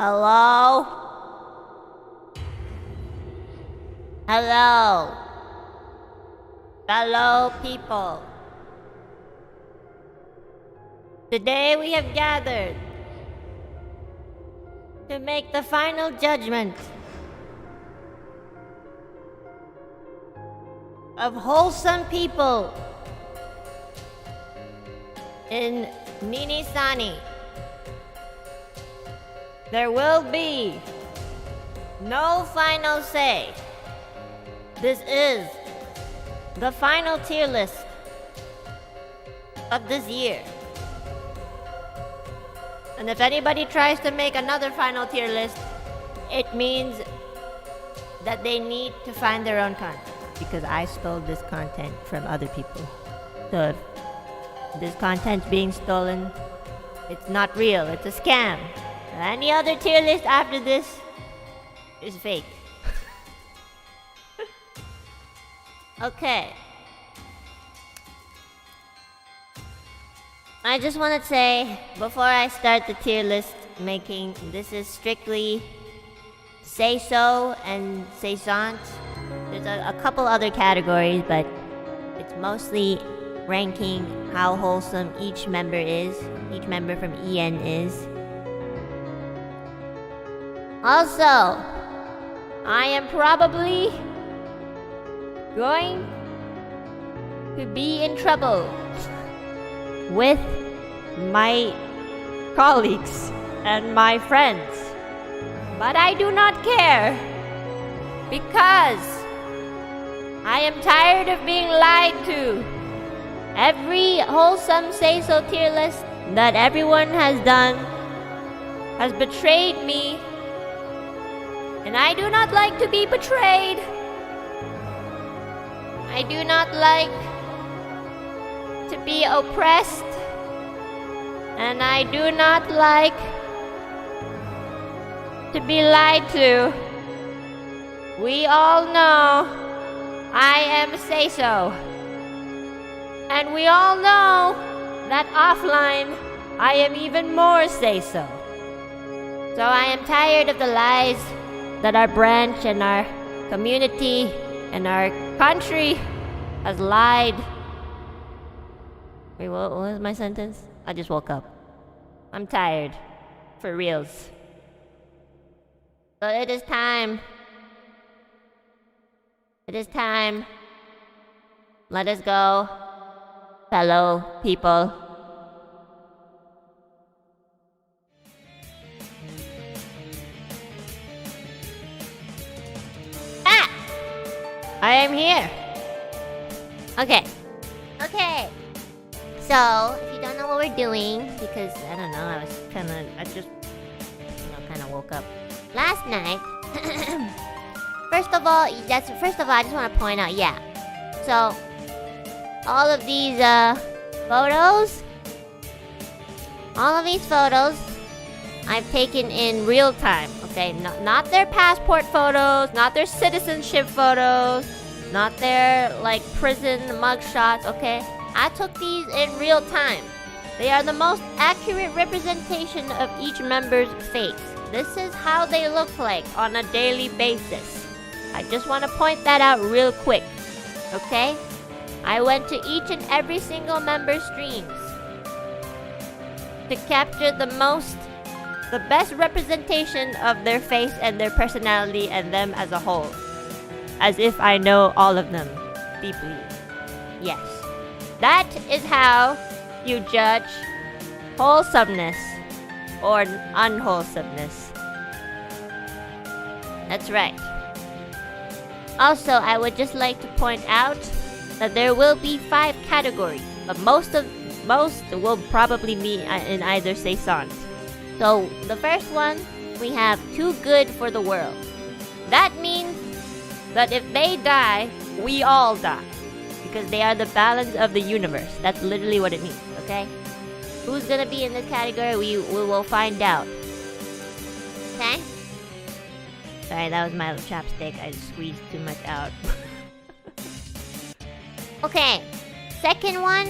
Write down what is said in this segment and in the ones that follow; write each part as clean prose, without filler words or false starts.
Hello? Hello? Fellow people. Today we have gathered to make the final judgment of wholesome people in NIJISANJI. There will be no final say. This is the final tier list of this year. And if anybody tries to make another final tier list, it means that they need to find their own content, because I stole this content from other people. So if this content's being stolen, it's not real, it's a scam. Any other tier list after this is fake. Okay. I just want to say, before I start the tier list making, this is strictly SEISO and SEISO. There's a couple other categories, but it's mostly ranking how wholesome each member is, each member from EN is. Also, I am probably going to be in trouble with my colleagues and my friends. But I do not care, because I am tired of being lied to. Every wholesome SEISO tier list that everyone has done has betrayed me. And I do not like to be betrayed. I do not like to be oppressed. And I do not like to be lied to. We all know I am SEISO. And we all know that offline I am even more SEISO. So I am tired of the lies that our branch and our community and our country has lied. Wait, what was my sentence? I just woke up. I'm tired. For reals. So it is time It is time. Let us go, fellow people. Ah! I am here. Okay. So, if you don't know what we're doing, because, I don't know, I just woke up last night. First of all, I just want to point out, yeah. So, all of these photos I've taken in real time, okay? Not their passport photos, not their citizenship photos, not their, like, prison mugshots, okay? I took these in real time. They are the most accurate representation of each member's face. This is how they look like on a daily basis. I just want to point that out real quick, okay? I went to each and every single member's streams to capture the best representation of their face and their personality and them as a whole. As if I know all of them deeply. Yes. That is how you judge wholesomeness or unwholesomeness. That's right. Also, I would just like to point out that there will be 5 categories, but most will probably be in either saison. So, the first one, we have too good for the world. That means that if they die, we all die. Because they are the balance of the universe. That's literally what it means, okay? Who's gonna be in this category? We will find out. Okay? Sorry, that was my chopstick. I squeezed too much out. Okay. Second one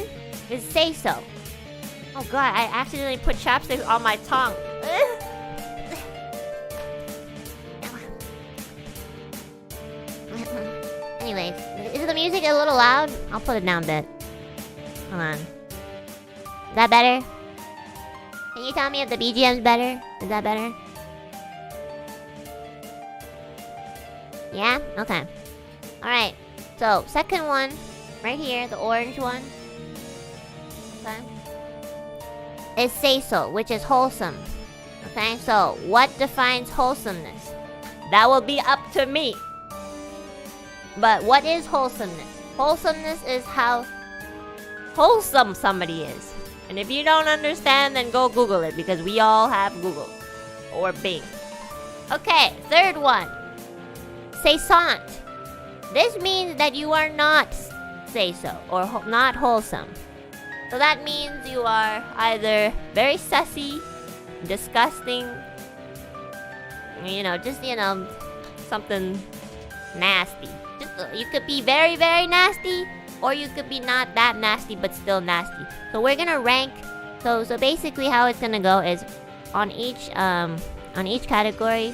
is SEISO. Oh god, I accidentally put chopsticks on my tongue. Anyways, is the music a little loud? I'll put it down a bit. Hold on. Is that better? Can you tell me if the BGM's better? Is that better? Yeah? Okay. Alright. So, second one. Right here, the orange one. Okay. Is SEISO, which is wholesome. Okay? So, what defines wholesomeness? That will be up to me. But what is wholesomeness? Wholesomeness is how wholesome somebody is. And if you don't understand, then go Google it, because we all have Google. Or Bing. Okay, third one. Saisant. This means that you are not SEISO, or not wholesome. So that means you are either very sussy, disgusting, something nasty. You could be very, very nasty, or you could be not that nasty but still nasty. So we're gonna rank. So basically, how it's gonna go is on each category,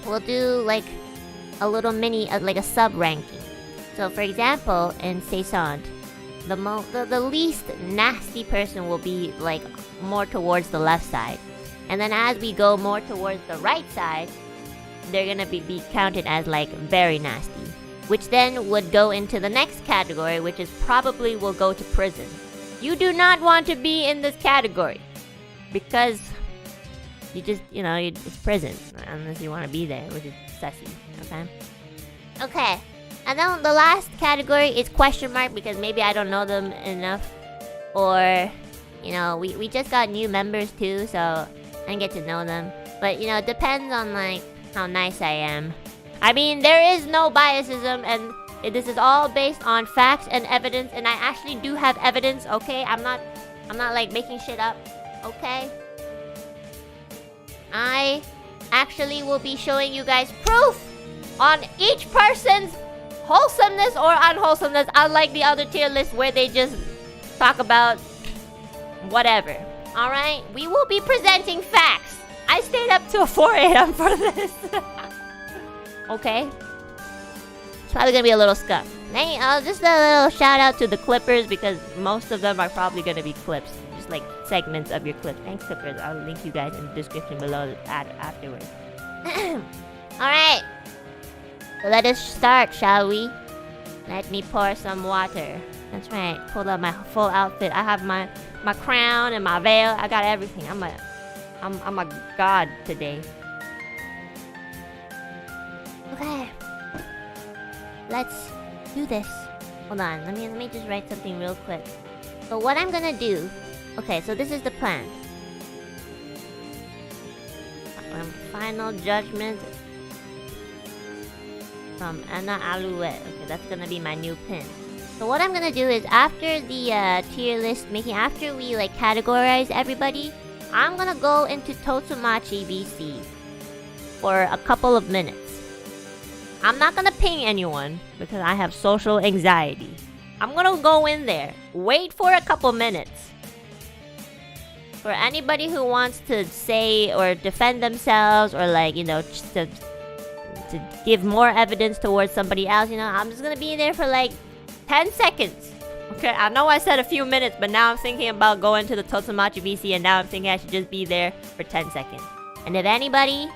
we'll do like a little mini, like a sub ranking. So for example, in Saisant, the least nasty person will be like more towards the left side, and then as we go more towards the right side, they're gonna be counted as like very nasty. Which then would go into the next category, which is probably will go to prison. You do not want to be in this category. Because it's prison. Unless you want to be there, which is sussy, okay? Okay, and then the last category is question mark, because maybe I don't know them enough. Or, we just got new members too, so I didn't get to know them. But, it depends on, like, how nice I am. I mean, there is no biasism, and this is all based on facts and evidence, and I actually do have evidence, okay? I'm not like making shit up, okay? I actually will be showing you guys proof on each person's wholesomeness or unwholesomeness, unlike the other tier lists where they just talk about whatever. Alright? We will be presenting facts. I stayed up till 4 a.m. for this. Okay? It's probably gonna be a little scuff. Just a little shout out to the clippers, because most of them are probably gonna be clips. Just like segments of your clips. Thanks, clippers. I'll link you guys in the description below afterwards. Alright. So let us start, shall we? Let me pour some water. That's right. Pull up my full outfit. I have my crown and my veil. I got everything. I'm a god today. Okay. Let's do this. Hold on. Let me just write something real quick. So what I'm gonna do. Okay, so this is the plan. Final judgment from Enna Alouette. Okay, that's gonna be my new pin. So what I'm gonna do is after the tier list making, after we like categorize everybody, I'm gonna go into Totumachi VC for a couple of minutes. I'm not gonna ping anyone because I have social anxiety. I'm gonna go in there, wait for a couple minutes. For anybody who wants to say or defend themselves or like, you know, to give more evidence towards somebody else, you know, I'm just gonna be there for like 10 seconds. Okay, I know I said a few minutes, but now I'm thinking about going to the Totumachi VC and now I'm thinking I should just be there for 10 seconds. And if anybody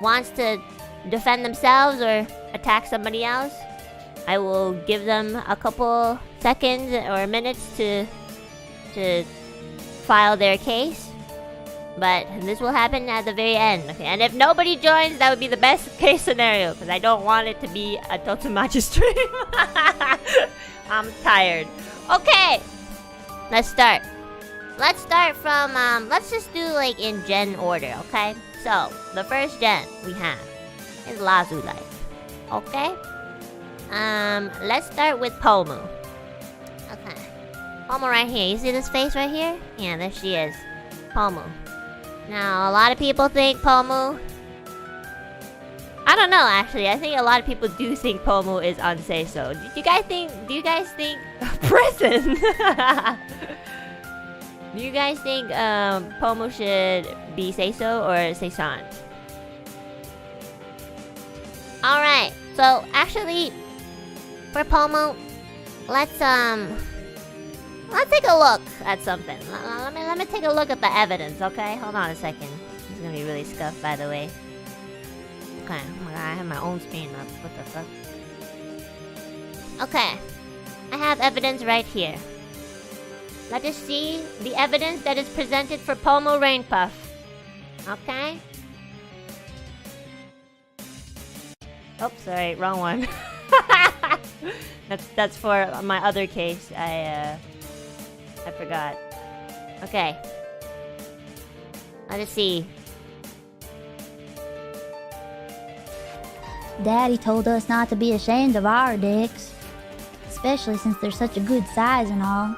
wants to defend themselves or attack somebody else, I will give them a couple seconds or minutes to file their case. But this will happen at the very end. Okay, and if nobody joins, that would be the best case scenario because I don't want it to be a Totumachi stream. I'm tired. Okay, let's start. Let's start from let's just do like in gen order. Okay, so the first gen we have is Lazulight. Okay, let's start with Pomu. Okay, Pomu right here. You see this face right here? Yeah, there she is. Pomu. Now, a lot of people think Pomu... I don't know, actually. I think a lot of people do think Pomu is on SEISO. Do you guys think... Prison! Do you guys think Pomu should be SEISO or Seisant? Alright, so actually, for Pomu, let's take a look at something. Let me take a look at the evidence, okay? Hold on a second. It's gonna be really scuffed, by the way. Okay, oh my god, I have my own screen up. What the fuck? Okay, I have evidence right here. Let us see the evidence that is presented for Pomu Rainpuff. Okay? Oh, sorry, wrong one. That's for my other case. I forgot. Okay. Let us see. Daddy told us not to be ashamed of our dicks. Especially since they're such a good size and all.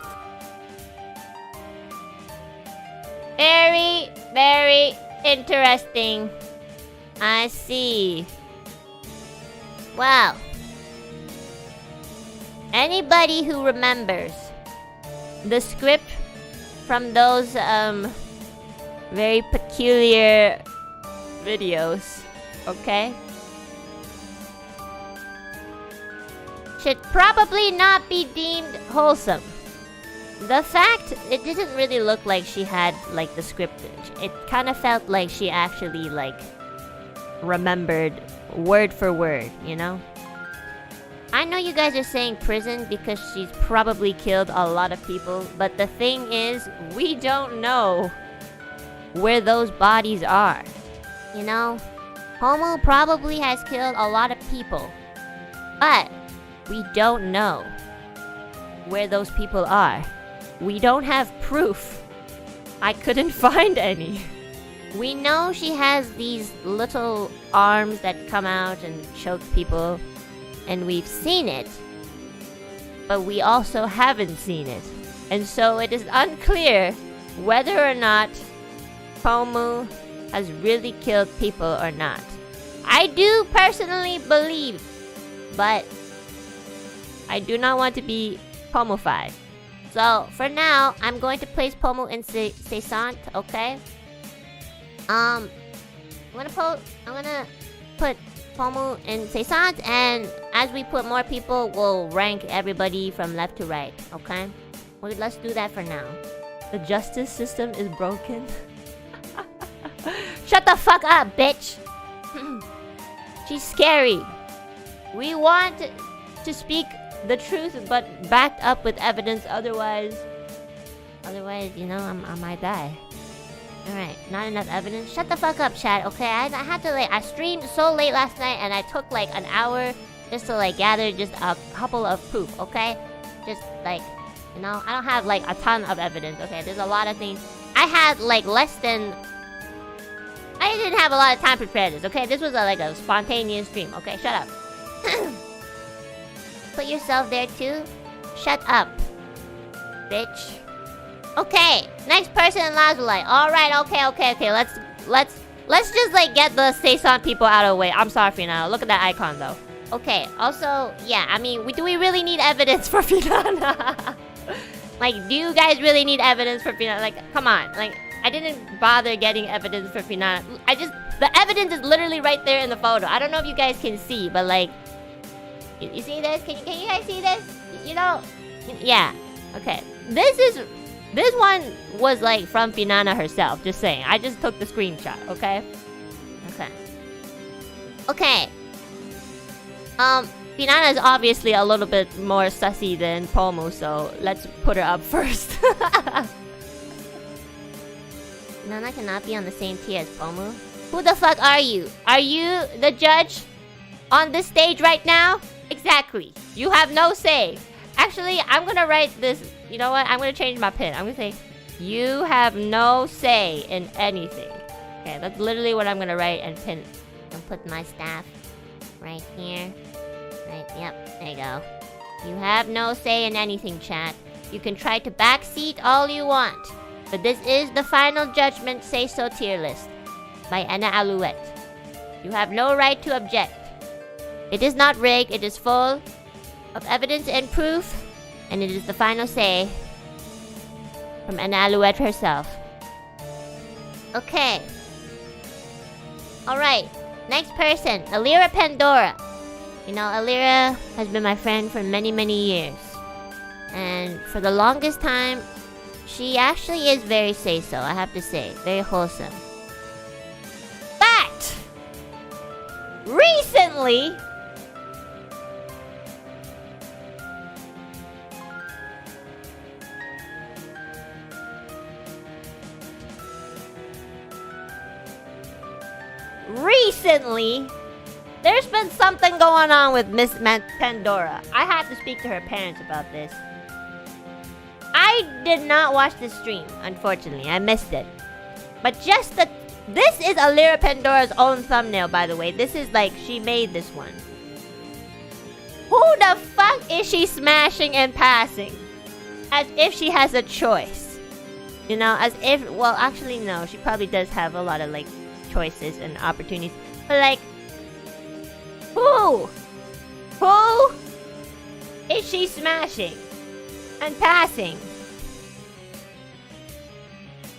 Very, very interesting. I see. Well, anybody who remembers the script from those very peculiar videos, okay, should probably not be deemed wholesome. The fact it didn't really look like she had like the script. It kind of felt like she actually like remembered word for word, you know? I know you guys are saying prison because she's probably killed a lot of people, but the thing is, we don't know where those bodies are. You know? Pomu probably has killed a lot of people, but we don't know where those people are. We don't have proof. I couldn't find any. We know she has these little arms that come out and choke people, and we've seen it, but we also haven't seen it. And so it is unclear whether or not Pomu has really killed people or not. I do personally believe, but I do not want to be Pomufied. So for now, I'm going to place Pomu in Seisant, okay? I'm gonna put Pomu in Seisant, and as we put more people, we'll rank everybody from left to right, okay? Well, let's do that for now. The justice system is broken. Shut the fuck up, bitch! She's scary. We want to speak the truth, but backed up with evidence. Otherwise, you know, I might die. Alright, not enough evidence. Shut the fuck up, chat. Okay, I had to I streamed so late last night, and I took like an hour just to gather just a couple of proof. Okay, just you know, I don't have like a ton of evidence. Okay, there's a lot of things. I had less than. I didn't have a lot of time to prepare this. Okay, this was a spontaneous stream. Okay, shut up. Put yourself there too. Shut up, bitch. Okay, next person in Lazulight. All right, okay. Let's just get the Saison people out of the way. I'm sorry, Finana. Look at that icon though. Okay. Also, yeah. I mean, do we really need evidence for Finana? Do you guys really need evidence for Finana? Come on. I didn't bother getting evidence for Finana. The evidence is literally right there in the photo. I don't know if you guys can see, but you see this? Can you guys see this? You know? Yeah. Okay. This one was from Finana herself. Just saying. I just took the screenshot. Okay. Finana is obviously a little bit more sussy than Pomu, so let's put her up first. Finana cannot be on the same tier as Pomu. Who the fuck are you? Are you the judge on this stage right now? Exactly. You have no say. Actually, I'm gonna write this. You know what? I'm gonna change my pin. I'm gonna say, you have no say in anything. Okay, that's literally what I'm gonna write and pin. And put my staff right here. Right, yep, there you go. You have no say in anything, chat. You can try to backseat all you want. But this is the final judgment SEISO tier list by Enna Alouette. You have no right to object. It is not rigged, it is full of evidence and proof, and it is the final say from Enna Alouette herself. Okay. Alright, next person, Ethyria Pandora. You know, Ethyria has been my friend for many, many years. And for the longest time, she actually is very SEISO, I have to say. Very wholesome. But recently, there's been something going on with Miss Pandora. I have to speak to her parents about this. I did not watch the stream, unfortunately. I missed it. But this is Ethyria Pandora's own thumbnail, by the way. This is she made this one. Who the fuck is she smashing and passing? As if she has a choice. You know, as if, well, actually, no. She probably does have a lot of, choices and opportunities. But, who? Who is she smashing and passing?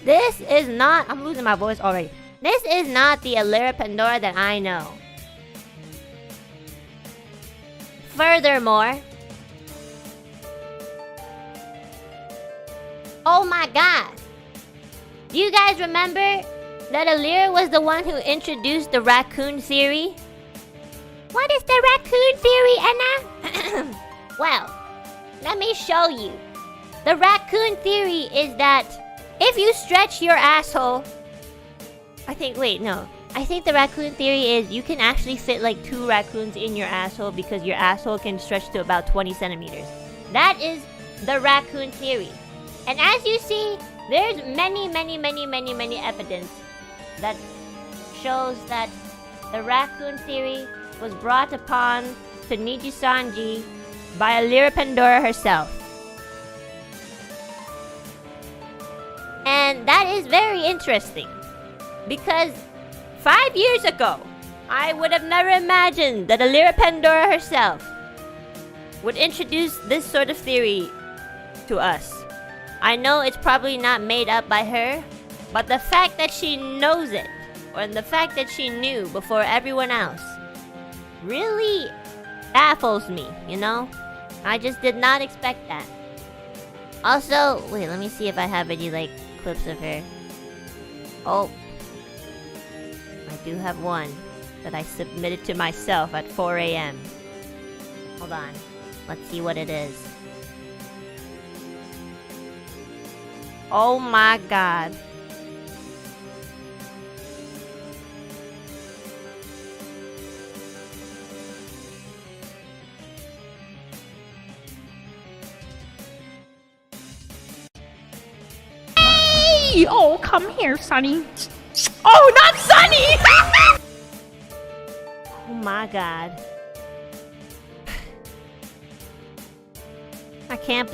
This is not... I'm losing my voice already. This is not the Ethyria Pandora that I know. Furthermore... Oh my god! Do you guys remember that Ethyria was the one who introduced the raccoon theory? What is the raccoon theory, Enna? Well, let me show you. The raccoon theory is that if you stretch your asshole... I think the raccoon theory is you can actually fit 2 raccoons in your asshole because your asshole can stretch to about 20 centimeters. That is the raccoon theory. And as you see, there's many evidence that shows that the raccoon theory was brought upon to NIJISANJI by Ethyria Pandora herself. And that is very interesting. Because 5 years ago, I would have never imagined that Ethyria Pandora herself would introduce this sort of theory to us. I know it's probably not made up by her, but the fact that she knows it, or the fact that she knew before everyone else, really baffles me, you know? I just did not expect that. Also, wait, let me see if I have any, clips of her. Oh. I do have one. that I submitted to myself at 4 a.m. Hold on. Let's see what it is. Oh my god. Hey! Oh, come here, Sonny. Oh, not Sonny! Oh my god. I can't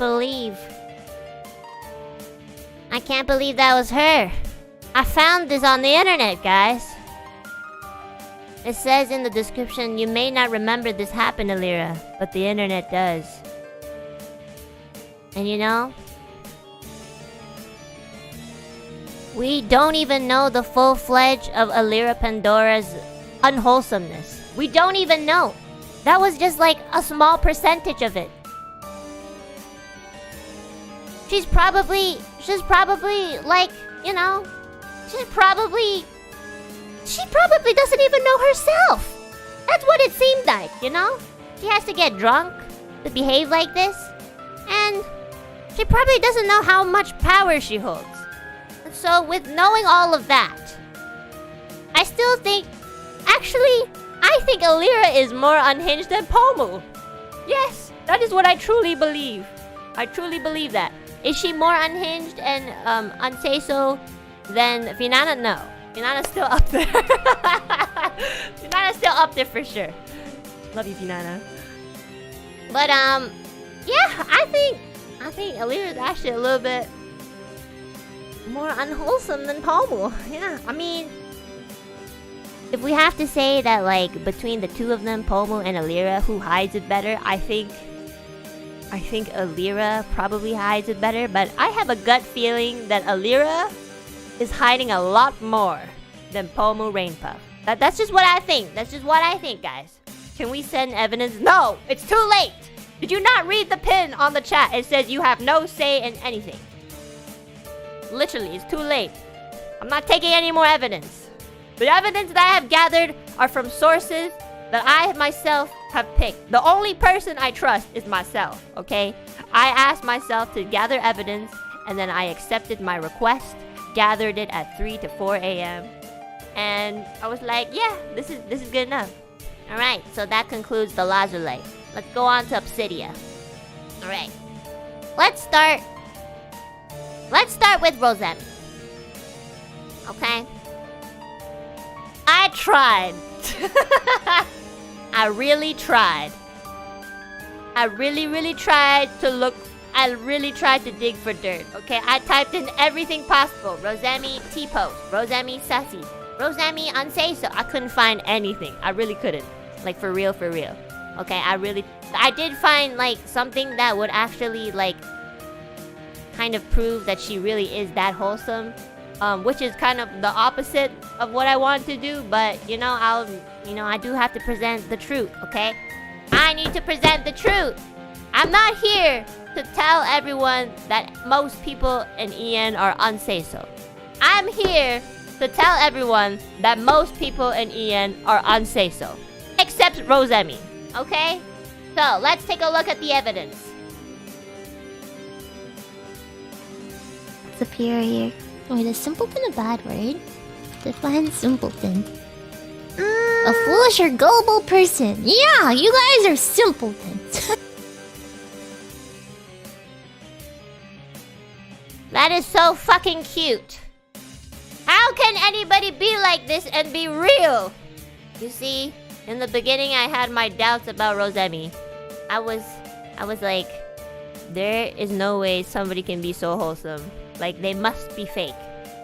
believe that was her. I found this on the internet, guys. It says in the description, you may not remember this happened, Ethyria, but the internet does. And you know, we don't even know the full-fledged of Ethyria Pandora's unwholesomeness. We don't even know. That was just like a small percentage of it. She's probably like, you know, she probably doesn't even know herself. That's what it seemed like, you know? She has to get drunk to behave like this, and she probably doesn't know how much power she holds. And so with knowing all of that, I still think, actually, I think Ethyria is more unhinged than Pomu. Yes, that is what I truly believe. I truly believe that. Is she more unhinged and unseiso than Finana? No. Finana's still up there. Finana's still up there for sure. Love you, Finana. But yeah, I think Ethyria is actually a little bit more unwholesome than Pomu. Yeah, I mean, if we have to say that, like, between the two of them, Pomu and Ethyria, who hides it better, I think Ethyria probably hides it better, but I have a gut feeling that Ethyria is hiding a lot more than Pomu Rainpuff. That's just what I think. That's just what I think, guys. Can we send evidence? No! It's too late! Did you not read the pin on the chat? It says you have no say in anything. Literally, it's too late. I'm not taking any more evidence. The evidence that I have gathered are from sources that I myself have picked. The only person I trust is myself, okay? I asked myself to gather evidence, and then I accepted my request, gathered it at 3 to 4 a.m. And I was like, yeah, this is good enough. Alright, so that concludes the Lazulight. Let's go on to Obsydia. Alright. Let's start with Rosemi. Okay? I tried. I really tried. I really tried to look. I really tried to dig for dirt. Okay, I typed in everything possible. Rosemi T-post, Rosemi Sassy, Rosemi Unseiso. I couldn't find anything. I really couldn't. Like, for real. Okay, I did find, like, something that would actually, like, kind of prove that she really is that wholesome. Which is kind of the opposite of what I want to do, but you know, I do have to present the truth, okay? I need to present the truth. I'm not here to tell everyone that most people in EN are unseiso. I'm here to tell everyone that most people in EN are unseiso, except Rosemi, okay? So let's take a look at the evidence. Superior. Wait, is simpleton a bad word? Define simpleton. A foolish or gullible person. Yeah, you guys are simpletons. That is so fucking cute. How can anybody be like this and be real? You see, in the beginning I had my doubts about Rosemi. I was like, there is no way somebody can be so wholesome. Like, they must be fake,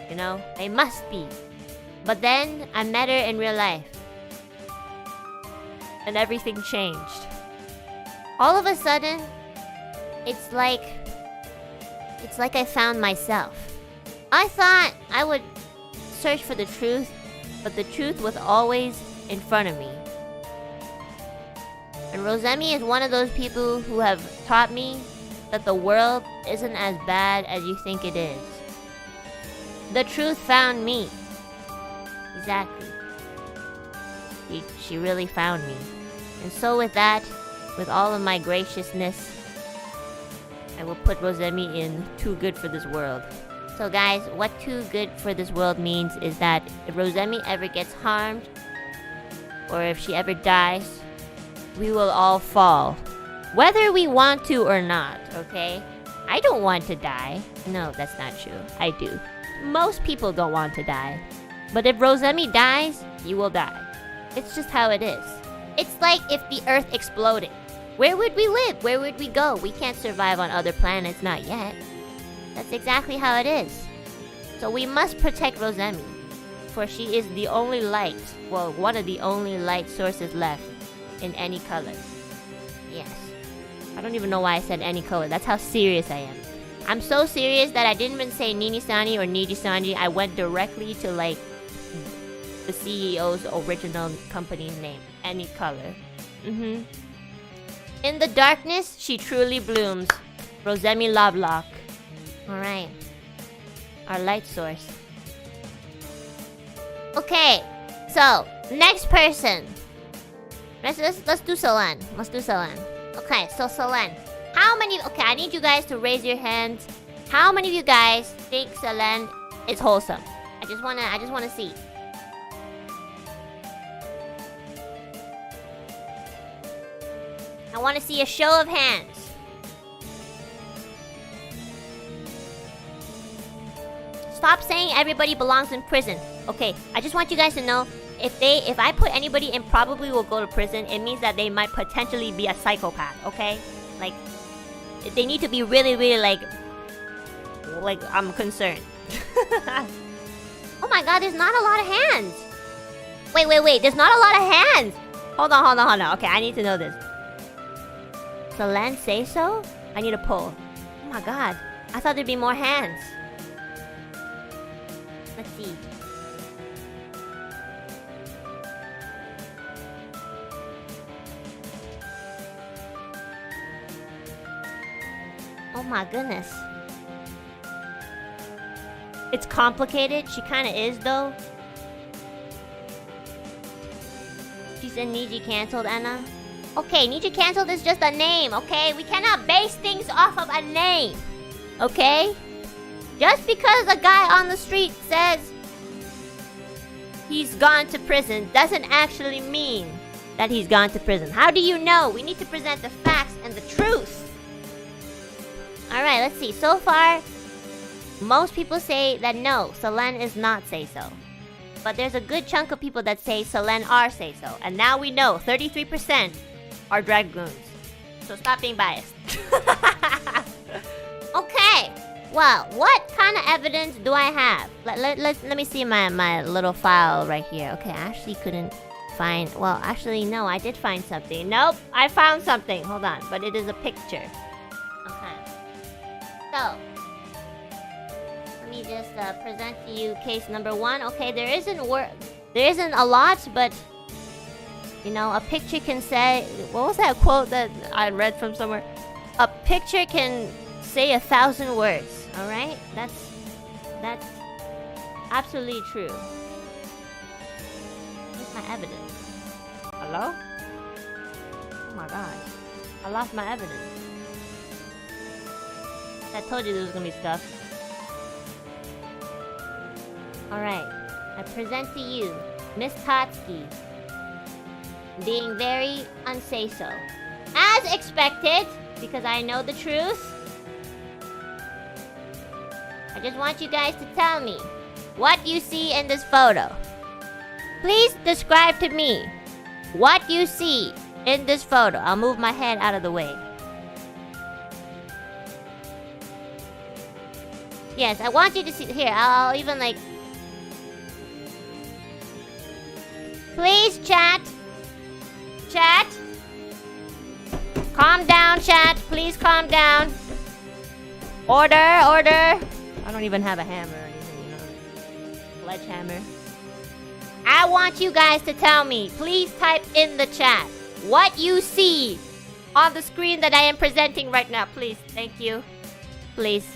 you know? They must be. But then, I met her in real life. And everything changed. All of a sudden, it's like I found myself. I thought I would search for the truth, but the truth was always in front of me. And Rosemi is one of those people who have taught me that the world isn't as bad as you think it is. The truth found me. Exactly. She really found me. And so with that, with all of my graciousness, I will put Rosemi in Too Good for This World. So guys, what Too Good for This World means is that if Rosemi ever gets harmed, or if she ever dies, we will all fall. Whether we want to or not, okay? I don't want to die. No, that's not true. I do. Most people don't want to die. But if Rosemi dies, you will die. It's just how it is. It's like if the Earth exploded. Where would we live? Where would we go? We can't survive on other planets, not yet. That's exactly how it is. So we must protect Rosemi, for she is the only light, well, one of the only light sources left in any color. Yes. I don't even know why I said any color. That's how serious I am. I'm so serious that I didn't even say Nini-Sani or Niji-Sanji. I went directly to, like, the CEO's original company's name. Any color. In the darkness, she truly blooms. Rosemi Lovelock. Alright. Our light source. Okay. So, next person. Let's do Solan. Let's do Solan. Okay, so Solan. How many... Okay, I need you guys to raise your hands. How many of you guys think Solan is wholesome? I just wanna see. I want to see a show of hands. Stop saying everybody belongs in prison. Okay, I just want you guys to know, if I put anybody in probably will go to prison, it means that they might potentially be a psychopath, okay? Like, they need to be really, really like I'm concerned. Oh my god, there's not a lot of hands. Wait, there's not a lot of hands. Hold on. Okay, I need to know this. Solan say so? I need a poll. Oh my god. I thought there'd be more hands. Let's see. Oh my goodness. It's complicated. She kind of is though. She said Niji cancelled, Enna. Okay, Niji cancelled is just a name, okay? We cannot base things off of a name, okay? Just because a guy on the street says he's gone to prison doesn't actually mean that he's gone to prison. How do you know? We need to present the facts and the truth. Alright, let's see. So far, most people say that no, Solan is not SEISO. But there's a good chunk of people that say Solan are SEISO. And now we know 33% are dragoons. So stop being biased. Okay. Well, what kind of evidence do I have? Let me see my little file right here. Okay, I actually couldn't find... Well, actually, no, I did find something. Nope, I found something. Hold on. But it is a picture. Okay. So, let me just present to you case number 1. Okay, there isn't a lot, but... You know, a picture can say... What was that quote that I read from somewhere? A picture can say 1,000 words. Alright? That's absolutely true. Where's my evidence? Hello? Oh my god. I lost my evidence. I told you there was gonna be stuff. Alright. I present to you Miss Tatsuki being very unsay-so. As expected, because I know the truth. I just want you guys to tell me what you see in this photo. Please describe to me what you see in this photo. I'll move my head out of the way. Yes, I want you to see... Here, I'll even like... Please, chat. Chat. Calm down, chat. Please calm down. Order. I don't even have a hammer or anything, you know. Sledgehammer. I want you guys to tell me. Please type in the chat what you see on the screen that I am presenting right now. Please. Thank you. Please.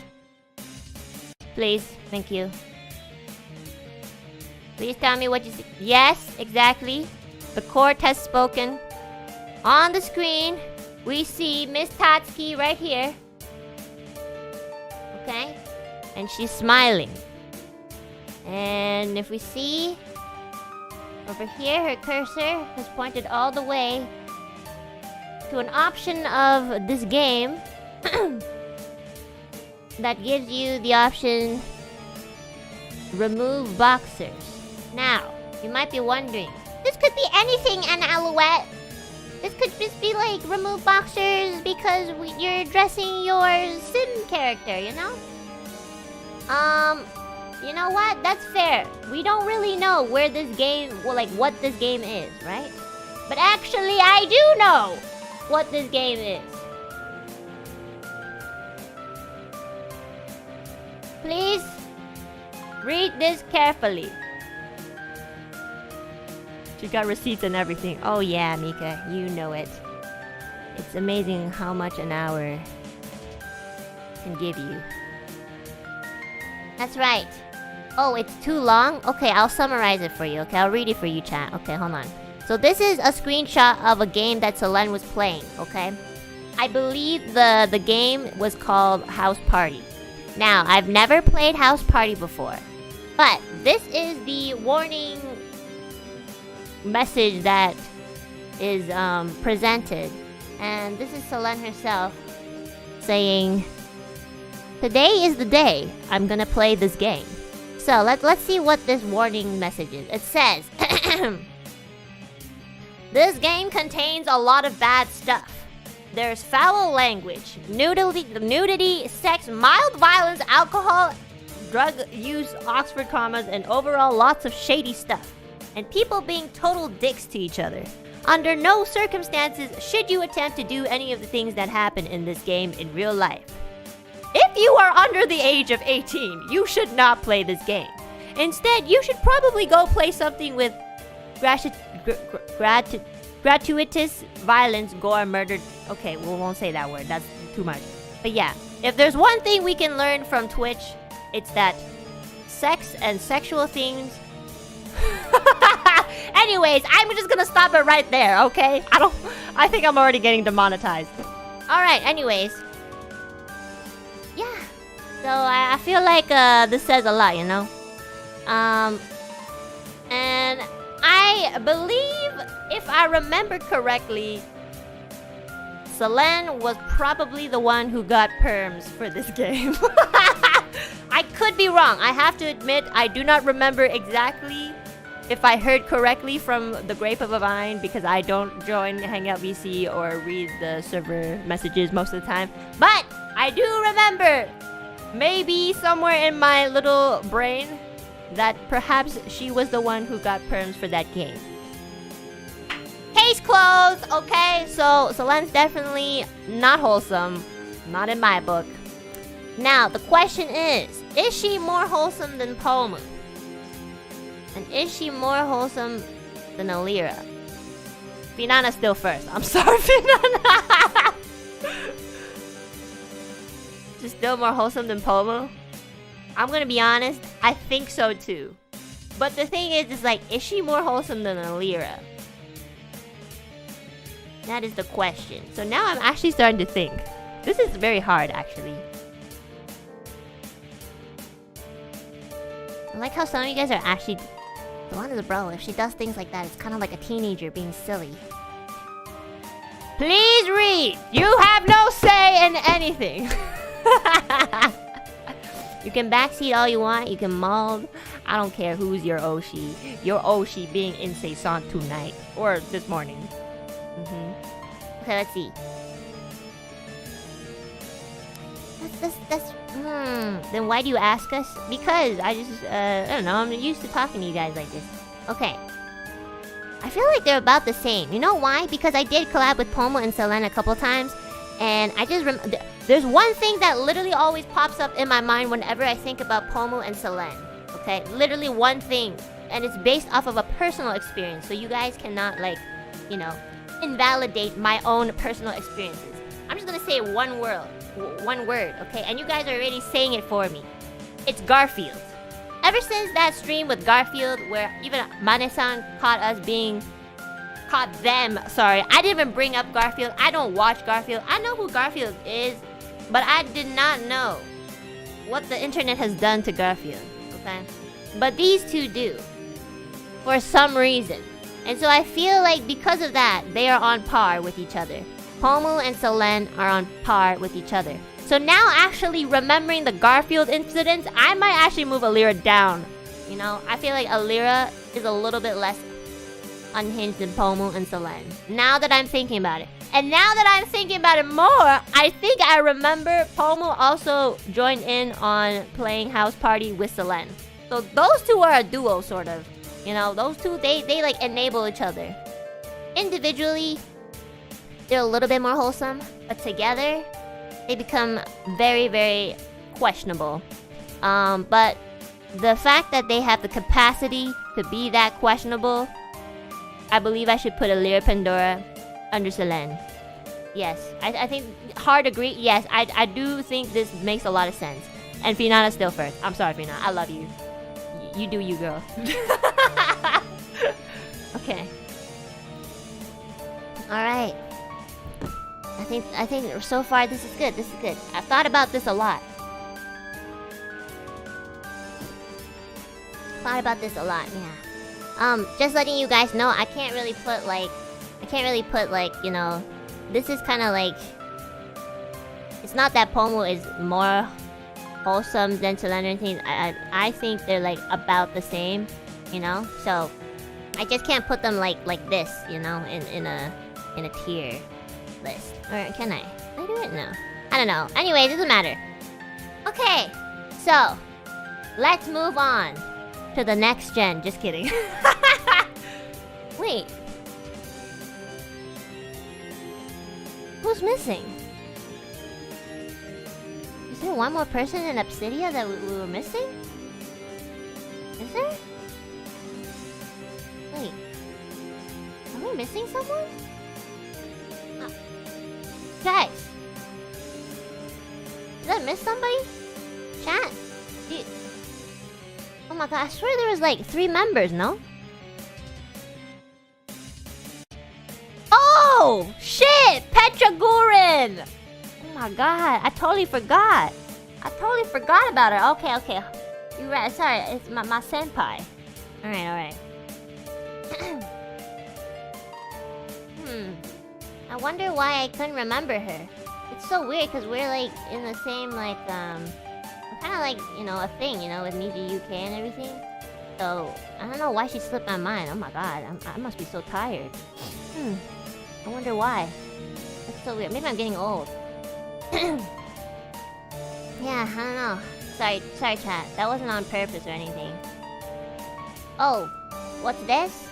Please. Thank you. Please tell me what you see. Yes, exactly. The court has spoken. On the screen, we see Miss Tatsuki right here. Okay? And she's smiling. And if we see over here, her cursor has pointed all the way to an option of this game that gives you the option remove boxers. Now, you might be wondering, this could be anything, Enna Alouette. This could just be like remove boxers because you're dressing your sim character, you know? You know what? That's fair. We don't really know where this game, well, like what this game is, right? But actually, I do know what this game is. Please read this carefully. She got receipts and everything. Oh yeah, Mika, you know it. It's amazing how much an hour can give you. That's right. Oh, it's too long? Okay, I'll summarize it for you. Okay, I'll read it for you, chat. Okay, hold on. So this is a screenshot of a game that Selene was playing, okay? I believe the game was called House Party. Now, I've never played House Party before, but this is the warning message that is presented. And this is Selene herself saying, today is the day I'm gonna play this game. So let's see what this warning message is. It says, this game contains a lot of bad stuff. There's foul language, nudity, sex, mild violence, alcohol, drug use, Oxford commas, and overall lots of shady stuff. And people being total dicks to each other. Under no circumstances should you attempt to do any of the things that happen in this game in real life. If you are under the age of 18, you should not play this game. Instead, you should probably go play something with gratuitous violence, gore, murder. Okay, we won't say that word. That's too much. But yeah, if there's one thing we can learn from Twitch, it's that sex and sexual things. Anyways, I'm just gonna stop it right there, okay? I think I'm already getting demonetized. Alright, anyways. Yeah. So I feel like this says a lot, you know? And I believe, if I remember correctly, Selene was probably the one who got perms for this game. I could be wrong. I have to admit, I do not remember exactly if I heard correctly from the Grape of a Vine, because I don't join Hangout VC or read the server messages most of the time. But I do remember, maybe somewhere in my little brain, that perhaps she was the one who got perms for that game. Case closed, okay? So Selene's definitely not wholesome. Not in my book. Now, the question is she more wholesome than Pomu? And is she more wholesome than Alira? Finana's still first. I'm sorry, Finana. She's still more wholesome than Pomu? I'm gonna be honest, I think so too. But the thing is like, is she more wholesome than Alira? That is the question. So now I'm actually starting to think. This is very hard, actually. I like how some of you guys are actually... The one is a bro. If she does things like that, it's kind of like a teenager being silly. Please read! You have no say in anything! You can backseat all you want, you can mold. I don't care who's your Oshi. Your Oshi being in Seison tonight. Or this morning. Okay, let's see. Then why do you ask us? Because I don't know, I'm used to talking to you guys like this. Okay. I feel like they're about the same. You know why? Because I did collab with Pomu and Selene a couple times. And I just there's one thing that literally always pops up in my mind whenever I think about Pomu and Selene. Okay? Literally one thing. And it's based off of a personal experience. So you guys cannot, like, you know, invalidate my own personal experiences. I'm just gonna say one word, okay? And you guys are already saying it for me. It's Garfield. Ever since that stream with Garfield, where even Mane-san caught us being caught them. Sorry, I didn't even bring up Garfield. I don't watch Garfield. I know who Garfield is, but I did not know what the internet has done to Garfield. Okay, but these two do, for some reason. And so I feel like because of that, they are on par with each other. Pomu and Selene are on par with each other. So now actually remembering the Garfield incidents, I might actually move Alira down. You know, I feel like Alira is a little bit less unhinged than Pomu and Selene. Now that I'm thinking about it. And now that I'm thinking about it more, I think I remember Pomu also joined in on playing House Party with Selene. So those two are a duo, sort of. You know, those two, they like enable each other. Individually, they're a little bit more wholesome, but together, they become very, very questionable. But the fact that they have the capacity to be that questionable, I believe I should put Alira Pandora under Selene. Yes, I think, hard agree, yes, I do think this makes a lot of sense. And Finana's still first. I'm sorry, Finana, I love you. You do you, girl. Okay. Alright. I think so far this is good. This is good. I've thought about this a lot. Yeah. Just letting you guys know, I can't really put like, you know, this is kind of like, it's not that Pomu is more wholesome than Selene or anything. I think they're like about the same, you know. So I just can't put them like this, you know, in a tier list. Or can I? Can I do it? No. I don't know. Anyway, it doesn't matter. Okay, so let's move on to the next gen. Just kidding. Wait. Who's missing? Is there one more person in Obsydia that we were missing? Is there? Wait. Are we missing someone? Guys! Did I miss somebody? Chat? Oh my god, I swear there was like 3 members, no? Oh! Shit! Petra Gurin! Oh my god, I totally forgot. About her. Okay. You're right, sorry, it's my senpai. Alright. I wonder why I couldn't remember her. It's so weird because we're like in the same like kind of like, you know, a thing, you know, with Niji UK and everything. So I don't know why she slipped my mind. Oh my god, I must be so tired. I wonder why. That's so weird. Maybe I'm getting old. Yeah, I don't know. Sorry chat. That wasn't on purpose or anything. Oh, what's this?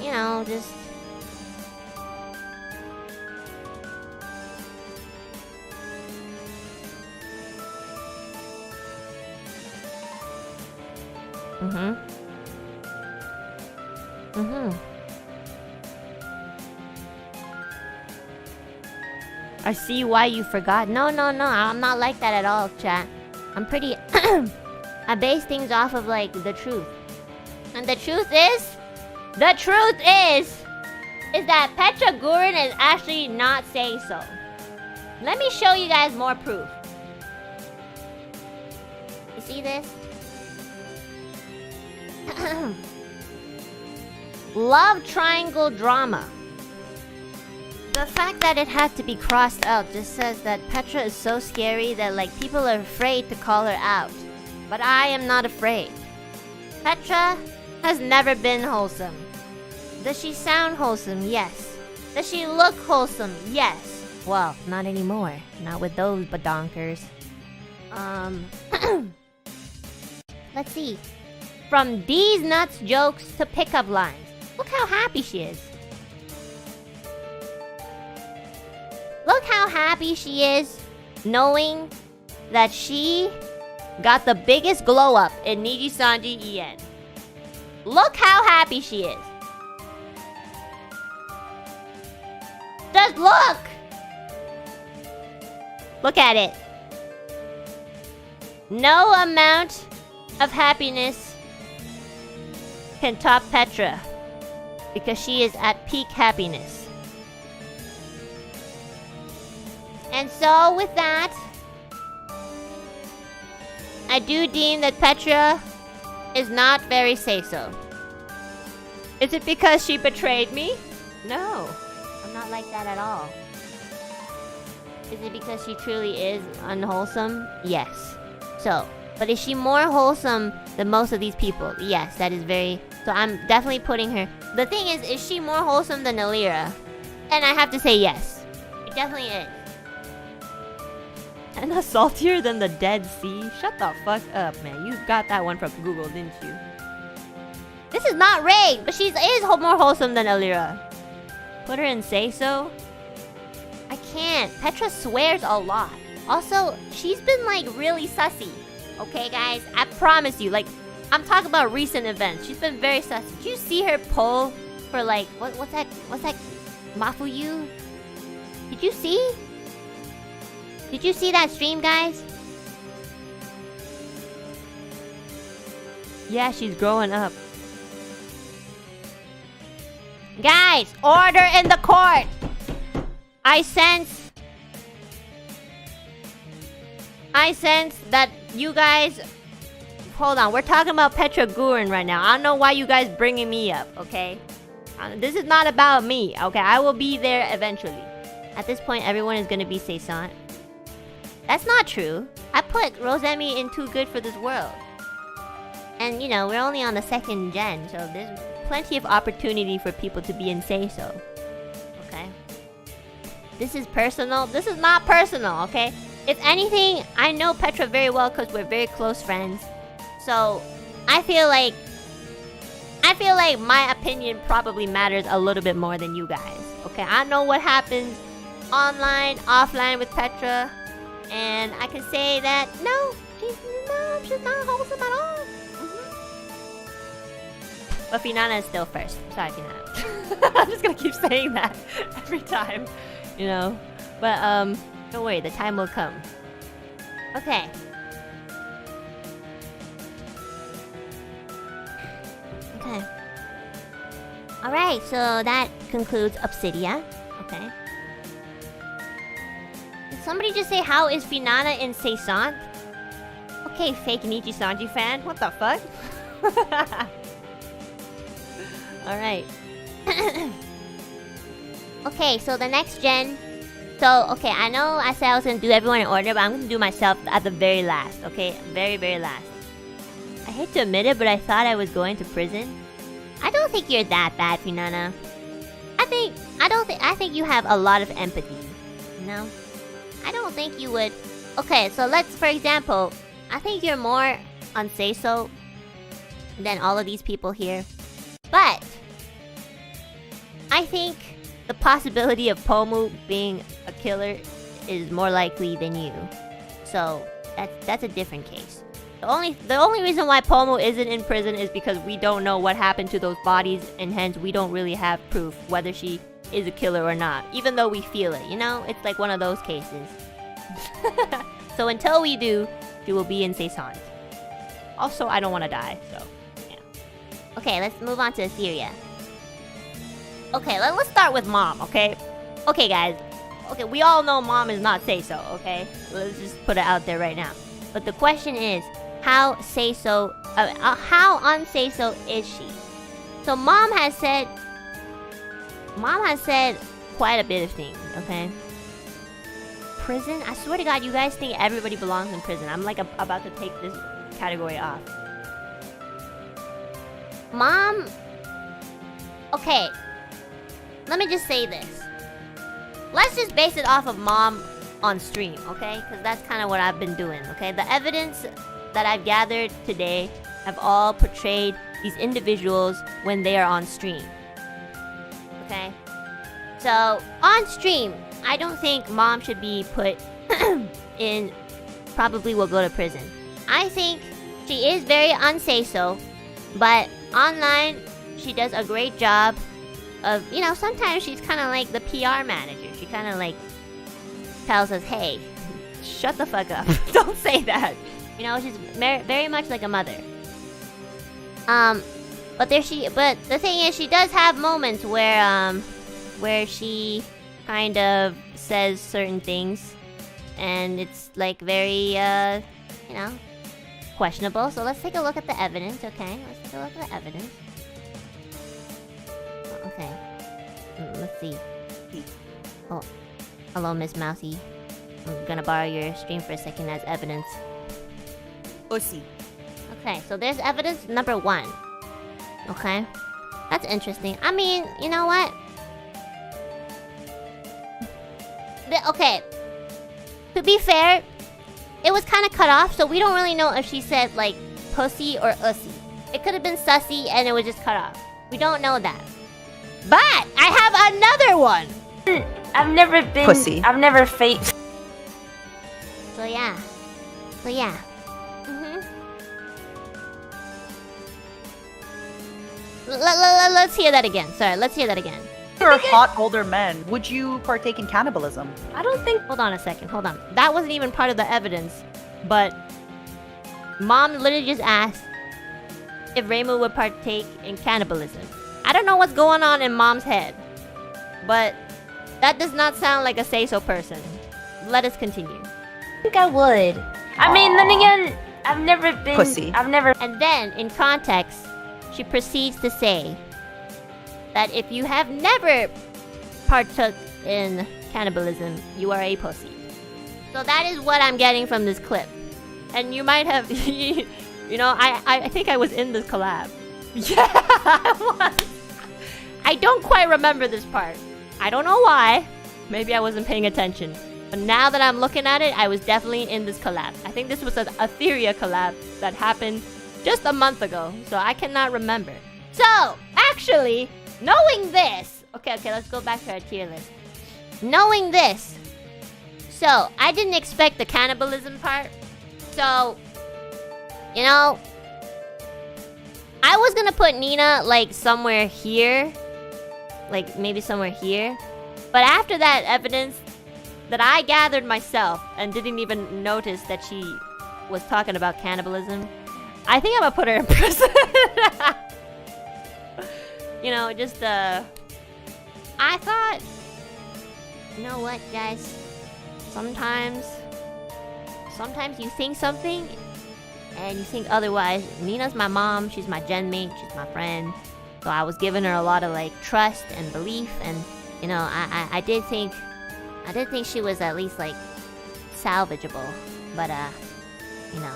You know, just I see why you forgot. No, I'm not like that at all, chat. I'm pretty... I base things off of, like, the truth. And the truth is that Petra Gurin is actually not SEISO. Let me show you guys more proof. You see this? Love triangle drama. The fact that it had to be crossed out just says that Petra is so scary that like people are afraid to call her out. But I am not afraid. Petra has never been wholesome. Does she sound wholesome? Yes. Does she look wholesome? Yes. Well, not anymore. Not with those badonkers. Let's see. From these nuts jokes to pickup lines. Look how happy she is. Look how happy she is knowing that she got the biggest glow up in NIJISANJI EN. Look how happy she is. Just look! Look at it. No amount of happiness can top Petra. because she is at peak happiness. And so, with that, I do deem that Petra is not very SEISO. Is it because she betrayed me? No, I'm not like that at all. Is it because she truly is unwholesome? Yes. So, but is she more wholesome than most of these people? Yes, that is very... So I'm definitely putting her... The thing is she more wholesome than Ethyria? And I have to say yes. It definitely is. Enna saltier than the Dead Sea? Shut the fuck up, man. You got that one from Google, didn't you? This is not Ray, but she is more wholesome than Ethyria. Put her in SEISO? I can't. Petra swears a lot. Also, she's been like really sussy. Okay, guys? I promise you. Like, I'm talking about recent events. She's been very sussy. Did you see her pull for like... What's that? Mafuyu? Did you see? Did you see that stream, guys? Yeah, she's growing up. Guys, order in the court! I sense that you guys... Hold on, we're talking about Petra Gurin right now. I don't know why you guys bringing me up, okay? This is not about me, okay? I will be there eventually. At this point, everyone is gonna be Seisant. That's not true. I put Rosemi in Too Good for This World. And, you know, we're only on the 2nd gen, so there's plenty of opportunity for people to be in SEISO. Okay? This is personal. This is not personal, okay? If anything, I know Petra very well because we're very close friends. So, I feel like my opinion probably matters a little bit more than you guys. Okay, I know what happens online, offline with Petra. And I can say that, no, she's not wholesome at all. But Finana is still first. Sorry, Finana. I'm just gonna keep saying that every time, you know. But, don't worry, the time will come. Okay. Okay. Alright, so that concludes Obsydia. Okay. Did somebody just say, how is Finana in Seisant? Okay, fake NIJISANJI fan. What the fuck? Alright. Okay, so the next gen. So, okay, I know I said I was gonna do everyone in order, but I'm gonna do myself at the very last, okay? Very, very last. I hate to admit it, but I thought I was going to prison. I don't think you're that bad, Finana. I think you have a lot of empathy. You know? I don't think you would... Okay, so let's, for example, I think you're more on SEISO than all of these people here. But I think the possibility of Pomu being a killer is more likely than you. So that's a different case. The only reason why Pomu isn't in prison is because we don't know what happened to those bodies, and hence we don't really have proof whether she is a killer or not, even though we feel it, you know? It's like one of those cases. So until we do, she will be in Seisant. Also, I don't want to die, so yeah. Okay, let's move on to Syria. Okay, let's start with Mom, okay? Okay, guys. Okay, we all know Mom is not SEISO, okay? Let's just put it out there right now. But the question is, how SEISO, how un-SEISO is she? So Mom has said quite a bit of things, okay? Prison? I swear to God, you guys think everybody belongs in prison. I'm like about to take this category off. Mom... Okay. Let me just say this. Let's just base it off of Mom on stream, okay? Because that's kind of what I've been doing, okay? The evidence that I've gathered today have all portrayed these individuals when they are on stream. Okay? So, on stream, I don't think Mom should be put in... Probably will go to prison. I think she is very un-SEISO, but online, she does a great job of... You know, sometimes she's kind of like the PR manager. She kind of like tells us, hey, shut the fuck up. Don't say that. You know, she's very much like a mother. But the thing is, she does have moments where she kind of says certain things, and it's like very, questionable. So let's take a look at the evidence, okay? Let's take a look at the evidence. Okay. Let's see. Oh, hello, Miss Mousy. I'm gonna borrow your stream for a second as evidence. Pussy. Okay, so there's evidence number 1. Okay? That's interesting. I mean, you know what? Okay. To be fair, it was kind of cut off, so we don't really know if she said, like, pussy or ussy. It could have been sussy and it was just cut off. We don't know that. But I have another one! I've never been... Pussy. I've never faked... So yeah. Mm-hmm. Let's hear that again. Sorry, let's hear that again. You're hot older men. Would you partake in cannibalism? I don't think... Hold on a second, hold on. That wasn't even part of the evidence, but Mom literally just asked if Reimu would partake in cannibalism. I don't know what's going on in Mom's head, but that does not sound like a SEISO person. Let us continue. I think I would. I mean, then again, I've never been... Pussy. I've never... And then, in context, she proceeds to say that if you have never partook in cannibalism, you are a pussy. So that is what I'm getting from this clip. And you might have... you know, I think I was in this collab. Yeah, I was. I don't quite remember this part. I don't know why. Maybe I wasn't paying attention. But now that I'm looking at it, I was definitely in this collab. I think this was an Ethyria collab that happened just a month ago. So I cannot remember. So, actually, knowing this... Okay, let's go back to our tier list. Knowing this... So, I didn't expect the cannibalism part. So, you know... I was gonna put Nina, like, somewhere here. Like, maybe somewhere here. But after that evidence that I gathered myself and didn't even notice that she was talking about cannibalism, I think I'm gonna put her in prison. You know, just, I thought... You know what, guys? Sometimes you think something and you think otherwise. Nina's my mom, she's my gen mate, she's my friend. So I was giving her a lot of like trust and belief, and you know, I did think she was at least like salvageable. But you know,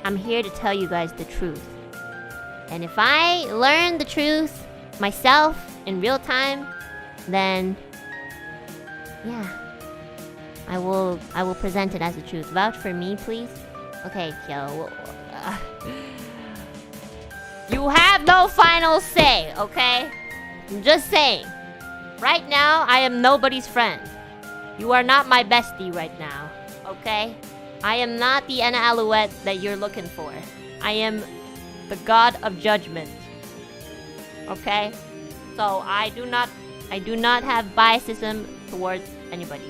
I'm here to tell you guys the truth. And if I learn the truth myself in real time, then yeah, I will present it as the truth. Vouch for me, please. Okay, yo. You have no final say, okay? I'm just saying. Right now, I am nobody's friend. You are not my bestie right now, okay? I am not the Enna Alouette that you're looking for. I am the god of judgment. Okay? So I do not have biasism towards anybody.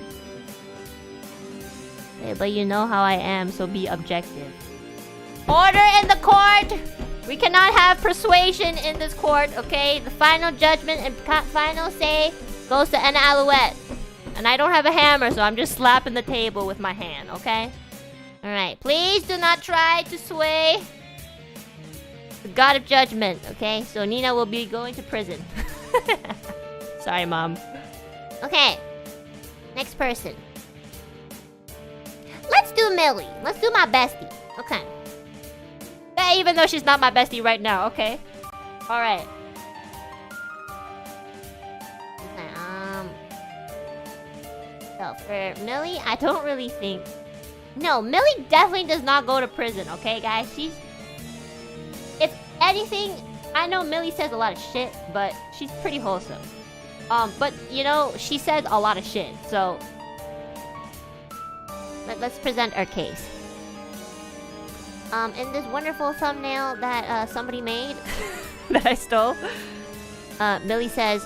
Hey, but you know how I am, so be objective. Order in the court! We cannot have persuasion in this court, okay? The final judgment and final say goes to Enna Alouette. And I don't have a hammer, so I'm just slapping the table with my hand, okay? Alright, please do not try to sway the god of judgment, okay? So Nina will be going to prison. Sorry, Mom. Okay. Next person. Let's do Millie. Let's do my bestie. Okay. Yeah, even though she's not my bestie right now, okay? Alright. Okay, so for Millie, I don't really think... No, Millie definitely does not go to prison, okay, guys? She's... If anything, I know Millie says a lot of shit, but she's pretty wholesome. But, you know, she says a lot of shit, so... Let's present our case. In this wonderful thumbnail that somebody made that I stole, Millie says,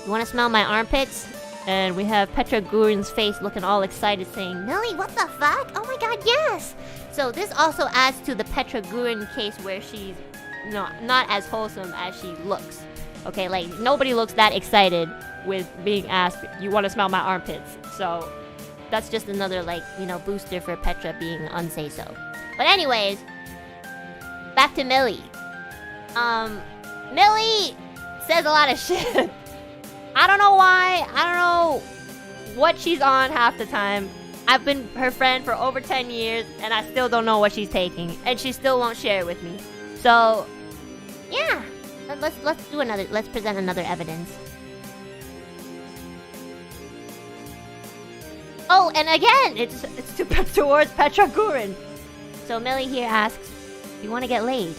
"You want to smell my armpits?" And we have Petra Gurin's face looking all excited saying, "Millie, what the fuck? Oh my god, yes! So this also adds to the Petra Gurin case where she's, you know, not as wholesome as she looks. Okay, like nobody looks that excited with being asked, "You want to smell my armpits?" So that's just another, like, you know, booster for Petra being unsay-so. But anyways, back to Millie. Millie says a lot of shit. I don't know why. I don't know what she's on half the time. I've been her friend for over 10 years, and I still don't know what she's taking, and she still won't share it with me. So, yeah, let's present another evidence. Oh, and again, it's towards Petra Gurin. So Millie here asks, "You want to get laid?"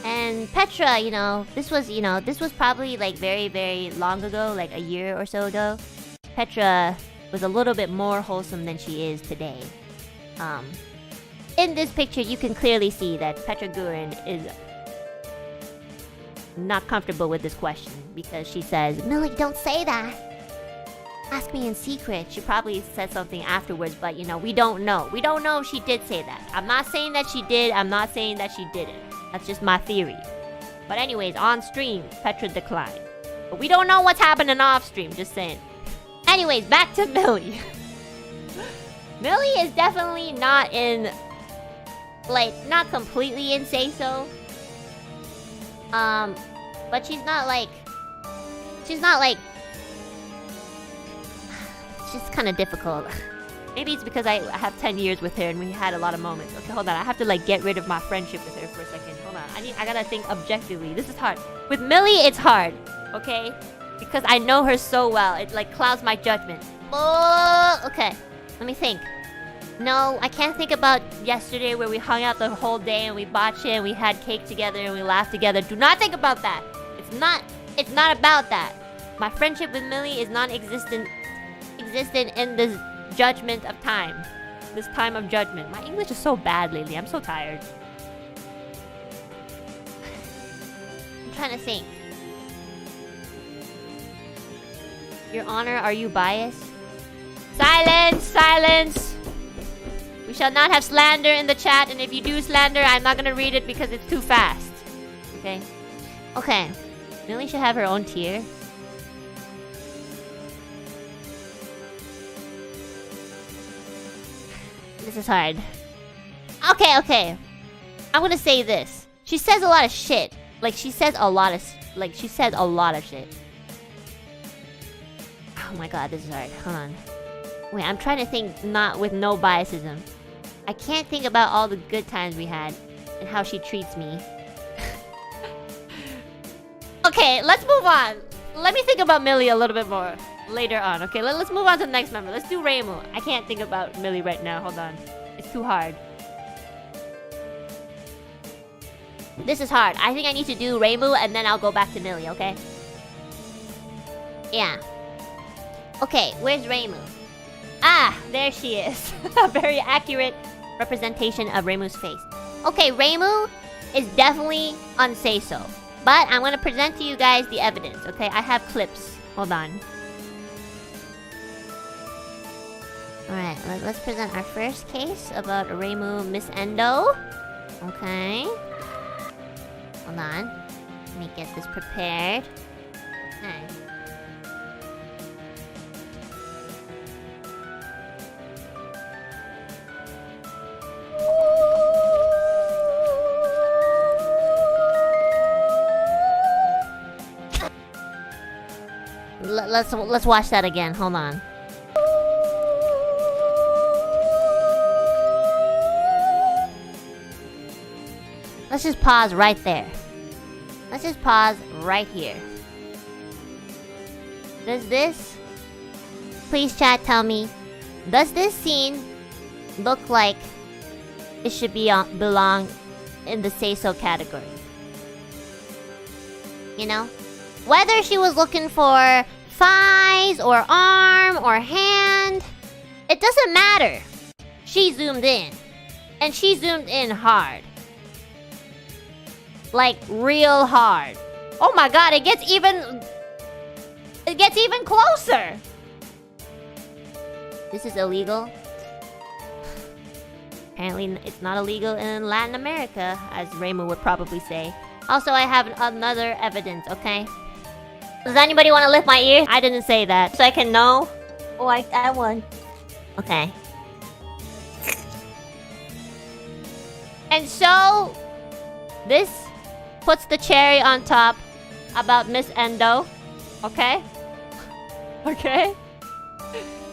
And Petra, you know, this was probably like very, very long ago, like a year or so ago. Petra was a little bit more wholesome than she is today. In this picture, you can clearly see that Petra Gurin is not comfortable with this question because she says, "Millie, don't say that. Ask me in secret." She probably said something afterwards, but you know, we don't know. We don't know if she did say that. I'm not saying that she did. I'm not saying that she didn't. That's just my theory. But anyways, on stream, Petra declined. But we don't know what's happening off stream, just saying. Anyways, back to Millie. Millie is definitely not in, like, not completely in say-so. But she's not like, it's just kind of difficult. Maybe it's because I have 10 years with her and we had a lot of moments. Okay, hold on. I have to like get rid of my friendship with her for a second. Hold on. I gotta think objectively. This is hard. With Millie, it's hard. Okay? Because I know her so well. It like clouds my judgment. Oh, okay. Let me think. No, I can't think about yesterday where we hung out the whole day and we botched it and we had cake together and we laughed together. Do not think about that. It's not about that. My friendship with Millie is non-existent in this judgment of time. This time of judgment. My English is so bad lately. I'm so tired. I'm trying to think. Your Honor, are you biased? Silence! Silence! We shall not have slander in the chat, and if you do slander, I'm not gonna read it because it's too fast. Okay? Okay. Millie should have her own tier. This is hard. Okay. I'm gonna say this. She says a lot of shit. She says a lot of shit. Oh my god, this is hard. Hold on. Wait, I'm trying to think not with no biasism. I can't think about all the good times we had and how she treats me. Okay, let's move on. Let me think about Millie a little bit more later on. Okay, let's move on to the next member. Let's do Reimu. I can't think about Millie right now. Hold on. It's too hard. This is hard. I think I need to do Reimu and then I'll go back to Millie, okay? Yeah. Okay, where's Reimu? Ah, there she is. A very accurate representation of Reimu's face. Okay, Reimu is definitely unsay-so. But I'm gonna present to you guys the evidence, okay? I have clips. Hold on. Alright, let's present our first case about Reimu Miss Endou. Okay. Hold on. Let me get this prepared. Okay. Let's watch that again. Hold on. Let's just pause right there. Let's just pause right here. Does this... Please chat, tell me. Does this scene look like it should belong in the say-so category? You know? Whether she was looking for thighs or arm or hand, it doesn't matter. She zoomed in. And she zoomed in hard. Like, real hard. Oh my god, it gets even closer. This is illegal. Apparently, it's not illegal in Latin America, as Reimu would probably say. Also, I have another evidence, okay? Does anybody want to lift my ear? I didn't say that. So I can know? Oh, I won. Okay. And so, this puts the cherry on top about Miss Endo. Okay? Okay?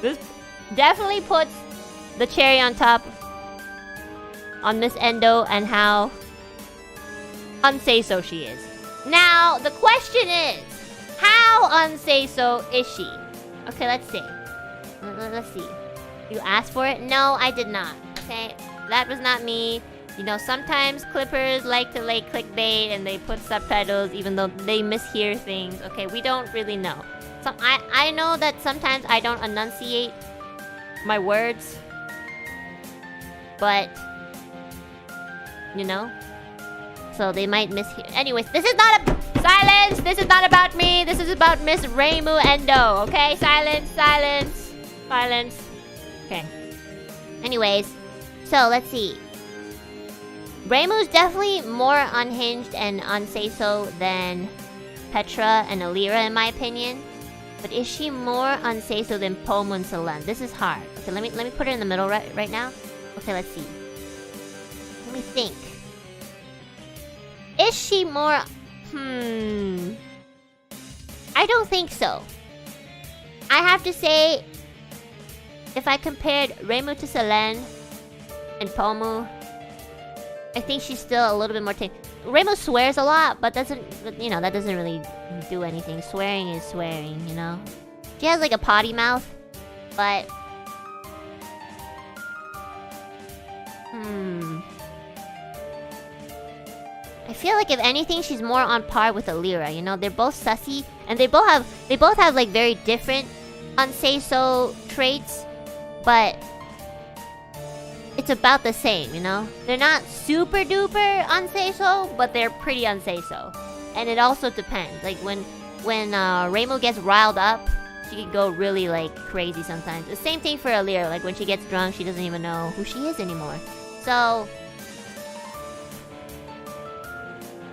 This definitely puts the cherry on top on Miss Endo and how unseiso she is. Now, the question is, how unseiso is she? Okay, let's see. Let's see. You asked for it? No, I did not. Okay? That was not me. You know, sometimes clippers like to like clickbait and they put subtitles even though they mishear things. Okay, we don't really know. So I know that sometimes I don't enunciate my words. But, you know, so they might mishear. Anyways, this is not a... Silence! This is not about me. This is about Miss Reimu Endou. Okay? Silence, silence, silence. Okay. Anyways, so let's see. Reimu's definitely more unhinged and unseiso than Petra and Alira in my opinion. But is she more unseiso than Pomu and Selene? This is hard. Okay, let me put her in the middle right now. Okay, let's see. Let me think. Is she more... I don't think so. I have to say, if I compared Reimu to Selene and Pomu, I think she's still a little bit more tame. Reimu swears a lot, but doesn't, you know, that doesn't really do anything. Swearing is swearing, you know? She has like a potty mouth, but... I feel like if anything, she's more on par with Alira, you know? They're both sussy, and they both have like very different unseiso traits, but... it's about the same, you know? They're not super duper unseiso, but they're pretty unseiso. And it also depends. Like when Reimu gets riled up, she can go really like crazy sometimes. The same thing for Alira. Like when she gets drunk, she doesn't even know who she is anymore. So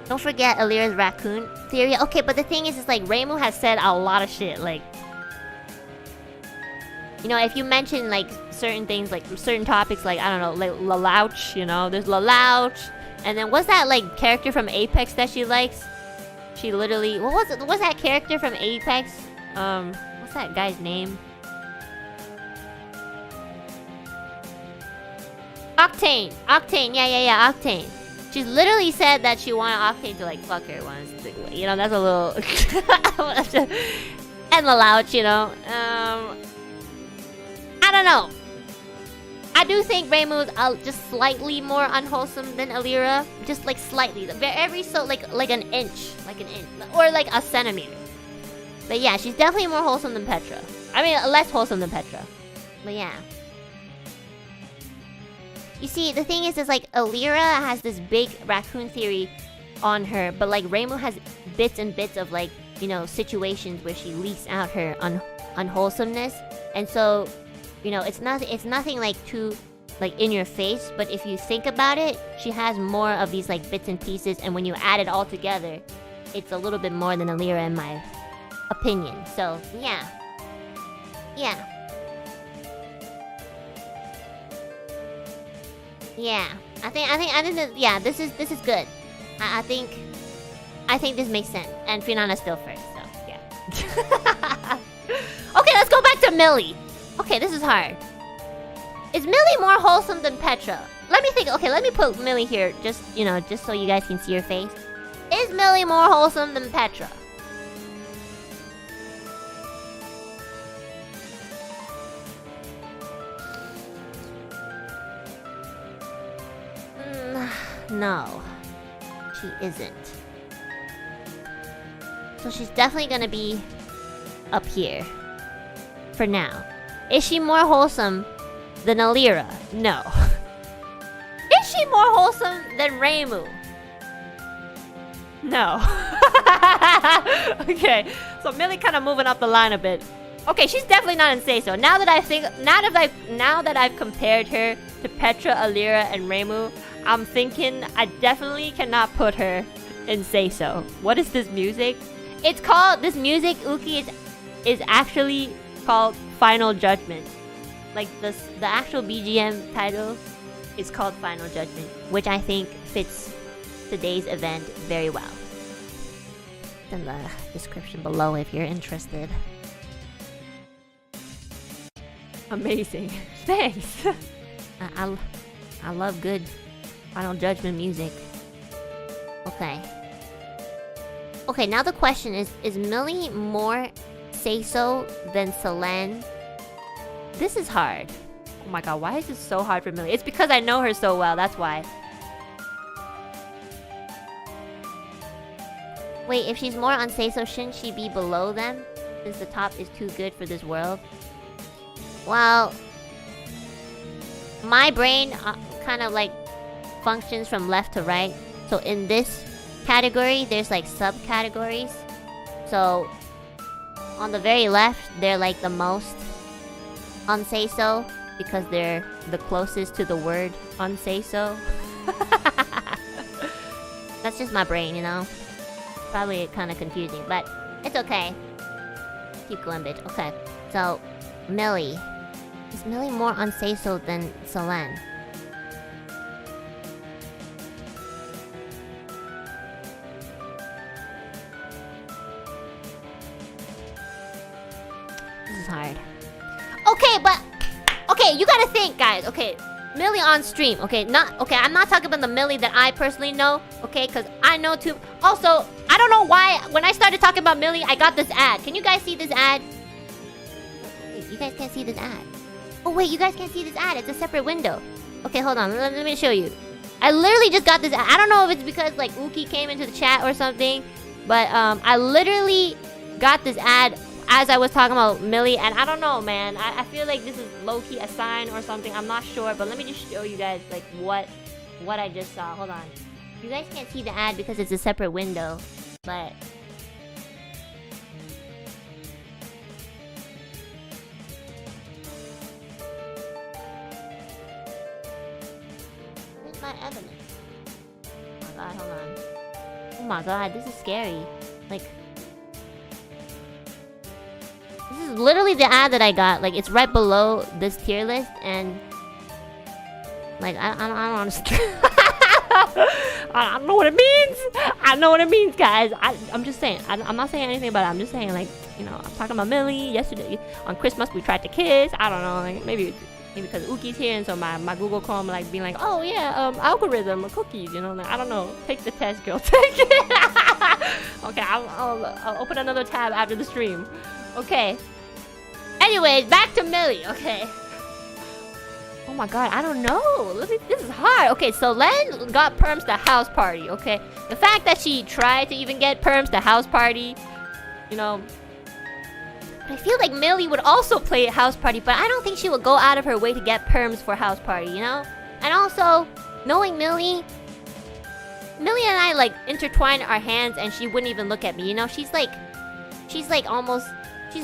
don't forget Alira's raccoon theory. Okay, but the thing is like Reimu has said a lot of shit. Like, you know, if you mention like certain things, like certain topics, like I don't know, like Lalouch, you know, there's Lalouch, and then what's that like character from Apex that she likes? She literally, what's that character from Apex? What's that guy's name? Octane, yeah, Octane. She's literally said that she wanted Octane to like fuck her once. You know, that's a little. And Lalouch, you know. I don't know. I do think Reimu's just slightly more unwholesome than Alira, just like slightly, every so like an inch, or like a centimeter. But yeah, she's definitely more wholesome than Petra. I mean, less wholesome than Petra. But yeah. You see, the thing is like Alira has this big raccoon theory on her, but like Reimu has bits and bits of like, you know, situations where she leaks out her unwholesomeness, and so. You know, it's nothing like too like in your face, but if you think about it, she has more of these like bits and pieces, and when you add it all together, it's a little bit more than Alira in my opinion. So yeah. I think that, yeah, this is good. I think this makes sense. And Finana's still first, so yeah. Okay, let's go back to Millie. Okay, this is hard. Is Millie more wholesome than Petra? Let me think. Okay, let me put Millie here, just, you know, just so you guys can see her face. Is Millie more wholesome than Petra? No, she isn't. So she's definitely gonna be up here for now. Is she more wholesome than Alira? No. Is she more wholesome than Reimu? No. Okay, so Millie kind of moving up the line a bit. Okay, she's definitely not in SEISO. Now that I've compared her to Petra, Alira, and Reimu, I'm thinking I definitely cannot put her in SEISO. What is this music? It's called, this music, Uki, is actually called Final Judgment. Like the actual BGM title is called Final Judgment, which I think fits today's event very well. In the description below if you're interested. Amazing. Thanks. I love good Final Judgment music. Okay. Okay, now the question is Millie more SEISO than Selene? This is hard. Oh my god, why is this so hard for Millie? It's because I know her so well, that's why. Wait, if she's more on SEISO, shouldn't she be below them? Since the top is too good for this world? Well, my brain kind of like functions from left to right. So in this category, there's like subcategories. So on the very left, they're like the most on SEISO because they're the closest to the word on SEISO. That's just my brain, you know? Probably kind of confusing, but it's okay. Keep going, bitch. Okay, so Millie. Is Millie more on SEISO than Selene? This is hard. Okay, but okay, you gotta think, guys. Okay, Millie on stream. Okay, I'm not talking about the Millie that I personally know. Okay, because I know too. Also, I don't know why when I started talking about Millie, I got this ad. Can you guys see this ad? Wait, you guys can't see this ad. Oh wait, you guys can't see this ad. It's a separate window. Okay, hold on. Let me show you. I literally just got this ad. I don't know if it's because like Uki came into the chat or something, but I literally got this ad as I was talking about Millie, and I don't know, man. I feel like this is low-key a sign or something. I'm not sure, but let me just show you guys like what I just saw. Hold on. You guys can't see the ad because it's a separate window, but where's my evidence? Oh my god, hold on. Oh my god, this is scary. Like, this is literally the ad that I got. Like, it's right below this tier list, and like I don't understand. I don't know what it means. I know what it means, guys. I'm just saying. I'm not saying anything about it. I'm just saying, like, you know, I'm talking about Millie. Yesterday on Christmas we tried to kiss. I don't know. Like, maybe because Uki's here, and so my Google Chrome like being like, oh yeah, algorithm cookies. You know, like, I don't know. Take the test, girl. Take it. Okay, I'll open another tab after the stream. Okay. Anyways, back to Millie. Okay. Oh my god, I don't know. This is hard. Okay, so Len got Perms to house party, okay? The fact that she tried to even get Perms to house party, you know. I feel like Millie would also play house party, but I don't think she would go out of her way to get Perms for house party, you know? And also, knowing Millie and I like intertwined our hands and she wouldn't even look at me, you know? She's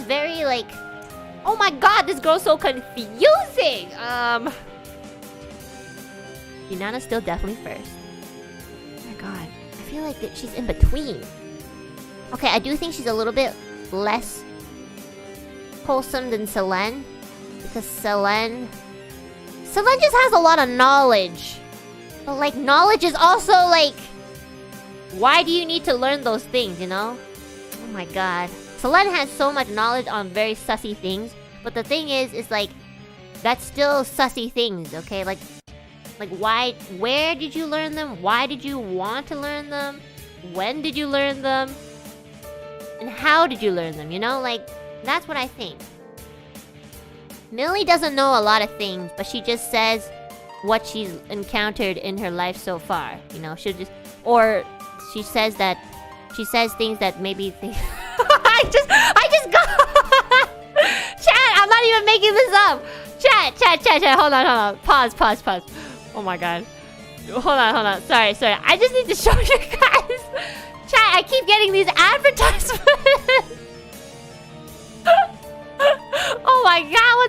very like, oh my god, this girl's so confusing! Yunana's still definitely first. Oh my god, I feel like that she's in between. Okay, I do think she's a little bit less wholesome than Selene. Because Selene just has a lot of knowledge. But like, knowledge is also like, why do you need to learn those things, you know? Oh my god. Selene has so much knowledge on very sussy things, but the thing is like, that's still sussy things, okay? Like why, where did you learn them? Why did you want to learn them? When did you learn them? And how did you learn them, you know? Like, that's what I think. Millie doesn't know a lot of things, but she just says what she's encountered in her life so far, you know? She'll just, or she says things that maybe think... I just got... Chat, I'm not even making this up. Chat. Hold on. Pause. Oh my god. Hold on. Sorry. I just need to show you guys. Chat, I keep getting these advertisements.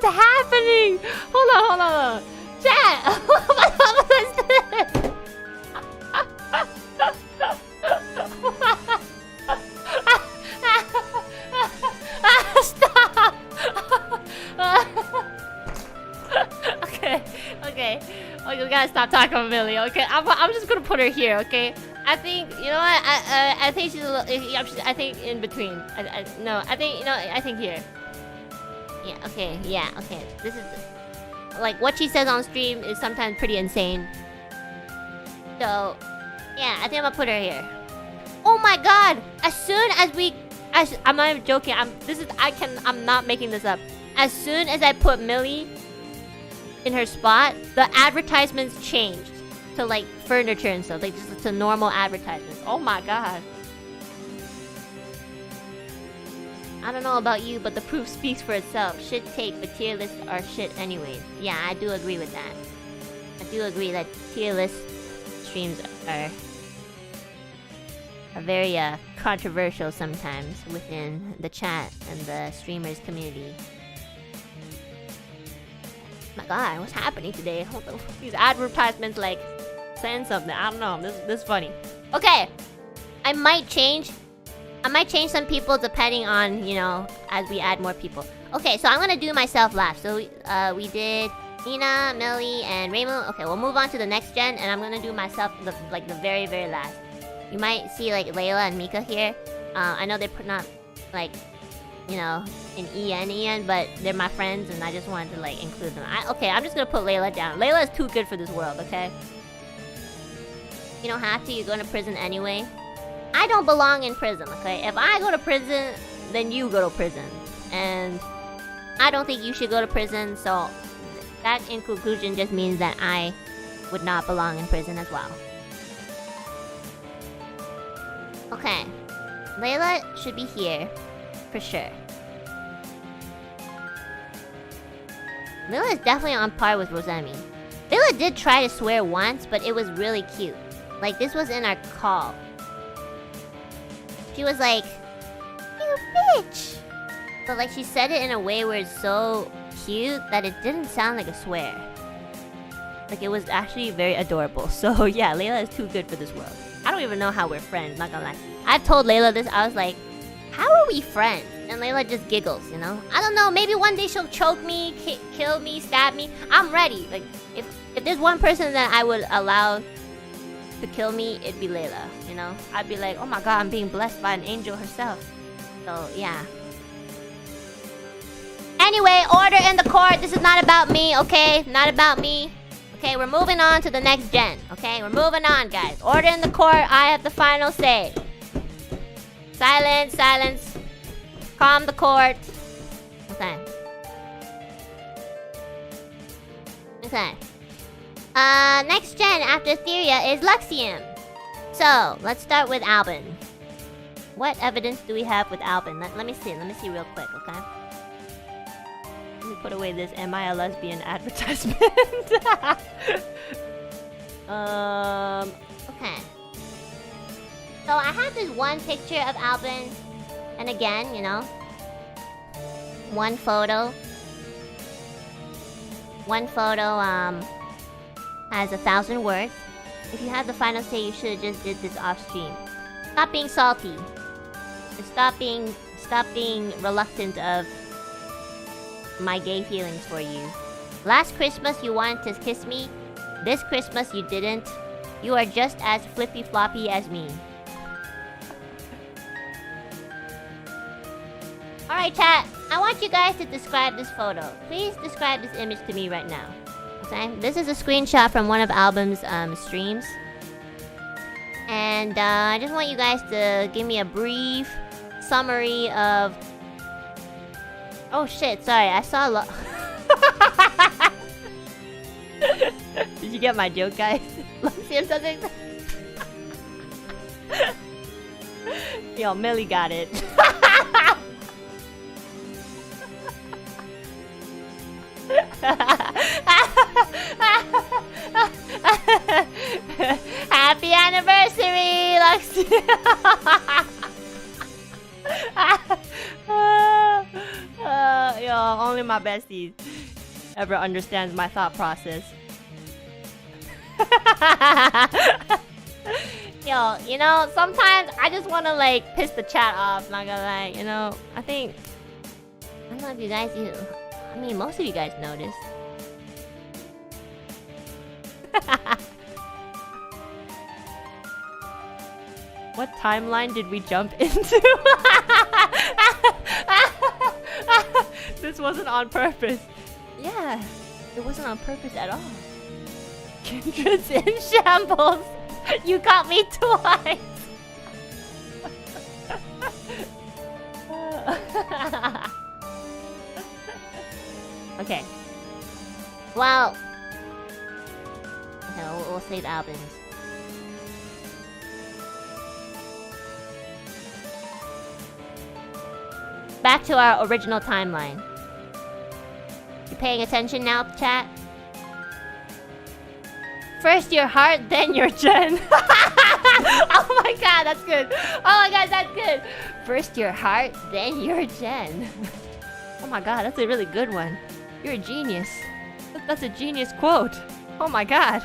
what's happening. Hold on. Chat. What is this? Stop. Okay. Oh, you gotta stop talking about Millie. Okay, I'm just gonna put her here. Okay. I think you know what. I think she's a little. I think in between. I think here. Yeah. Okay. Yeah. Okay. This is like what she says on stream is sometimes pretty insane. So, yeah, I think I'm gonna put her here. Oh my God! As soon as I'm not even joking. I'm not making this up. As soon as I put Millie in her spot, the advertisements changed to like furniture and stuff, like just to normal advertisements. Oh my God. I don't know about you, but the proof speaks for itself. Shit take, but tier lists are shit anyways. Yeah, I do agree with that. I do agree that tier list streams are very controversial sometimes within the chat and the streamers community. My God, what's happening today? These advertisements like saying something. I don't know. This is funny. Okay, I might change some people depending on, you know, as we add more people. Okay, so I'm gonna do myself last. So we did Nina, Millie, and Reimu. Okay, we'll move on to the next gen, and I'm gonna do myself the very, very last. You might see like Layla and Mika here. I know they're not like, you know, in EN, but they're my friends, and I just wanted to like include them. Okay, I'm just gonna put Layla down. Layla is too good for this world. Okay. You don't have to. You're going to prison anyway. I don't belong in prison. Okay. If I go to prison, then you go to prison, and I don't think you should go to prison. So that in conclusion just means that I would not belong in prison as well. Okay. Layla should be here for sure. Layla is definitely on par with Rosemi. Layla did try to swear once, but it was really cute. Like, this was in our call. She was like, "You bitch!" But like, she said it in a way where it's so cute that it didn't sound like a swear. Like, it was actually very adorable. So yeah, Layla is too good for this world. I don't even know how we're friends, not gonna lie. I've told Layla this, I was like, how are we friends? And Layla just giggles, you know? I don't know, maybe one day she'll choke me, kill me, stab me. I'm ready. Like, if there's one person that I would allow to kill me, it'd be Layla, you know? I'd be like, oh my God, I'm being blessed by an angel herself. So, yeah. Anyway, order in the court. This is not about me, okay? Not about me. Okay, we're moving on to the next gen. Okay, we're moving on, guys. Order in the court. I have the final say. Silence, silence. Calm the court. Okay. Okay. Next gen after Ethyria is Luxium. So, let's start with Albin. What evidence do we have with Albin? Let me see real quick, okay? Let me put away this "Am I a lesbian?" advertisement. Okay. So I have this one picture of Albin, and again, you know, one photo has 1,000 words. If you have the final say, you should have just did this off stream. Stop being salty. Stop being reluctant of my gay feelings for you. Last Christmas you wanted to kiss me. This Christmas you didn't. You are just as flippy floppy as me. Alright, chat. I want you guys to describe this photo. Please describe this image to me right now. Okay? This is a screenshot from one of Album's streams. And I just want you guys to give me a brief summary of... Oh shit, sorry, I saw a lot. Did you get my joke, guys? Luxium doesn't. Yo, Millie got it. Happy anniversary, Luxium! Yo, only my besties ever understands my thought process. Yo, you know, sometimes I just want to like piss the chat off, not gonna lie, you know. I don't know if you guys I mean, most of you guys noticed. What timeline did we jump into? This wasn't on purpose. Yeah, it wasn't on purpose at all. Kindred's in shambles. You got me twice. Okay. Well, okay, we'll save albums. Back to our original timeline. You paying attention now, chat? First your heart, then your gen. Oh my god, that's good. Oh my god, that's good. First your heart, then your gen. Oh my god, that's a really good one. You're a genius. That's a genius quote. Oh my god.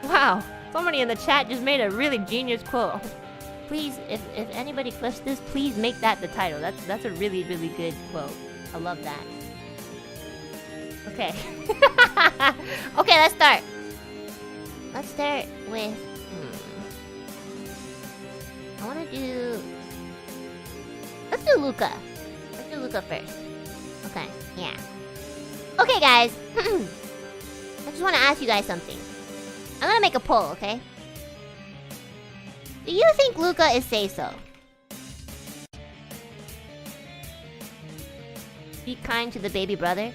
Wow. Somebody in the chat just made a really genius quote. Please, if anybody clips this, please make that the title. That's a really, really good quote. I love that. Okay. Okay, let's start. Let's start with... I wanna do... Let's do Luca. Let's do Luca first. Okay, yeah. Okay, guys. I just wanna ask you guys something. I'm gonna make a poll, okay? Do you think Luca is SEISO? Be kind to the baby brother.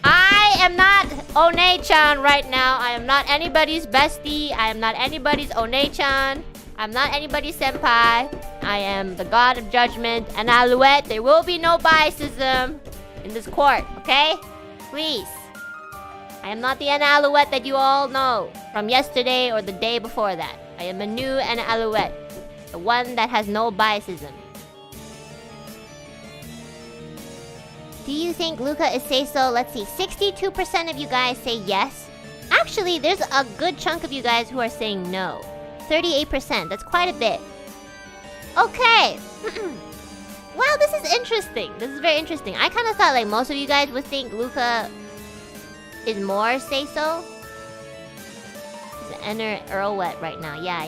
I am not One-chan right now. I am not anybody's bestie. I am not anybody's One-chan. I'm not anybody's senpai. I am the god of judgment. Enna Alouette. There will be no biasism in this court, okay? Please. I am not the Enna Alouette that you all know from yesterday or the day before that. I am a new Enna Alouette. The one that has no biasism. Do you think Luca is SEISO? Let's see. 62% of you guys say yes. Actually, there's a good chunk of you guys who are saying no. 38%. That's quite a bit. Okay. Wow, this is interesting. This is very interesting. I kind of thought like most of you guys would think Luca is more SEISO. Enna Alouette right now. Yeah,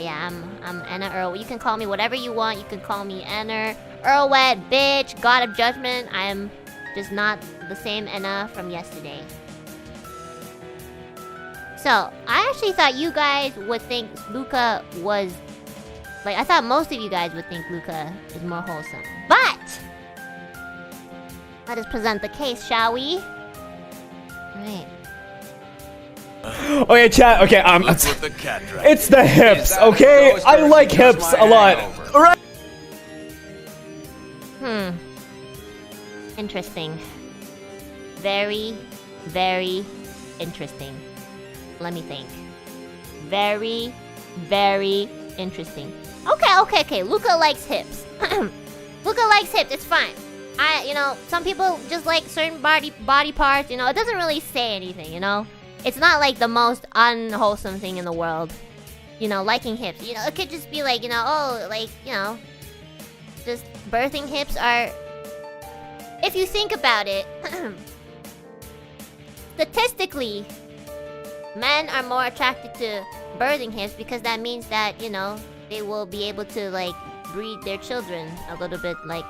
I'm Enna Alouette. You can call me whatever you want. You can call me Enna Alouette, bitch, god of judgment. I am just not the same Enna from yesterday. So, I actually thought you guys would think Luca was... Like, I thought most of you guys would think Luca is more wholesome. But! Let us present the case, shall we? Alright. Okay, chat. Okay, it's the hips. Okay, I like hips a lot. Right? Interesting. Very, very interesting. Let me think. Very, very interesting. Okay. Luca likes hips. Luca likes hips. It's fine. You know, some people just like certain body parts. You know, it doesn't really say anything. You know. It's not like the most unwholesome thing in the world. You know, liking hips. You know, it could just be like, you know, oh, like, you know, just birthing hips are... If you think about it, statistically, men are more attracted to birthing hips because that means that, you know, they will be able to, like, breed their children a little bit, like,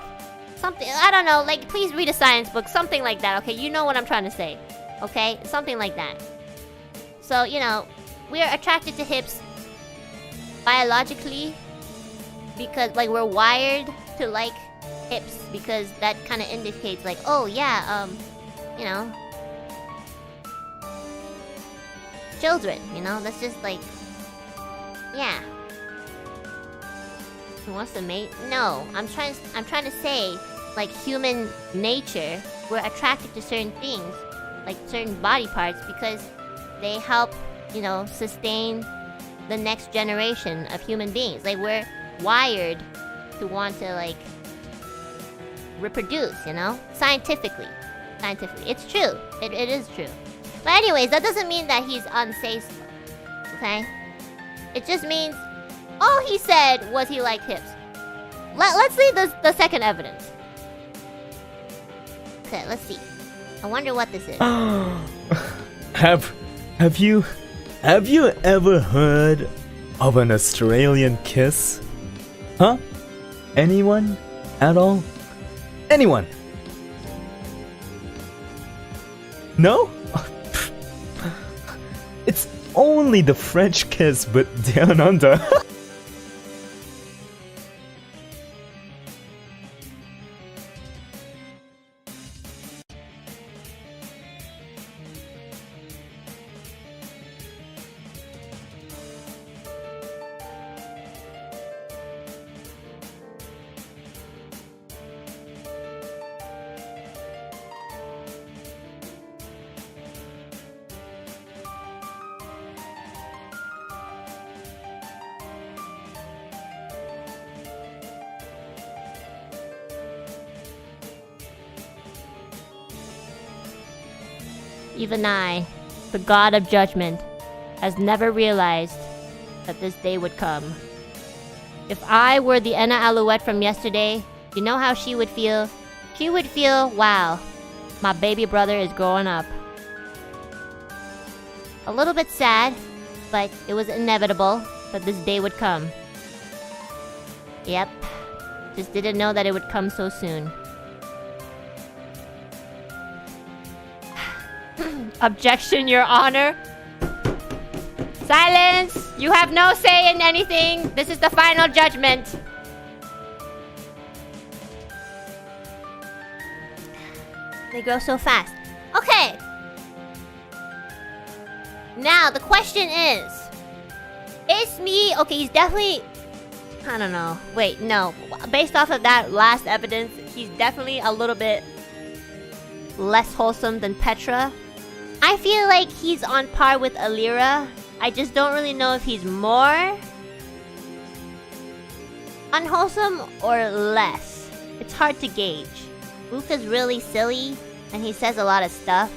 something... I don't know, like, please read a science book, something like that, okay? You know what I'm trying to say, okay? Something like that. So, you know, we are attracted to hips biologically because, like, we're wired to like hips because that kind of indicates, like, oh, yeah, you know, children, you know? That's just, like, yeah. Who wants to mate? No, I'm trying to say, like, human nature, we're attracted to certain things, like certain body parts, because they help, you know, sustain the next generation of human beings. Like, we're wired to want to, like, reproduce, you know? Scientifically. Scientifically. It's true. It is true. But anyways, that doesn't mean that he's unsafe. Okay? It just means all he said was he liked hips. Let's see the second evidence. Okay, let's see. I wonder what this is. Have you ever heard of an Australian kiss? Huh? Anyone? At all? Anyone? No? It's only the French kiss, but down under. Even I, the god of judgment, has never realized that this day would come. If I were the Enna Alouette from yesterday, you know how she would feel? She would feel, wow, my baby brother is growing up. A little bit sad, but it was inevitable that this day would come. Yep, just didn't know that it would come so soon. Objection, Your Honor. Silence! You have no say in anything. This is the final judgment. They grow so fast. Okay. Now, the question is me... Okay, he's definitely... I don't know. Wait, no. Based off of that last evidence, he's definitely a little bit less wholesome than Petra. I feel like he's on par with Ethyria. I just don't really know if he's more unwholesome or less. It's hard to gauge. Luca's really silly, and he says a lot of stuff.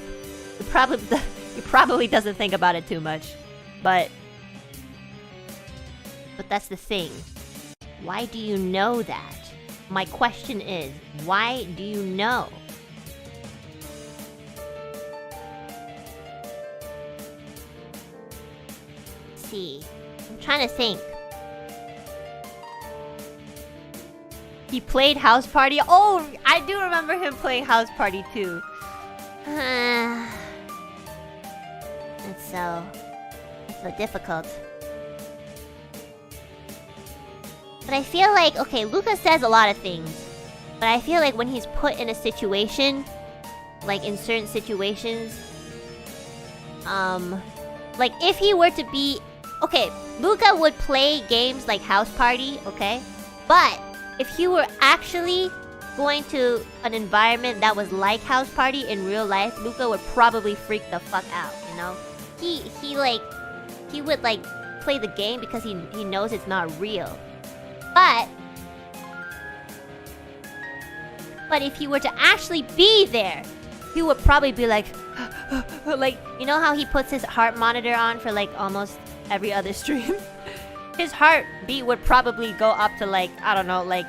He probably doesn't think about it too much. But that's the thing. Why do you know that? My question is, why do you know? See, I'm trying to think. He played House Party. Oh, I do remember him playing House Party too. It's so difficult. But I feel like, okay, Luca says a lot of things. But I feel like when he's put in a situation, like in certain situations, like if he were to be... Okay, Luca would play games like House Party, okay? But if he were actually going to an environment that was like House Party in real life, Luca would probably freak the fuck out, you know? He would like play the game because he knows it's not real. But if he were to actually be there, he would probably be like like, you know how he puts his heart monitor on for like almost every other stream? His heartbeat would probably go up to like, I don't know, like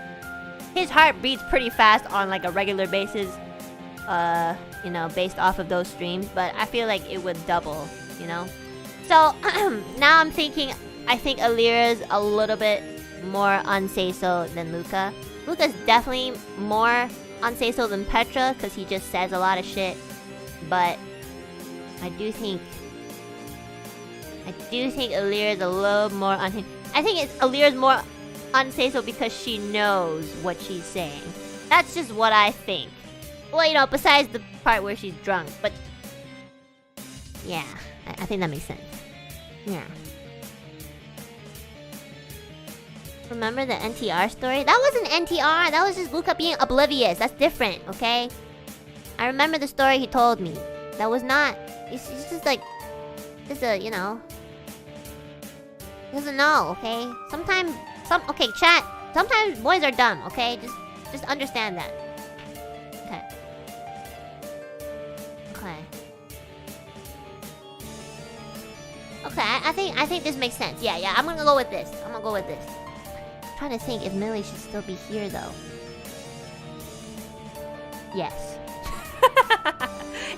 his heart beats pretty fast on like a regular basis, you know, based off of those streams, but I feel like it would double, you know? So now I'm thinking, I think Etheria's a little bit more unsay-so than Luca. Luca's definitely more unsay-so than Petra because he just says a lot of shit. But I do think Etheria's a little more I think Etheria's more unsay-so because she knows what she's saying. That's just what I think. Well, you know, besides the part where she's drunk, but yeah, I think that makes sense. Yeah. Remember the NTR story? That wasn't NTR, that was just Luca being oblivious. That's different, okay? I remember the story he told me. That was not... It's just like... Just a, you know... He doesn't know, okay? Sometimes... Okay, chat. Sometimes boys are dumb, okay? Just understand that. Okay. Okay, I think this makes sense. Yeah, I'm gonna go with this. I'm trying to think if Millie should still be here though. Yes.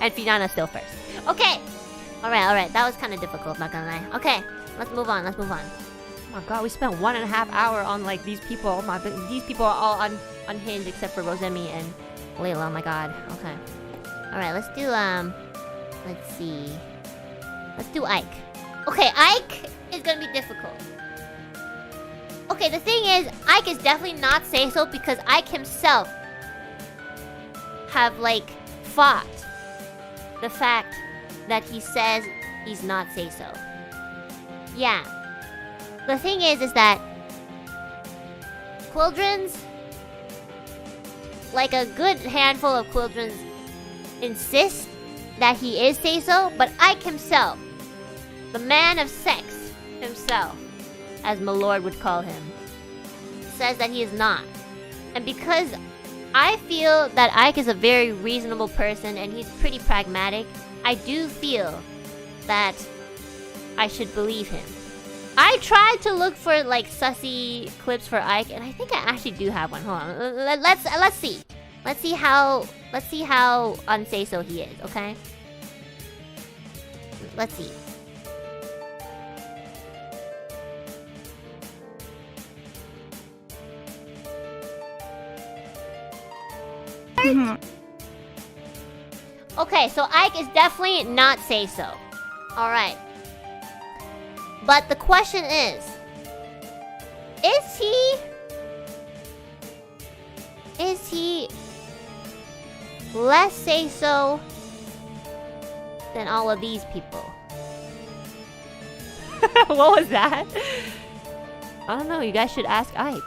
And Finana's still first. Okay. Alright. That was kind of difficult, not gonna lie. Okay, let's move on. Oh my god, we spent 1.5 hours on like these people. These people are all unhinged except for Rosemi and Layla. Oh my god. Okay. Alright, let's do let's see. Let's do Ike. Okay, Ike is gonna be difficult. Okay, the thing is, Ike is definitely not SEISO because Ike himself have like fought the fact that he says he's not SEISO. Yeah. The thing is that Quildrins, like a good handful of Quildrins, insist that he is SEISO, but Ike himself, the man of sex himself, as Milord would call him, says that he is not. And because I feel that Ike is a very reasonable person and he's pretty pragmatic, I do feel that I should believe him. I tried to look for like sussy clips for Ike, and I think I actually do have one. Hold on, let's see. Let's see how unseiso he is. Okay. Let's see. Okay, so Ike is definitely not SEISO. Alright. But the question is he less SEISO than all of these people? What was that? I don't know, you guys should ask Ike.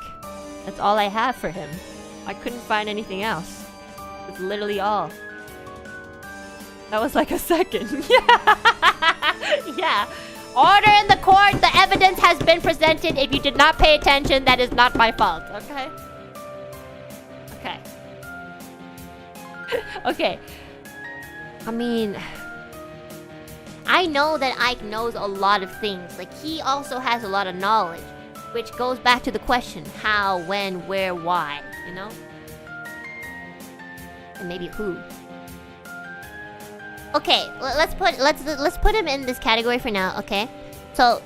That's all I have for him. I couldn't find anything else. It's literally all. That was like a second. Yeah. Order in the court. The evidence has been presented. If you did not pay attention, that is not my fault. Okay? Okay. Okay. I mean, I know that Ike knows a lot of things. Like, he also has a lot of knowledge. Which goes back to the question, how, when, where, why, you know? And maybe who. Okay, let's put him in this category for now, okay? So,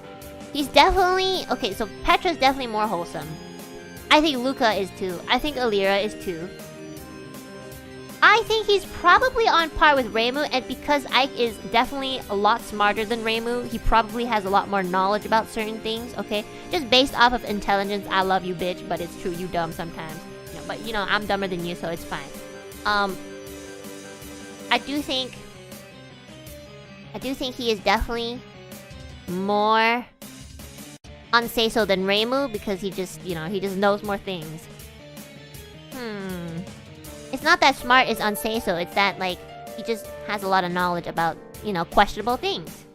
he's definitely... Okay, so Petra's definitely more wholesome. I think Luca is too. I think Alira is too. I think he's probably on par with Reimu, and because Ike is definitely a lot smarter than Reimu, he probably has a lot more knowledge about certain things, okay? Just based off of intelligence, I love you, bitch, but it's true, you dumb sometimes. You know, but, you know, I'm dumber than you, so it's fine. I do think he is definitely more unseiso than Reimu because he just, you know, he just knows more things. It's not that smart is unseiso, it's that, like, he just has a lot of knowledge about, you know, questionable things.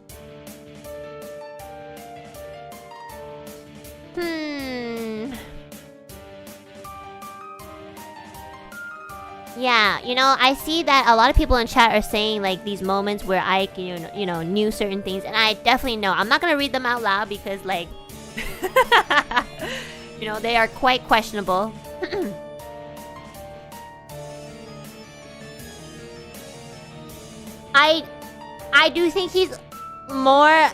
Yeah, you know, I see that a lot of people in chat are saying, like, these moments where Ike, you know, knew certain things, and I definitely know. I'm not gonna read them out loud because, like, you know, they are quite questionable. I do think he's more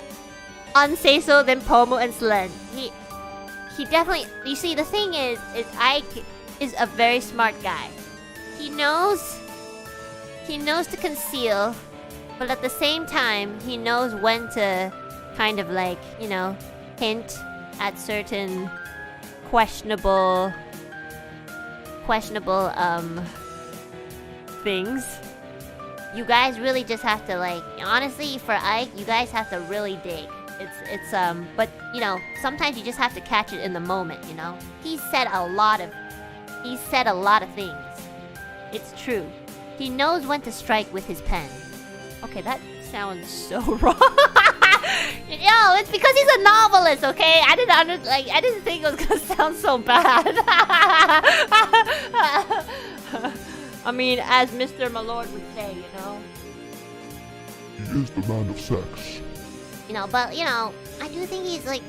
unseiso than Pomo and Slen. He definitely... You see, the thing is Ike is a very smart guy. He knows to conceal, but at the same time, he knows when to kind of, like, you know, hint at certain questionable things. You guys really just have to, like, honestly, for Ike, you guys have to really dig. It's but, you know, sometimes you just have to catch it in the moment, you know? He said a lot of things. It's true. He knows when to strike with his pen. Okay, that sounds so wrong. Yo, it's because he's a novelist, okay? I didn't think it was gonna sound so bad. I mean, as Mr. Milord would say, you know? He is the man of sex. You know, but, you know, I do think he's, like...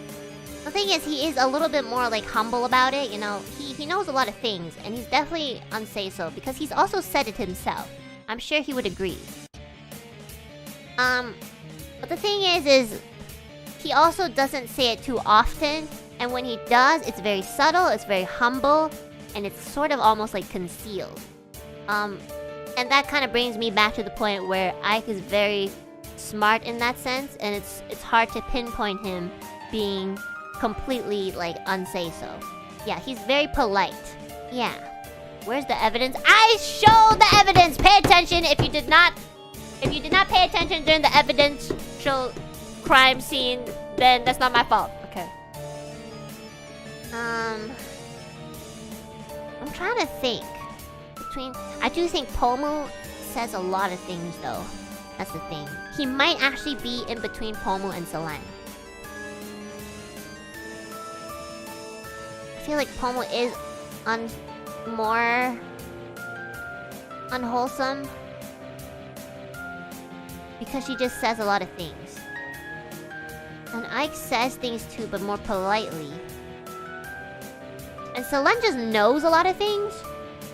The thing is, he is a little bit more, like, humble about it, you know? He knows a lot of things, and he's definitely unsay-so, because he's also said it himself. I'm sure he would agree. But the thing is he also doesn't say it too often, and when he does, it's very subtle, it's very humble, and it's sort of almost like concealed. And that kind of brings me back to the point where Ike is very smart in that sense, and it's hard to pinpoint him being completely, like, unsay-so. Yeah, he's very polite. Yeah. Where's the evidence? I showed the evidence! Pay attention if you did not pay attention during the evidential crime scene, then that's not my fault. Okay. I'm trying to think. I do think Pomu says a lot of things, though. That's the thing. He might actually be in between Pomu and Selene. I feel like Pomu is more unwholesome. Because she just says a lot of things. And Ike says things too, but more politely. And Selene just knows a lot of things,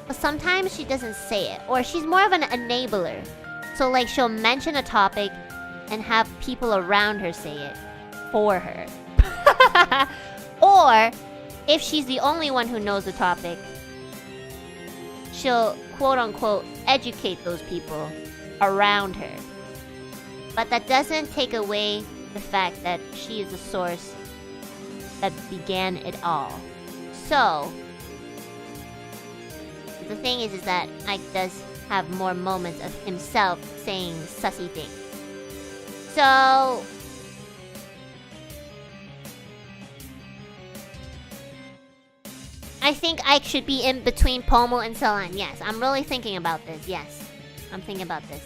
but sometimes she doesn't say it. Or she's more of an enabler. So, like, she'll mention a topic and have people around her say it for her. Or, if she's the only one who knows the topic, she'll, quote-unquote, educate those people around her. But that doesn't take away the fact that she is the source that began it all. So, the thing is that Ike does have more moments of himself saying sussy things. So, I think Ike should be in between Pomu and Selene. Yes, I'm really thinking about this. Yes, I'm thinking about this.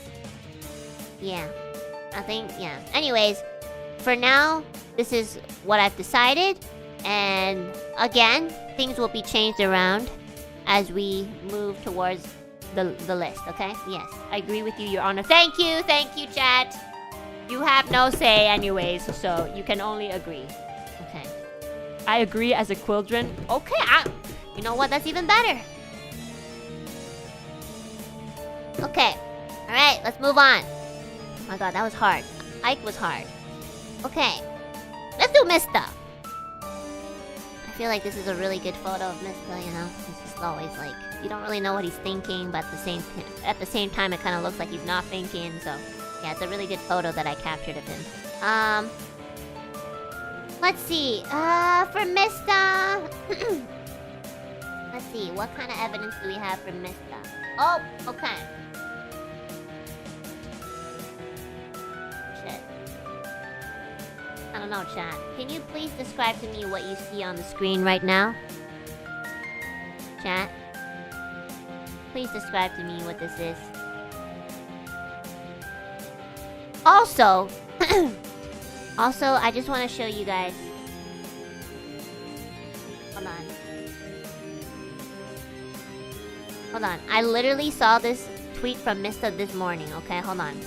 Yeah. I think, yeah. Anyways, for now, this is what I've decided. And again, things will be changed around as we move towards the list, okay? Yes, I agree with you, Your Honor. Thank you, chat. You have no say anyways, so you can only agree. Okay. I agree as a Quildren. Okay, you know what? That's even better. Okay. Alright, let's move on. Oh my god, that was hard. Ike was hard. Okay. Let's do Mista. I feel like this is a really good photo of Mista, you know? It's just always like, you don't really know what he's thinking, but at the same time, it kind of looks like he's not thinking, so... Yeah, it's a really good photo that I captured of him. Let's see. For Mista... Let's see, what kind of evidence do we have for Mista? Oh, okay. I don't know, chat. Can you please describe to me what you see on the screen right now? Chat? Please describe to me what this is. Also, I just want to show you guys. Hold on. I literally saw this tweet from Mista this morning. Okay, hold on.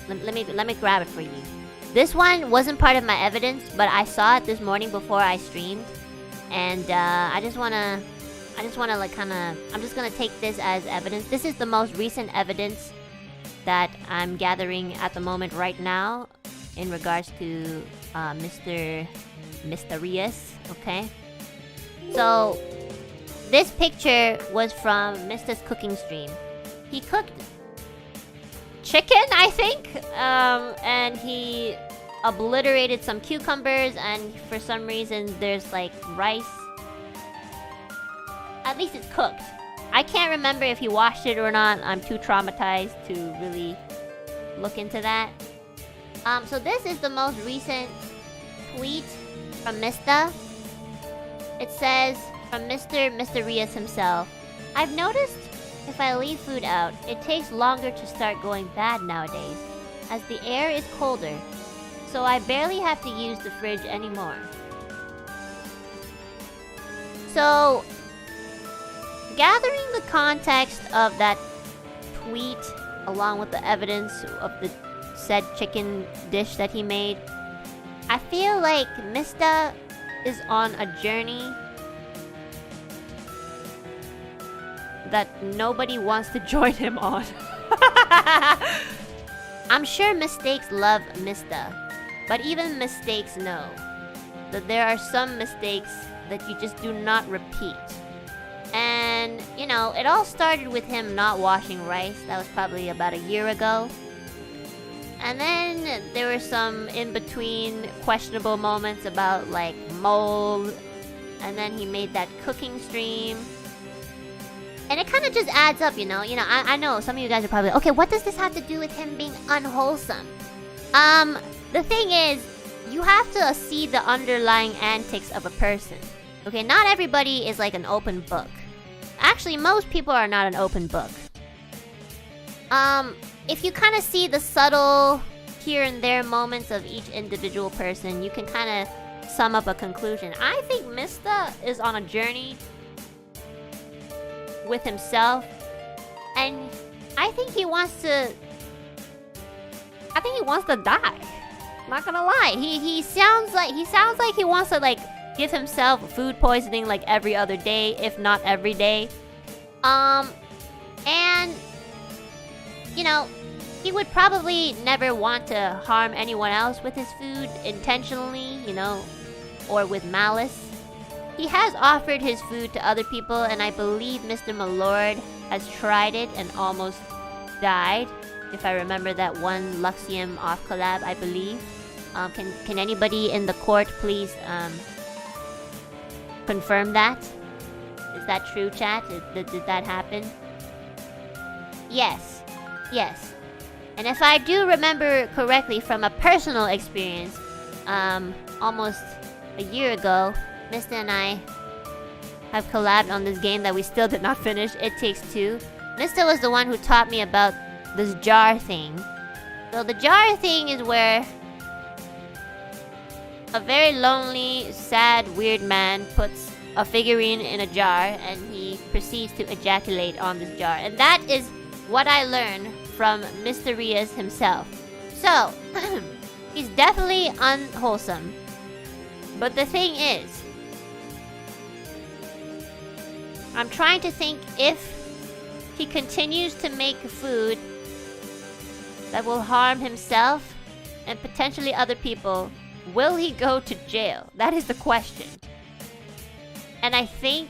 Let me grab it for you. This one wasn't part of my evidence, but I saw it this morning before I streamed, and I just wanna like I'm just gonna take this as evidence. This is the most recent evidence that I'm gathering at the moment right now in regards to Mr. Mysterious. Okay, so this picture was from Mista's cooking stream. He cooked chicken, I think, and he obliterated some cucumbers, and for some reason there's like rice. At least it's cooked. I can't remember if he washed it or not. I'm too traumatized to really look into that. So this is the most recent tweet from Mista. It says, from Mr. Mysterious himself, I've noticed if I leave food out, it takes longer to start going bad nowadays, as the air is colder, so I barely have to use the fridge anymore. So, gathering the context of that tweet, along with the evidence of the said chicken dish that he made, I feel like Mista is on a journey that nobody wants to join him on. I'm sure mistakes love Mista, but even mistakes know that there are some mistakes that you just do not repeat. And, you know, it all started with him not washing rice. That was probably about a year ago. And then there were some in-between questionable moments about, like, mold. And then he made that cooking stream. And it kind of just adds up, you know? I know some of you guys are probably, okay, what does this have to do with him being unwholesome? The thing is, you have to see the underlying antics of a person. Okay, not everybody is like an open book. Actually, most people are not an open book. If you kind of see the subtle here and there moments of each individual person, you can kind of sum up a conclusion. I think Mista is on a journey with himself, and I think he wants to die. Not gonna lie, he sounds like he wants to like give himself food poisoning like every other day, if not every day. And you know, he would probably never want to harm anyone else with his food intentionally, you know, or with malice. He has offered his food to other people, and I believe Mr. Malord has tried it and almost died. If I remember that one Luxium off collab, I believe. Can anybody in the court please confirm that? Is that true, chat? Did that happen? Yes. Yes. And if I do remember correctly from a personal experience, almost a year ago, Mr. and I have collabed on this game that we still did not finish. It Takes Two. Mr. was the one who taught me about this jar thing. So the jar thing is where a very lonely, sad, weird man puts a figurine in a jar and he proceeds to ejaculate on this jar. And that is what I learned from Mr. Rias himself. So, he's definitely unwholesome. But the thing is, I'm trying to think if he continues to make food that will harm himself and potentially other people, will he go to jail? That is the question. And I think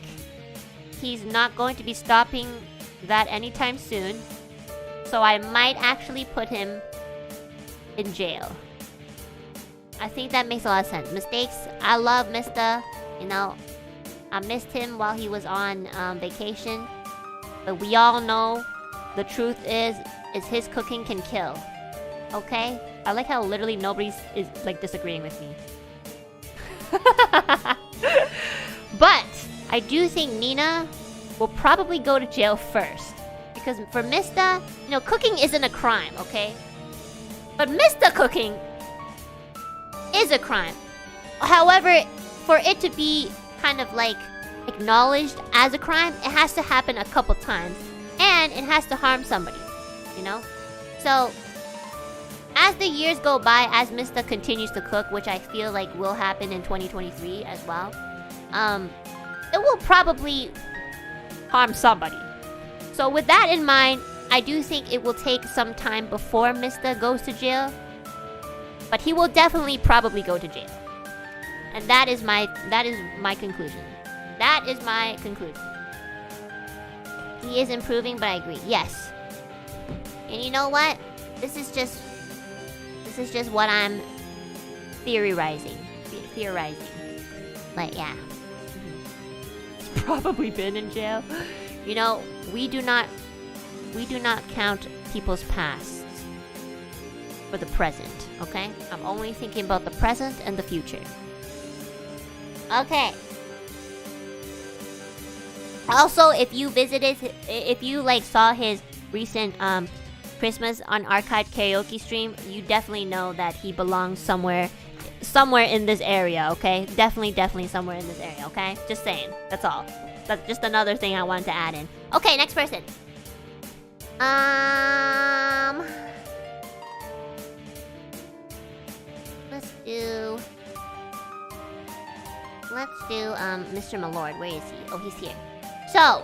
he's not going to be stopping that anytime soon. So I might actually put him in jail. I think that makes a lot of sense. Mistakes, I love Mr. You know, I missed him while he was on vacation. But we all know the truth is his cooking can kill. Okay? I like how literally nobody is like disagreeing with me. But I do think Nina will probably go to jail first. Because for Mista, you know, cooking isn't a crime, okay? But Mista cooking is a crime. However, for it to be kind of like acknowledged as a crime, it has to happen a couple times. And it has to harm somebody, you know? So, as the years go by, as Mista continues to cook, which I feel like will happen in 2023 as well, it will probably harm somebody. So with that in mind, I do think it will take some time before Mista goes to jail. But he will definitely probably go to jail. And that is my conclusion. That is my conclusion. He is improving, but I agree. Yes. And you know what? This is just what I'm theorizing. Like, yeah. He's probably been in jail. You know, we do not count people's pasts for the present, okay? I'm only thinking about the present and the future. Okay. Also, if you like saw his recent Christmas unarchived karaoke stream, you definitely know that he belongs somewhere in this area, okay? Definitely somewhere in this area, okay? Just saying. That's all. That's just another thing I wanted to add in. Okay, next person. Let's do do Mr. Malord. Where is he? Oh, he's here. So,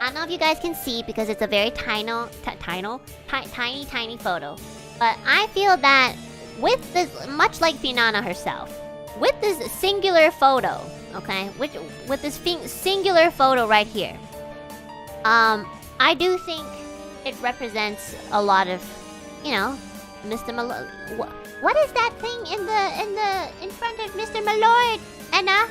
I don't know if you guys can see because it's a very tiny photo. But I feel that with this, much like Finana herself, with this singular photo, okay, with this singular photo right here, I do think it represents a lot of, you know, Mr. Malord. What is that thing in front of Mr. Malord, Enna?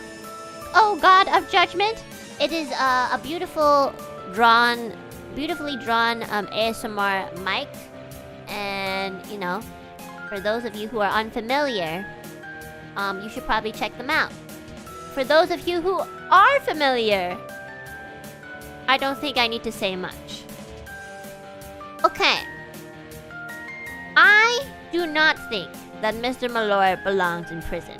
Oh, God of Judgment! It is a beautifully drawn ASMR mic, and you know, for those of you who are unfamiliar, you should probably check them out. For those of you who are familiar, I don't think I need to say much. Okay. I do not think that Mr. Malord belongs in prison.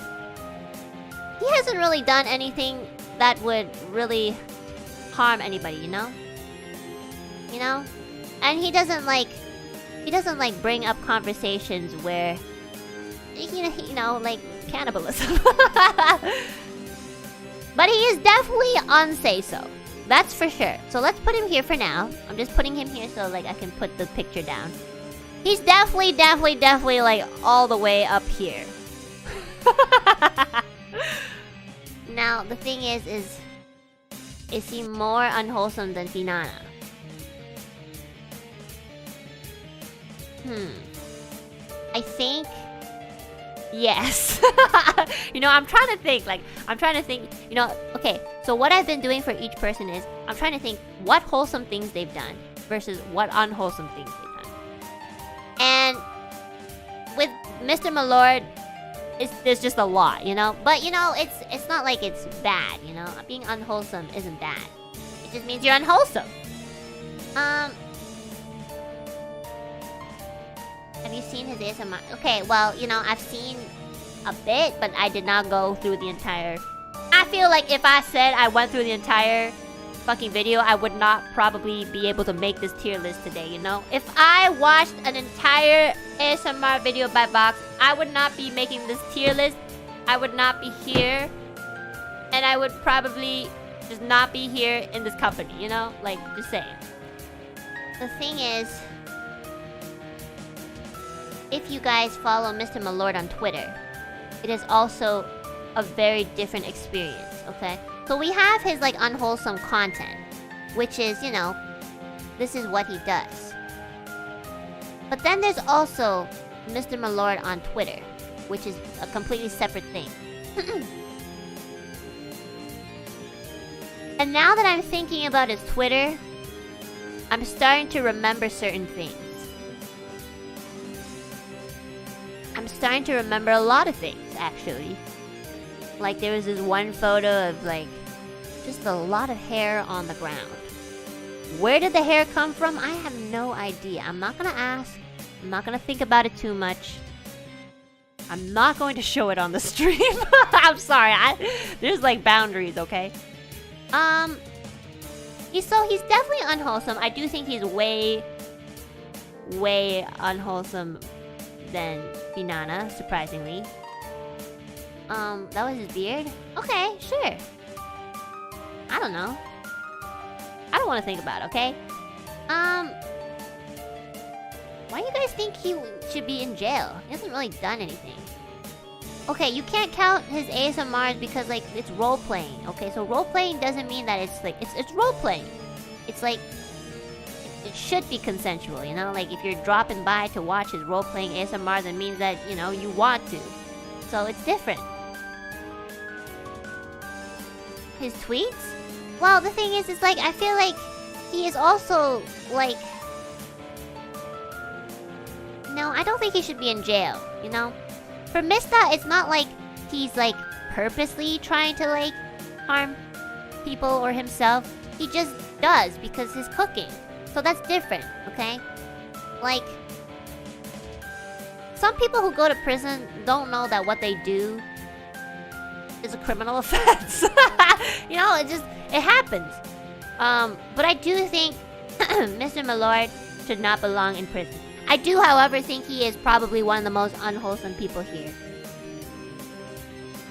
He hasn't really done anything that would really harm anybody, you know? You know? And he doesn't like bring up conversations where you know, like cannibalism. But he is definitely on SEISO. That's for sure. So let's put him here for now. I'm just putting him here so like I can put the picture down. He's definitely like all the way up here. Now the thing is he more unwholesome than Finana? I think yes. You know, I'm trying to think, you know, okay, so what I've been doing for each person is I'm trying to think what wholesome things they've done versus what unwholesome things they've done. And with Mr. Malord, there's just a lot, you know? But, you know, it's not like it's bad, you know? Being unwholesome isn't bad. It just means you're unwholesome. Have you seen his ASMR? Okay, well, you know, I've seen a bit, but I did not go through the entire... I feel like if I said I went through the entire fucking video, I would not probably be able to make this tier list today, you know? If I watched an entire ASMR video by Vox, I would not be making this tier list. I would not be here. And I would probably just not be here in this company, you know? Like, just saying. The thing is, if you guys follow Mr. Malord on Twitter, it is also a very different experience, okay? So we have his, like, unwholesome content, which is, you know, this is what he does. But then there's also Mr. Malord on Twitter, which is a completely separate thing. And now that I'm thinking about his Twitter, I'm starting to remember certain things. I'm starting to remember a lot of things, actually. Like, there was this one photo of, like, just a lot of hair on the ground. Where did the hair come from? I have no idea. I'm not gonna ask. I'm not gonna think about it too much. I'm not going to show it on the stream. I'm sorry. There's, like, boundaries, okay? He's definitely unwholesome. I do think he's way unwholesome than Finana, surprisingly. That was his beard? Okay, sure. I don't know. I don't want to think about it, okay? Why do you guys think he should be in jail? He hasn't really done anything. Okay, you can't count his ASMRs because, like, it's role-playing, okay? So role-playing doesn't mean that it's, like, it's role-playing. It's, like, it should be consensual, you know? Like, if you're dropping by to watch his role-playing ASMR, that means that, you know, you want to. So it's different. His tweets? Well, the thing is, it's like, I feel like he is also, like... No, I don't think he should be in jail, you know? For Mista, it's not like he's, like, purposely trying to, like, harm people or himself. He just does because he's cooking. So that's different, okay? Like, some people who go to prison don't know that what they do is a criminal offense. You know, it happens. But I do think Mr. Malord should not belong in prison. I do, however, think he is probably one of the most unwholesome people here.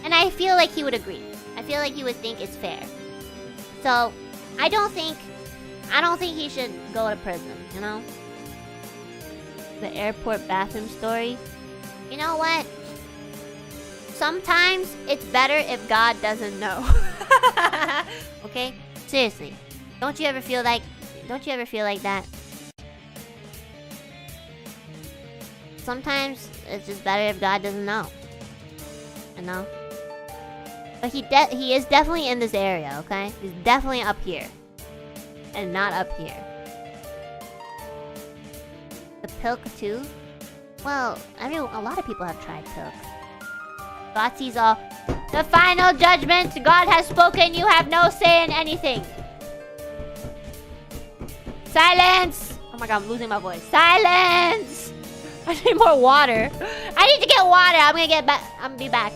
And I feel like he would agree. feel like he would think it's fair. So, I don't think he should go to prison, you know? The airport bathroom story. You know what? Sometimes it's better if God doesn't know. Okay? Seriously. Don't you ever feel like that? Sometimes it's just better if God doesn't know. You know? But he is definitely in this area, okay? He's definitely up here. And not up here. The pilk too? Well, a lot of people have tried pilk. God sees all. The final judgment! God has spoken, you have no say in anything! Silence! Oh my god, I'm losing my voice. Silence! I need more water. I need to get water! I'm gonna be back.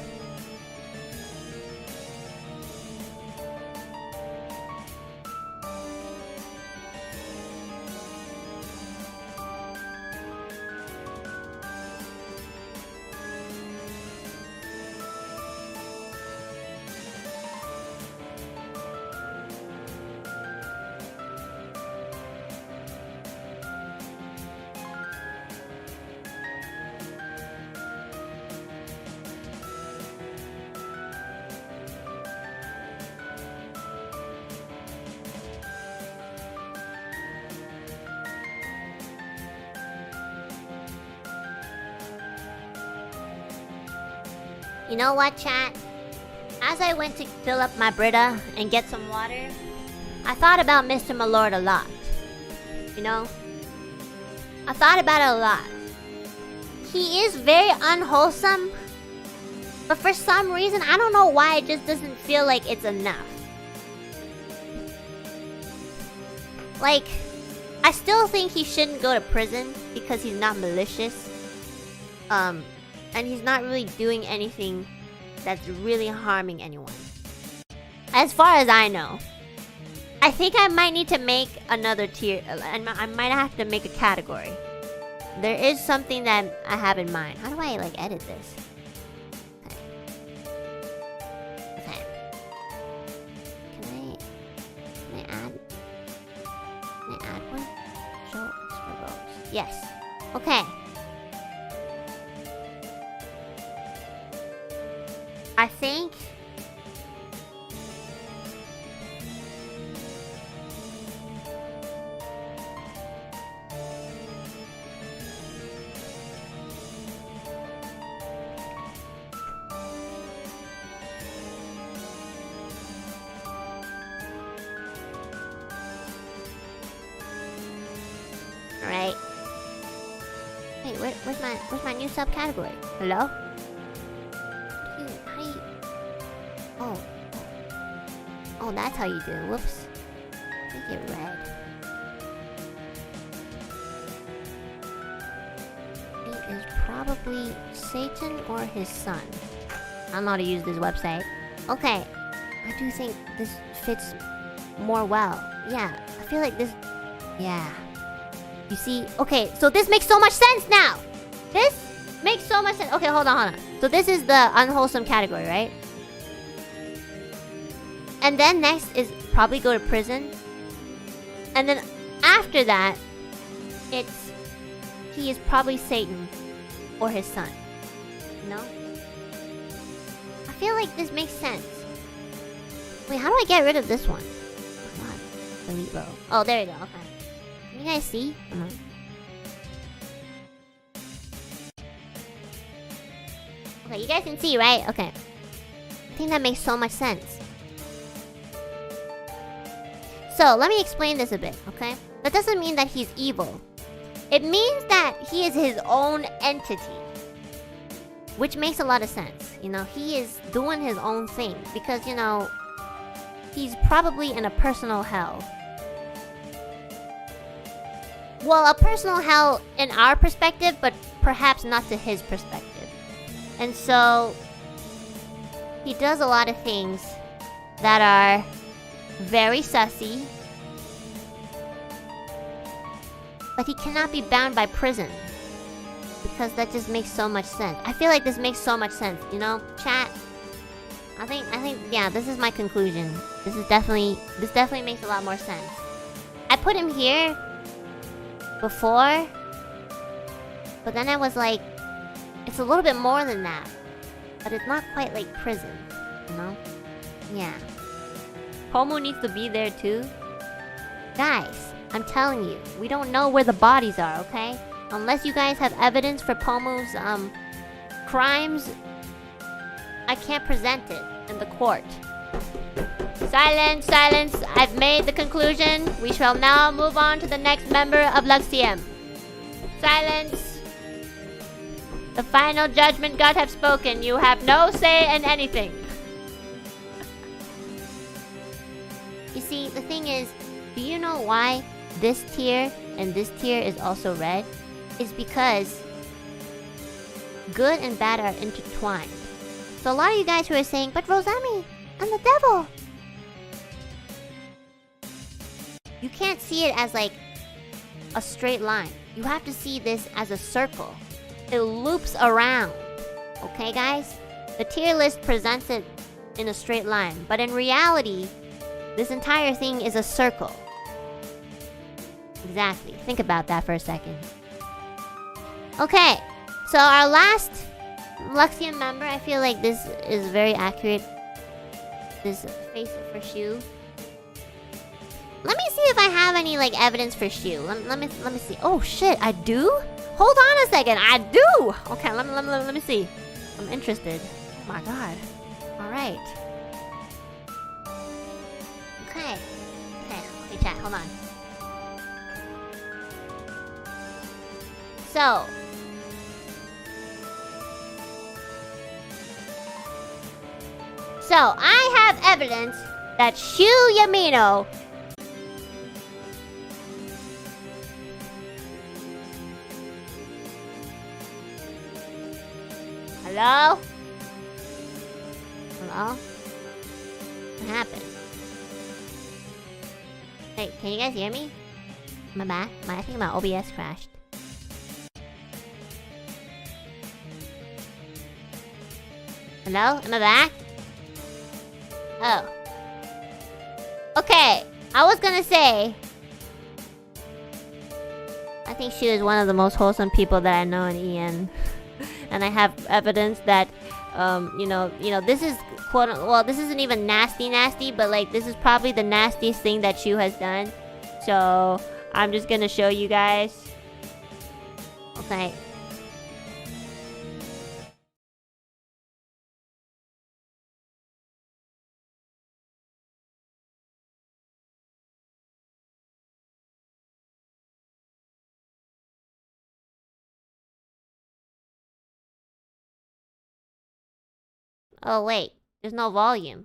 You know what, chat? As I went to fill up my Brita and get some water, I thought about Mr. Malord a lot. You know? I thought about it a lot. He is very unwholesome, but for some reason, I don't know why it just doesn't feel like it's enough. Like, I still think he shouldn't go to prison because he's not malicious. And he's not really doing anything that's really harming anyone. As far as I know. I think I might need to make another tier. I might have to make a category. There is something that I have in mind. How do I, like, edit this? Okay. Can I add one? Show extra rows. Yes. Okay. I think alright. Hey, where's my new subcategory? Hello? Oh, that's how you do it. Whoops. Make it red. He is probably Satan or his son. I don't know how to use this website. Okay. I do think this fits more well. Yeah. I feel like this... Yeah. You see? Okay, so this makes so much sense now! This makes so much sense. Okay, hold on. So this is the unwholesome category, right? And then next is probably go to prison. And then after that, it's... He is probably Satan or his son. You know? I feel like this makes sense. Wait, how do I get rid of this one? Oh god. Delete row. Oh, there you go. Okay. Can you guys see? Okay, you guys can see, right? Okay. I think that makes so much sense. So, let me explain this a bit, okay? That doesn't mean that he's evil. It means that he is his own entity. Which makes a lot of sense. You know, he is doing his own thing. Because, you know, he's probably in a personal hell. Well, a personal hell in our perspective, but perhaps not to his perspective. And so, he does a lot of things that are very sussy. But he cannot be bound by prison. Because that just makes so much sense. I feel like this makes so much sense, you know? Chat. yeah, this is my conclusion. This definitely makes a lot more sense. I put him here before, but then I was like, it's a little bit more than that, but it's not quite like prison, you know? Yeah. Pomu needs to be there too. Guys, I'm telling you, we don't know where the bodies are, okay? Unless you guys have evidence for Pomu's crimes, I can't present it in the court. Silence, silence. I've made the conclusion. We shall now move on to the next member of Luxium. Silence. The final judgment God have spoken. You have no say in anything. You see, the thing is, do you know why this tier and this tier is also red? It's because good and bad are intertwined. So a lot of you guys who are saying, but Rosemi, I'm the devil. You can't see it as like a straight line. You have to see this as a circle. It loops around. Okay, guys? The tier list presents it in a straight line, but in reality, this entire thing is a circle. Exactly. Think about that for a second. Okay, so our last Luxium member, I feel like this is very accurate. This face for Shu. Let me see if I have any like evidence for Shu. Let me see. Oh shit, I do? Hold on a second, I do. Okay, let me see. I'm interested. Oh my god. All right. Okay, chat. Hold on. So. So, I have evidence that Shu Yamino Hello? Hello? What happened? Hey, can you guys hear me? Am I back? I think my OBS crashed. Hello? Am I back? Oh. Okay, I was gonna say, I think Shu is one of the most wholesome people that I know in EN. And I have evidence that, you know, this is this isn't even nasty, but like, this is probably the nastiest thing that Shu has done. So, I'm just gonna show you guys. Okay. Oh wait, there's no volume.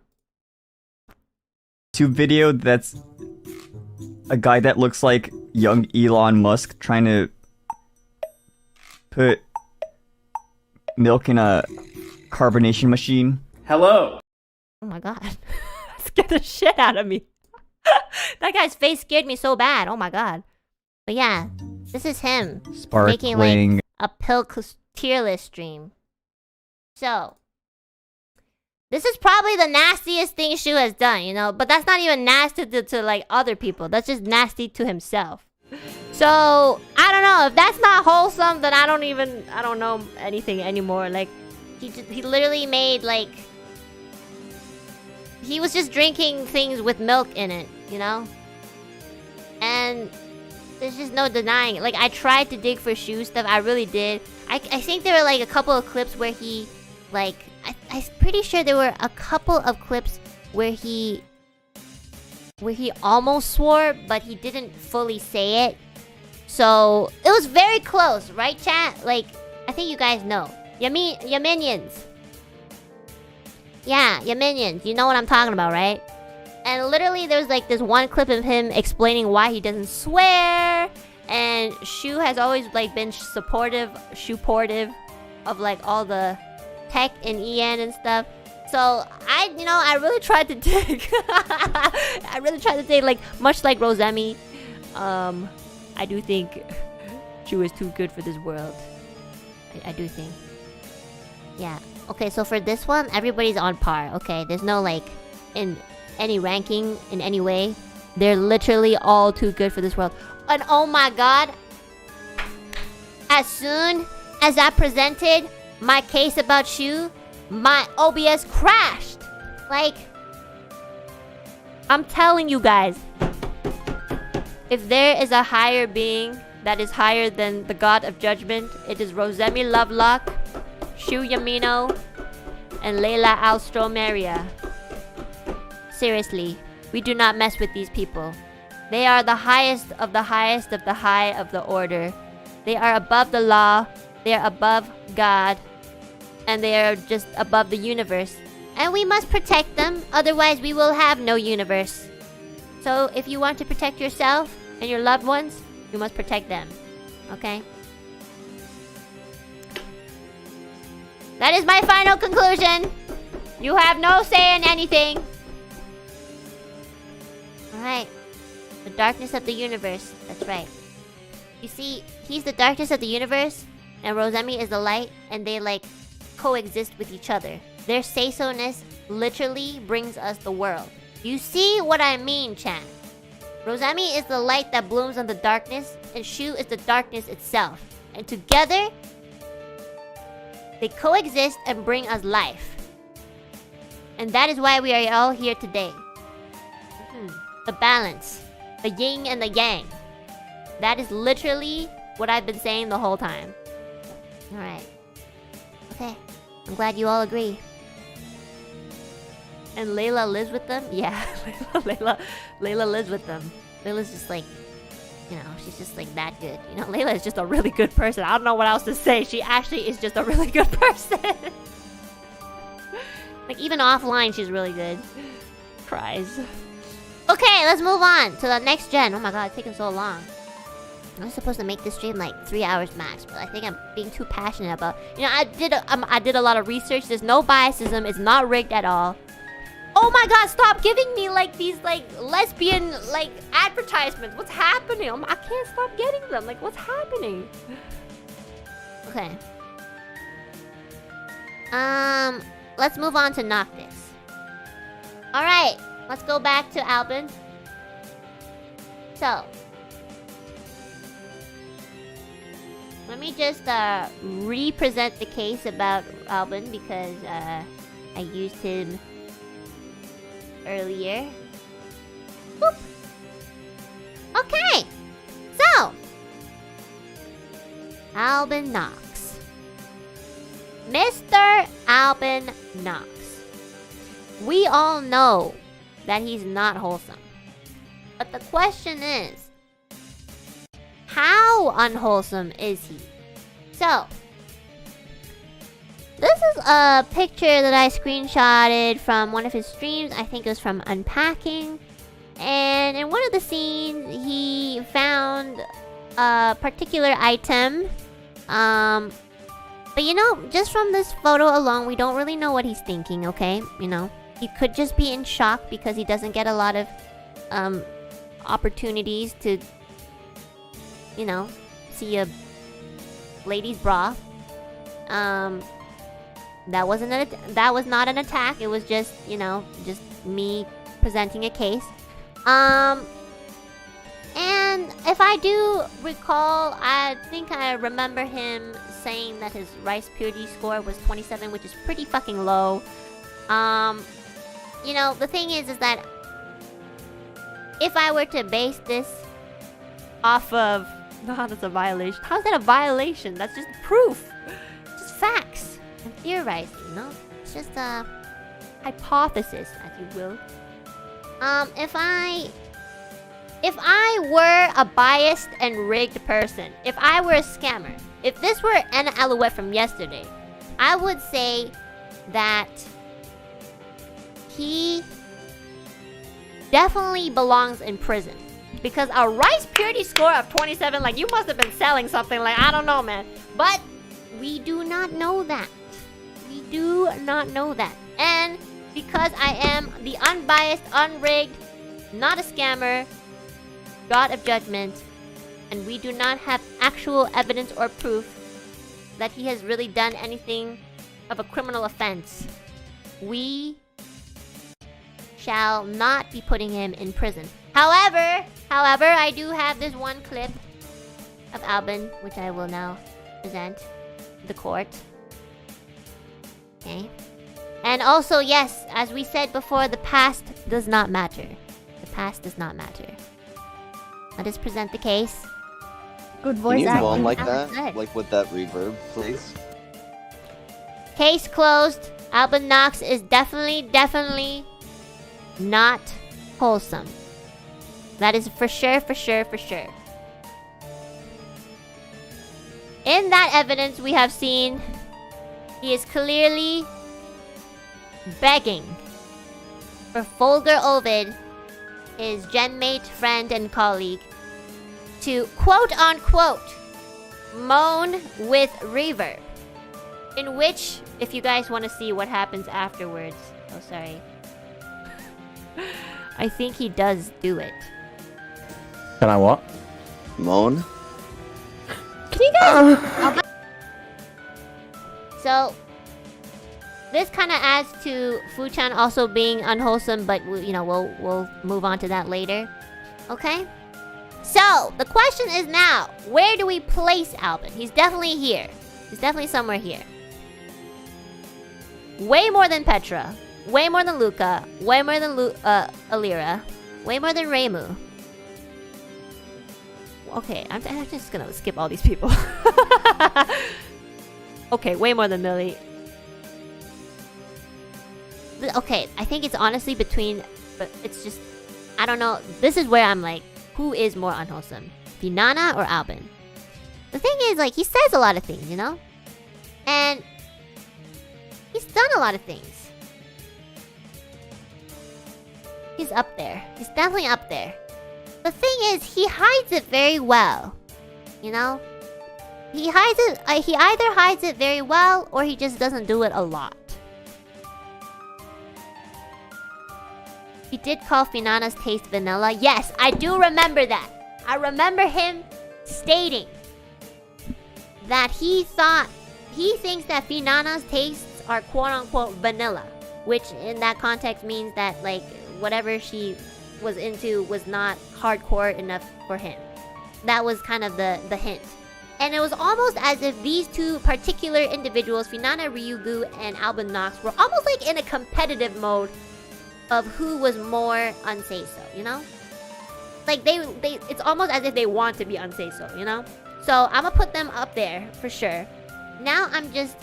YouTube video that's a guy that looks like young Elon Musk trying to put milk in a carbonation machine. Hello. Oh my god. That scared the shit out of me. That guy's face scared me so bad. Oh my god. But yeah, this is him making like a tier list stream. So, this is probably the nastiest thing Shu has done, you know? But that's not even nasty to like other people. That's just nasty to himself. So, I don't know. If that's not wholesome, then I don't know anything anymore. Like, he literally made like, he was just drinking things with milk in it, you know? And there's just no denying it. Like, I tried to dig for Shu stuff. I really did. I think there were like a couple of clips where he, like, I'm pretty sure there were a couple of clips where he almost swore, but he didn't fully say it. So, it was very close, right, chat? Like, I think you guys know. Your minions. Yeah, your minions. You know what I'm talking about, right? And literally, there's like this one clip of him explaining why he doesn't swear. And Shu has always like been supportive of like all the tech and EN and stuff. So I really tried to dig. I really tried to dig, like much like Rosemi. I do think Shu is too good for this world. I do think. Yeah. Okay, so for this one, everybody's on par. Okay, there's no like in any ranking in any way. They're literally all too good for this world. And oh my god, as soon as I presented my case about Shu, my OBS crashed. Like, I'm telling you guys, if there is a higher being that is higher than the god of judgment, it is Rosemi Lovelock, Shu Yamino, and Layla Alstromeria. Seriously, we do not mess with these people. They are the highest of the highest of the high of the order. They are above the law, they are above God, and they are just above the universe. And we must protect them, otherwise we will have no universe. So if you want to protect yourself and your loved ones, you must protect them. Okay? That is my final conclusion. You have no say in anything. Alright. The darkness of the universe. That's right. You see, he's the darkness of the universe, and Rosemi is the light, and they like coexist with each other. Their SEISO-ness literally brings us the world. You see what I mean, chan? Rosemi is the light that blooms on the darkness, and Shu is the darkness itself. And together, they coexist and bring us life. And that is why we are all here today. The balance. The yin and the yang. That is literally what I've been saying the whole time. Alright. Okay. I'm glad you all agree. And Layla lives with them? Yeah, Layla lives with them. Layla's just like, you know, she's just like that good. You know, Layla is just a really good person. I don't know what else to say. She actually is just a really good person. Like, even offline, she's really good. Cries. Okay, let's move on to the next gen. Oh my god, it's taking so long. I was supposed to make this stream like 3 hours max, but I think I'm being too passionate about... You know, I did a lot of research. There's no biasism. It's not rigged at all. Oh my god, stop giving me like these like lesbian like advertisements. What's happening? I can't stop getting them. Like, what's happening? Okay. Let's move on to Noctyx. Alright, let's go back to Albin. So, let me just re-present the case about Albin because I used him earlier. Boop. Okay, so Albin Knox. Mr. Albin Knox. We all know that he's not wholesome. But the question is, how unwholesome is he? So, this is a picture that I screenshotted from one of his streams. I think it was from Unpacking. And in one of the scenes, he found a particular item. But you know, just from this photo alone, we don't really know what he's thinking, okay? You know, he could just be in shock because he doesn't get a lot of opportunities to, you know, see a lady's bra. That was not an attack. It was just, you know, just me presenting a case. And if I do recall, I think I remember him saying that his rice purity score was 27, which is pretty fucking low. You know, the thing is that if I were to base this off of... No, that's a violation. How's that a violation? That's just proof. Just facts. And theorizing, you know? It's just a hypothesis, as you will. If I were a biased and rigged person, if I were a scammer, if this were Enna Alouette from yesterday, I would say that he definitely belongs in prison. Because a rice purity score of 27, like, you must have been selling something, like, I don't know, man. But we do not know that. We do not know that. And because I am the unbiased, unrigged, not a scammer, God of Judgment, and we do not have actual evidence or proof that he has really done anything of a criminal offense, we shall not be putting him in prison. However, I do have this one clip of Albin, which I will now present to the court. Okay. And also, yes, as we said before, the past does not matter. The past does not matter. Let us present the case. Good Can voice you acting. moan like That was that? good. Like with that reverb, please? Case closed. Albin Knox is definitely not wholesome. That is for sure. In that evidence we have seen, he is clearly begging for Folger Ovid, his genmate, friend, and colleague, to quote-unquote moan with reverb. In which, if you guys want to see what happens afterwards... Oh, sorry. I think he does do it. Can I what? Moan? Can you guys... So, this kind of adds to Fu-chan also being unwholesome, but we'll move on to that later. Okay? So, the question is now, where do we place Albin? He's definitely here. He's definitely somewhere here. Way more than Petra. Way more than Luca. Way more than Alira. Way more than Reimu. Okay, I'm just gonna skip all these people. Okay, way more than Millie. Okay, I think it's honestly between... But it's just... I don't know. This is where I'm like, who is more unwholesome? Finana or Albin? The thing is, like, he says a lot of things, you know? And... he's done a lot of things. He's up there. He's definitely up there. The thing is, he hides it very well. You know? He hides it... he either hides it very well, or he just doesn't do it a lot. He did call Finana's taste vanilla. Yes, I do remember that. I remember him stating that he thinks that Finana's tastes are quote-unquote vanilla. Which, in that context, means that, like, whatever she was into was not hardcore enough for him. That was kind of the hint. And it was almost as if these two particular individuals, Finana Ryugu and Albin Knox, were almost like in a competitive mode of who was more unsay-so, you know? Like, it's almost as if they want to be unsay-so, you know? So, I'm gonna put them up there, for sure. Now I'm just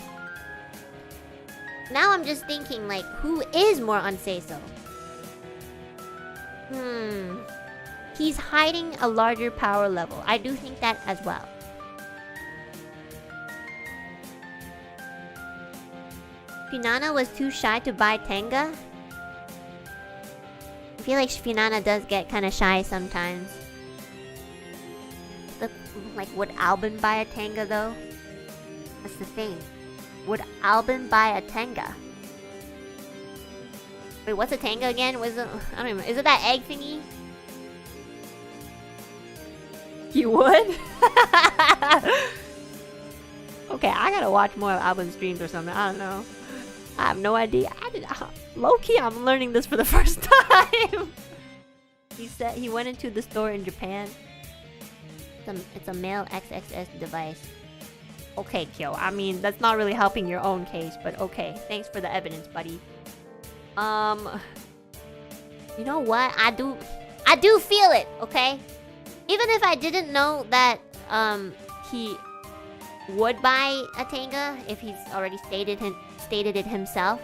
thinking, like, who is more unsay-so? He's hiding a larger power level. I do think that as well. Finana was too shy to buy Tenga? I feel like Finana does get kind of shy sometimes. Like, would Albin buy a Tenga though? That's the thing. Would Albin buy a Tenga? Wait, what's a Tenga again? Was it? I don't even. Is it that egg thingy? You would? Okay, I gotta watch more of Albin's streams or something. I don't know. I have no idea. Low-key, I'm learning this for the first time. He said he went into the store in Japan. It's a male XXS device. Okay, Kyo. I mean, that's not really helping your own case, but okay. Thanks for the evidence, buddy. You know what? I do feel it, okay? Even if I didn't know that he would buy a Tenga if he's already stated it himself,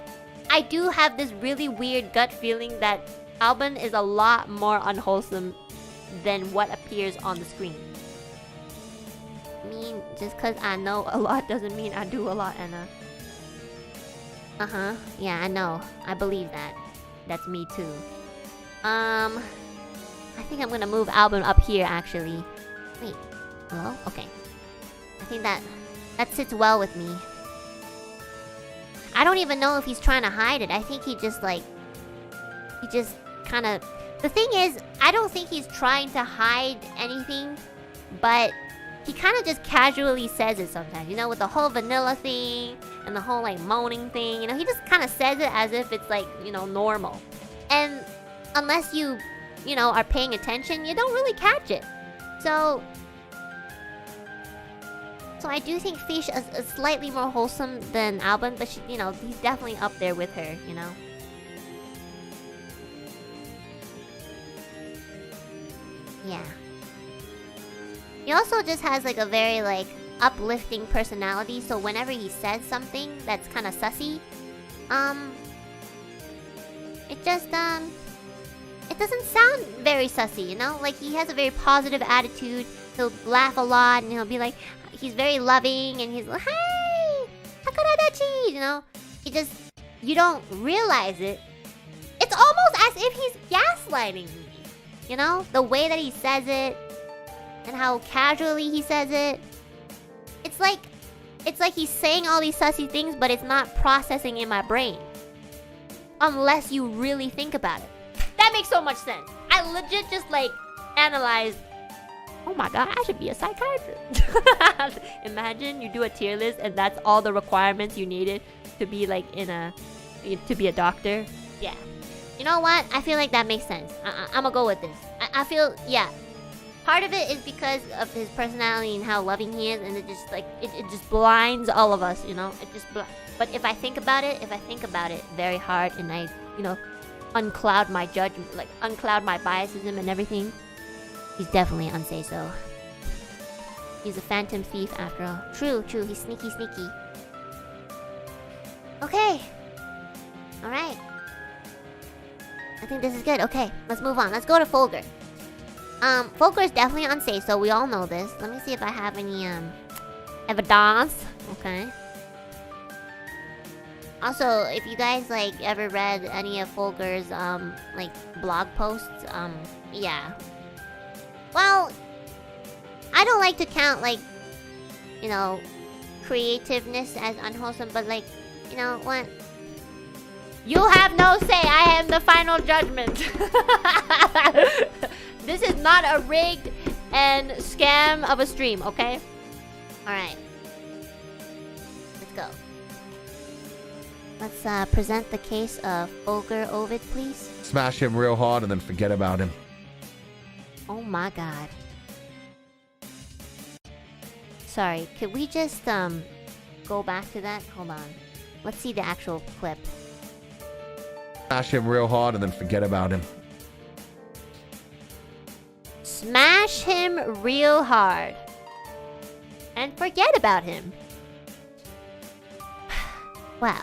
I do have this really weird gut feeling that Albin is a lot more unwholesome than what appears on the screen. I mean, just cause I know a lot doesn't mean I do a lot, Enna. Uh-huh. Yeah, I know. I believe that. That's me too. I think I'm gonna move Albin up here, actually. Wait. Hello? Okay. I think that sits well with me. I don't even know if he's trying to hide it. I think he just kind of... The thing is, I don't think he's trying to hide anything, but he kind of just casually says it sometimes, you know, with the whole vanilla thing and the whole like moaning thing, you know, he just kind of says it as if it's like, you know, normal. And unless you know, are paying attention, you don't really catch it. So I do think Fish is slightly more wholesome than Alban, but she, you know, he's definitely up there with her, you know. Yeah. He also just has like a very like uplifting personality, so whenever he says something that's kind of sussy, it just it doesn't sound very sussy, you know? Like he has a very positive attitude. He'll laugh a lot and he'll be like, he's very loving and he's like, hey, Hakuradachi, you know? You don't realize it. It's almost as if he's gaslighting me, you know? The way that he says it and how casually he says it. It's like he's saying all these sussy things, but it's not processing in my brain. Unless you really think about it. That makes so much sense. I legit just like analyzed, oh my god, I should be a psychiatrist. Imagine you do a tier list and that's all the requirements you needed to be like to be a doctor. Yeah. You know what? I feel like that makes sense. I'm gonna go with this. I feel, yeah. Part of it is because of his personality and how loving he is, and it just like it just blinds all of us, you know. But if I think about it very hard, and I, you know, uncloud my judgment, like uncloud my biases and everything, he's definitely on SEISO. He's a phantom thief after all. True. He's sneaky. Okay. All right. I think this is good. Okay, let's move on. Let's go to Fulgur. Fulgur is definitely on SEISO. We all know this. Let me see if I have any evidence. Okay. Also, if you guys like ever read any of Fulgur's like blog posts, yeah. Well, I don't like to count like, you know, creativeness as unwholesome, but like, you know what? You have no say. I am the final judgment. This is not a rigged and scam of a stream, okay? Alright. Let's go. Let's present the case of Fulgur Ovid, please. Smash him real hard and then forget about him. Oh my god. Sorry, could we just go back to that? Hold on. Let's see the actual clip. Smash him real hard and then forget about him. Smash him real hard and forget about him. Wow.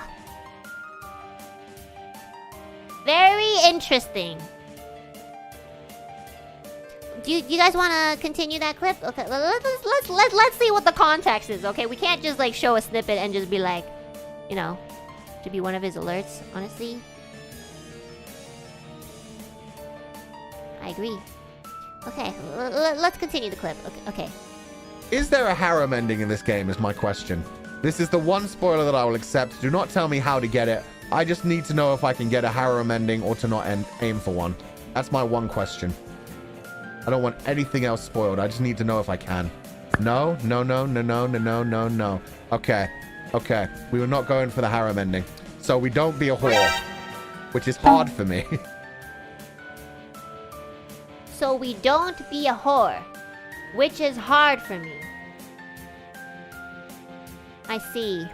Very interesting. Do you guys want to continue that clip? Okay, let's see what the context is. Okay, we can't just like show a snippet and just be like, you know, should be one of his alerts. Honestly, I agree. Okay, let's continue the clip. Okay. Is there a harem ending in this game is my question. This is the one spoiler that I will accept. Do not tell me how to get it. I just need to know if I can get a harem ending or to not aim for one. That's my one question. I don't want anything else spoiled. I just need to know if I can. No. Okay. We were not going for the harem ending. So we don't be a whore. Which is hard for me. So we don't be a whore, which is hard for me. I see.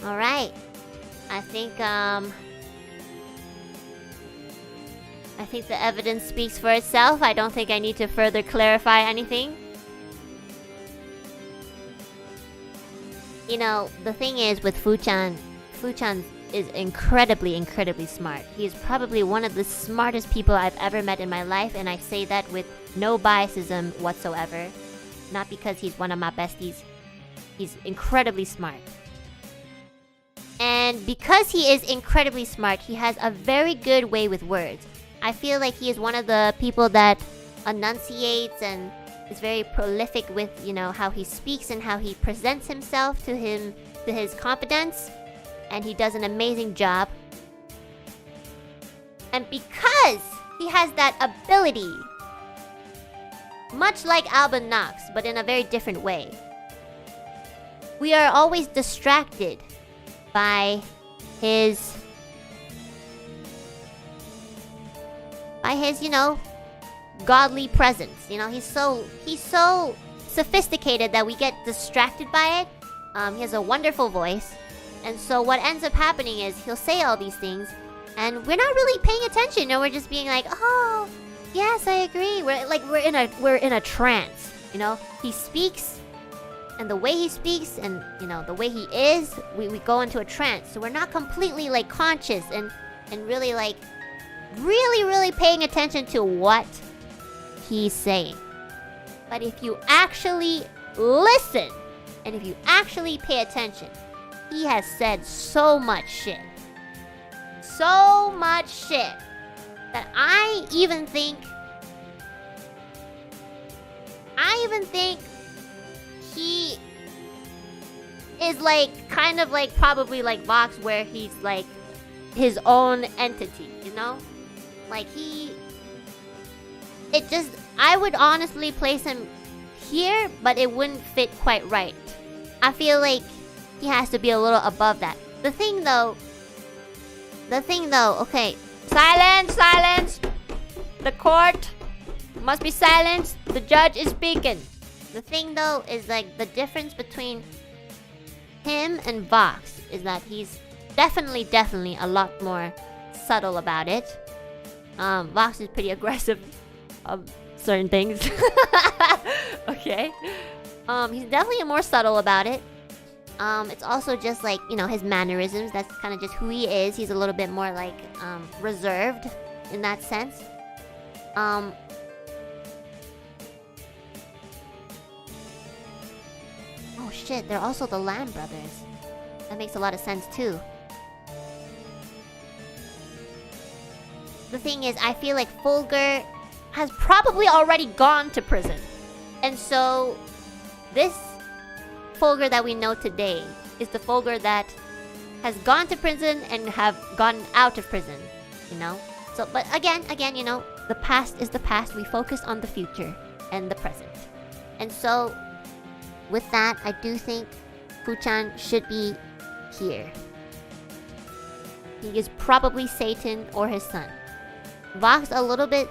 Alright. I think the evidence speaks for itself. I don't think I need to further clarify anything. You know, the thing is with Fu-chan is incredibly smart. He is probably one of the smartest people I've ever met in my life, and I say that with no biasism whatsoever. Not because he's one of my besties. He's incredibly smart. And because he is incredibly smart, he has a very good way with words. I feel like he is one of the people that enunciates and is very prolific with, you know, how he speaks and how he presents himself to his confidence. And he does an amazing job. And because he has that ability much like Alban Knox, but in a very different way. We are always distracted by his, you know, godly presence. You know, he's so sophisticated that we get distracted by it. He has a wonderful voice, and so what ends up happening is he'll say all these things, and we're not really paying attention. You know, we're just being like, oh, yes, I agree. We're in a trance. You know, he speaks, and the way he speaks, and you know, the way he is, we go into a trance. So we're not completely like conscious and really like really paying attention to what he's saying. But if you actually listen, and if you actually pay attention, he has said so much shit. So much shit that I even think he is like kind of like probably like Vox, where he's like his own entity, you know? Like I would honestly place him here, but it wouldn't fit quite right. I feel like he has to be a little above that. The thing though, okay. Silence! The court must be silenced. The judge is speaking. The thing though is like the difference between him and Vox is that he's definitely a lot more subtle about it. Vox is pretty aggressive of certain things. Okay. He's definitely more subtle about it. It's also just like, you know, his mannerisms. That's kind of just who he is. He's a little bit more like reserved in that sense. Oh shit, they're also the Lamb brothers. That makes a lot of sense too. The thing is, I feel like Fulgur has probably already gone to prison. And so, this Fulgur that we know today is the Fulgur that has gone to prison and have gotten out of prison, you know? So, but again, you know, the past is the past. We focus on the future and the present. And so, with that, I do think Fuchan should be here. He is probably Satan or his son. Vox a little bit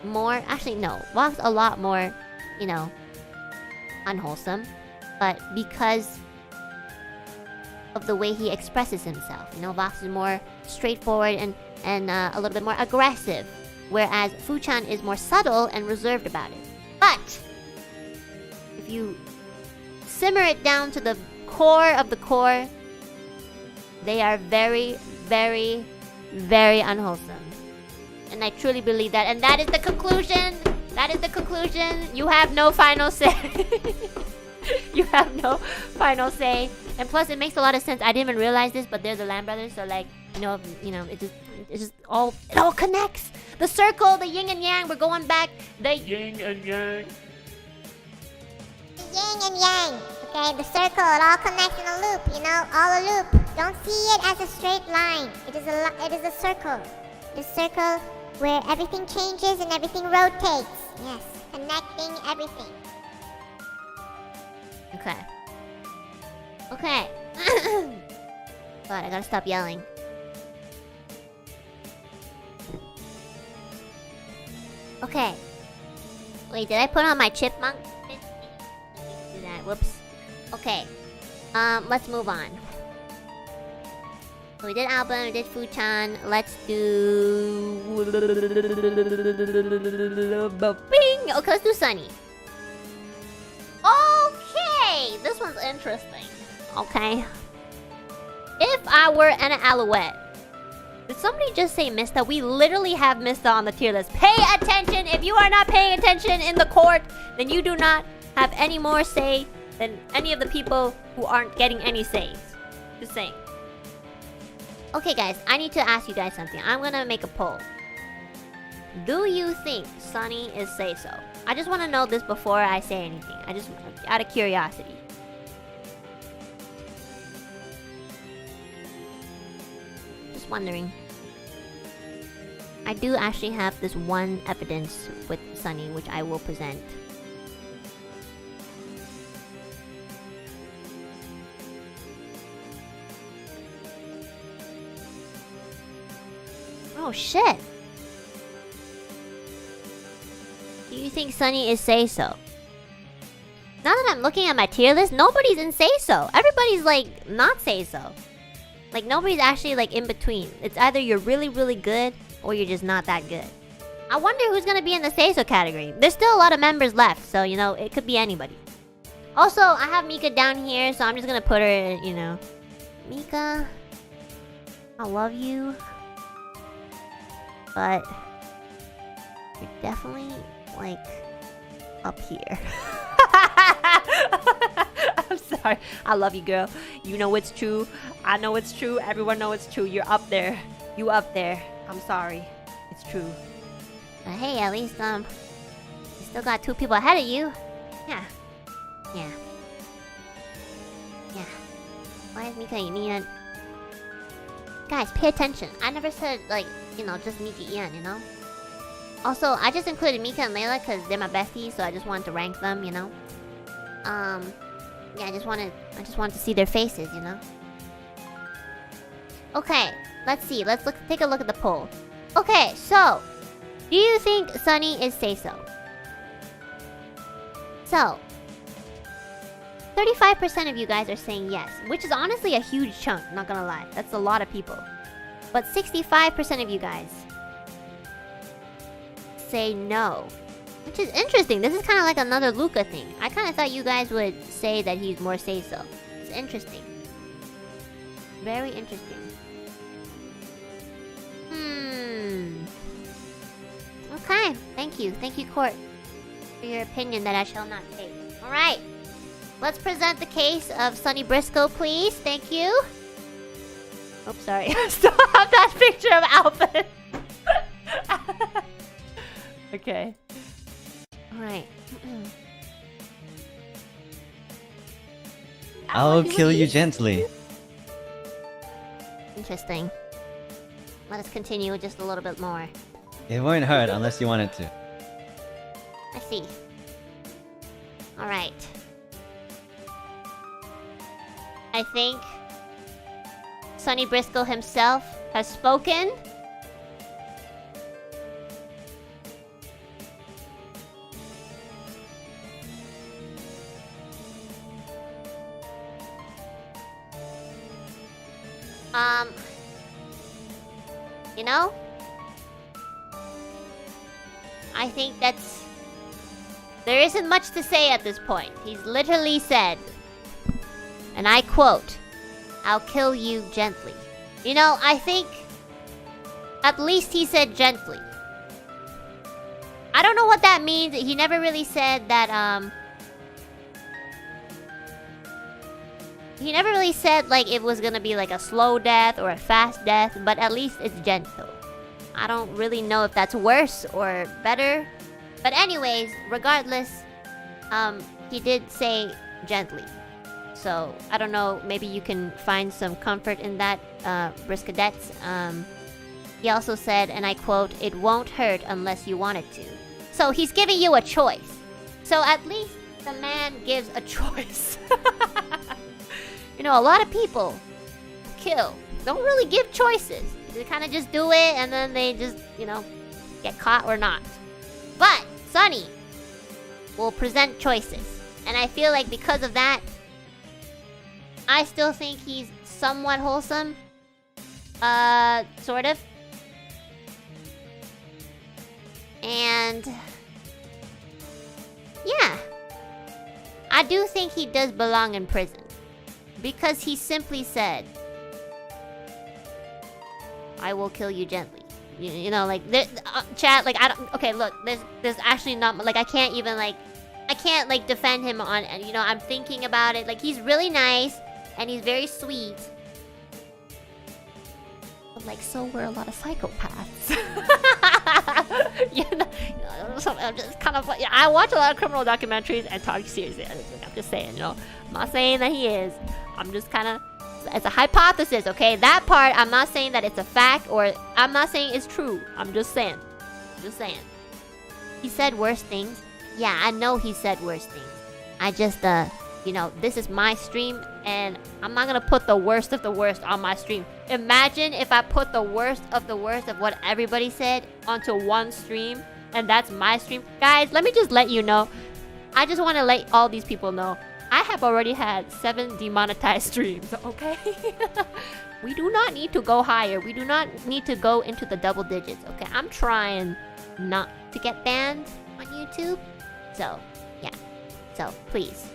more, actually no, Vox a lot more, you know, unwholesome, but because of the way he expresses himself, you know, Vox is more straightforward and a little bit more aggressive, whereas Fuchan is more subtle and reserved about it. But if you simmer it down to the core of the core, they are very unwholesome. And I truly believe that. And that is the conclusion. You have no final say. You have no final say. And plus, it makes a lot of sense. I didn't even realize this, but they're the Lamb brothers. So, like, you know, it all connects. The circle, the yin and yang. We're going back. The yin and yang. The yin and yang. Okay, the circle. It all connects in a loop. You know, all a loop. Don't see it as a straight line. It is a circle. The circle where everything changes and everything rotates. Yes, connecting everything. Okay. God, I gotta stop yelling. Okay. Wait, did I put on my chipmunk? Do that. Whoops. Okay. Let's move on. We did Alban, we did Fuchan. Let's do... Bing! Okay, let's do Sunny. Okay! This one's interesting. Okay. If I were Enna Alouette... Did somebody just say Mista? We literally have Mista on the tier list. Pay attention! If you are not paying attention in the court, then you do not have any more say than any of the people who aren't getting any says. Just saying. Okay guys, I need to ask you guys something. I'm gonna make a poll. Do you think Sunny is SEISO? I just want to know this before I say anything. I just, out of curiosity. Just wondering. I do actually have this one evidence with Sunny, which I will present Oh shit. Do you think Sunny is SEISO? Now that I'm looking at my tier list, nobody's in SEISO. Everybody's like not SEISO. Like nobody's actually like in between. It's either you're really, really good or you're just not that good. I wonder who's gonna be in the SEISO category. There's still a lot of members left, so you know, it could be anybody. Also, I have Mika down here, so I'm just gonna put her in, you know. Mika, I love you. But you're definitely like up here. I'm sorry. I love you, girl. You know it's true. I know it's true. Everyone knows it's true. You're up there. You up there. I'm sorry. It's true. But hey, at least you still got 2 people ahead of you. Yeah. Yeah. Yeah. Why is Mika Ian? Guys, pay attention. I never said like, you know, just Mika Ian, you know? Also, I just included Mika and Layla because they're my besties, so I just wanted to rank them, you know? Yeah, I just wanted to see their faces, you know? Okay, let's see. Take a look at the poll. Okay, so do you think Sunny is SEISO? So 35% of you guys are saying yes, which is honestly a huge chunk, not gonna lie. That's a lot of people. But 65% of you guys say no, which is interesting. This is kind of like another Luca thing. I kind of thought you guys would say that he's more SEISO. It's interesting. Very interesting. Okay, thank you, Court, for your opinion that I shall not take. All right, let's present the case of Sunny Briscoe, please. Thank you. Oops, sorry. I still have that picture of Alvin. Okay. Alright. I'll kill you gently. Interesting. Let us continue just a little bit more. It won't hurt unless you want it to. I see. Alright. I think Sunny Briscoe himself has spoken. You know? I think there isn't much to say at this point. He's literally said, and I quote, "I'll kill you gently." You know, I think at least he said gently. I don't know what that means. He never really said that, he never really said like it was gonna be like a slow death or a fast death, but at least it's gentle. I don't really know if that's worse or better. But anyways, regardless, he did say gently. So, I don't know, maybe you can find some comfort in that, Briscadettes. He also said, and I quote, "It won't hurt unless you want it to." So he's giving you a choice. So at least the man gives a choice. You know, a lot of people kill don't really give choices. They kind of just do it and then they just, you know, get caught or not. But Sunny will present choices. And I feel like because of that, I still think he's somewhat wholesome. Sort of. And yeah, I do think he does belong in prison. Because he simply said, "I will kill you gently." You know, like, chat, like, I don't, okay, look, there's actually not, like, I can't even, like, defend him on, and, you know, I'm thinking about it, like, he's really nice, and he's very sweet. But, like, so were a lot of psychopaths. You know, so I'm just kind of, yeah, I watch a lot of criminal documentaries and talk seriously. I'm just saying, you know, I'm not saying that he is. I'm just kind of, it's a hypothesis, okay? That part, I'm not saying that it's a fact, or I'm not saying it's true. I'm just saying. He said worse things. Yeah, I know he said worse things. I just, you know, this is my stream, and I'm not gonna put the worst of the worst on my stream. Imagine if I put the worst of what everybody said onto one stream, and that's my stream. Guys, let me just let you know. I just want to let all these people know. I have already had 7 demonetized streams, okay? We do not need to go higher. We do not need to go into the double digits, okay? I'm trying not to get banned on YouTube. So, yeah. So, please.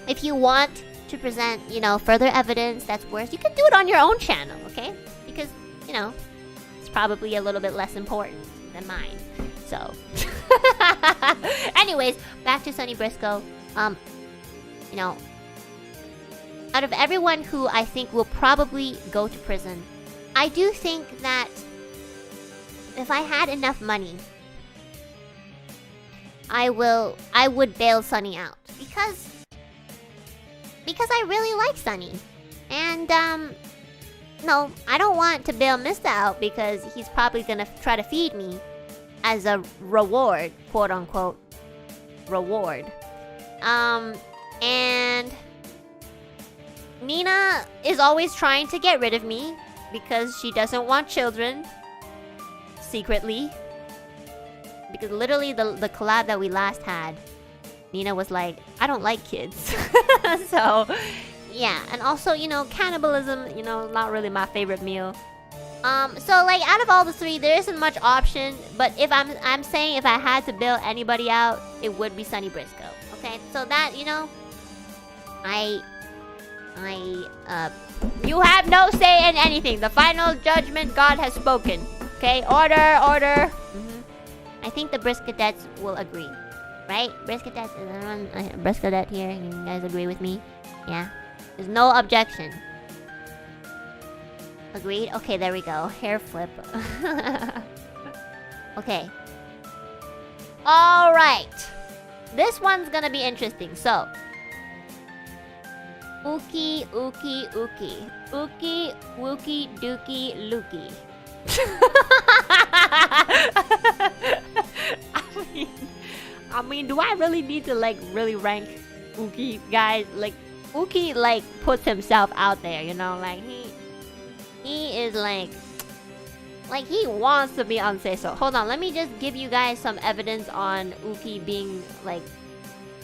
If you want to present, you know, further evidence that's worse, you can do it on your own channel, okay? Because, you know, it's probably a little bit less important than mine. So, anyways, back to Sunny Briscoe. You know, out of everyone who I think will probably go to prison, I do think that if I had enough money, I would bail Sunny out because I really like Sunny. And no, I don't want to bail Mista out because he's probably gonna try to feed me as a reward, quote unquote reward. And Nina is always trying to get rid of me because she doesn't want children secretly. Because literally the collab that we last had, Nina was like, I don't like kids. So, yeah. And also, you know, cannibalism, you know, not really my favorite meal. So like out of all the 3, there isn't much option. But if I'm saying if I had to bail anybody out, it would be Sunny Briscoe. Okay, so that, you know, you have no say in anything. The final judgment, God has spoken. Okay, order, order. I think the Briskadettes will agree, right? Briskadettes, is anyone Briskadette here? You guys agree with me? Yeah, there's no objection. Agreed? Okay, there we go. Hair flip. Okay. Alright. This one's gonna be interesting. So, Uki, Uki, Uki. Uki, Wookie, Dookie, Lukey. I mean, do I really need to like really rank Uki, guys? Like, Uki like puts himself out there, you know, like he is like he wants to be on SEISO. Hold on, let me just give you guys some evidence on Uki being like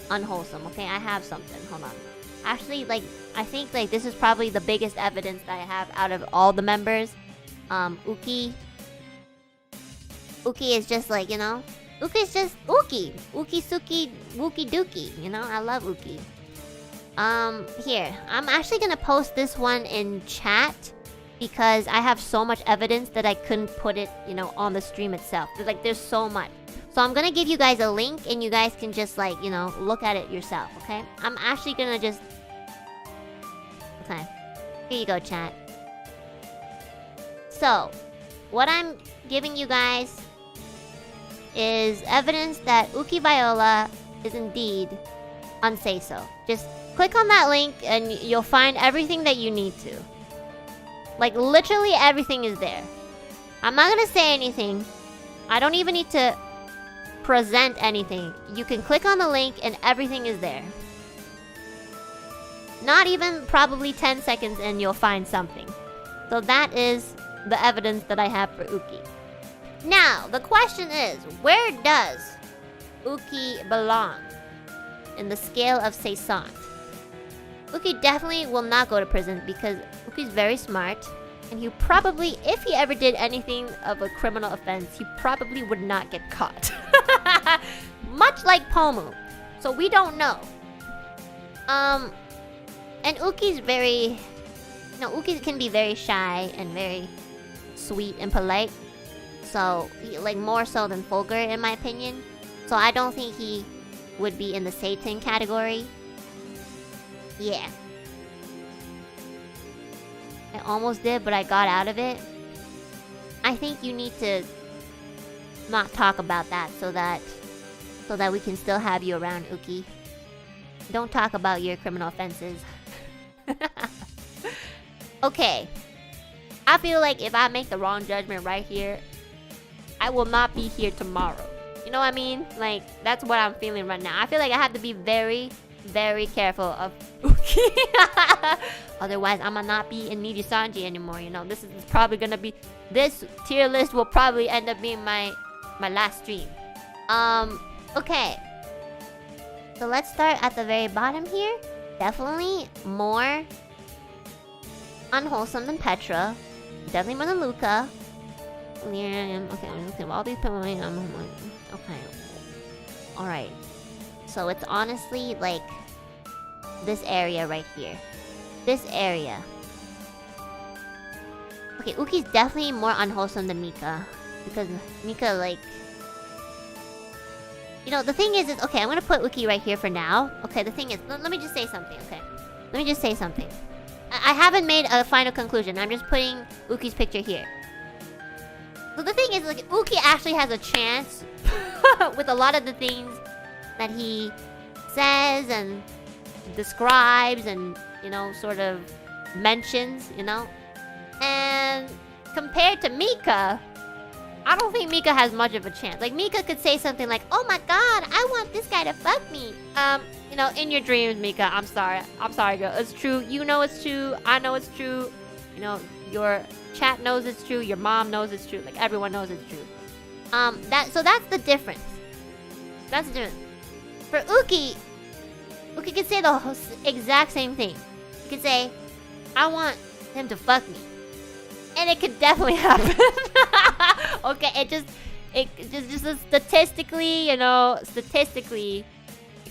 unwholesome. Okay, I have something. Hold on. Actually, like I think like this is probably the biggest evidence that I have out of all the members. Uki is just like, you know, Uki is just Uki. Uki Suki Wookie Dookie. You know, I love Uki. Here, I'm actually gonna post this one in chat because I have so much evidence that I couldn't put it, you know, on the stream itself. There's so much. So I'm gonna give you guys a link and you guys can just like, you know, look at it yourself, okay? I'm actually gonna just... Okay. Here you go, chat. So, what I'm giving you guys is evidence that Uki Viola is indeed on SEISO. Just click on that link and you'll find everything that you need to. Like, literally everything is there. I'm not gonna say anything. I don't even need to present anything. You can click on the link and everything is there. Not even probably 10 seconds and you'll find something. So that is the evidence that I have for Uki. Now, the question is, where does Uki belong in the scale of Seisant? Uki definitely will not go to prison because Uki's very smart. And he probably, if he ever did anything of a criminal offense, he probably would not get caught. Much like Pomu. So we don't know. And Uki's very... No, Uki can be very shy and very sweet and polite. So, like, more so than Fulgur, in my opinion. So I don't think he would be in the Satan category. Yeah. I almost did, but I got out of it. I think you need to not talk about that so that we can still have you around, Uki. Don't talk about your criminal offenses. Okay. I feel like if I make the wrong judgment right here, I will not be here tomorrow. You know what I mean? Like, that's what I'm feeling right now. I feel like I have to be very, very careful of Uki. Otherwise, I'ma not be in NIJISANJI anymore, you know. This is probably gonna be... This tier list will probably end up being my last stream. Okay. So let's start at the very bottom here. Definitely more unwholesome than Petra. Definitely more than Luca. Okay, I'm looking at all these people. Okay. Alright. So it's honestly like this area right here. This area. Okay, Uki's definitely more unwholesome than Mika. Because Mika, like... You know, the thing is okay, I'm gonna put Uki right here for now. Okay, the thing is... Let me just say something, okay? Let me just say something. I haven't made a final conclusion. I'm just putting Uki's picture here. So the thing is, like, Uki actually has a chance with a lot of the things that he says and describes and, you know, sort of mentions, you know? And compared to Mika, I don't think Mika has much of a chance. Like, Mika could say something like, oh my god, I want this guy to fuck me. You know, in your dreams, Mika, I'm sorry. I'm sorry, girl. It's true. You know it's true. I know it's true. You know, your chat knows it's true. Your mom knows it's true. Like, everyone knows it's true. So that's the difference. That's the difference. For Uki could say the whole exact same thing. He could say, I want him to fuck me. And it could definitely happen. Okay, it just statistically, you know, it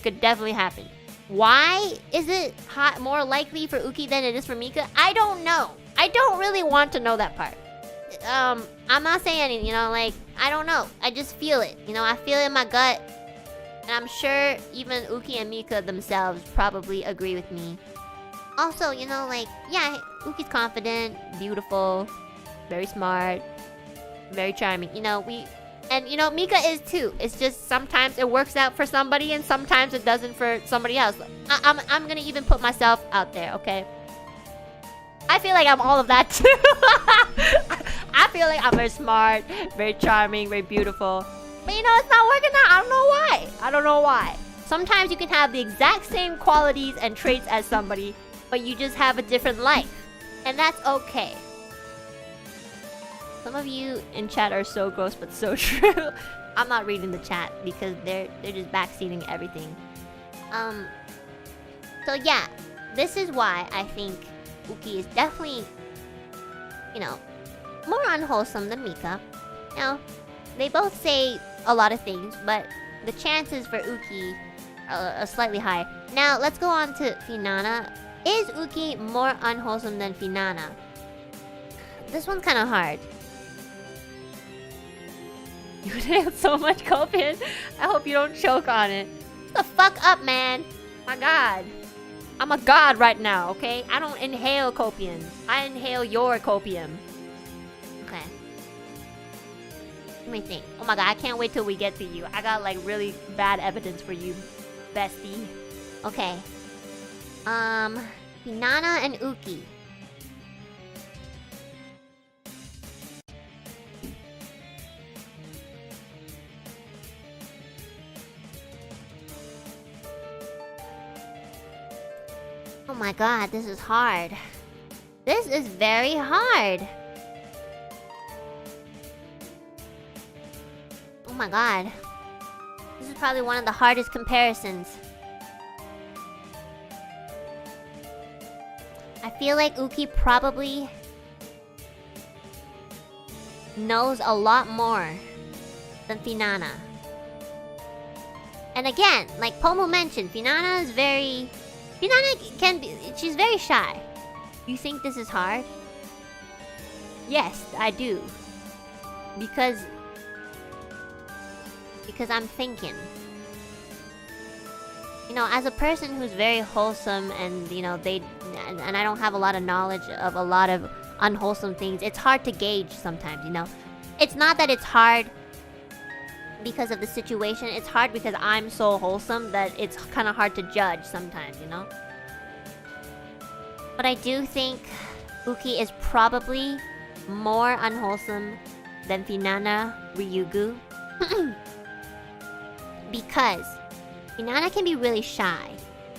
could definitely happen. Why is it more likely for Uki than it is for Mika? I don't know. I don't really want to know that part. I'm not saying anything, you know, like, I don't know. I just feel it. You know, I feel it in my gut. And I'm sure even Uki and Mika themselves probably agree with me. Also, you know, like, yeah, Uki's confident, beautiful, very smart, very charming. You know, and you know, Mika is too. It's just sometimes it works out for somebody and sometimes it doesn't for somebody else. I'm gonna even put myself out there, okay? I feel like I'm all of that too. I feel like I'm very smart, very charming, very beautiful. But you know, it's not working out. I don't know why. I don't know why. Sometimes you can have the exact same qualities and traits as somebody, but you just have a different life. And that's okay. Some of you in chat are so gross, but so true. I'm not reading the chat because they're just backseating everything. So yeah, this is why I think Uki is definitely, you know, more unwholesome than Mika. You know, they both say a lot of things, but the chances for Uki are slightly higher. Now, let's go on to Finana. Is Uki more unwholesome than Finana? This one's kind of hard. You inhaled so much copium. I hope you don't choke on it. Shut the fuck up, man. My god. I'm a god right now, okay? I don't inhale copium. I inhale your copium. Okay. Let me think. Oh my god, I can't wait till we get to you. I got like really bad evidence for you, bestie. Okay. Finana and Uki. Oh my god, this is hard. This is very hard. Oh my god. This is probably one of the hardest comparisons. I feel like Uki probably knows a lot more than Finana. And again, like Pomu mentioned, Finana can be, she's very shy. You think this is hard? Yes, I do. Because I'm thinking. You know, as a person who's very wholesome and, you know, and I don't have a lot of knowledge of a lot of unwholesome things, it's hard to gauge sometimes, you know? It's not that it's hard because of the situation, it's hard because I'm so wholesome that it's kind of hard to judge sometimes, you know? But I do think Uki is probably more unwholesome than Finana Ryugu. Because Finana can be really shy.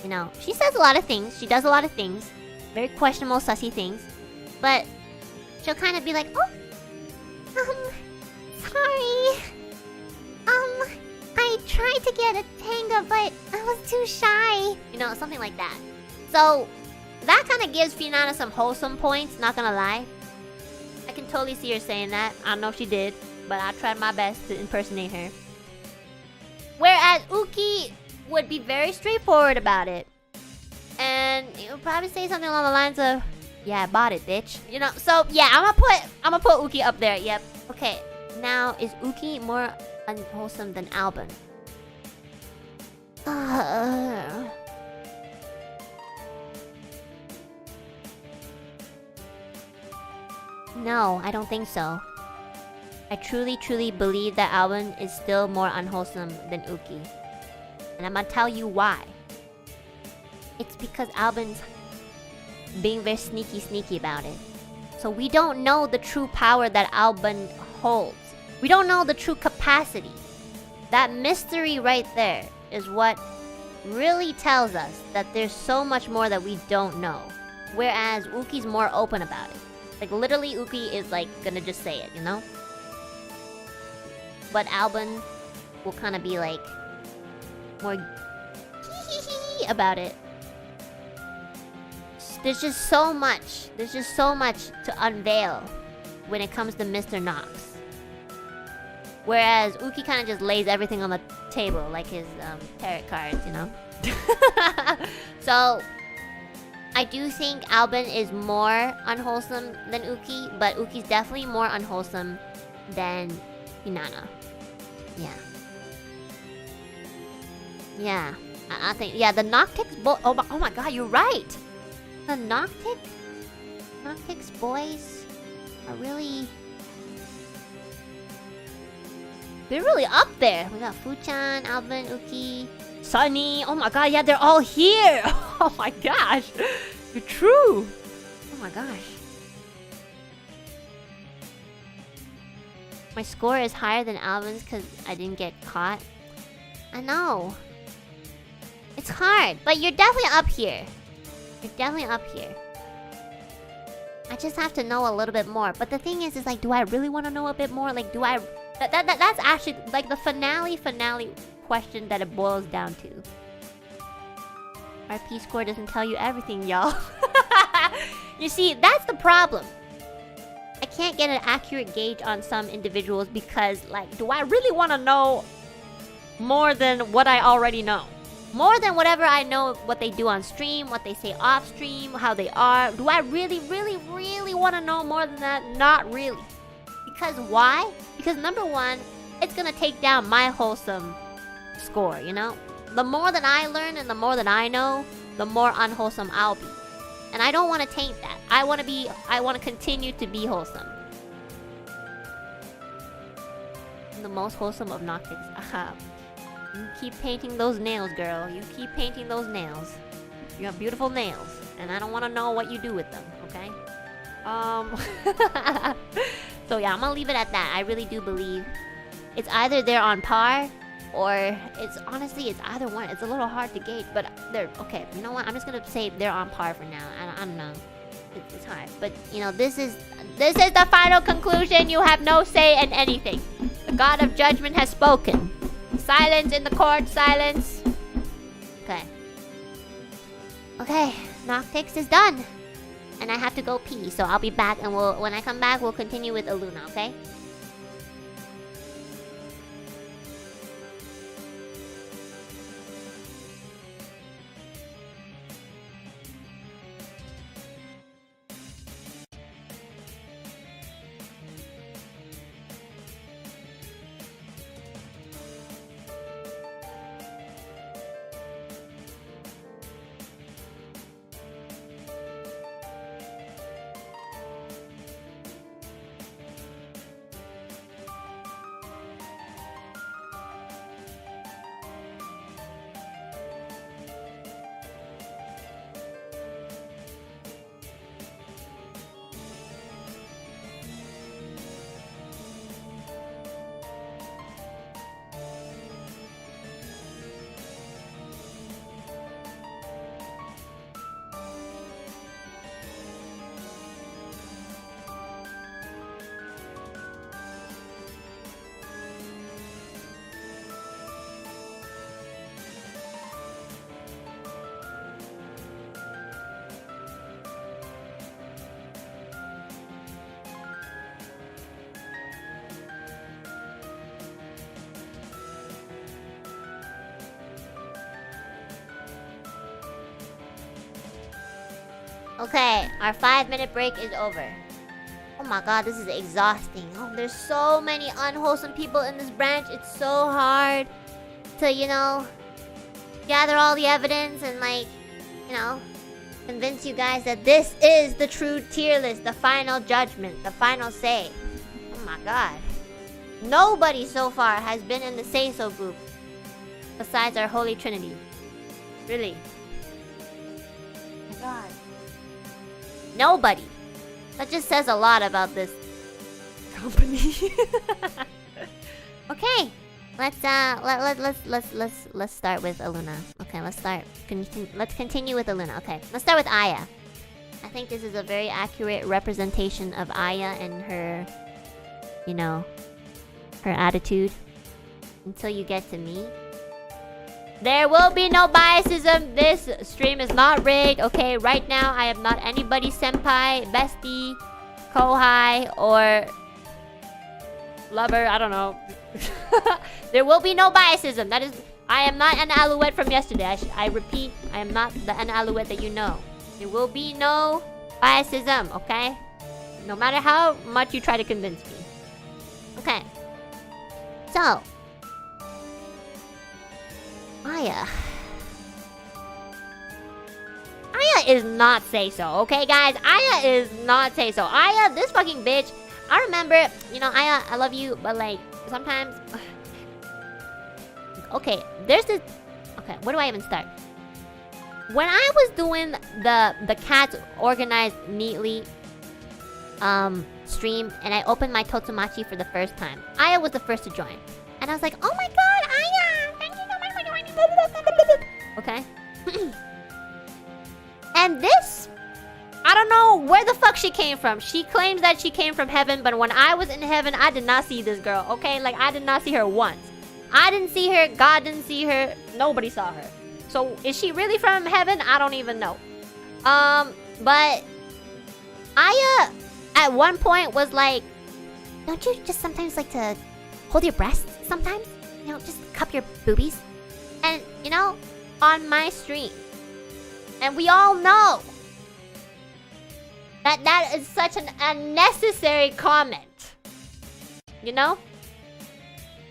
You know, she says a lot of things. She does a lot of things. Very questionable, sussy things. But she'll kind of be like, oh, sorry. I tried to get a tanga, but I was too shy. You know, something like that. So, that kind of gives Finana some wholesome points, not gonna lie. I can totally see her saying that. I don't know if she did, but I tried my best to impersonate her. Whereas Uki would be very straightforward about it. And he would probably say something along the lines of, yeah, I bought it, bitch. You know, so yeah, I'm gonna put Uki up there, yep. Okay, now is Uki more unwholesome than Albin? No, I don't think so. I truly believe that Albin is still more unwholesome than Uki. And I'm gonna tell you why. It's because Albin's being very sneaky about it. So we don't know the true power that Albin holds. We don't know the true capacity. That mystery right there is what really tells us that there's so much more that we don't know. Whereas Uki's more open about it. Like literally Uki is like gonna just say it, you know? But Albin will kind of be like more about it. There's just so much to unveil when it comes to Mr. Knox. Whereas Uki kind of just lays everything on the table, like his tarot cards, you know? So, I do think Albin is more unwholesome than Uki, but Uki's definitely more unwholesome than Hinana. Yeah. Yeah. I think, yeah, the Noctyx oh my god, you're right! The Noctyx boys are really... They're really up there. We got Fuchan, Albin, Uki, Sunny. Oh my god, yeah, they're all here! Oh my gosh! You're true! Oh my gosh. My score is higher than Albin's because I didn't get caught. I know. It's hard, but you're definitely up here. You're definitely up here. I just have to know a little bit more. But the thing is like, do I really want to know a bit more? Like, do I... That's actually, like, the finale question that it boils down to. RP score doesn't tell you everything, y'all. You see, that's the problem. I can't get an accurate gauge on some individuals because, like, do I really want to know more than what I already know? More than whatever I know, what they do on stream, what they say off stream, how they are. Do I really want to know more than that? Not really. Because why? Because number one, it's gonna take down my wholesome score, you know? The more that I learn and the more that I know, the more unwholesome I'll be. And I don't want to taint that. I want to continue to be wholesome. I'm the most wholesome of Noctyx. Aha. You keep painting those nails, girl. You keep painting those nails. You have beautiful nails. And I don't want to know what you do with them, okay? So yeah, I'm gonna leave it at that. I really do believe it's either they're on par or it's either one. It's a little hard to gauge, but they're okay. You know what? I'm just gonna say they're on par for now. I don't know. It's hard, but you know, this is the final conclusion. You have no say in anything. The God of Judgment has spoken. Silence in the court. Silence. Okay. Okay. Noctyx is done. And I have to go pee, so I'll be back and when I come back, we'll continue with Aluna, okay? Okay, our 5-minute break is over. Oh my god, this is exhausting. Oh, there's so many unwholesome people in this branch. It's so hard to, you know, gather all the evidence and, like, you know, convince you guys that this is the true tier list, the final judgment, the final say. Oh my god. Nobody so far has been in the SEISO group besides our Holy Trinity. Really. Oh my god. Nobody. That just says a lot about this company. Okay. Let's start with Luna. Okay, let's continue with Luna. Okay, let's start with Aya. I think this is a very accurate representation of Aya and her, you know, her attitude. Until you get to me. There will be no biasism. This stream is not rigged. Okay, right now I am not anybody's senpai, bestie, kohai, or lover. I don't know. There will be no biasism. That is, I am not Enna Alouette from yesterday. I repeat, I am not the Enna Alouette that you know. There will be no biasism, okay? No matter how much you try to convince me. Okay. So, Aya is not SEISO, okay guys? Aya is not SEISO. Aya, this fucking bitch. I remember, you know, Aya, I love you, but like, sometimes... Okay, there's this... Okay, where do I even start? When I was doing the cats organized neatly stream, and I opened my Totumachi for the first time, Aya was the first to join. And I was like, oh my god, Aya! Thank you so much for joining! Okay? And this... I don't know where the fuck she came from. She claims that she came from heaven, but when I was in heaven, I did not see this girl, okay? Like, I did not see her once. I didn't see her, God didn't see her, nobody saw her. So, is she really from heaven? I don't even know. But... Aya, at one point, was like... Don't you just sometimes like to hold your breasts sometimes? You know, just cup your boobies? And, you know, on my stream. And we all know that is such an unnecessary comment. You know?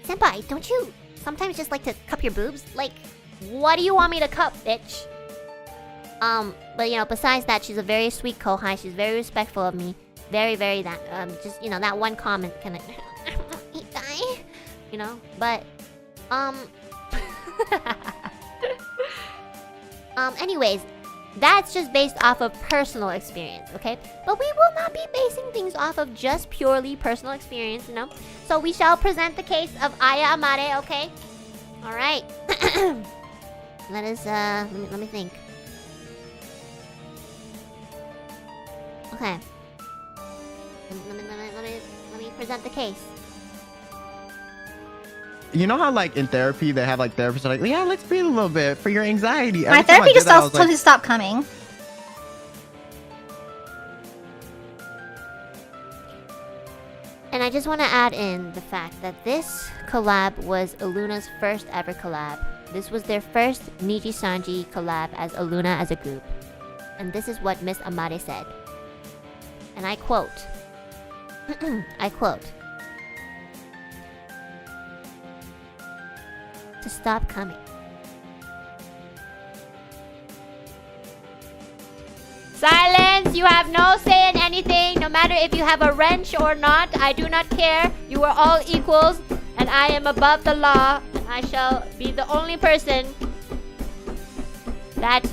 Senpai, don't you sometimes just like to cup your boobs? Like, what do you want me to cup, bitch? But you know, besides that, she's a very sweet kohai. She's very respectful of me. Very, very that, just, you know, that one comment kind of... You know? But, anyways, that's just based off of personal experience, okay? But we will not be basing things off of just purely personal experience, you know? So we shall present the case of Aya Amare, okay? Alright. Let us, let me think. Okay. Let me present the case. You know how, like, in therapy, they have, like, therapists are like, yeah, let's breathe a little bit for your anxiety. My therapy just told me to stop coming. And I just want to add in the fact that this collab was Luna's first ever collab. This was their first NIJISANJI collab as Luna as a group. And this is what Miss Amare said. And I quote. I quote. To stop coming. Silence! You have no say in anything, no matter if you have a wrench or not. I do not care. You are all equals, and I am above the law, and I shall be the only person that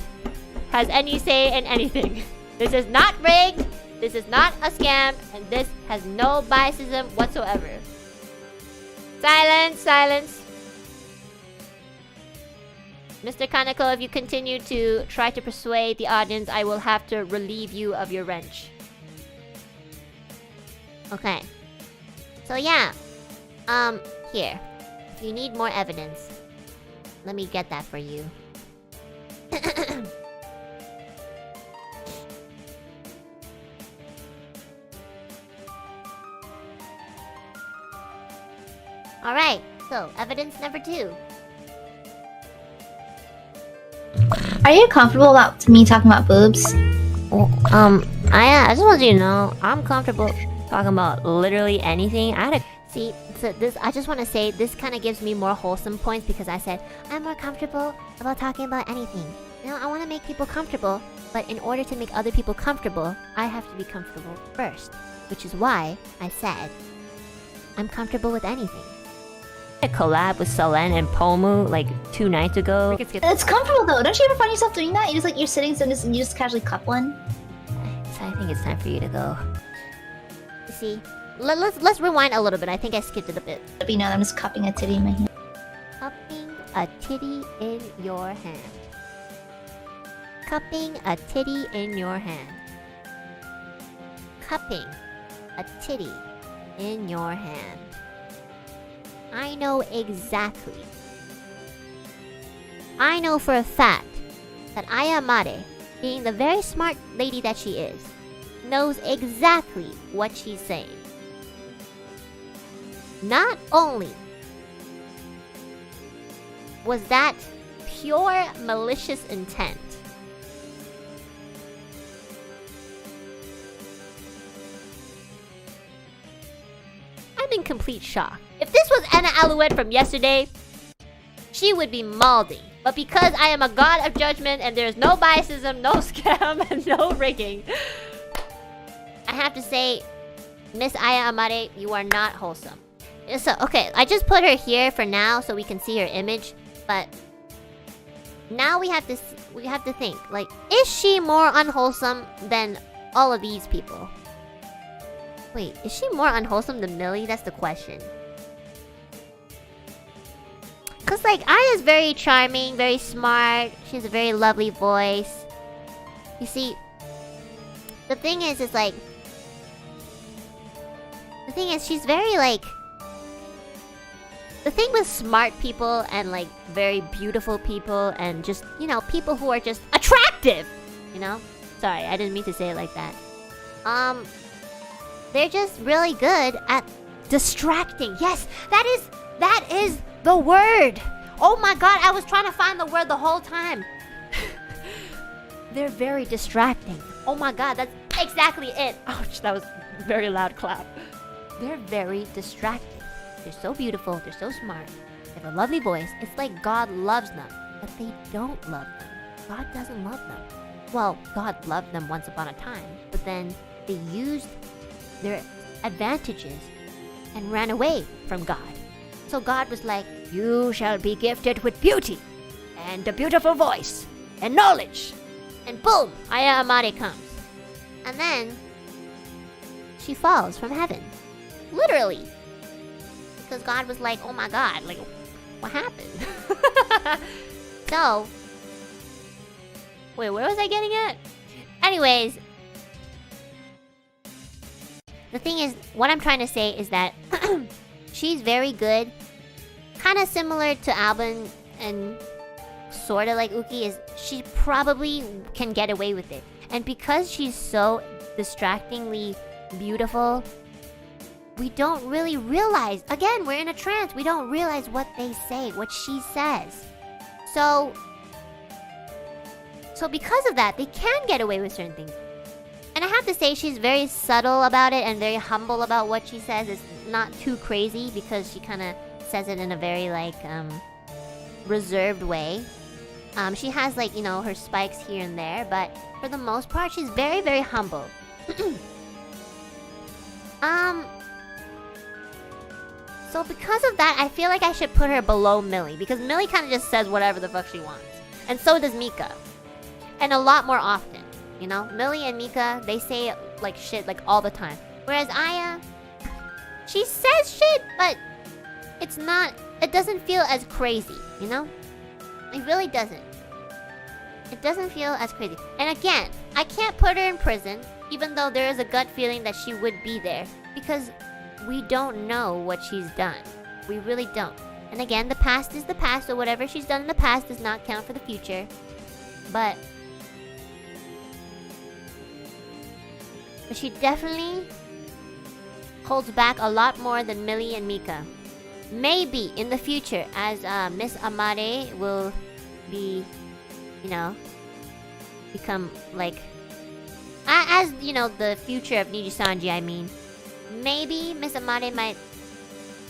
has any say in anything. This is not rigged, this is not a scam, and this has no biasism whatsoever. Silence, silence. Mr. Kaneko, if you continue to try to persuade the audience, I will have to relieve you of your wrench. Okay. So yeah. Here. If you need more evidence, let me get that for you. Alright, so evidence number 2. Are you comfortable about me talking about boobs? I just want you to know I'm comfortable talking about literally anything. See, so this I just want to say this kind of gives me more wholesome points because I said I'm more comfortable about talking about anything. You know, I want to make people comfortable, but in order to make other people comfortable, I have to be comfortable first, which is why I said I'm comfortable with anything. A collab with Selen and Pomu like 2 nights ago. It's comfortable though. Don't you ever find yourself doing that? You just like you're sitting so and you just casually cup one. So I think it's time for you to go. You see, let's rewind a little bit. I think I skipped it a bit. But you know, I'm just cupping a titty in my hand. Cupping a titty in your hand. Cupping a titty in your hand. Cupping a titty in your hand. I know exactly. I know for a fact that Ayamare, being the very smart lady that she is, knows exactly what she's saying. Not only was that pure malicious intent, I'm in complete shock. If this was Enna Alouette from yesterday, she would be malding. But because I am a god of judgment and there's no biasism, no scam, and no rigging, I have to say, Miss Aya Amare, you are not wholesome. So, okay, I just put her here for now so we can see her image, but now we have to think, like, is she more unwholesome than all of these people? Wait, is she more unwholesome than Millie? That's the question. Cause like Aya's very charming, very smart. She has a very lovely voice. You see, the thing is like, the thing is she's very like. The thing with smart people and like very beautiful people and just, you know, people who are just attractive, you know? Sorry, I didn't mean to say it like that. They're just really good at distracting. Yes, that is the word. Oh my god, I was trying to find the word the whole time. They're very distracting. Oh my god, that's exactly it. Ouch, that was a very loud clap. They're very distracting. They're so beautiful, they're so smart, they have a lovely voice. It's like God loves them, but they don't love them. God doesn't love them. Well, God loved them once upon a time, but then they used their advantages and ran away from God. So God was like, you shall be gifted with beauty and a beautiful voice and knowledge. And boom, Aya Amare comes. And then she falls from heaven. Literally. Because God was like, oh my god, like, what happened? So, wait, where was I getting at? Anyways, the thing is, what I'm trying to say is that she's very good. Kind of similar to Alban and sort of like Uki is she probably can get away with it. And because she's so distractingly beautiful, we don't really realize. Again, we're in a trance. We don't realize what they say, what she says. So because of that, they can get away with certain things. And I have to say, she's very subtle about it and very humble about what she says. It's not too crazy because she kind of says it in a very, like, reserved way. She has, like, you know, her spikes here and there, but for the most part, she's very, very humble. So because of that, I feel like I should put her below Millie, because Millie kind of just says whatever the fuck she wants. And so does Mika. And a lot more often, you know? Millie and Mika, they say, like, shit, like, all the time. Whereas Aya, she says shit, but it's not, it doesn't feel as crazy, you know? It really doesn't. It doesn't feel as crazy. And again, I can't put her in prison, even though there is a gut feeling that she would be there, because we don't know what she's done. We really don't. And again, the past is the past, so whatever she's done in the past does not count for the future. But she definitely holds back a lot more than Millie and Mika. Maybe in the future, as Miss Amare will be, you know, become like as you know, the future of NIJISANJI, I mean, maybe Miss Amade might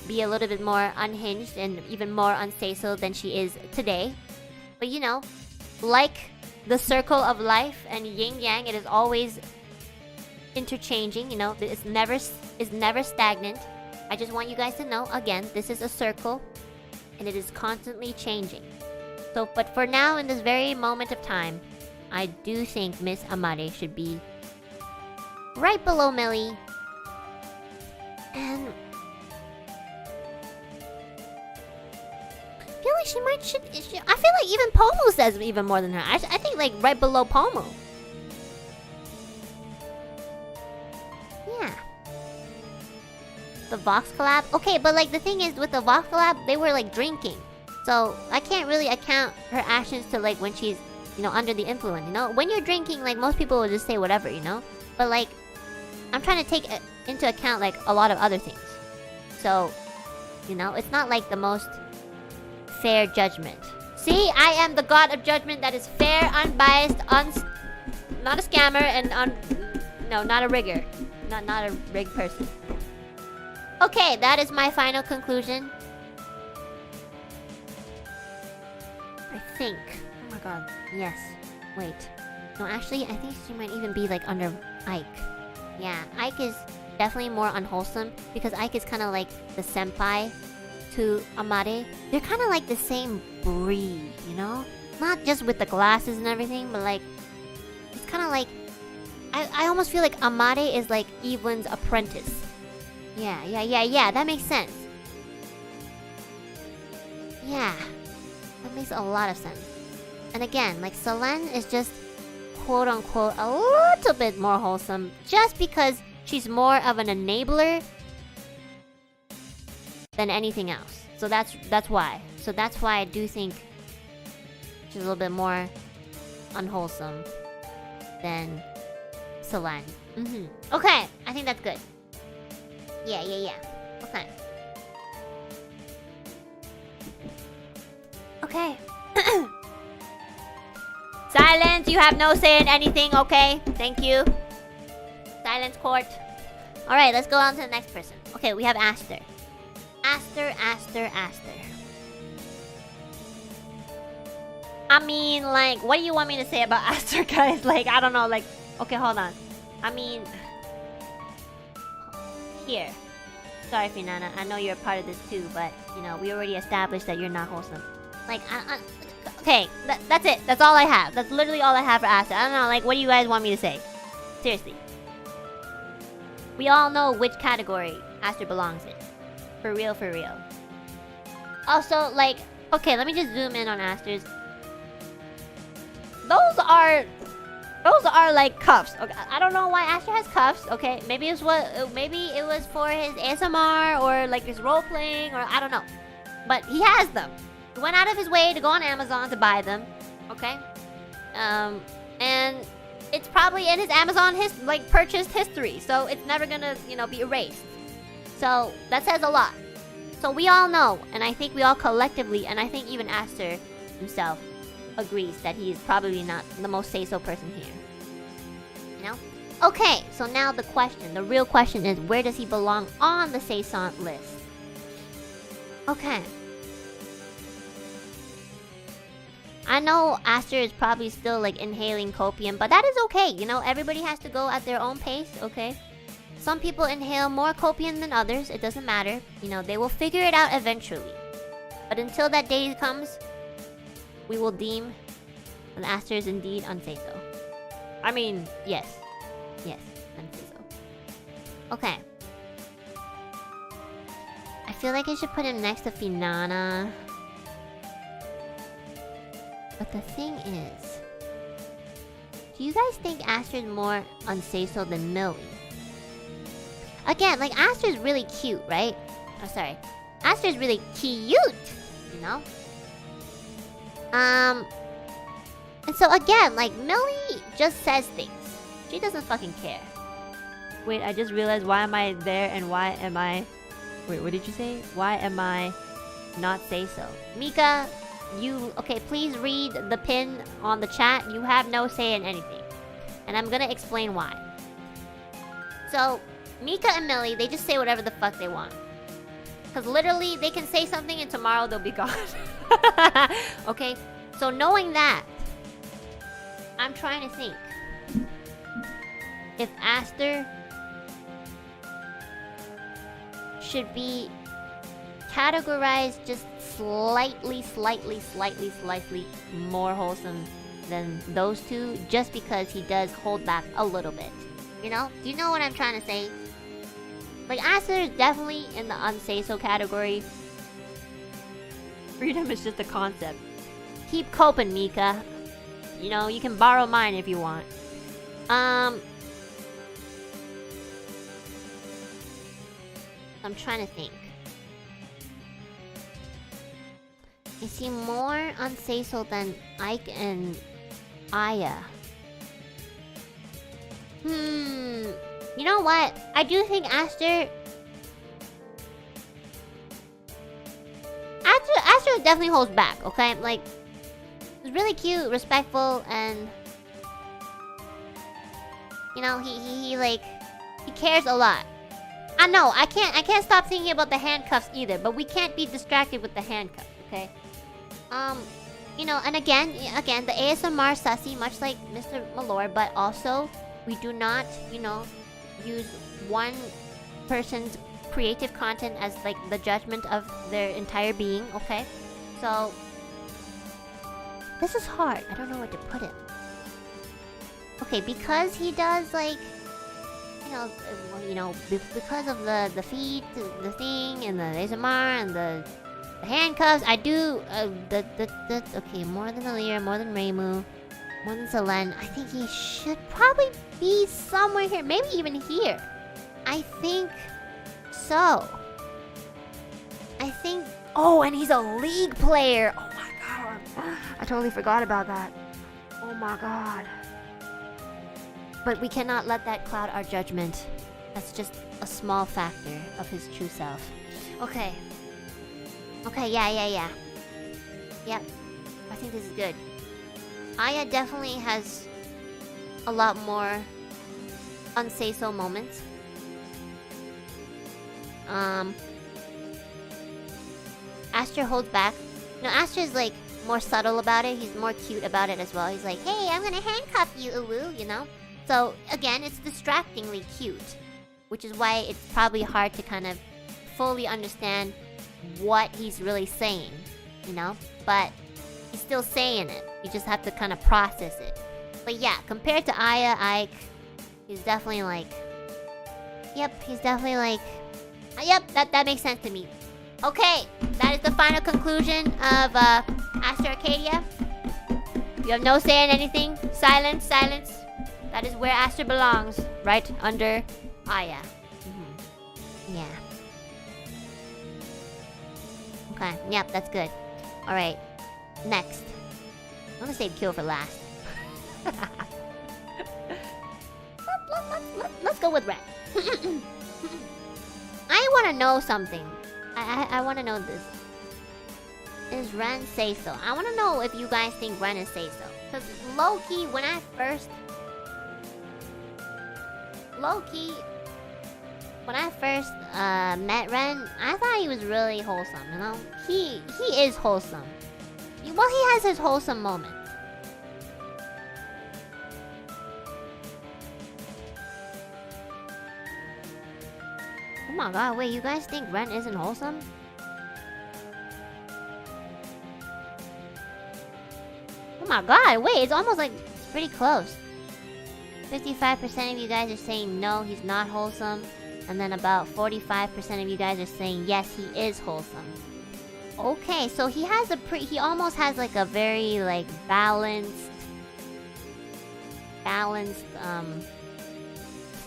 be a little bit more unhinged and even more unsayso than she is today. But you know, like the circle of life and yin yang, it is always interchanging. You know, it's never stagnant. I just want you guys to know, again, this is a circle and it is constantly changing. So, but for now, in this very moment of time, I do think Miss Amade should be right below Millie. And I feel like I feel like even Pomu says even more than her. I think like right below Pomu. Yeah. The Vox collab? Okay, but like the thing is with the Vox collab, they were like drinking. So I can't really account her actions to like when she's, you know, under the influence, you know? When you're drinking, like most people will just say whatever, you know? But like, I'm trying to take into account like a lot of other things. So, you know, it's not like the most fair judgment. See, I am the god of judgment that is fair, unbiased, not a scammer, and no, not a rigger. Not a rigged person. Okay, that is my final conclusion. I think. Oh my god. Yes. Wait. No, actually, I think she might even be like under Ike. Yeah, Ike is definitely more unwholesome because Ike is kind of like the senpai to Amade. They're kind of like the same breed, you know? Not just with the glasses and everything, but like it's kind of like I almost feel like Amade is like Evelyn's apprentice. Yeah, that makes sense. Yeah, that makes a lot of sense. And again, like Selene is just quote-unquote a little bit more wholesome just because she's more of an enabler than anything else. So that's why. So that's why I do think she's a little bit more unwholesome than Selene. Okay, I think that's good. Yeah. Okay. Okay. Silence, you have no say in anything, okay? Thank you. Silence court. Alright, let's go on to the next person. Okay, we have Aster. Aster. I mean, like, what do you want me to say about Aster, guys? Like, I don't know, like... Okay, hold on. I mean... Here. Sorry, Finana. I know you're a part of this too, but, you know, we already established that you're not wholesome. Like, okay, that's it. That's all I have. That's literally all I have for Aster. I don't know, like, what do you guys want me to say? Seriously. We all know which category Aster belongs in. For real. Also, like, okay, let me just zoom in on Aster's. Those are like cuffs. Okay, I don't know why Aster has cuffs. Okay, maybe it was for his ASMR or like his role playing or I don't know. But he has them. He went out of his way to go on Amazon to buy them. Okay, and it's probably in his Amazon purchased history, so it's never gonna be erased. So that says a lot. So we all know, and I think we all collectively, and I think even Aster himself agrees that he is probably not the most SEISO person here. You know? Okay, so now the real question is, where does he belong on the SEISO list? Okay. I know Aster is probably still like inhaling copium, but that is okay. You know, everybody has to go at their own pace, okay? Some people inhale more copium than others. It doesn't matter. You know, they will figure it out eventually. But until that day comes, we will deem that Aster is indeed unseiso. I mean, yes, unseiso. Okay. I feel like I should put him next to Finana. But the thing is, do you guys think Aster is more unseiso than Millie? Again, like Aster is really cute, right? Oh, sorry. Aster is really cute, you know? And so again, like Millie just says things. She doesn't fucking care. Wait, I just realized, why am I there and why am I... Wait, what did you say? Why am I not SEISO? Mika, okay, please read the pin on the chat. You have no say in anything. And I'm gonna explain why. So, Mika and Millie, they just say whatever the fuck they want. Because literally, they can say something and tomorrow they'll be gone. Okay? So knowing that, I'm trying to think. If Aster should be categorized just slightly more wholesome than those two, just because he does hold back a little bit. You know? Do you know what I'm trying to say? Like, Aster is definitely in the unsay-so category. Freedom is just a concept. Keep coping, Mika. You know, you can borrow mine if you want. I'm trying to think. Is he more unsay-so than Ike and Aya? You know what? I do think Aster definitely holds back, okay? Like, he's really cute, respectful, and you know, he cares a lot. I know, I can't stop thinking about the handcuffs either, but we can't be distracted with the handcuffs, okay? You know, and again, the ASMR sussy, much like Mr. Malore, but also, we do not, you know, use one person's creative content as, like, the judgment of their entire being, okay? So, this is hard. I don't know where to put it. Okay, because he does, like, you know, because of the feet, the thing, and the ASMR, and the handcuffs, I do, okay, more than Alir, more than Reimu, more than Selen, I think he should probably be somewhere here, maybe even here. I think so. I think, oh, and he's a league player. Oh my god, I totally forgot about that. Oh my god. But we cannot let that cloud our judgment. That's just a small factor of his true self. Okay. Okay, yeah. Yep. I think this is good. Aya definitely has a lot more unsay-so moments. Aster holds back. No, Aster's like more subtle about it. He's more cute about it as well. He's like, hey, I'm gonna handcuff you, Uwu, you know? So, again, it's distractingly cute. Which is why it's probably hard to kind of fully understand what he's really saying, you know? But he's still saying it. You just have to kind of process it. But yeah, compared to Aya, Ike, he's definitely like... Yep, he's definitely like... Yep, that makes sense to me. Okay, that is the final conclusion of Aster Arcadia. You have no say in anything. Silence. That is where Aster belongs. Right under Aya. Yeah. Okay, yep, that's good. Alright, next. I'm gonna save Kill for last. Let's go with Ren. I wanna know something. I wanna know this. Is Ren SEISO? I wanna know if you guys think Ren is SEISO. Because low-key, when I first met Ren, I thought he was really wholesome, you know? He is wholesome. Well, he has his wholesome moments. Oh my god, wait, you guys think Ren isn't wholesome? Oh my god, wait, it's almost like it's pretty close. 55% of you guys are saying no, he's not wholesome. And then about 45% of you guys are saying yes, he is wholesome. Okay, so he has he almost has like a very like balanced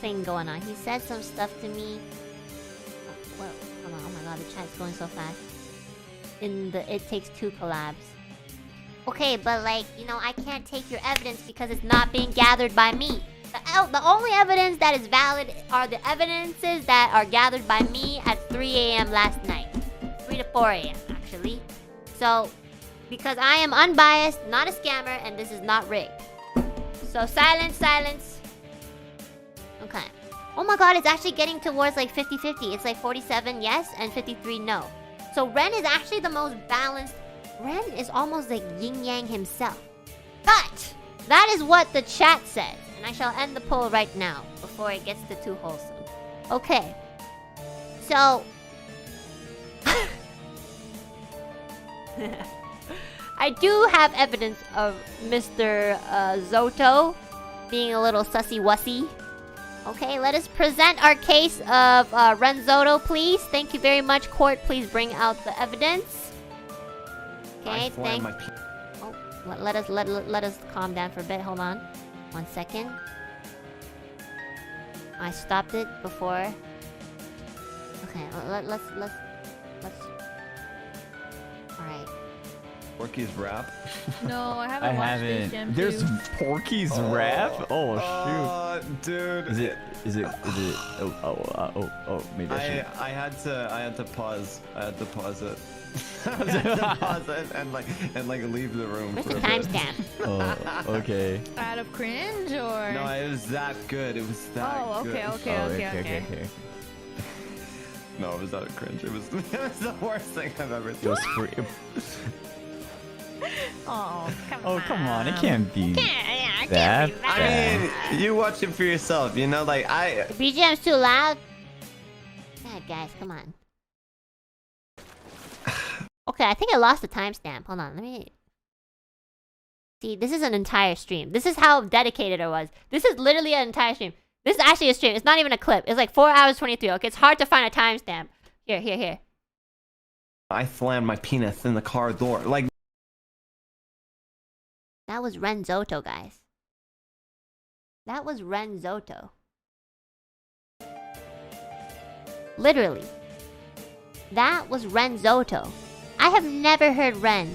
thing going on. He said some stuff to me. Oh, hold on, oh my god, the chat's going so fast. In the It Takes Two collabs. Okay, but like, you know, I can't take your evidence because it's not being gathered by me. The only evidence that is valid are the evidences that are gathered by me at 3 a.m. last night. 3 to 4 a.m. actually. So, because I am unbiased, not a scammer, and this is not rigged. So silence. Okay. Oh my god, it's actually getting towards like 50-50. It's like 47 yes and 53 no. So Ren is actually the most balanced. Ren is almost like yin-yang himself. But that is what the chat says. And I shall end the poll right now before it gets to too wholesome. Okay. So... I do have evidence of Mr. Zoto being a little sussy-wussy. Okay, let us present our case of Renzoto, please. Thank you very much, court. Please bring out the evidence. Okay, thank. Oh, let us calm down for a bit. Hold on, 1 second. I stopped it before. Okay, let's. All right. Porky's rap? No, I haven't watched Space Jam 2. There's Porky's rap? Oh shoot. Dude. Is it oh maybe I had to pause. I had to pause it. I had to pause it and leave the room. Where's for the a bit. timestamp? Oh, okay. Out of cringe or? No, it was that good. It was that good. Okay. No, it was out of cringe. It was the worst thing I've ever seen. It was free. Oh, come on. It can't be I that can't be bad. I mean, you watch it for yourself, you know, like The BGM's too loud. God, guys, come on. Okay, I think I lost the timestamp. Hold on, let me... See, this is an entire stream. This is how dedicated I was. This is literally an entire stream. This is actually a stream. It's not even a clip. It's like 4 hours 23. Okay, it's hard to find a timestamp. Here. I slammed my penis in the car door. Like... That was Renzoto, guys. That was Renzoto. Literally. That was Renzoto. I have never heard Ren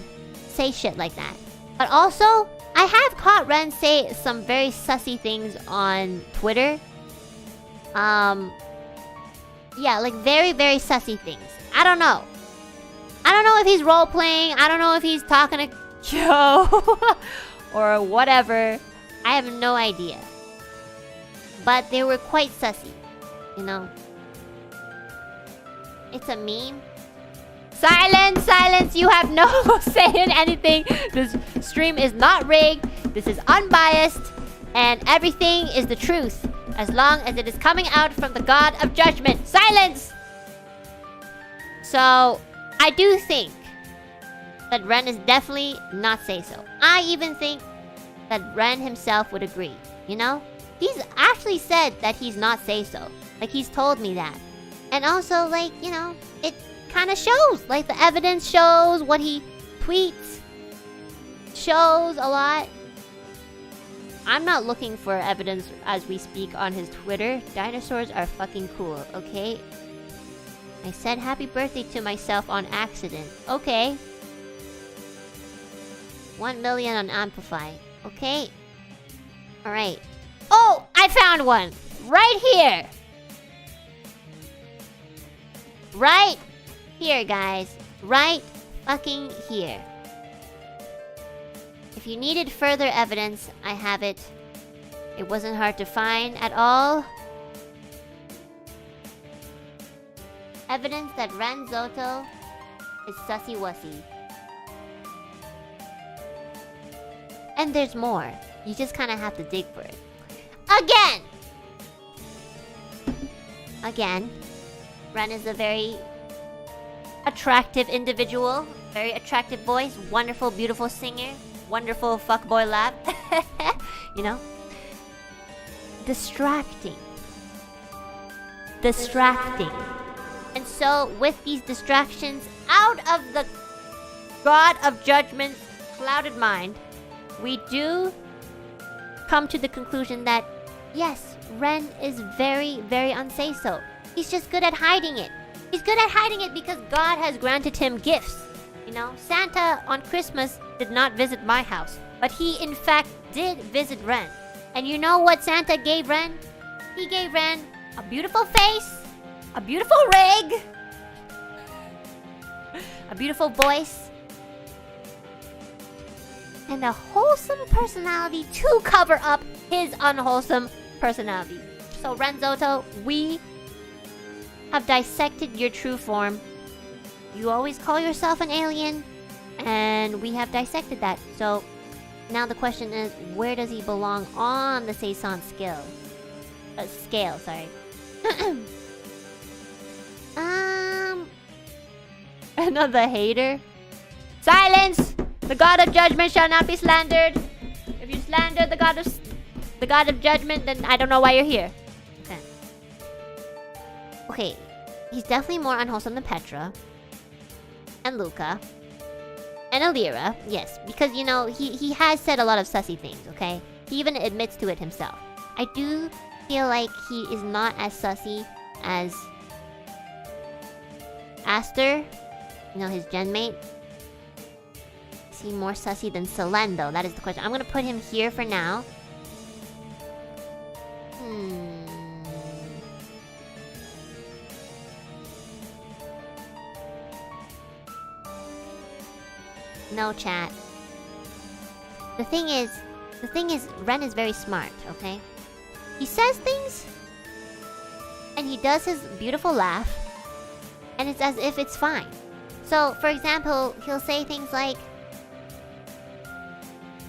say shit like that. But also, I have caught Ren say some very sussy things on Twitter. Yeah, like very, very sussy things. I don't know. I don't know if he's role-playing. I don't know if he's talking to Joe. Or whatever. I have no idea. But they were quite sussy. You know? It's a meme. Silence! You have no say in anything. This stream is not rigged. This is unbiased. And everything is the truth. As long as it is coming out from the God of Judgment. Silence! So, I do think that Ren is definitely not SEISO. I even think that Ren himself would agree. You know? He's actually said that he's not SEISO. Like, he's told me that. And also, like, you know, it kind of shows. Like, the evidence shows, what he tweets shows a lot. I'm not looking for evidence as we speak on his Twitter. Dinosaurs are fucking cool, okay? I said happy birthday to myself on accident. Okay. 1 million on Amplify. Okay. Alright. Oh! I found one! Right here! Right here, guys. Right fucking here. If you needed further evidence, I have it. It wasn't hard to find at all. Evidence that Renzoto is sussy-wussy. And there's more. You just kind of have to dig for it. Again, Ren is a very attractive individual. Very attractive voice. Wonderful, beautiful singer. Wonderful fuckboy laugh. You know? Distracting. And so, with these distractions out of the God of Judgment's clouded mind, we do come to the conclusion that, yes, Ren is very, very unsay-so. He's just good at hiding it. He's good at hiding it because God has granted him gifts. You know, Santa on Christmas did not visit my house, but he in fact did visit Ren. And you know what Santa gave Ren? He gave Ren a beautiful face, a beautiful rig, a beautiful voice, and a wholesome personality to cover up his unwholesome personality. So Renzoto, we have dissected your true form. You always call yourself an alien, and we have dissected that. So now the question is, where does he belong on the Seisant scale? Scale, sorry. Another hater. Silence! The god of judgment shall not be slandered. If you slander the god of judgment, then I don't know why you're here. Okay. Okay. He's definitely more unwholesome than Petra. And Luca. And Alira. Yes, because, you know, he has said a lot of sussy things, okay? He even admits to it himself. I do feel like he is not as sussy as Aster. You know, his genmate. Is he more sussy than Selen, though? That is the question. I'm gonna put him here for now. No, chat. The thing is, Ren is very smart, okay? He says things, and he does his beautiful laugh, and it's as if it's fine. So, for example, he'll say things like,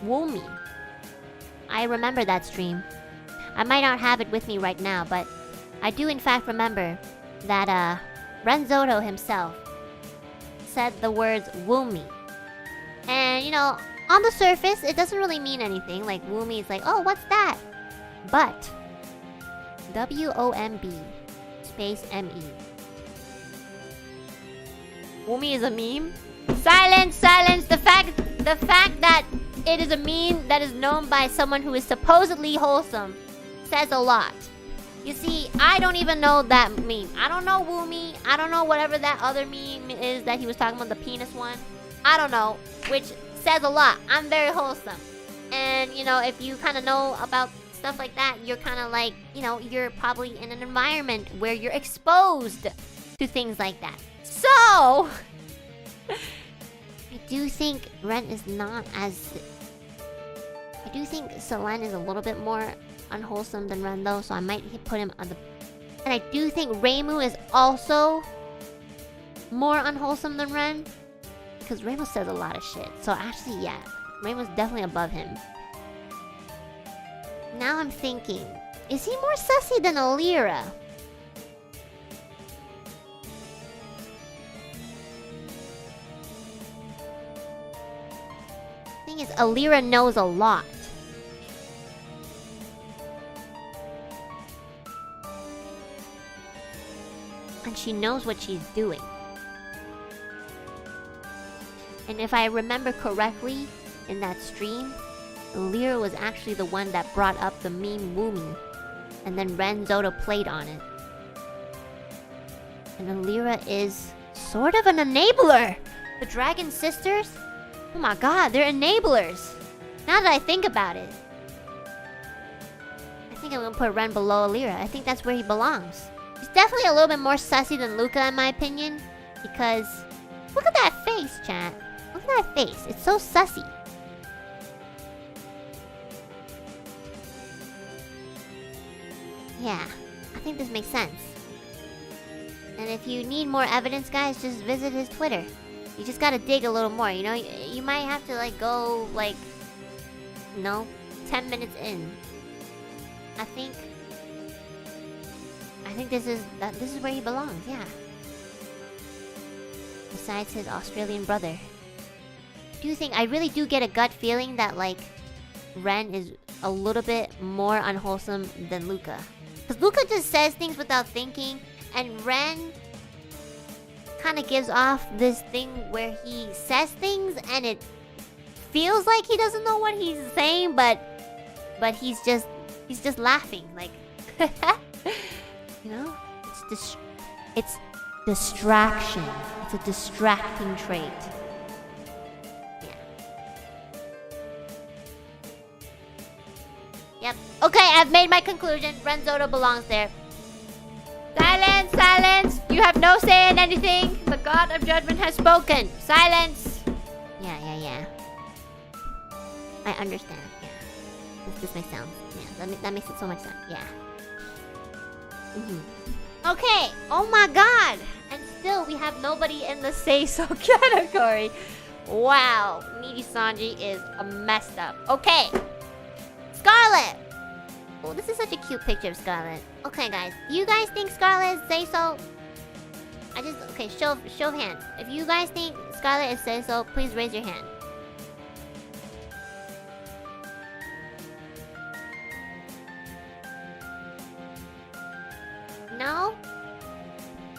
"Woo me." I remember that stream. I might not have it with me right now, but I do in fact remember that Renzoto himself said the words "woo me." And, you know, on the surface, it doesn't really mean anything. Like, woo me is like, oh, what's that? But WOMB space ME. Woomy is a meme? Silence! Silence! The fact that it is a meme that is known by someone who is supposedly wholesome says a lot. You see, I don't even know that meme. I don't know Woomy. I don't know whatever that other meme is that he was talking about, the penis one. I don't know, which says a lot. I'm very wholesome. And, you know, if you kind of know about stuff like that, you're kind of like, you know, you're probably in an environment where you're exposed to things like that. So, I do think Ren is not as... I do think Selen is a little bit more unwholesome than Ren, though, so I might put him on the... And I do think Reimu is also more unwholesome than Ren, because Reimu says a lot of shit. So actually, yeah, Reimu's definitely above him. Now I'm thinking, is he more sussy than Alira? Thing is, Alira knows a lot. And she knows what she's doing. And if I remember correctly, in that stream, Alira was actually the one that brought up the meme Woomy. And then Renzoto played on it. And Alira is sort of an enabler! The Dragon Sisters? Oh my god, they're enablers! Now that I think about it. I think I'm gonna put Ren below Alira. I think that's where he belongs. He's definitely a little bit more sussy than Luca in my opinion. Because, look at that face, chat. Look at that face. It's so sussy. Yeah, I think this makes sense. And if you need more evidence, guys, just visit his Twitter. You just gotta dig a little more, you know? You might have to, like, go, like, you know, 10 minutes in. I think this is where he belongs, yeah. Besides his Australian brother. I really do get a gut feeling that, like, Ren is a little bit more unwholesome than Luca. Because Luca just says things without thinking, and Ren kind of gives off this thing where he says things and it feels like he doesn't know what he's saying, but he's just laughing, like, you know? It's distraction. It's a distracting trait. Yep. Okay, I've made my conclusion. Renzoto belongs there. Silence! Silence! You have no say in anything. The God of Judgment has spoken. Silence! Yeah. I understand. Yeah. This makes sense. Yeah, that makes it so much sense. Yeah. Okay, oh my god! And still we have nobody in the SEISO category. Wow, NIJISANJI is messed up. Okay, Scarlet! Oh, this is such a cute picture of Scarlet. Okay guys, do you guys think Scarlet is SEISO? Okay, show of hands. If you guys think Scarlet is SEISO, please raise your hand. No?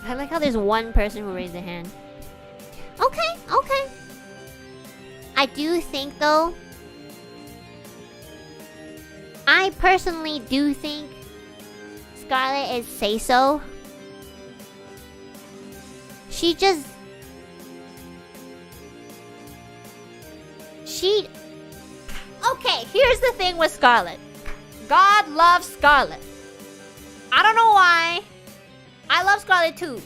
I like how there's one person who raised their hand. Okay, okay. I do think though, I personally do think Scarlet is SEISO. Okay, here's the thing with Scarlet. God loves Scarlet. I don't know why. I love Scarlet too.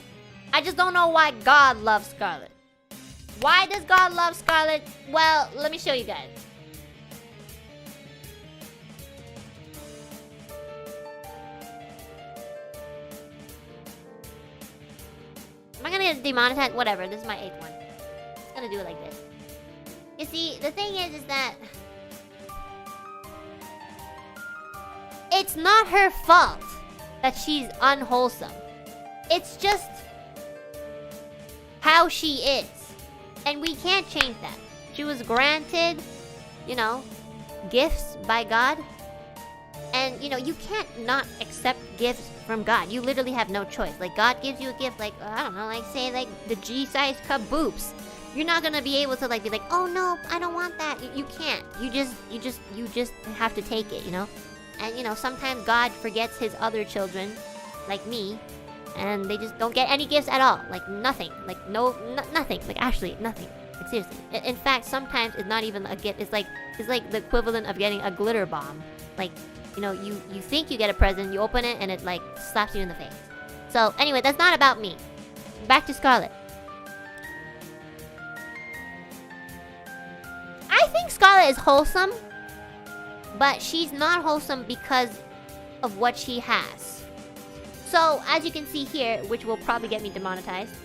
I just don't know why God loves Scarlet. Why does God love Scarlet? Well, let me show you guys. Am I gonna get demonetized? Whatever, this is my 8th one. Just gonna do it like this. You see, the thing is that it's not her fault that she's unwholesome. It's just how she is. And we can't change that. She was granted, you know, gifts by God. And, you know, you can't not accept gifts from God. You literally have no choice. Like, God gives you a gift, like, I don't know, like, say, like, the G-size cup boobs. You're not gonna be able to, like, be like, oh, no, I don't want that. You can't. You just have to take it, you know? And, you know, sometimes God forgets his other children, like me, and they just don't get any gifts at all. Like, nothing. Like, nothing. Like, actually, nothing. Like, seriously. In fact, sometimes it's not even a gift. It's like the equivalent of getting a glitter bomb. Like, you know, you think you get a present, you open it, and it, like, slaps you in the face. So, anyway, that's not about me. Back to Scarlet. I think Scarlet is wholesome, but she's not wholesome because of what she has. So, as you can see here, which will probably get me demonetized,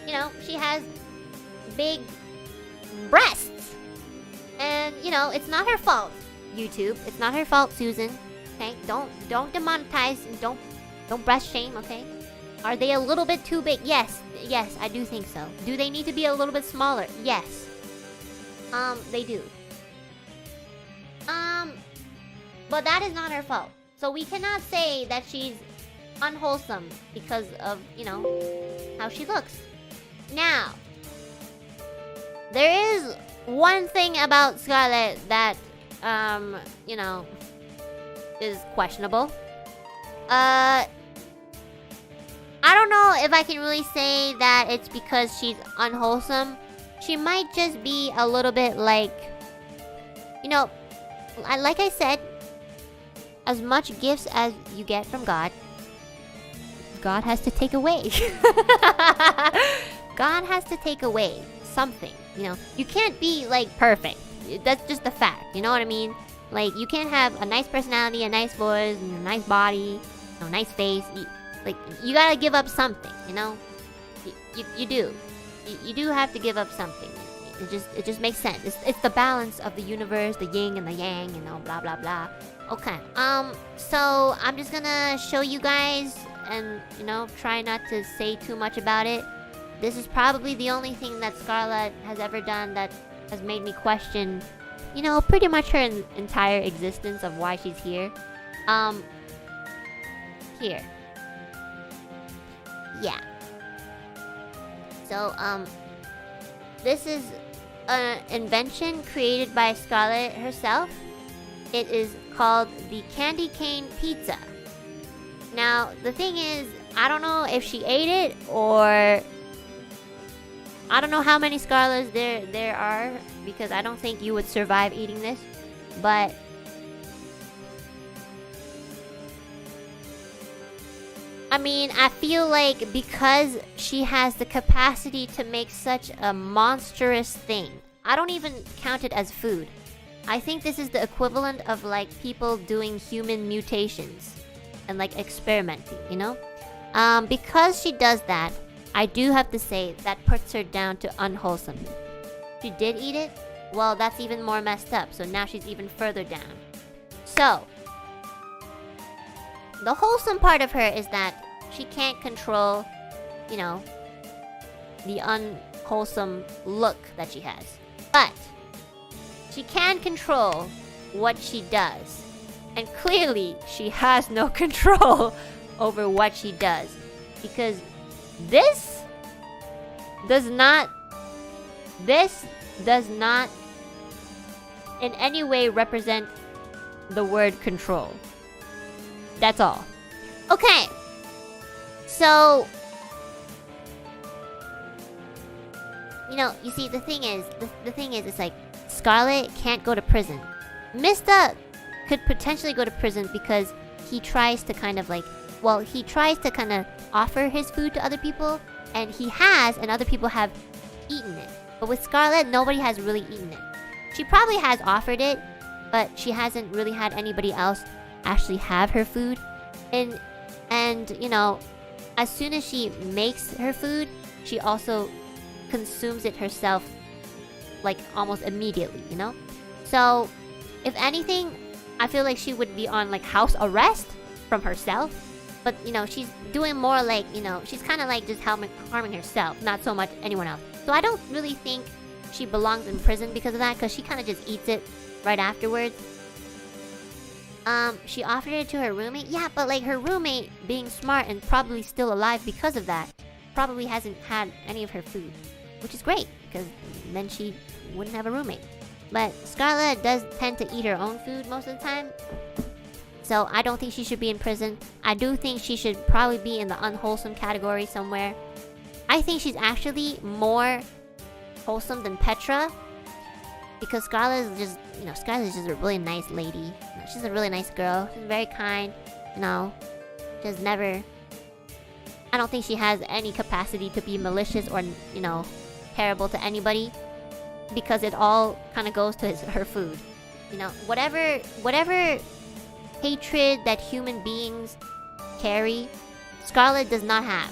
you know, she has big breasts. And, you know, it's not her fault, YouTube. It's not her fault, Susan. Okay? Don't demonetize. Don't breast shame, okay? Are they a little bit too big? Yes, I do think so. Do they need to be a little bit smaller? Yes. They do. But that is not her fault. So we cannot say that she's unwholesome because of, you know, how she looks. Now, there is one thing about Scarlet that, you know, is questionable. I don't know if I can really say that it's because she's unwholesome. She might just be a little bit like, you know, like I said, as much gifts as you get from God, God has to take away. God has to take away something, you know. You can't be, like, perfect. That's just a fact, you know what I mean? Like, you can't have a nice personality, a nice voice, and a nice body, a nice face. Like, you gotta give up something, you know? You do. You do have to give up something. It just makes sense. It's the balance of the universe, the yin and the yang, you know, blah blah blah. Okay. So I'm just gonna show you guys and, you know, try not to say too much about it. This is probably the only thing that Scarlet has ever done that has made me question, you know, pretty much her entire existence of why she's here. Here. Yeah. So, this is an invention created by Scarlet herself. It is called the candy cane pizza. Now, the thing is, I don't know if she ate it or I don't know how many Scarlets there are, because I don't think you would survive eating this. But I mean, I feel like because she has the capacity to make such a monstrous thing, I don't even count it as food. I think this is the equivalent of, like, people doing human mutations. and like experimenting, you know? Because she does that, I do have to say that puts her down to unwholesome. She did eat it? Well, that's even more messed up, so now she's even further down. So, the wholesome part of her is that she can't control, you know, the unwholesome look that she has. But she can control what she does. And clearly, she has no control over what she does. Because this does not in any way represent the word control. That's all. Okay. So, you know, you see, the thing is, it's like, Scarlet can't go to prison. Mista could potentially go to prison because he tries to kind of like, well, he tries to kind of offer his food to other people, and he has, and other people have eaten it. But with Scarlet, nobody has really eaten it. She probably has offered it, but she hasn't really had anybody else actually have her food. And you know, as soon as she makes her food, she also consumes it herself, like almost immediately, you know? So, if anything, I feel like she would be on like house arrest from herself. But, you know, she's doing more like, you know, she's kind of like just harming herself, not so much anyone else. So I don't really think she belongs in prison because of that, because she kind of just eats it right afterwards. She offered it to her roommate. Yeah, but like her roommate, being smart and probably still alive because of that, probably hasn't had any of her food. Which is great, because then she wouldn't have a roommate. But Scarlet does tend to eat her own food most of the time. So I don't think she should be in prison. I do think she should probably be in the unwholesome category somewhere. I think she's actually more wholesome than Petra. Because Scarlet is just, you know, Scarlet is just a really nice lady. You know, she's a really nice girl. She's very kind. You know, just never... I don't think she has any capacity to be malicious or, you know, terrible to anybody. Because it all kind of goes to her food. You know, whatever hatred that human beings carry, Scarlet does not have.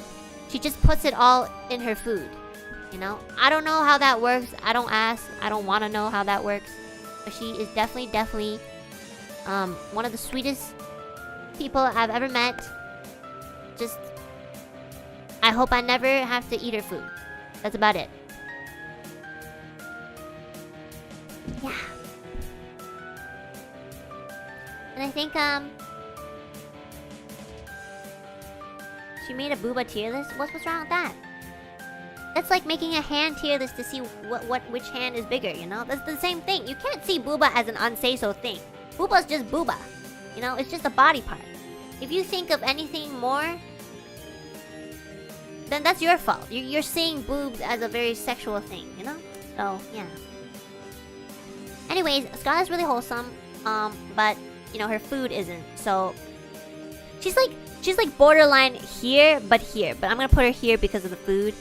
She just puts it all in her food. You know, I don't know how that works. I don't ask. I don't want to know how that works. But she is definitely one of the sweetest people I've ever met. Just, I hope I never have to eat her food. That's about it. Yeah. And I think, she made a booba tier list? What's wrong with that? That's like making a hand tier list to see which hand is bigger, you know? That's the same thing. You can't see booba as an unsay-so thing. Booba's just booba. You know, it's just a body part. If you think of anything more, then that's your fault. You're seeing boobs as a very sexual thing, you know? So, yeah. Anyways, Scarlet's really wholesome, but, you know, her food isn't, so... She's like borderline here, but here. But I'm gonna put her here because of the food.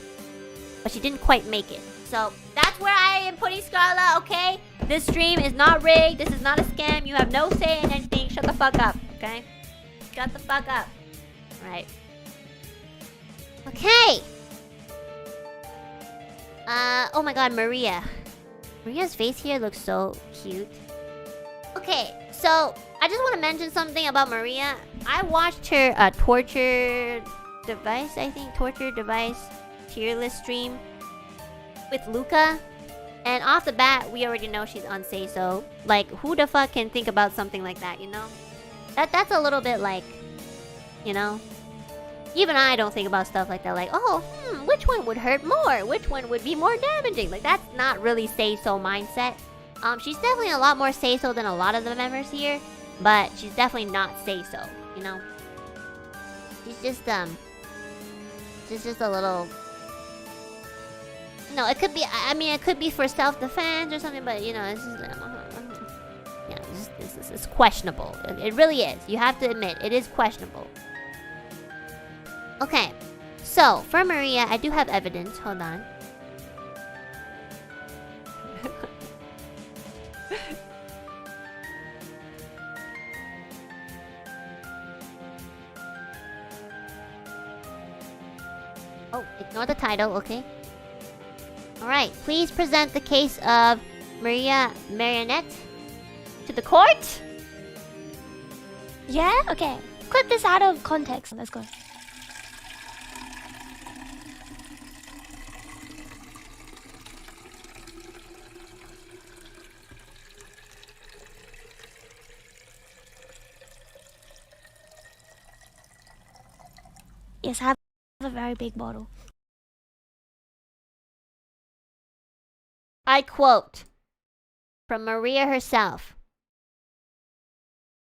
But she didn't quite make it. So, that's where I am putting Scarlet, okay? This stream is not rigged. This is not a scam. You have no say in anything. Shut the fuck up, okay? Shut the fuck up. Alright. Okay! Oh my god, Maria. Maria's face here looks so cute. Okay, so I just want to mention something about Maria. I watched her torture device tier list stream with Luca, and off the bat we already know she's on SEISO. Like, who the fuck can think about something like that, you know? That's a little bit like, you know, even I don't think about stuff like that. Like, oh, which one would hurt more? Which one would be more damaging? Like, that's not really SEISO mindset. She's definitely a lot more SEISO than a lot of the members here, but she's definitely not SEISO, you know? She's just a little... No, it could be, I mean, it could be for self-defense or something, but, you know, it's just... Yeah, it's questionable. It really is. You have to admit, it is questionable. Okay, so, for Maria, I do have evidence. Hold on. Oh, ignore the title, okay. Alright, please present the case of Maria Marionette to the court. Yeah? Okay. Clip this out of context. Let's go. Yes, I have a very big bottle. I quote from Maria herself.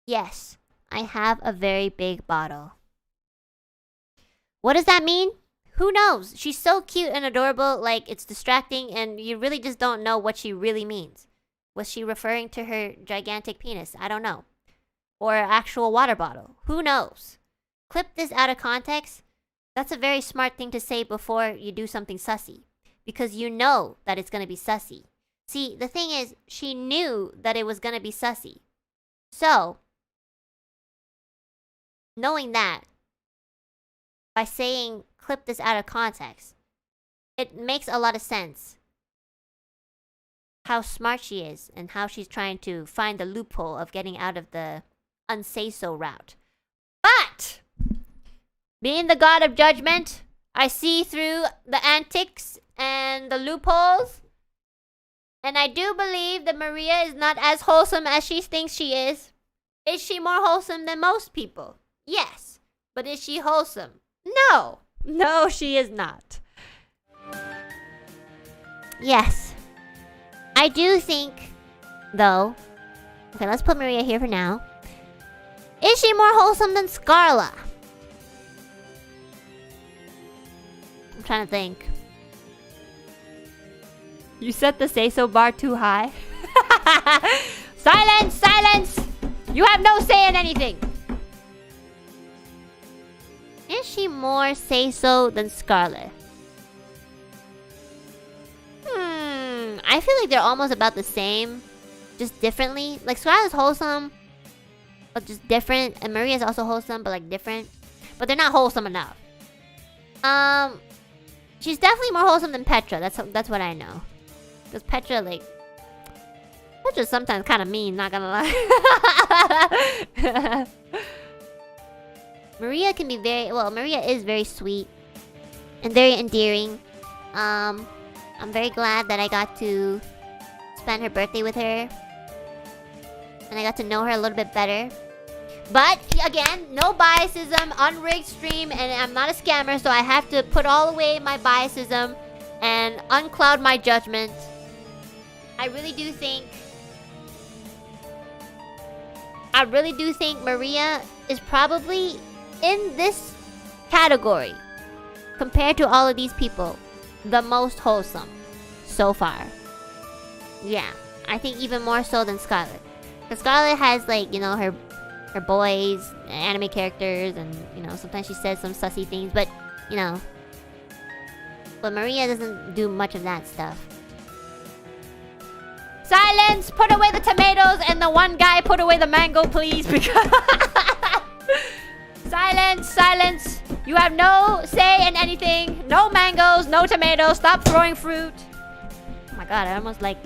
Yes, I have a very big bottle. What does that mean? Who knows? She's so cute and adorable, like it's distracting, and you really just don't know what she really means. Was she referring to her gigantic penis? I don't know. Or an actual water bottle? Who knows? Clip this out of context. That's a very smart thing to say before you do something sussy. Because you know that it's gonna be sussy. See, the thing is, she knew that it was gonna be sussy. So, knowing that, by saying clip this out of context, it makes a lot of sense. How smart she is and how she's trying to find the loophole of getting out of the unsay-so route. But, being the god of judgment, I see through the antics and the loopholes. And I do believe that Maria is not as wholesome as she thinks she is. Is she more wholesome than most people? Yes. But is she wholesome? No. No, she is not. Yes. I do think, though... Okay, let's put Maria here for now. Is she more wholesome than Scarla? I'm trying to think. You set the say-so bar too high. Silence! Silence! You have no say in anything! Is she more say-so than Scarlet? I feel like they're almost about the same. Just differently. Like, Scarlet's wholesome, but just different. And Maria's also wholesome, but like different. But they're not wholesome enough. She's definitely more wholesome than Petra. That's what I know. Because Petra, like... Petra's sometimes kind of mean, not gonna lie. Maria can be very... Well, Maria is very sweet. And very endearing. I'm very glad that I got to spend her birthday with her. And I got to know her a little bit better. But, again, no biasism, unrigged stream, and I'm not a scammer, so I have to put all away my biasism and uncloud my judgment. I really do think Maria is probably in this category, compared to all of these people, the most wholesome so far. Yeah, I think even more so than Scarlet. Because Scarlet has, like, you know, her boys, anime characters, and, you know, sometimes she says some sussy things, but, you know. But Maria doesn't do much of that stuff. Silence! Put away the tomatoes, and the one guy put away the mango, please, because... Silence! Silence! You have no say in anything. No mangoes, no tomatoes. Stop throwing fruit. Oh my god, I almost like...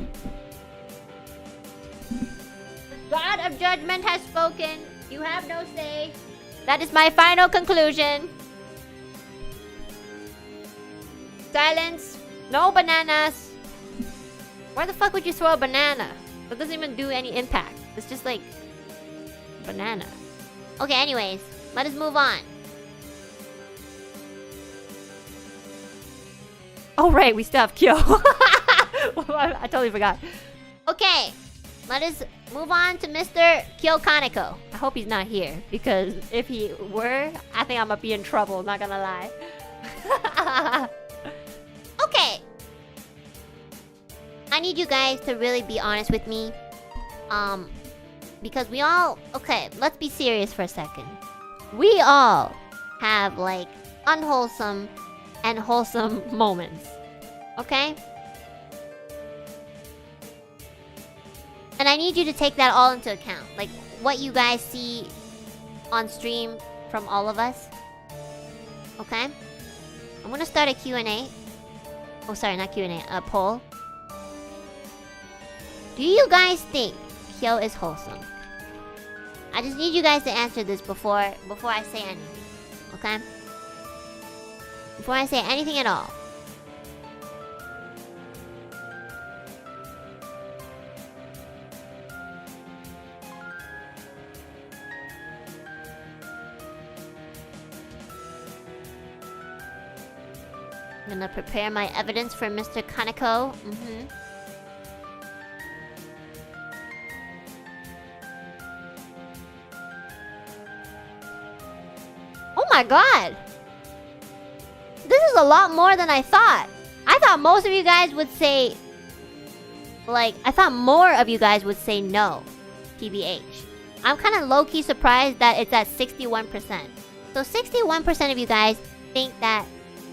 The God of Judgment has spoken. You have no say. That is my final conclusion. Silence. No bananas. Why the fuck would you throw a banana? That doesn't even do any impact. It's just like... banana. Okay, anyways. Let us move on. Oh right, we still have Kyo. I totally forgot. Okay. Let us move on to Mr. Kyo Kaneko. I hope he's not here, because if he were, I think I'm gonna be in trouble, not gonna lie. Okay. I need you guys to really be honest with me. Because we all... Okay, let's be serious for a second. We all have, like, unwholesome and wholesome moments. Okay? And I need you to take that all into account. Like, what you guys see on stream from all of us. Okay? I'm gonna start a Q&A. Oh, sorry, not Q&A. A poll. Do you guys think Kyo is wholesome? I just need you guys to answer this before I say anything. Okay? Before I say anything at all. I'm gonna prepare my evidence for Mr. Kaneko. Oh my god! This is a lot more than I thought. I thought most of you guys would say... Like, I thought more of you guys would say no. TBH. I'm kind of low-key surprised that it's at 61%. So 61% of you guys think that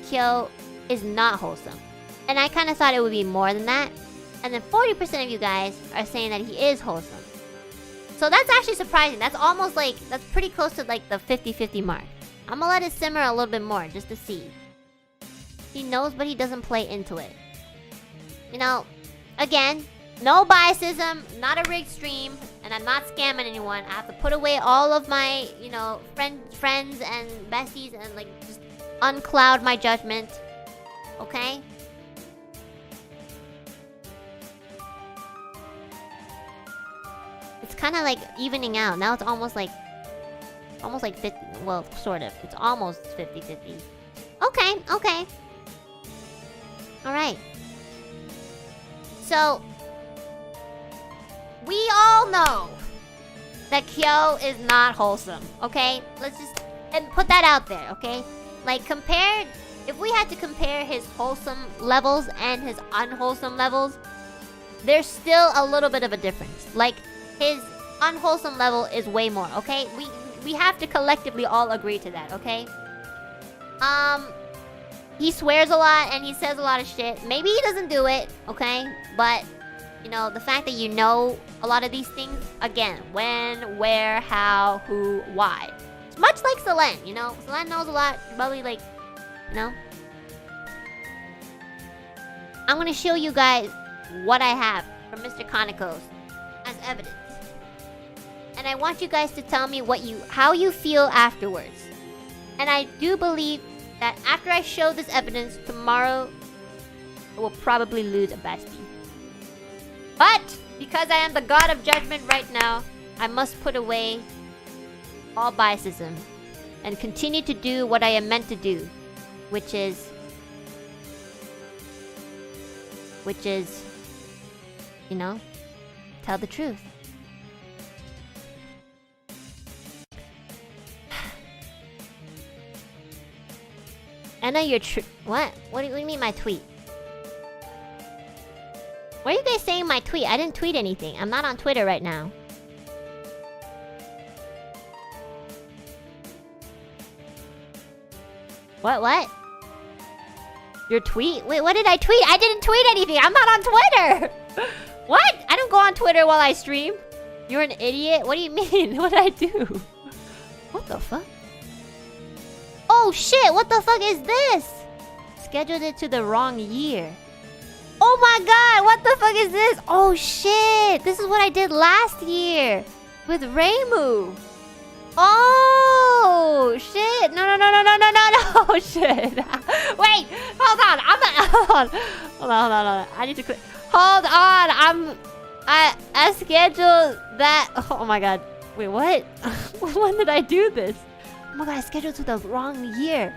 Kyo is not wholesome. And I kind of thought it would be more than that. And then 40% of you guys are saying that he is wholesome. So that's actually surprising. That's almost like... That's pretty close to like the 50-50 mark. I'm gonna let it simmer a little bit more just to see. He knows, but he doesn't play into it. You know, again, no biasism, not a rigged stream, and I'm not scamming anyone. I have to put away all of my, you know, friends and besties and like just uncloud my judgment. Okay? It's kind of like evening out. Now it's almost like 50. Well, sort of. It's almost 50-50. Okay, okay. Alright. So, we all know that Kyo is not wholesome, okay? Let's just put that out there, okay? Like, compared... If we had to compare his wholesome levels and his unwholesome levels, there's still a little bit of a difference. Like, his unwholesome level is way more, okay? We have to collectively all agree to that, okay? He swears a lot and he says a lot of shit. Maybe he doesn't do it, okay? But, you know, the fact that you know a lot of these things, again, when, where, how, who, why. It's much like Selen, you know? Selen knows a lot, probably like, you know? I'm gonna show you guys what I have from Mr. Kaneko's as evidence. And I want you guys to tell me how you feel afterwards. And I do believe that after I show this evidence, tomorrow I will probably lose a bestie. But because I am the god of judgment right now, I must put away all biasism and continue to do what I am meant to do, which is, you know, tell the truth. Enna, you're what? What do you mean my tweet? Why are you guys saying my tweet? I didn't tweet anything. I'm not on Twitter right now. What? Your tweet? Wait, what did I tweet? I didn't tweet anything. I'm not on Twitter. What? I don't go on Twitter while I stream. You're an idiot? What do you mean? What did I do? What the fuck? Oh shit, what the fuck is this? Scheduled it to the wrong year. Oh my god, what the fuck is this? Oh shit, this is what I did last year with Reimu. Oh shit, no, shit. Wait, hold on, hold on. I need to click. Hold on, I scheduled that. Oh my god, wait, what? When did I do this? Oh my god, I scheduled to the wrong year.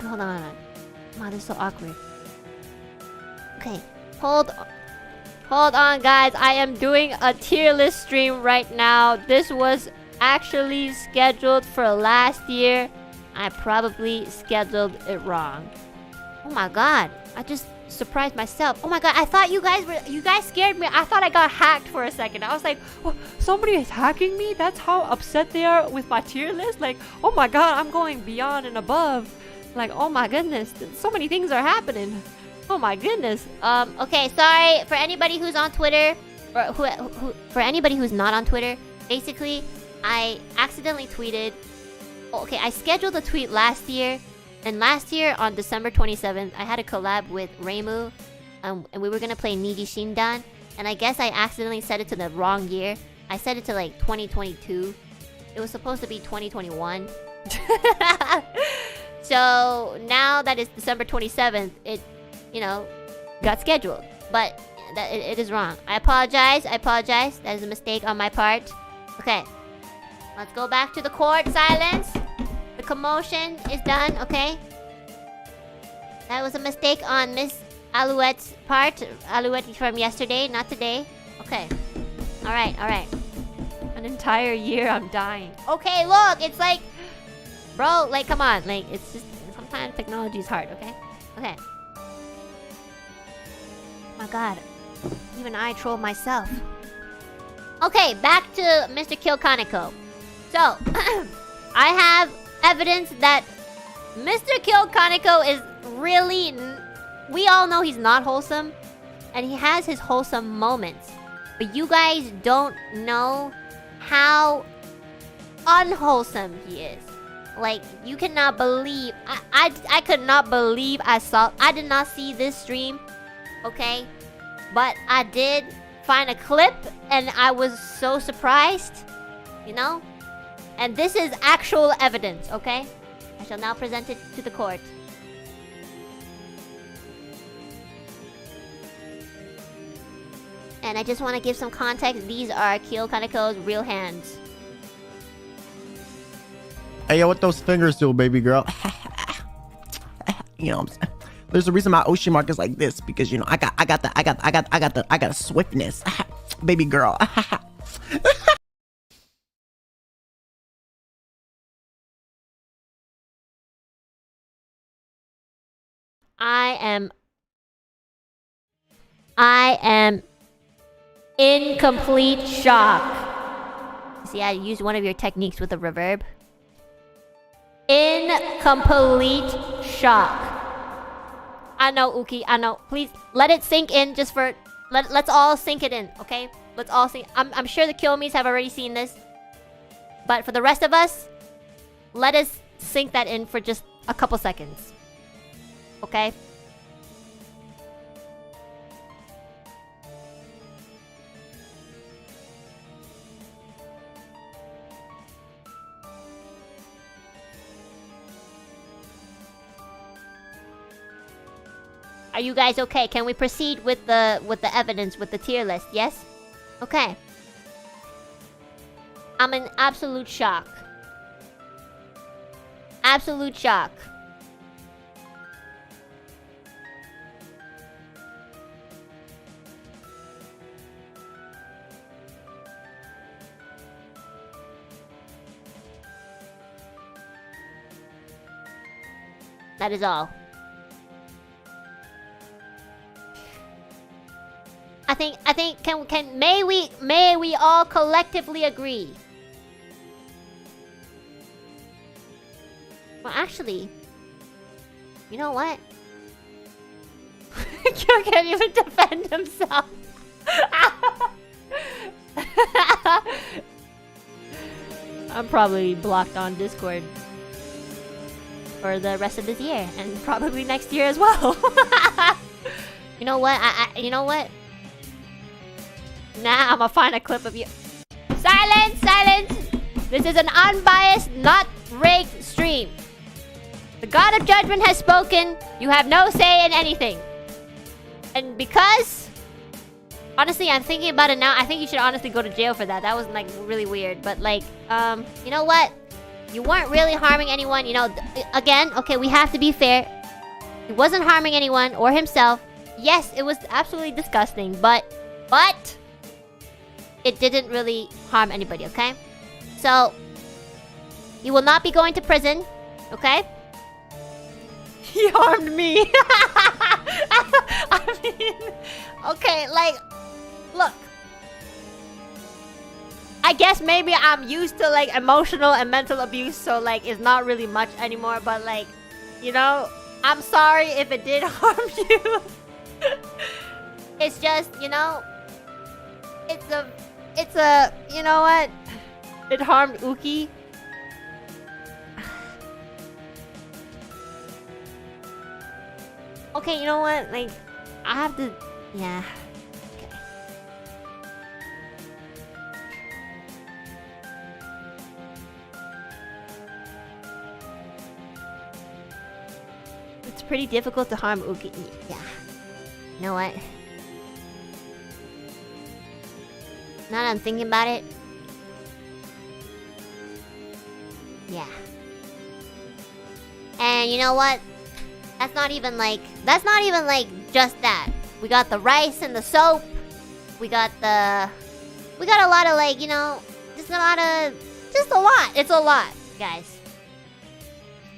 Hold on. Wow, this is so awkward. Okay, hold on, guys. I am doing a tier list stream right now. This was actually scheduled for last year. I probably scheduled it wrong. Oh my god, I just surprised myself. Oh my god, I thought you guys scared me. I thought I got hacked for a second. I was like, oh, somebody is hacking me? That's how upset they are with my tier list? Like, oh my god, I'm going beyond and above. Like, oh my goodness, so many things are happening. Oh my goodness. Okay, sorry for anybody who's on Twitter, or for anybody who's not on Twitter. Basically, I accidentally tweeted. Okay, I scheduled a tweet last year, And last year on December 27th, I had a collab with Reimu, and we were gonna play NIJISANJI, and I guess I accidentally set it to the wrong year. I set it to like 2022. It was supposed to be 2021. So now that it's December 27th, it, you know, got scheduled. But it is wrong. I apologize. That is a mistake on my part. Okay. Let's go back to the court. Silence. The commotion is done, okay? That was a mistake on Miss Alouette's part. Alouette from yesterday, not today. Okay. Alright. An entire year I'm dying. Okay, look, it's like... Bro, like, come on. Like, it's just... Sometimes technology is hard, okay? Okay. My god. Even I troll myself. Okay, back to Mr. Kill Kaneko. So, I have evidence that Mr. Kill Kaneko is really... We all know he's not wholesome. And he has his wholesome moments. But you guys don't know how unwholesome he is. Like, you cannot believe... I could not believe I did not see this stream. Okay? But I did find a clip. And I was so surprised. You know? And this is actual evidence, okay? I shall now present it to the court. And I just want to give some context. These are Kill Kaneko's real hands. Hey, yo, what those fingers do, baby girl? You know what I'm saying? There's a reason my Oshi mark is like this, because you know I got the swiftness. Baby girl. I am in complete shock. See, I used one of your techniques with a reverb. In complete shock. I know, Uki, I know. Please, let it sink in just for... Let's all sink it in, okay? Let's all sink... I'm sure the Kyomis have already seen this. But for the rest of us, let us sink that in for just a couple seconds. Okay? Are you guys okay? Can we proceed with the evidence, with the tier list? Yes? Okay. I'm in absolute shock. Absolute shock. That is all. I think may we all collectively agree. Well, actually, you know what? Kyo can't even defend himself. I'm probably blocked on Discord for the rest of this year and probably next year as well. You know what? You know what? Nah, I'ma find a clip of you. Silence! Silence! This is an unbiased, not rigged stream. The God of Judgment has spoken. You have no say in anything. And because... Honestly, I'm thinking about it now. I think you should honestly go to jail for that. That was, like, really weird. But, like, you know what? You weren't really harming anyone. You know, again, okay, we have to be fair. He wasn't harming anyone or himself. Yes, it was absolutely disgusting. But... it didn't really harm anybody, okay? So, you will not be going to prison, okay? He harmed me. I mean, okay, like, look. I guess maybe I'm used to, like, emotional and mental abuse, so, like, it's not really much anymore, but, like, you know, I'm sorry if it did harm you. It's just, you know, it's a, you know what? It harmed Uki. Okay, you know what? Like, I have to... Yeah. Okay. It's pretty difficult to harm Uki. Yeah. You know what? Now that I'm thinking about it... Yeah. And you know what? That's not even like just that. We got the rice and the soap. We got a lot of like, you know, just a lot. It's a lot, guys.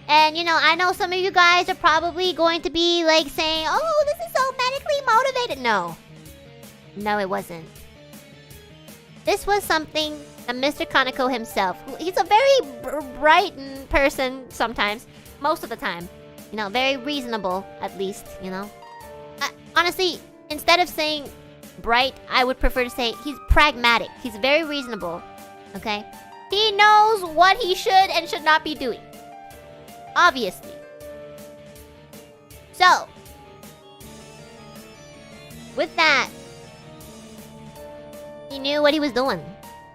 And you know, I know some of you guys are probably going to be like saying, "Oh, this is so medically motivated." No, it wasn't. This was something that Mr. Kaneko himself, he's a very bright person sometimes, most of the time. You know, very reasonable, at least, you know. Honestly, instead of saying bright, I would prefer to say he's pragmatic. He's very reasonable, okay? He knows what he should and should not be doing. Obviously. So, with that, he knew what he was doing.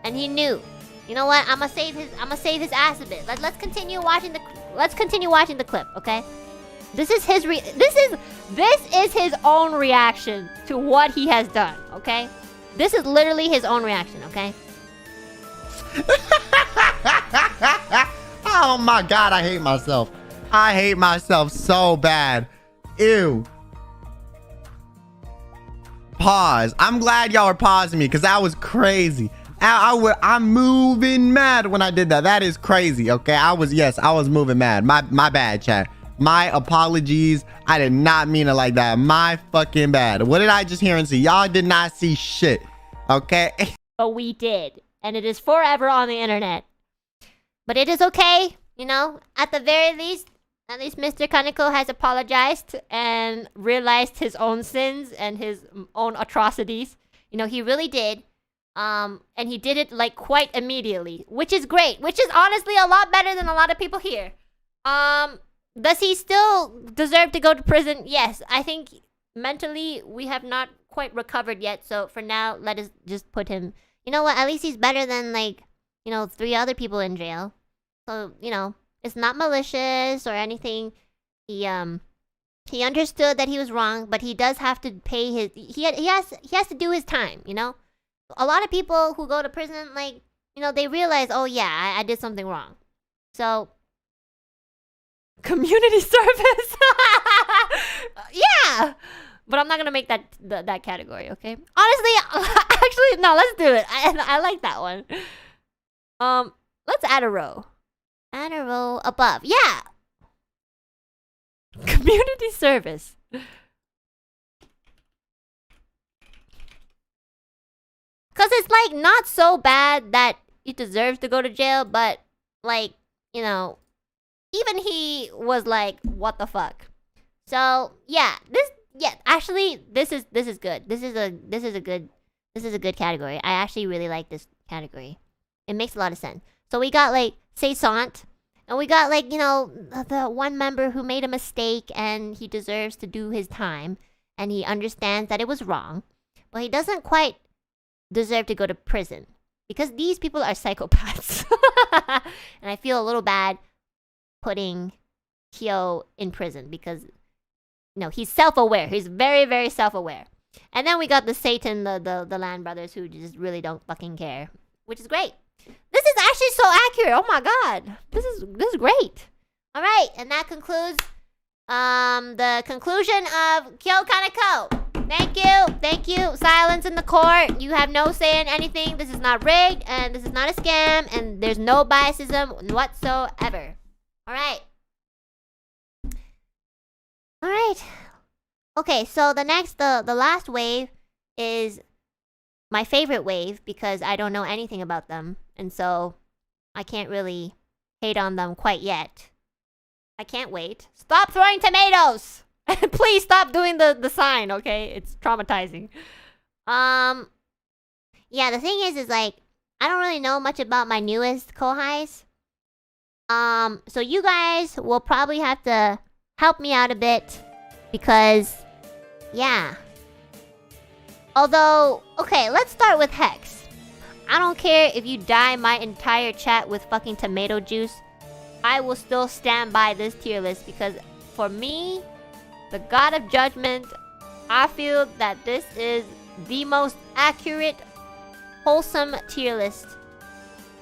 And he knew. You know what? I'm gonna save his ass a bit. Let's continue watching the clip, okay? This is his own reaction to what he has done, okay? This is literally his own reaction, okay? Oh my god, I hate myself. I hate myself so bad. Ew. Pause. I'm glad y'all are pausing me because that was crazy. I'm moving mad when I did that. That is crazy, okay? I was moving mad. My bad, chat. My apologies. I did not mean it like that. My fucking bad. What did I just hear and see? Y'all did not see shit, okay? But we did. And it is forever on the internet. But it is okay, you know? At the very least, Mr. Kaneko has apologized and realized his own sins and his own atrocities. You know, he really did. And he did it, like, quite immediately. Which is great. Which is honestly a lot better than a lot of people here. Does he still deserve to go to prison? Yes. I think mentally we have not quite recovered yet. So for now, let us just put him... You know what? At least he's better than, like, you know, 3 other people in jail. So, you know, it's not malicious or anything. He understood that he was wrong, but he does have to pay his... He has to do his time, you know? A lot of people who go to prison, like, you know, they realize, oh yeah, I did something wrong. So... Community service! Yeah! But I'm not gonna make that category, okay? Honestly, actually, no, let's do it. I like that one. Let's add a row. Add a row above. Yeah! Community service. Because it's, like, not so bad that he deserves to go to jail, but, like, you know... Even he was like, what the fuck? So yeah, actually this is good. This is a good category. I actually really like this category. It makes a lot of sense. So we got like Saisant, and we got like, you know, the one member who made a mistake and he deserves to do his time and he understands that it was wrong, but he doesn't quite deserve to go to prison because these people are psychopaths. And I feel a little bad putting Kyo in prison because, you know, he's self-aware. He's very, very self-aware. And then we got the Satan, the Land Brothers, who just really don't fucking care, which is great. This is actually so accurate. Oh my god, this is great. All right, and that concludes the conclusion of Kyo Kaneko. Thank you. Silence in the court. You have no say in anything. This is not rigged, and this is not a scam, and there's no biasism whatsoever. All right. Okay, so the last wave is my favorite wave because I don't know anything about them, and so I can't really hate on them quite yet. I can't wait. Stop throwing tomatoes! Please stop doing the sign, okay? It's traumatizing. Yeah, the thing is like, I don't really know much about my newest Kohais. So you guys will probably have to help me out a bit Because, yeah. Although, okay, let's start with Hex. I don't care if you dye my entire chat with fucking tomato juice. I will still stand by this tier list because for me, the God of Judgment, I feel that this is the most accurate, wholesome tier list.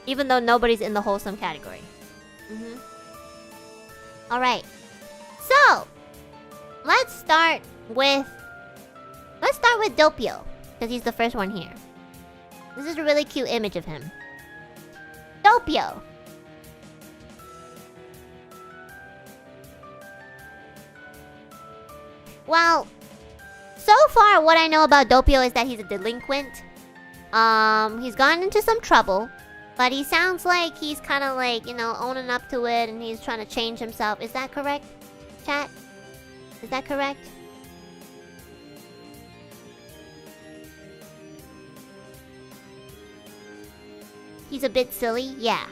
Even though nobody's in the wholesome category. Alright. So, let's start with Doppio. Because he's the first one here. This is a really cute image of him. Doppio. Well, so far what I know about Doppio is that he's a delinquent. He's gotten into some trouble. But he sounds like he's kind of like, you know, owning up to it and he's trying to change himself. Is that correct, chat? Is that correct? He's a bit silly? Yeah.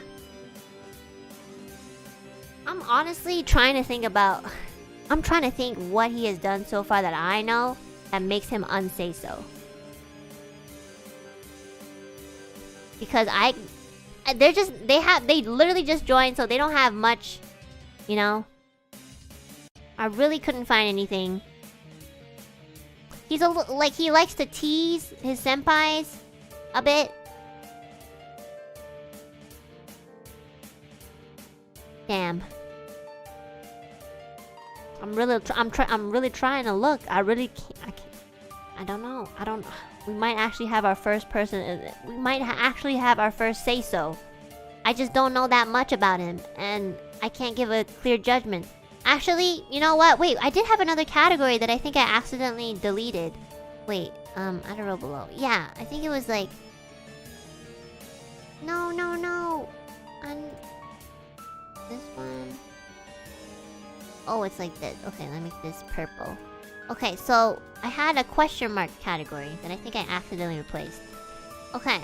I'm honestly trying to think about... I'm trying to think what he has done so far that I know that makes him unsay-so. Because they literally just joined, so they don't have much, you know. I really couldn't find anything. He's like he likes to tease his senpais a bit. Damn. I'm really trying to look. I don't know. We might actually have our first person. We might actually have our first say-so. I just don't know that much about him, and I can't give a clear judgment. Actually, you know what? Wait, I did have another category that I think I accidentally deleted. Wait, I don't know below. Yeah, I think it was like... No. This one... Oh, it's like this. Okay, let me make this purple. Okay, so I had a question mark category that I think I accidentally replaced. Okay.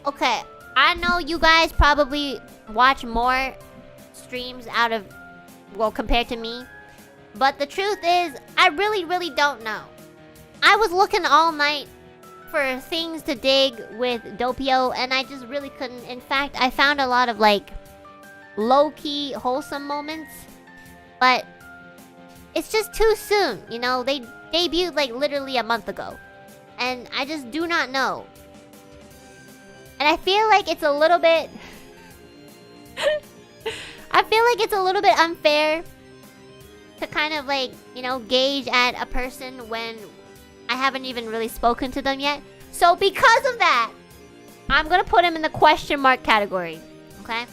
Okay, I know you guys probably watch more streams out of, well, compared to me. But the truth is, I really don't know. I was looking all night for things to dig with Doppio, and I just really couldn't. In fact, I found a lot of, like, low-key, wholesome moments. But it's just too soon, you know? They debuted, like, literally a month ago. And I just do not know. And I feel like it's a little bit... I feel like it's a little bit unfair to kind of, like, you know, gauge at a person when I haven't even really spoken to them yet. So because of that, I'm gonna put him in the question mark category. Okay?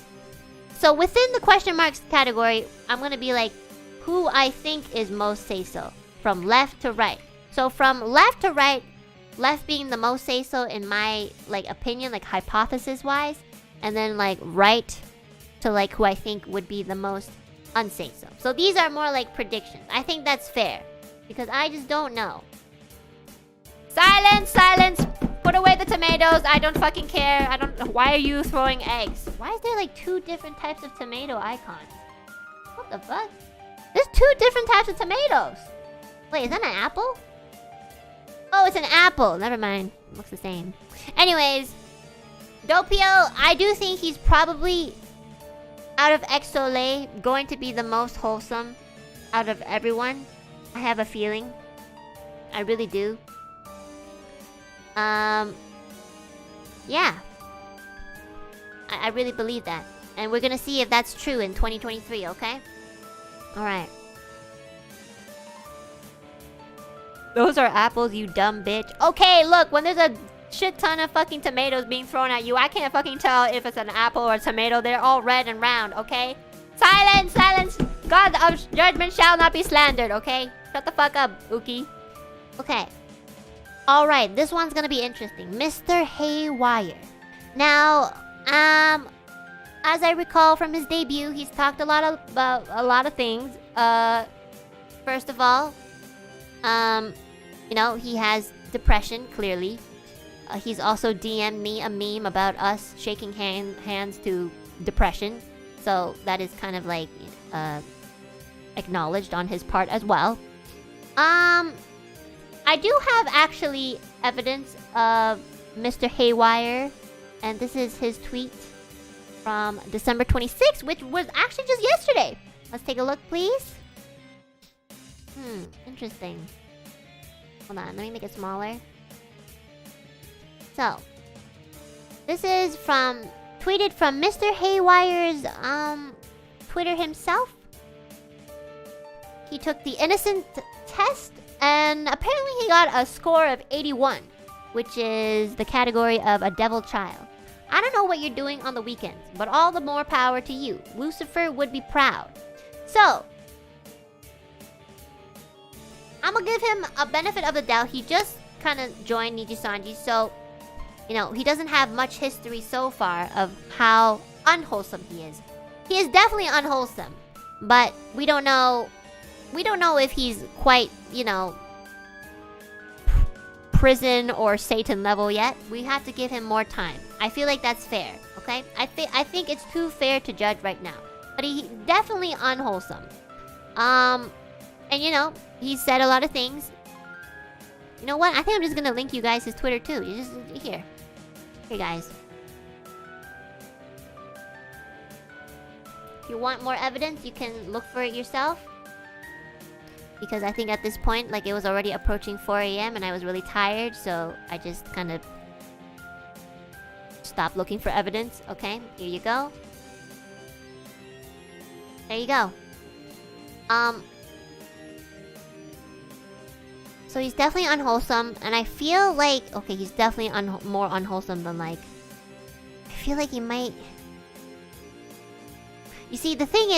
So within the question marks category, I'm gonna be like, who I think is most say-so. From left to right. So from left to right, left being the most say-so in my, like, opinion, like, hypothesis-wise. And then, like, right to, like, who I think would be the most unsay-so. So these are more like predictions. I think that's fair. Because I just don't know. Silence! Silence! Put away the tomatoes. I don't fucking care. Why are you throwing eggs? Why is there, like, 2 different types of tomato icons? What the fuck? There's 2 different types of tomatoes. Wait, is that an apple? Oh, it's an apple. Never mind. It looks the same. Anyways, Doppio, I do think he's probably, out of XSOLEIL, going to be the most wholesome out of everyone. I have a feeling. I really do. Yeah. I really believe that. And we're gonna see if that's true in 2023, okay? Alright. Those are apples, you dumb bitch. Okay, look, when there's a shit ton of fucking tomatoes being thrown at you, I can't fucking tell if it's an apple or a tomato. They're all red and round, okay? Silence! Silence! God of judgment shall not be slandered, okay? Shut the fuck up, Uki. Okay. Alright, this one's gonna be interesting. Mr. Haywire. Now, as I recall from his debut, he's talked a lot about a lot of things. First of all, you know, he has depression, clearly. He's also DM'd me a meme about us shaking hands to depression. So that is kind of like, acknowledged on his part as well. I do have actually evidence of Mr. Haywire, and this is his tweet from December 26th, which was actually just yesterday. Let's take a look, please. Interesting. Hold on, let me make it smaller. So, this is tweeted from Mr. Haywire's Twitter himself. He took the innocent test, and apparently he got a score of 81, which is the category of a devil child. I don't know what you're doing on the weekends, but all the more power to you. Lucifer would be proud. So, I'm gonna give him a benefit of the doubt. He just kind of joined NIJISANJI, so, you know, he doesn't have much history so far of how unwholesome he is. He is definitely unwholesome, but we don't know if he's quite, you know, prison or Satan level yet. We have to give him more time. I feel like that's fair, okay? I think it's too fair to judge right now. But he definitely unwholesome. And you know, he said a lot of things. You know what? I think I'm just gonna link you guys his Twitter too. You just here, guys. If you want more evidence, you can look for it yourself. Because I think at this point, like, it was already approaching 4 a.m. and I was really tired, so I just kind of stopped looking for evidence. Okay, here you go. There you go. So he's definitely unwholesome, and I feel like, okay, he's definitely more unwholesome than, like, I feel like he might. You see, the thing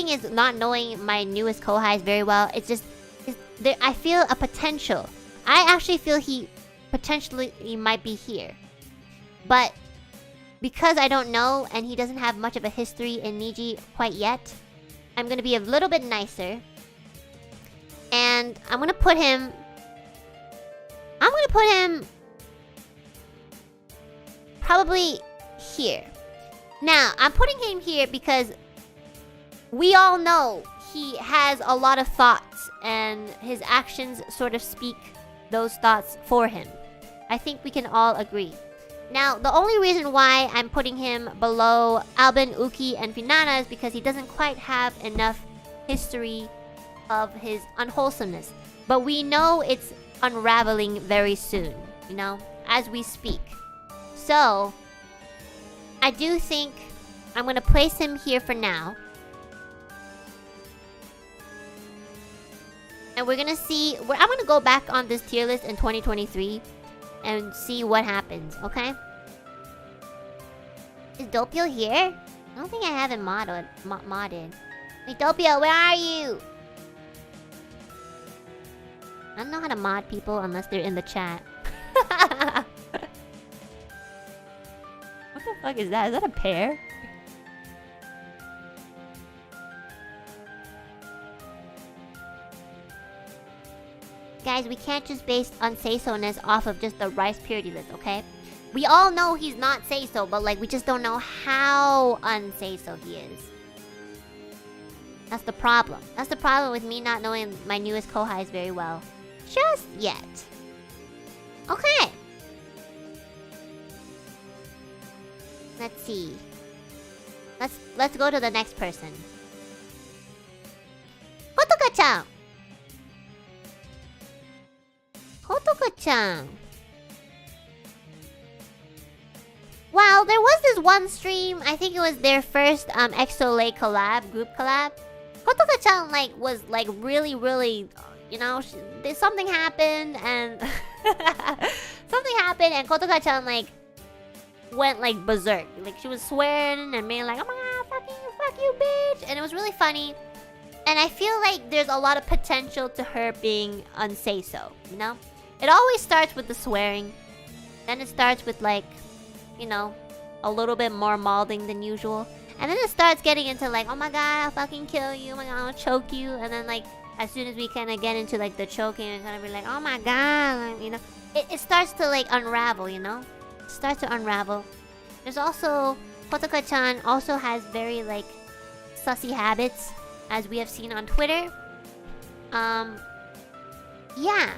is not knowing my newest Kohais very well. It's just, I feel a potential. I actually feel he might be here. But because I don't know, and he doesn't have much of a history in Niji quite yet, I'm gonna be a little bit nicer. And I'm gonna put him probably here. Now, I'm putting him here because we all know he has a lot of thoughts, and his actions sort of speak those thoughts for him. I think we can all agree. Now, the only reason why I'm putting him below Albin, Uki, and Finana is because he doesn't quite have enough history of his unwholesomeness. But we know it's unraveling very soon, you know, as we speak. So, I do think I'm going to place him here for now. And we're going to see, I'm going to go back on this tier list in 2023 and see what happens, okay? Is Doppio here? I don't think I have him modded. Hey, Doppio, where are you? I don't know how to mod people unless they're in the chat. What the fuck is that? Is that a pear? Guys, we can't just base unseiso-ness off of just the rice purity list, okay? We all know he's not seiso, but like we just don't know how unseiso he is. That's the problem. That's the problem with me not knowing my newest Kohais very well. Just yet. Okay. Let's see. Let's go to the next person. Kotoka-chan. Kotoka-chan. Well, there was this one stream, I think it was their first XSOLEIL collab, group collab. Kotoka-chan like was like really, you know, something happened and something happened and Kotoka-chan like went like berserk. Like she was swearing and being like, oh my god, fuck you, bitch. And it was really funny. And I feel like there's a lot of potential to her being unseiso, you know? It always starts with the swearing. Then it starts with like, you know, a little bit more malding than usual. And then it starts getting into like, oh my god, I'll fucking kill you. Oh my god, I'll choke you. And then like, as soon as we kind of get into like the choking, and kind of be like, oh my god, you know. It starts to like unravel, you know? It starts to unravel. There's also, Kotoka-chan also has very like sussy habits. as we have seen on Twitter. Yeah.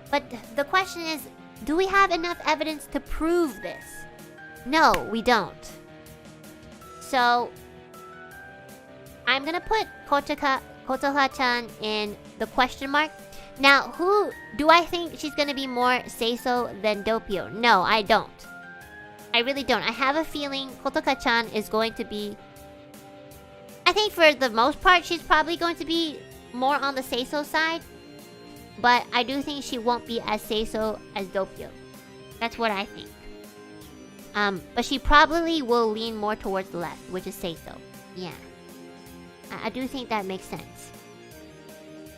But the question is, do we have enough evidence to prove this? No, we don't. So, I'm gonna put Kotaka-chan in the question mark. Now, who do I think she's gonna be more SEISO than Doppio? No, I don't. I really don't. I have a feeling Kotaka-chan is going to be... I think for the most part, she's probably going to be more on the SEISO side. But I do think she won't be as SEISO as Doppio. That's what I think. But she probably will lean more towards the left, which is SEISO. Yeah. I do think that makes sense.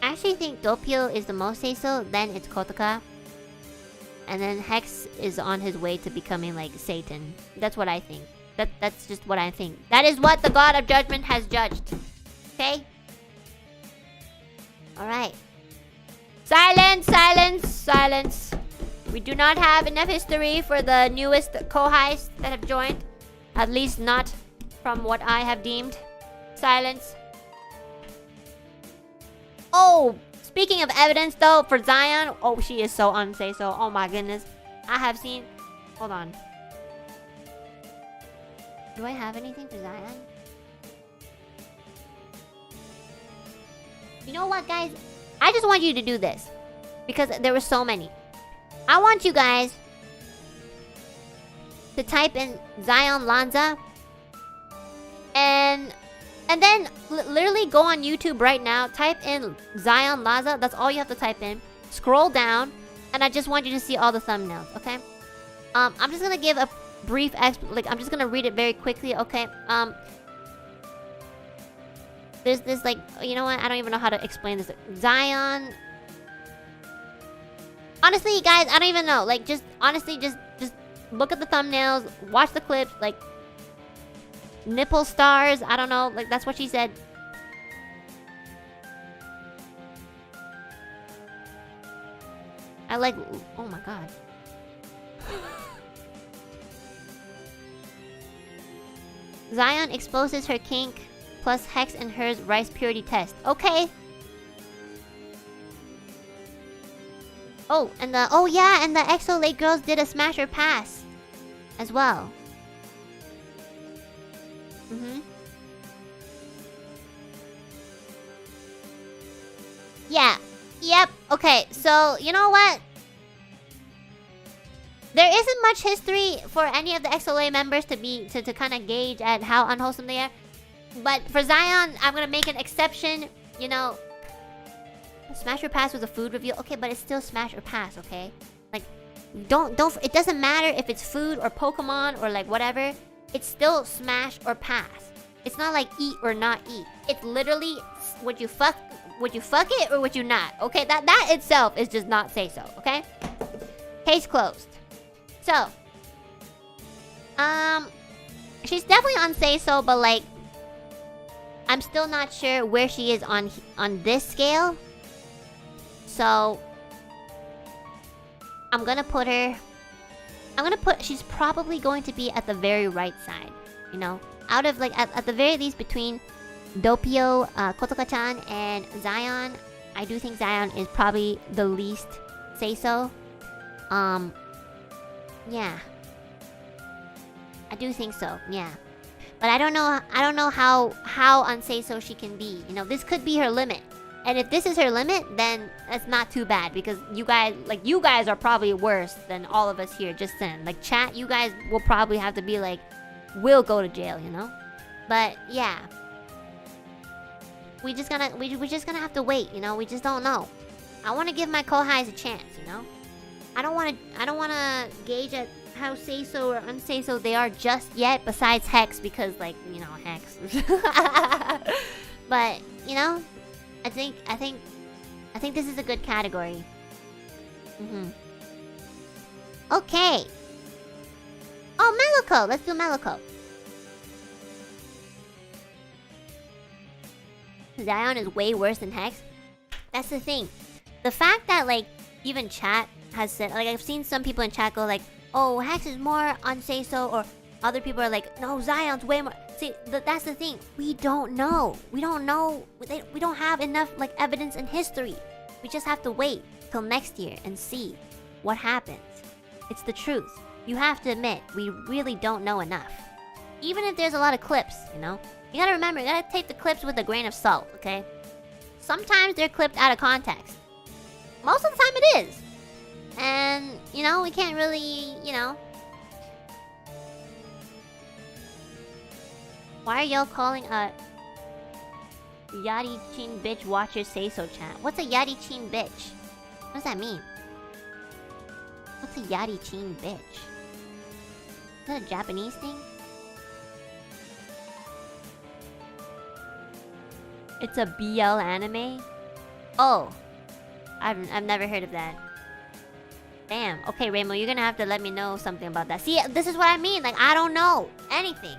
I actually think Doppio is the most SEISO, then it's Kotaka. And then Hex is on his way to becoming like Satan. That's what I think. That's just what I think. That is what the God of Judgment has judged. Okay? Alright. Silence, silence, silence. We do not have enough history for the newest Kohais that have joined. At least not from what I have deemed. Silence. Oh, speaking of evidence though, for Zion, oh, she is so unsay-so. Oh my goodness. I have seen... Hold on. Do I have anything for Zion? You know what, guys? I just want you to do this. Because there were so many. I want you guys to type in Zion Lanza. And then literally go on YouTube right now. Type in Zion Lanza. That's all you have to type in. Scroll down. And I just want you to see all the thumbnails, okay? I'm just gonna give a brief I'm just gonna read it very quickly, okay? There's this like, you know what? I don't even know how to explain this. Zion. Honestly, guys, I don't even know. Like, just honestly, just look at the thumbnails, watch the clips, like nipple stars. I don't know. Like, that's what she said. I like. Oh my god. Zion exposes her kink plus Hex and hers rice purity test. Okay. Oh, and the and the XSOLEIL girls did a smash or pass as well. Yeah. Yep. Okay. So, you know what? There isn't much history for any of the XSOLEIL members to kind of gauge at how unwholesome they are. But for Zion, I'm gonna make an exception. You know, Smash or Pass was a food reveal. Okay, but it's still Smash or Pass, okay? Like, don't. It doesn't matter if it's food or Pokemon or like whatever. It's still Smash or Pass. It's not like eat or not eat. It's literally would you fuck it or would you not? Okay, that itself is just not say so. Okay. Case closed. So, she's definitely on say so, but like, I'm still not sure where she is on this scale. So, I'm gonna put she's probably going to be at the very right side. You know, out of like at the very least between Doppio, Kotaka-chan, and Zion. I do think Zion is probably the least say so. Yeah. I do think so, yeah. But I don't know how unsay so she can be. You know, this could be her limit. And if this is her limit, then that's not too bad. Because you guys are probably worse than all of us here, just saying. Like, chat, you guys will probably have to be like, we'll go to jail, you know? But, yeah. We're just gonna have to wait, you know? We just don't know. I want to give my Kohais a chance, you know? I don't want to gauge at how say-so or unsay-so they are just yet, besides Hex, because, like, you know, Hex. But, you know, I think this is a good category. Okay. Oh, Meliko! Let's do Meliko. Zion is way worse than Hex. That's the thing. The fact that, like, even chat has said, like, I've seen some people in chat go like, oh, Hex is more unsay-so, or Other people are like, no, Zion's way more. See, that's the thing. We don't know. We don't know. We don't have enough like evidence and history. We just have to wait till next year and see what happens. It's the truth. You have to admit, we really don't know enough. Even if there's a lot of clips, you know? You gotta remember, you gotta take the clips with a grain of salt, okay? Sometimes they're clipped out of context. Most of the time it is. And, you know, we can't really, you know... Why are y'all calling a Yadi Chin bitch watcher SEISO chat? What's a Yadi Chin bitch? What does that mean? What's a Yadi Chin bitch? Is that a Japanese thing? It's a BL anime? Oh. I've never heard of that. Damn. Okay, Reimu, you're gonna have to let me know something about that. See, this is what I mean. Like, I don't know anything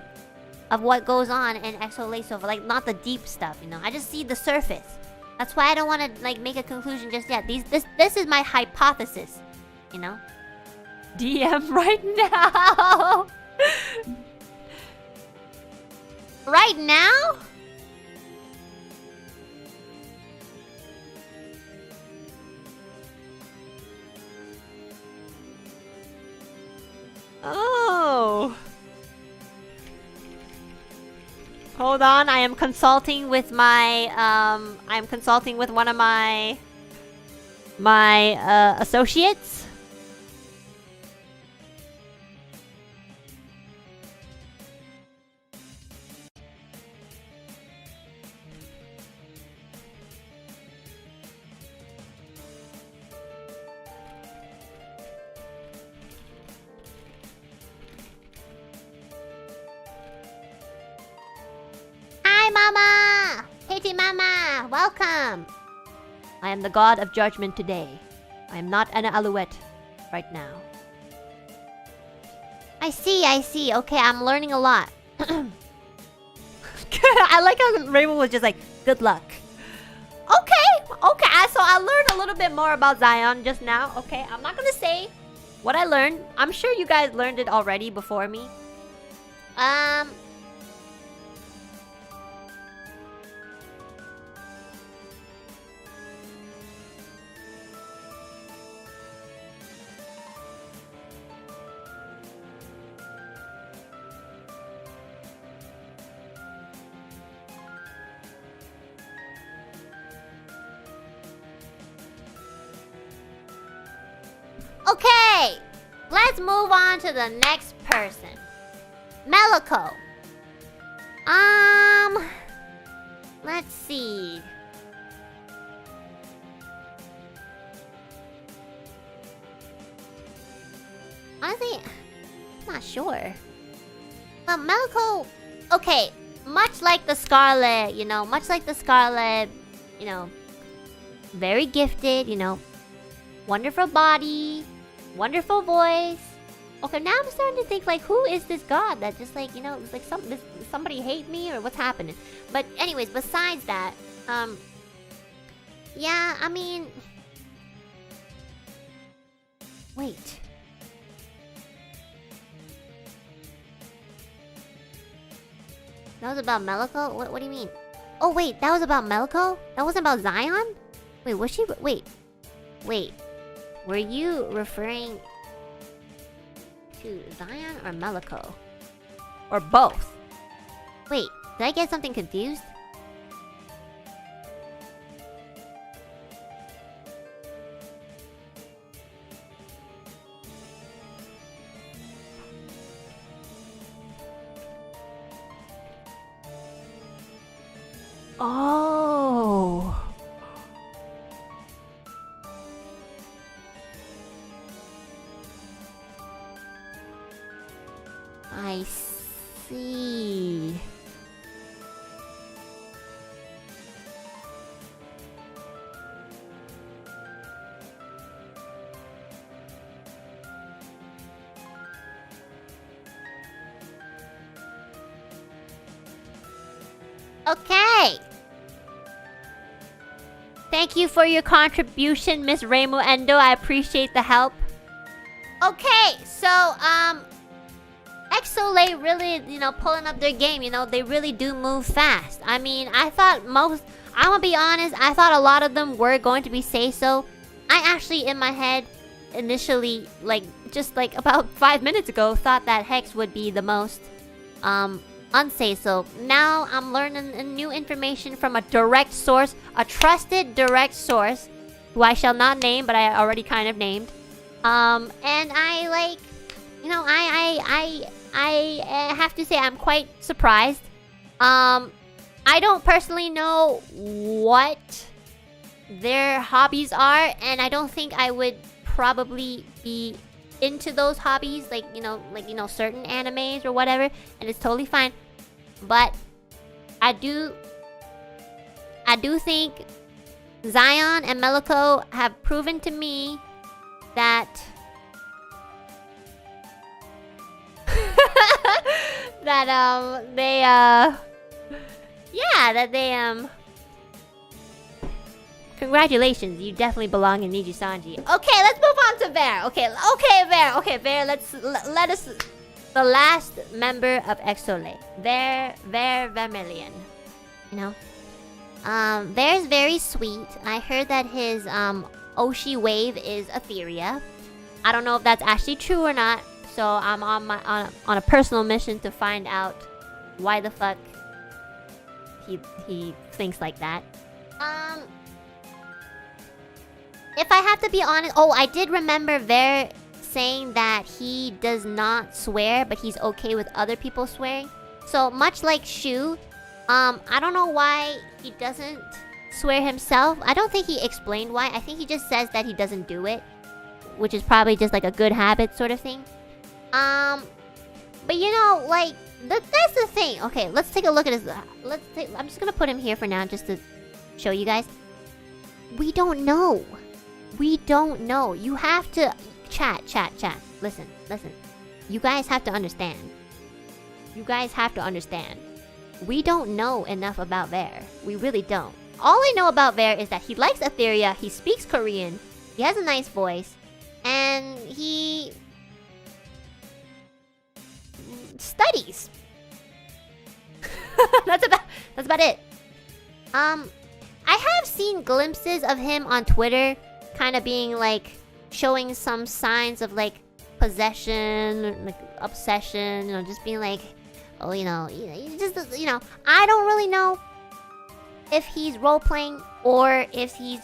of what goes on in XSOLEIL, like not the deep stuff, you know. I just see the surface. That's why I don't want to like make a conclusion just yet. This is my hypothesis, you know. DM right now. Right now? Oh. Hold on, I am consulting with my I'm consulting with one of my associates. Hi, Mama! Katie Mama, welcome! I am the god of judgment today. I am not Enna Alouette right now. I see. Okay, I'm learning a lot. I like how Reimu was just like, good luck. Okay, so I learned a little bit more about Zion just now. Okay, I'm not gonna say what I learned. I'm sure you guys learned it already before me. Okay, let's move on to the next person. Meliko. Let's see. Honestly, I'm not sure. But Meliko, okay, much like the Scarlet, you know, very gifted, you know, wonderful body, wonderful voice. Okay, now I'm starting to think like, who is this god that just like, you know, it's like somebody hate me or what's happening? But anyways, besides that, yeah, I mean, wait. That was about Meliko? What do you mean? Oh wait, that was about Meliko? That wasn't about Zion? Wait, was she? Wait. Were you referring to Zion or Meliko? Or both? Wait, did I get something confused? Oh. I see. Okay. Thank you for your contribution, Miss Reimu Endou. I appreciate the help. Okay, so, XSOLEIL really, pulling up their game. They really do move fast. I mean, I'm gonna be honest, I thought a lot of them were going to be SEISO. I actually, in my head, initially, just about 5 minutes ago, thought that Hex would be the most, unseiso. Now, I'm learning new information from a direct source, a trusted direct source, who I shall not name, but I already kind of named. And I have to say I'm quite surprised. I don't personally know what their hobbies are, and I don't think I would probably be into those hobbies, certain animes or whatever, and it's totally fine. But I do think Zion and Meliko have proven to me that congratulations, you definitely belong in NIJISANJI. Okay, let's move on to Ver. Okay, Ver, let us... The last member of XSOLEIL. Ver Vermilion. Ver's very sweet. I heard that his, Oshi wave is Etheria. I don't know if that's actually true or not, so I'm on a personal mission to find out why the fuck he thinks like that. If I have to be honest... Oh, I did remember Ver saying that he does not swear, but he's okay with other people swearing. So, much like Shu, I don't know why he doesn't swear himself. I don't think he explained why. I think he just says that he doesn't do it, which is probably just like a good habit sort of thing. But that's the thing. Okay, let's take a look at his... I'm just gonna put him here for now, just to show you guys. We don't know. We don't know. You have to... Chat. Listen. You guys have to understand. We don't know enough about Ver. We really don't. All I know about Ver is that he likes Aetheria, he speaks Korean, he has a nice voice, and he... studies. That's about it. I have seen glimpses of him on Twitter, kind of being showing some signs of possession, obsession, just being I don't really know if he's role playing or if he's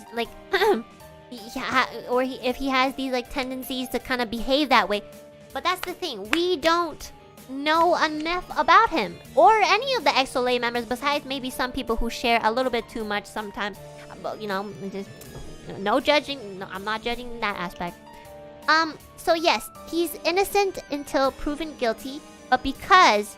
if he has these tendencies to kind of behave that way. But that's the thing, we don't know enough about him or any of the XSOLEIL members, besides maybe some people who share a little bit too much sometimes. But just no judging. No, I'm not judging that aspect. So yes, he's innocent until proven guilty, but because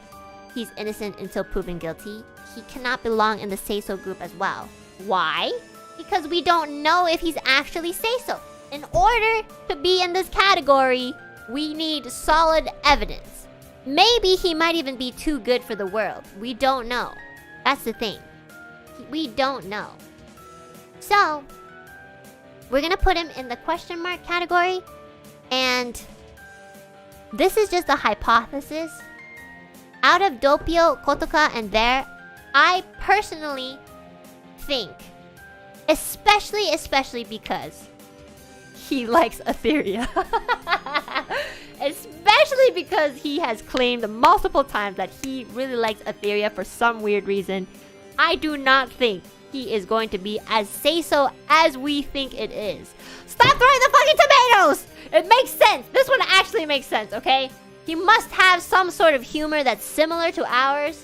he's innocent until proven guilty, he cannot belong in the SEISO group as well. Why? Because we don't know if he's actually SEISO. In order to be in this category, we need solid evidence. Maybe he might even be too good for the world. We don't know. That's the thing. We don't know. So, we're gonna put him in the question mark category. And this is just a hypothesis. Out of Doppio, Kosaka, and Ver, I personally think, especially because he likes Ethyria. Especially because he has claimed multiple times that he really likes Aetheria for some weird reason. I do not think he is going to be as SEISO as we think it is. Stop throwing the fucking tomatoes! It makes sense. This one actually makes sense, okay? He must have some sort of humor that's similar to ours.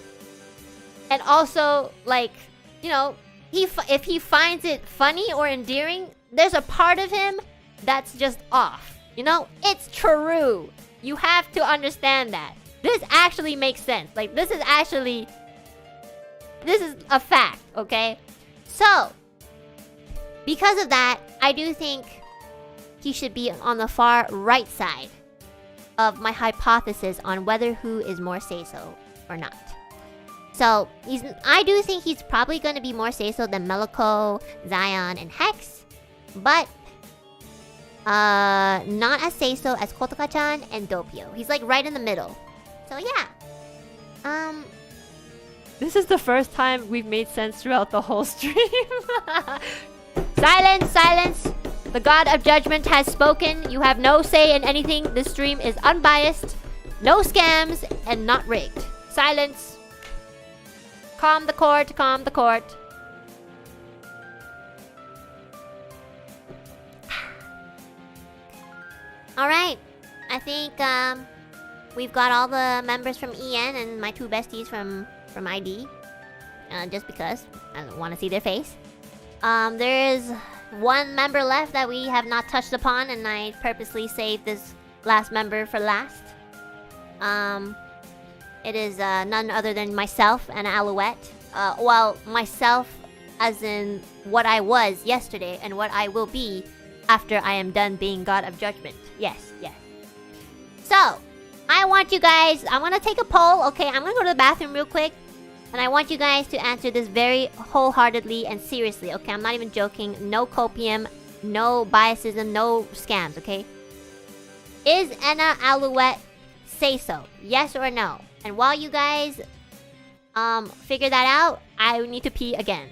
And also, if he finds it funny or endearing, there's a part of him that's just off. It's true. You have to understand that. This actually makes sense. This is a fact, okay? So, because of that, I do think he should be on the far right side of my hypothesis on whether who is more SEISO or not. So, I do think he's probably going to be more SEISO than Meliko, Zion, and Hex. But not as SEISO as Kotaka-chan and Doppio. He's right in the middle. So yeah. This is the first time we've made sense throughout the whole stream. Silence, silence. The God of Judgment has spoken. You have no say in anything. This stream is unbiased, no scams, and not rigged. Silence. Calm the court, calm the court. Alright. I think we've got all the members from EN and my two besties from ID. Just because I don't want to see their face. There is one member left that we have not touched upon, and I purposely saved this last member for last. It is none other than myself and Alouette. Well, myself as in what I was yesterday and what I will be after I am done being God of Judgment. Yes, yes. So, I want you guys... I'm gonna take a poll, okay? I'm gonna go to the bathroom real quick. And I want you guys to answer this very wholeheartedly and seriously, okay? I'm not even joking. No copium, no biasism, no scams, okay? Is Enna Alouette SEISO? Yes or no? And while you guys figure that out, I need to pee again.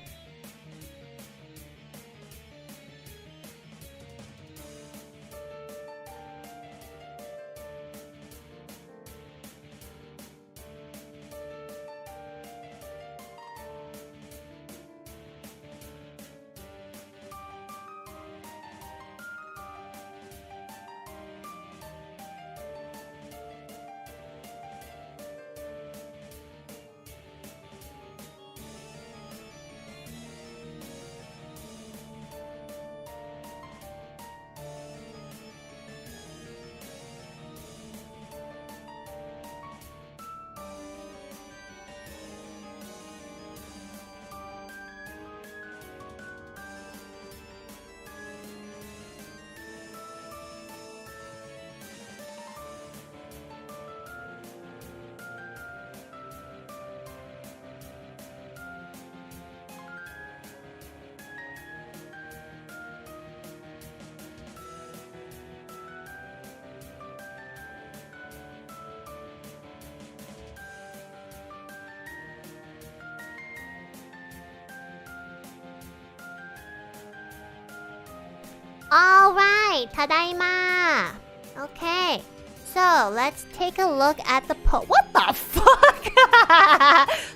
Alright, tadaima! Okay, so let's take a look at the What the fuck?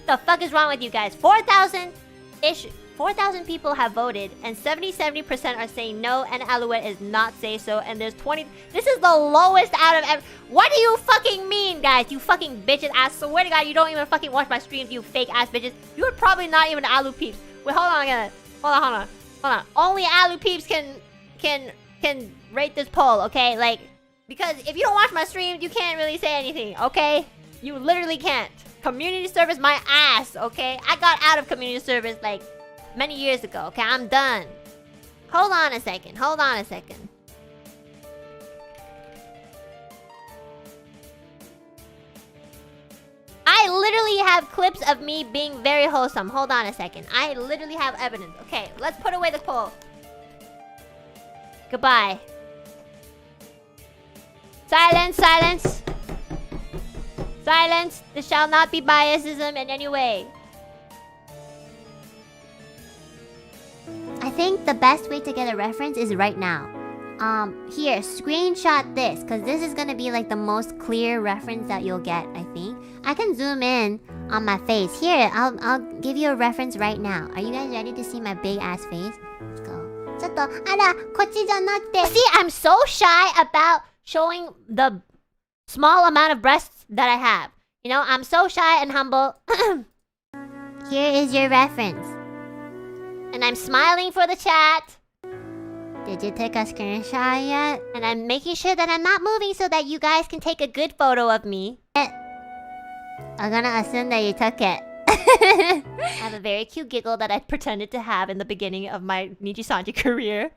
The fuck is wrong with you guys? 4,000-ish, 4,000 people have voted, and 70% are saying no, and Alouette is not say so, and there's 20... This is the lowest out of What do you fucking mean, guys? You fucking bitches ass. Swear to God, you don't even fucking watch my streams, you fake ass bitches. You're probably not even Alou peeps. Wait, hold on again. Hold on. Only Alou peeps can rate this poll, okay? Like, because if you don't watch my streams, you can't really say anything, okay? You literally can't. Community service my ass, okay? I got out of community service like many years ago, okay? I'm done. Hold on a second. I literally have clips of me being very wholesome. Hold on a second. I literally have evidence. Okay, let's put away the poll. Goodbye. Silence. Silence. This shall not be biasism in any way. I think the best way to get a reference is right now. Here, screenshot this, because this is gonna be like the most clear reference that you'll get, I think. I can zoom in on my face. Here, I'll give you a reference right now. Are you guys ready to see my big ass face? Let's go. See, I'm so shy about showing the small amount of breasts that I have. You know, I'm so shy and humble. Here is your reference. And I'm smiling for the chat. Did you take a screenshot yet? And I'm making sure that I'm not moving so that you guys can take a good photo of me. I'm gonna assume that you took it. I have a very cute giggle that I pretended to have in the beginning of my NIJISANJI career.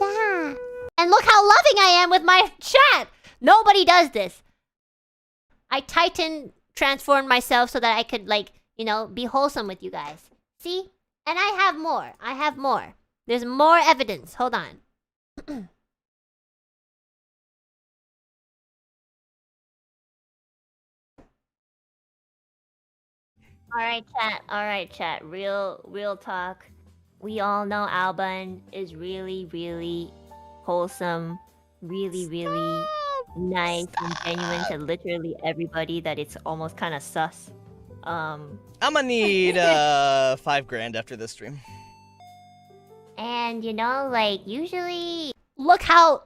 And look how loving I am with my chat! Nobody does this. I transformed myself so that I could, like, you know, be wholesome with you guys. See? And I have more. There's more evidence. Hold on. Alright, chat. Real talk. We all know Alban is really wholesome, really nice and genuine to literally everybody that it's almost kind of sus. I'm gonna need $5,000 after this stream. And you know, like usually, look how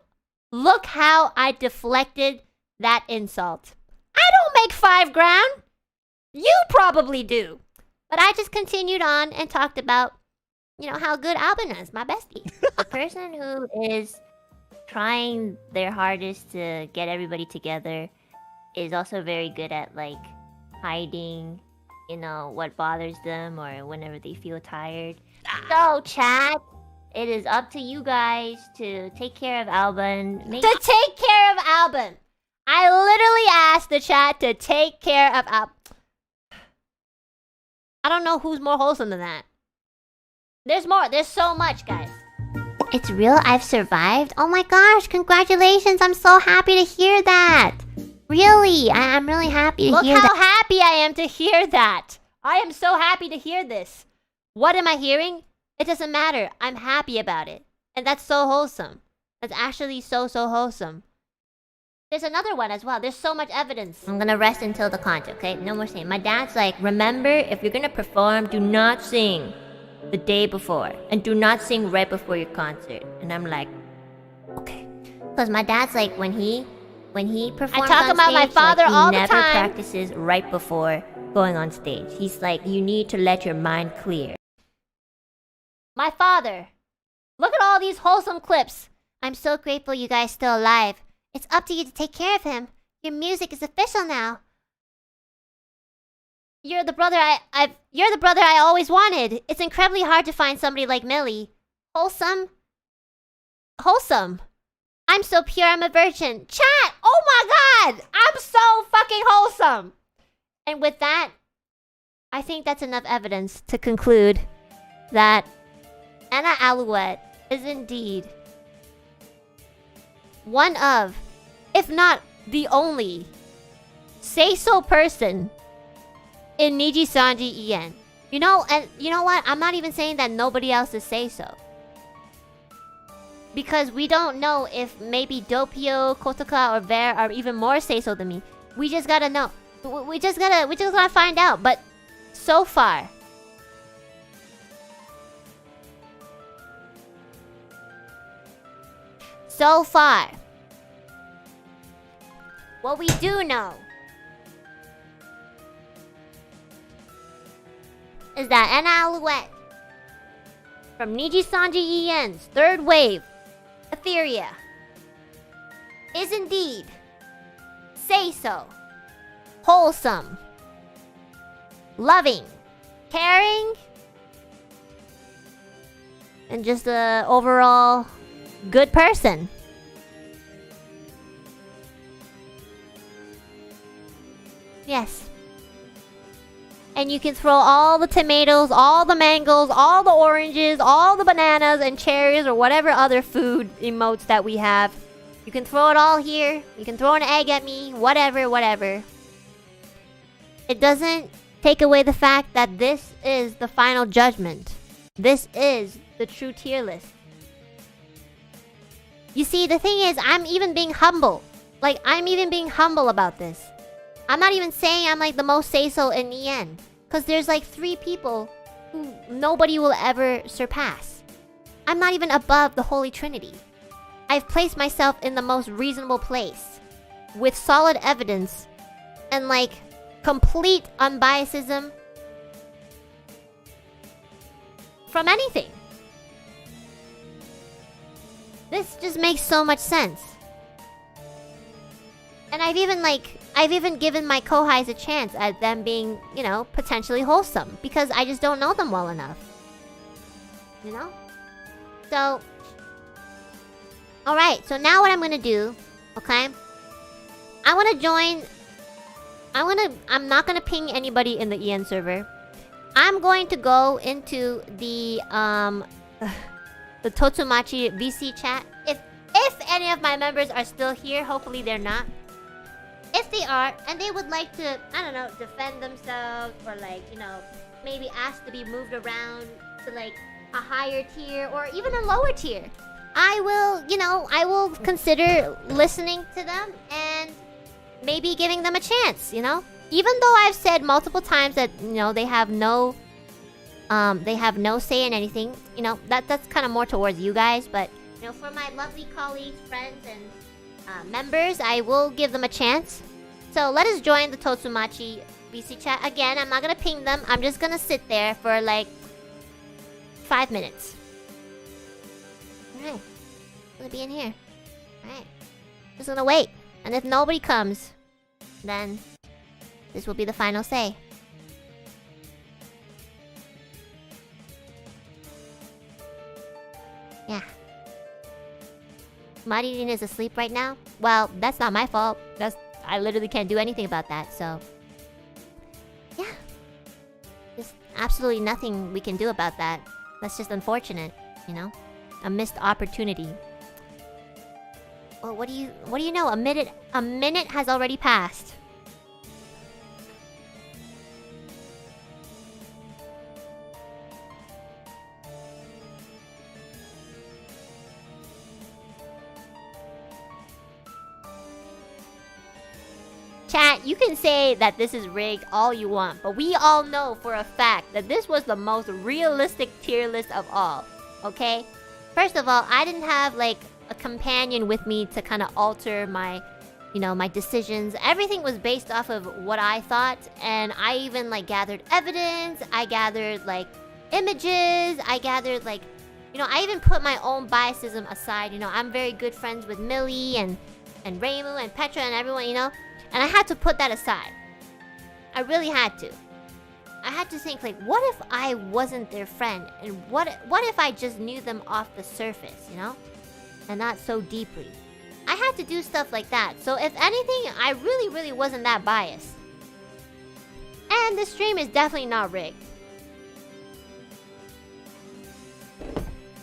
I deflected that insult. I don't make $5,000. You probably do. But I just continued on and talked about, you know, how good Alban is, my bestie. The person who is trying their hardest to get everybody together is also very good at, like, hiding, you know, what bothers them or whenever they feel tired. So, chat, it is up to you guys to take care of Alban. To take care of Alban! I literally asked the chat to take care of Alban. I don't know who's more wholesome than that. There's more. There's so much, guys. It's real? I've survived? Oh my gosh, congratulations. I'm so happy to hear that. Really, I'm really happy to hear that. Look how happy I am to hear that. I am so happy to hear this. What am I hearing? It doesn't matter. I'm happy about it. And that's so wholesome. That's actually so wholesome. There's another one as well. There's so much evidence. I'm gonna rest until the concert, okay? No more singing. My dad's like, remember, if you're gonna perform, do not sing the day before. And do not sing right before your concert. And I'm like, okay. Because my dad's like, when he performs I talk on about stage, my father like, all the he never time. practices right before going on stage. He's like, you need to let your mind clear. My father. Look at all these wholesome clips. I'm so grateful you guys still alive. It's up to you to take care of him. Your music is official now. You're the brother I always wanted. It's incredibly hard to find somebody like Millie. Wholesome. I'm so pure, I'm a virgin. Chat! Oh my god! I'm so fucking wholesome! And with that, I think that's enough evidence to conclude that Enna Alouette is indeed one of, if not the only, SEISO person in NIJISANJI EN. You know, and you know what? I'm not even saying that nobody else is SEISO. Because we don't know if maybe Doppio, Kosaka, or Ver are even more SEISO than me. We just gotta know. We just gotta find out. But so far, what we do know is that Enna Alouette from NIJISANJI EN's third wave, Ethyria, is indeed SEISO, wholesome, loving, caring, and just a overall good person. Yes. And you can throw all the tomatoes, all the mangoes, all the oranges, all the bananas and cherries or whatever other food emotes that we have. You can throw it all here. You can throw an egg at me. Whatever. It doesn't take away the fact that this is the final judgment. This is the true tier list. You see, the thing is, I'm even being humble. Like, I'm even being humble about this. I'm not even saying I'm like the most SEISO in EN. Because there's like 3 people who nobody will ever surpass. I'm not even above the Holy Trinity. I've placed myself in the most reasonable place. With solid evidence. And like, complete unbiasedism. From anything. This just makes so much sense. And I've even given my kohais a chance at them being, you know, potentially wholesome. Because I just don't know them well enough. You know? So... Alright, so now what I'm gonna do, okay? I'm not gonna ping anybody in the EN server. I'm going to go into the Totumachi VC chat. If any of my members are still here, hopefully they're not. if they are, and they would like to, I don't know, defend themselves or like, you know, maybe ask to be moved around to like a higher tier or even a lower tier, I will, you know, I will consider listening to them and maybe giving them a chance, you know? Even though I've said multiple times that, you know, they have no say in anything, you know, that's kind of more towards you guys, but, you know, for my lovely colleagues, friends, and members, I will give them a chance. So let us join the Totumachi VC chat. Again, I'm not gonna ping them. I'm just gonna sit there for like 5 minutes. Alright. I'm gonna be in here. Alright. Just gonna wait. And if nobody comes, then this will be the final say. Yeah. Marin is asleep right now? Well, that's not my fault. I literally can't do anything about that, so... Yeah. There's absolutely nothing we can do about that. That's just unfortunate, you know? A missed opportunity. Well, what do you know? A minute has already passed. Chat, you can say that this is rigged all you want, but we all know for a fact that this was the most realistic tier list of all, okay? First of all, I didn't have, like, a companion with me to kind of alter my, you know, my decisions. Everything was based off of what I thought, and I even, like, gathered evidence, I gathered, like, images, I gathered, like, you know, I even put my own biasism aside, you know, I'm very good friends with Millie and Reimu and Petra and everyone, you know? And I had to put that aside. I really had to. I had to think, like, what if I wasn't their friend? And what if I just knew them off the surface, you know? And not so deeply. I had to do stuff like that. So if anything, I really wasn't that biased. And the stream is definitely not rigged.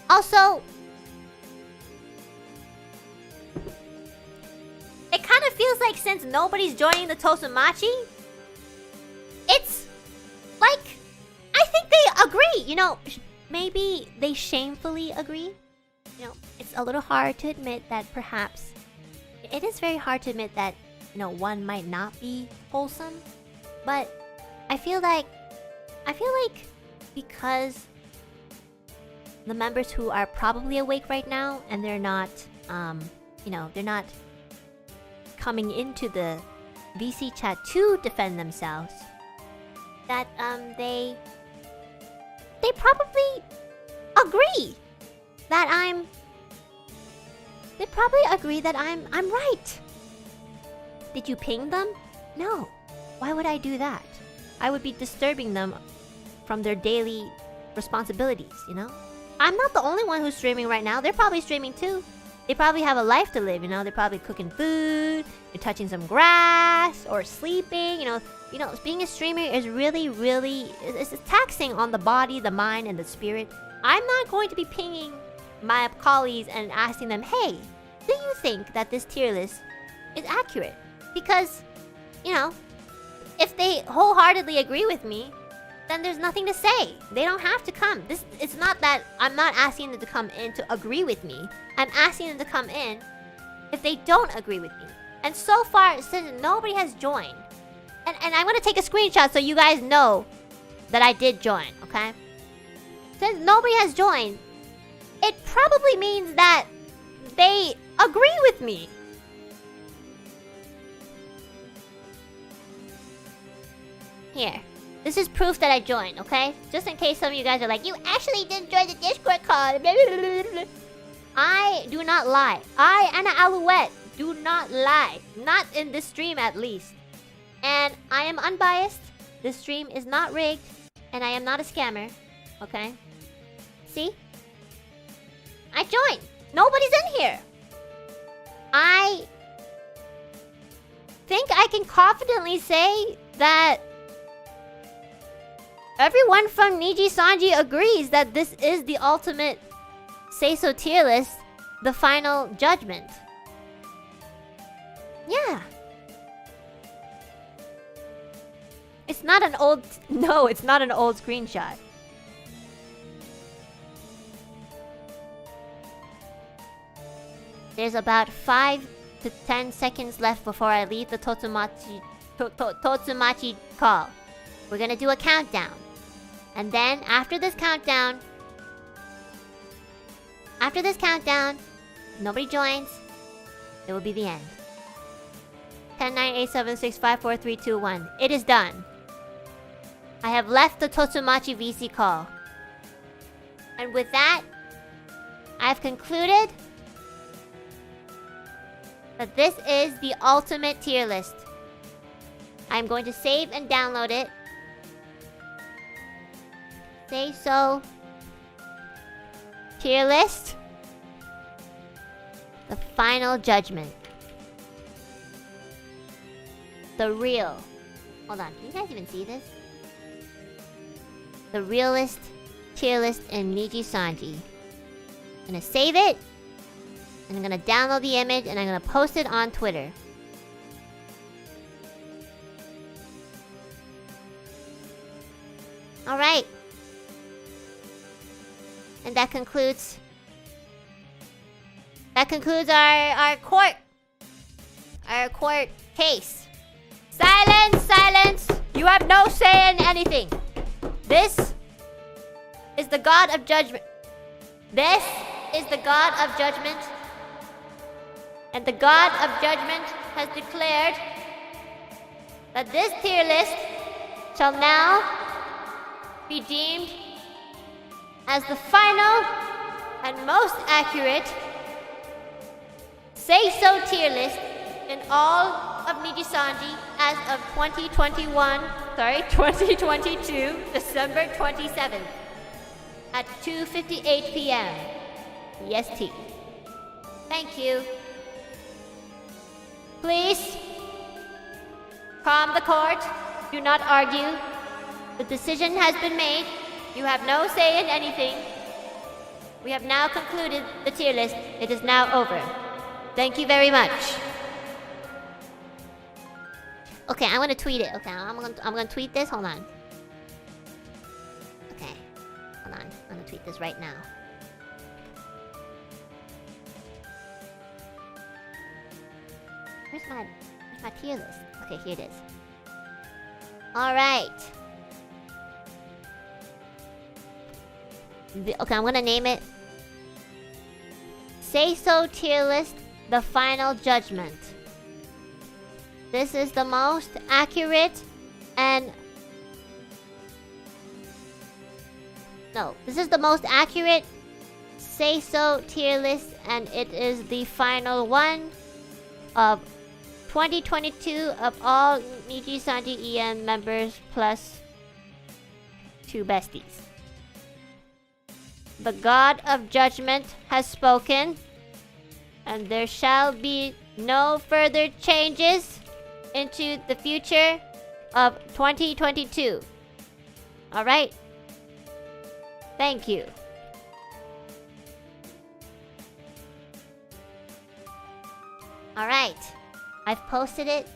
Also, it kind of feels like since nobody's joining the Totumachi, it's like, I think they agree, you know, maybe they shamefully agree. You know, it's a little hard to admit that perhaps, it is very hard to admit that, you know, one might not be wholesome, but I feel like because the members who are probably awake right now and they're not, you know, they're not coming into the VC chat to defend themselves, that they probably agree that they probably agree that I'm right. Did you ping them? No. Why would I do that? I would be disturbing them from their daily responsibilities, you know? I'm not the only one who's streaming right now. They're probably streaming too. They probably have a life to live, you know? They're probably cooking food, they're touching some grass, or sleeping, you know? Being a streamer is really, it's taxing on the body, the mind, and the spirit. I'm not going to be pinging my colleagues and asking them, hey, do you think that this tier list is accurate? Because, you know, if they wholeheartedly agree with me, then there's nothing to say. They don't have to come. It's not that I'm not asking them to come in to agree with me. I'm asking them to come in if they don't agree with me. And so far, since nobody has joined, and I'm gonna take a screenshot so you guys know that I did join, okay? Since nobody has joined, it probably means that they agree with me. Here. This is proof that I joined, okay? Just in case some of you guys are like, you actually didn't join the Discord call. I do not lie. I, Enna Alouette, do not lie. Not in this stream, at least. And I am unbiased. This stream is not rigged. And I am not a scammer. Okay? See? I joined. Nobody's in here. I think I can confidently say that everyone from NIJISANJI agrees that this is the ultimate SEISO tier list, the final judgment. Yeah. It's not an old... No, it's not an old screenshot. There's about 5 to 10 seconds left before I leave the Totumachi call. We're gonna do a countdown. And then, after this countdown, nobody joins, it will be the end. 10, 9, 8, 7, 6, 5, 4, 3, 2, 1. It is done. I have left the Totumachi VC call. And with that, I've concluded that this is the ultimate tier list. I'm going to save and download it. SEISO tier list. The final judgment. The real. Hold on, can you guys even see this? The realist tier list in NIJISANJI. I'm gonna save it. And I'm gonna download the image and I'm gonna post it on Twitter. Alright. And that concludes our court case. Silence! Silence! You have no say in anything. This is the God of Judgment. This is the God of Judgment. And the God of Judgment has declared that this tier list shall now be deemed as the final and most accurate SEISO tier list in all of NIJISANJI as of 2022, December 27th at 2:58 p.m. EST. Thank you. Please calm the court. Do not argue. The decision has been made. You have no say in anything. We have now concluded the tier list. It is now over. Thank you very much. Okay, I'm gonna tweet it. Okay, I'm gonna tweet this. Hold on. Okay, hold on. I'm gonna tweet this right now. Where's my tier list? Okay, here it is. All right. Okay, I'm gonna name it SEISO tier list, the final judgment. This is the most accurate and this is the most accurate SEISO tier list, and it is the final one of 2022 of all NIJISANJI EN members plus 2 besties. The God of Judgment has spoken, and there shall be no further changes into the future of 2022. Alright? Thank you. Alright. I've posted it.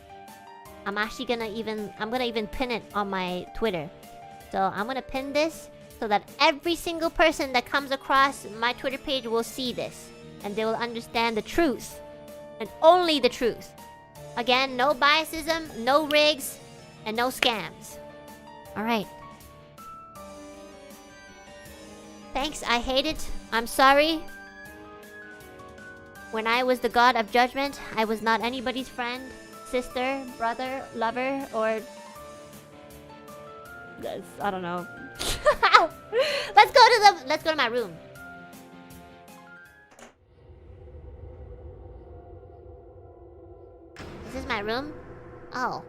I'm gonna even pin it on my Twitter. So I'm gonna pin this so that every single person that comes across my Twitter page will see this. And they will understand the truth. And only the truth. Again, no biasism, no rigs, and no scams. Alright. Thanks, I hate it. I'm sorry. When I was the God of Judgment, I was not anybody's friend, sister, brother, lover, or... I don't know. Let's go to my room. Is this my room? Oh.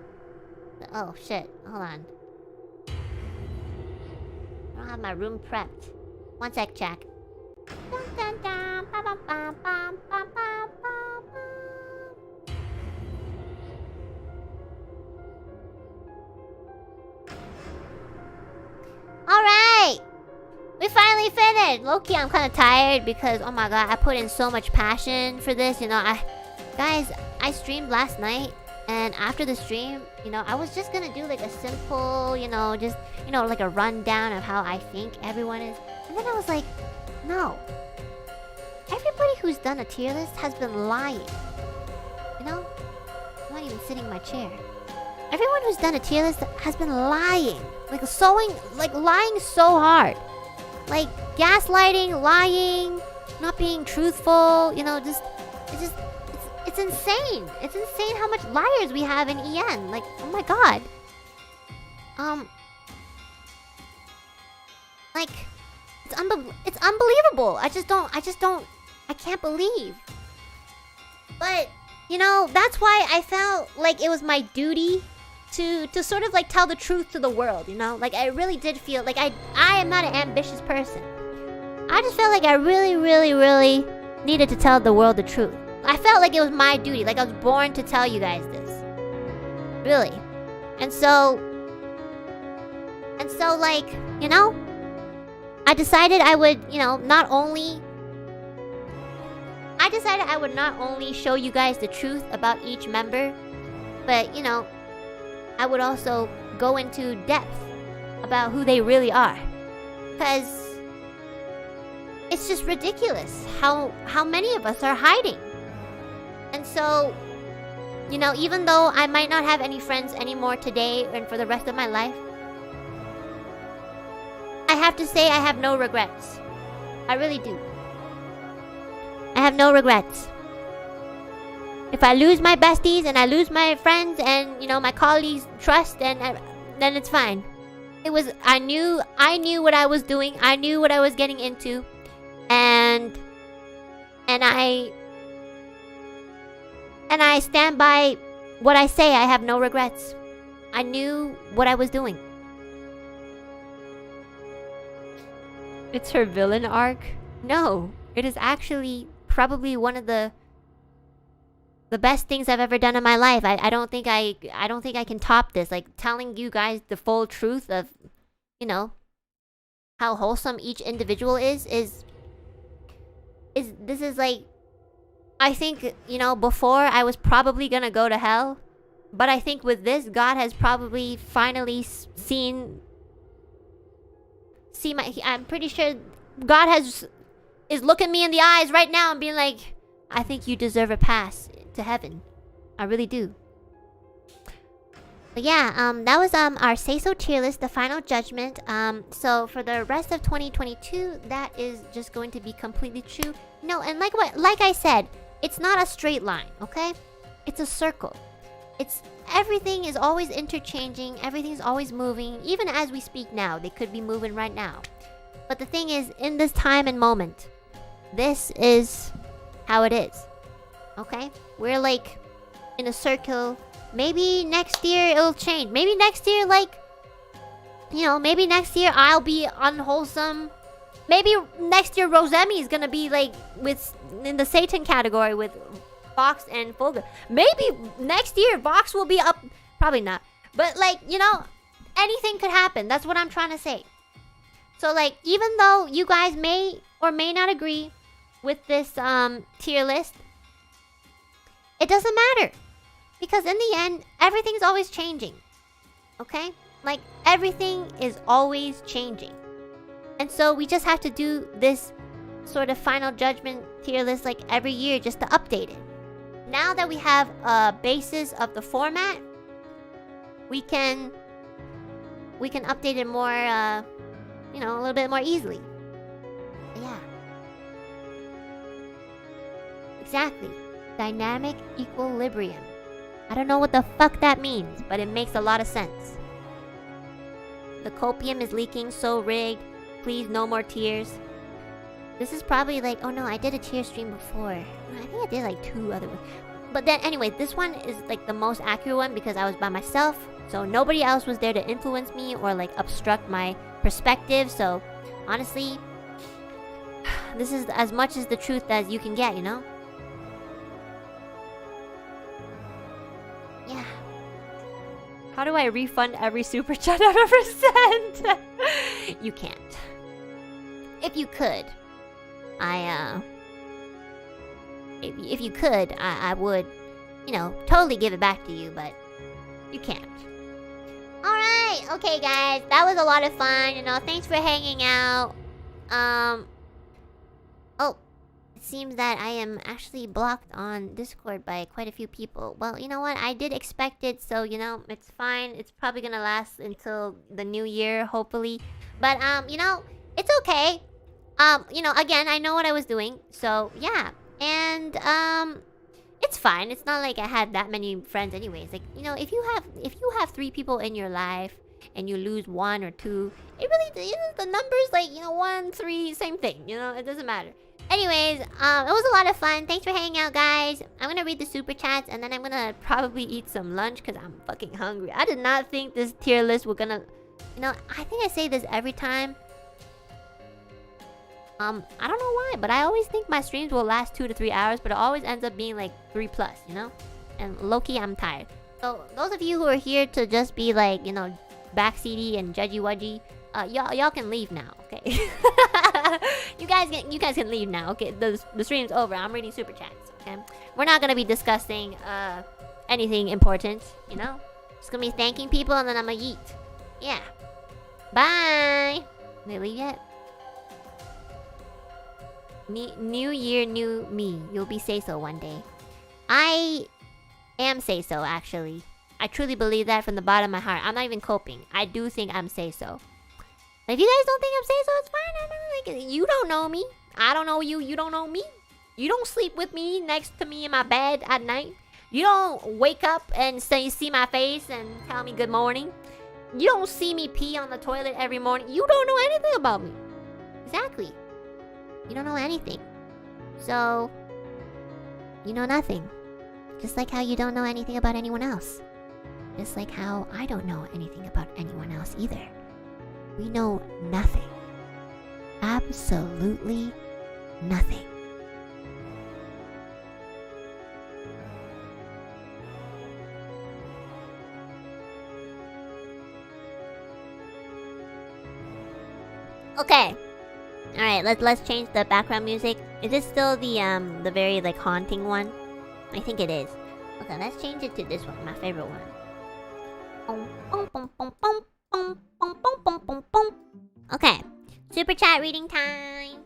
Oh, shit. Hold on. I don't have my room prepped. One sec, Jack. Alright! We finally finished! Low-key, I'm kind of tired because, oh my god, I put in so much passion for this, you know. Guys, I streamed last night And after the stream, you know, I was just gonna do like a simple, you know, just, you know, like a rundown of how I think everyone is. And then I was like, no. Everybody who's done a tier list has been lying. You know? I'm not even sitting in my chair. Everyone who's done a tier list has been lying. Like lying so hard. Like gaslighting, lying, not being truthful, you know, it's insane. It's insane how much liars we have in EN. Like, oh my god. Like, it's unbelievable. I can't believe. But, you know, that's why I felt like it was my duty to sort of like tell the truth to the world, you know? Like, I really did feel like I am not an ambitious person. I just felt like I really, really, really needed to tell the world the truth. I felt like it was my duty, like I was born to tell you guys this. Really. And so like, you know, I decided I would, you know, not only show you guys the truth about each member, but, you know, I would also go into depth about who they really are. Because it's just ridiculous how many of us are hiding. And so, you know, even though I might not have any friends anymore today and for the rest of my life, I have to say I have no regrets. I really do. I have no regrets. If I lose my besties and I lose my friends and, you know, my colleagues' trust, then it's fine. I knew what I was doing. I knew what I was getting into. And I stand by what I say. I have no regrets. I knew what I was doing. It's her villain arc? No, it is actually probably one of the best things I've ever done in my life. I don't think I can top this. Like, telling you guys the full truth of, you know, how wholesome each individual is like, I think, you know, before I was probably gonna go to hell, but I think with this, God has probably finally seen my. I'm pretty sure God is looking me in the eyes right now and being like, I think you deserve a pass to heaven. I really do. But yeah, that was our SEISO tier list, the final judgment. So for the rest of 2022, that is just going to be completely true. No, and like I said, it's not a straight line, okay? It's a circle. Everything is always interchanging, everything's always moving. Even as we speak now, they could be moving right now. But the thing is, in this time and moment, this is how it is. Okay? We're like in a circle. Maybe next year it'll change. Maybe next year, like, you know, maybe next year I'll be unwholesome. Maybe next year Rosemi is gonna be like in the Satan category with Vox and Fulga. Maybe next year Vox will be up. Probably not. But like, you know, anything could happen. That's what I'm trying to say. So like, even though you guys may or may not agree with this tier list, it doesn't matter. Because in the end, everything's always changing. Okay? Like, everything is always changing. And so we just have to do this sort of final judgment tier list like every year just to update it. Now that we have a basis of the format, we can update it more, you know, a little bit more easily. Yeah. Exactly. Dynamic equilibrium. I don't know what the fuck that means, but it makes a lot of sense. The copium is leaking, so rigged. Please, no more tears. This is probably like, oh no, I did a tear stream before. I think I did like 2 other ones. But then anyway, this one is like the most accurate one because I was by myself. So nobody else was there to influence me or like obstruct my perspective. So honestly, this is as much as the truth as you can get, you know? Yeah. How do I refund every super chat I've ever sent? You can't. If you could, if you could, I would. you know, totally give it back to you, but you can't. Alright, okay guys, that was a lot of fun, you know, thanks for hanging out. Oh, it seems that I am actually blocked on Discord by quite a few people. Well, you know what, I did expect it, so, you know, it's fine. It's probably gonna last until the new year, hopefully. But, you know, it's okay. You know, again, I know what I was doing, so, yeah. And, it's fine. It's not like I had that many friends anyways. Like, you know, if you have 3 people in your life and you lose 1 or 2, it really, you know, the numbers like, you know, 1, 3, same thing, you know, it doesn't matter. Anyways, it was a lot of fun. Thanks for hanging out, guys. I'm gonna read the super chats and then I'm gonna probably eat some lunch because I'm fucking hungry. I did not think this tier list were gonna, you know, I think I say this every time. I don't know why, but I always think my streams will last 2 to 3 hours, but it always ends up being like 3+, you know? And low-key, I'm tired. So, those of you who are here to just be like, you know, backseaty and judgy-wudgy, y'all can leave now, okay? you guys can leave now, okay? The stream's over. I'm reading super chats, okay? We're not gonna be discussing, anything important, you know? Just gonna be thanking people and then I'm gonna yeet. Yeah. Bye! Did they leave yet? New year, new me. You'll be SEISO one day. I am SEISO, actually. I truly believe that from the bottom of my heart. I'm not even coping. I do think I'm SEISO. If you guys don't think I'm SEISO, it's fine. I don't like it. You don't know me. I don't know you. You don't know me. You don't sleep with me next to me in my bed at night. You don't wake up and see my face and tell me good morning. You don't see me pee on the toilet every morning. You don't know anything about me. Exactly. You don't know anything. So, you know nothing. Just like how you don't know anything about anyone else. Just like how I don't know anything about anyone else either. We know nothing. Absolutely nothing. Okay. Alright, let's change the background music. Is this still the very like haunting one? I think it is. Okay, let's change it to this one, my favorite one. Okay. Super chat reading time.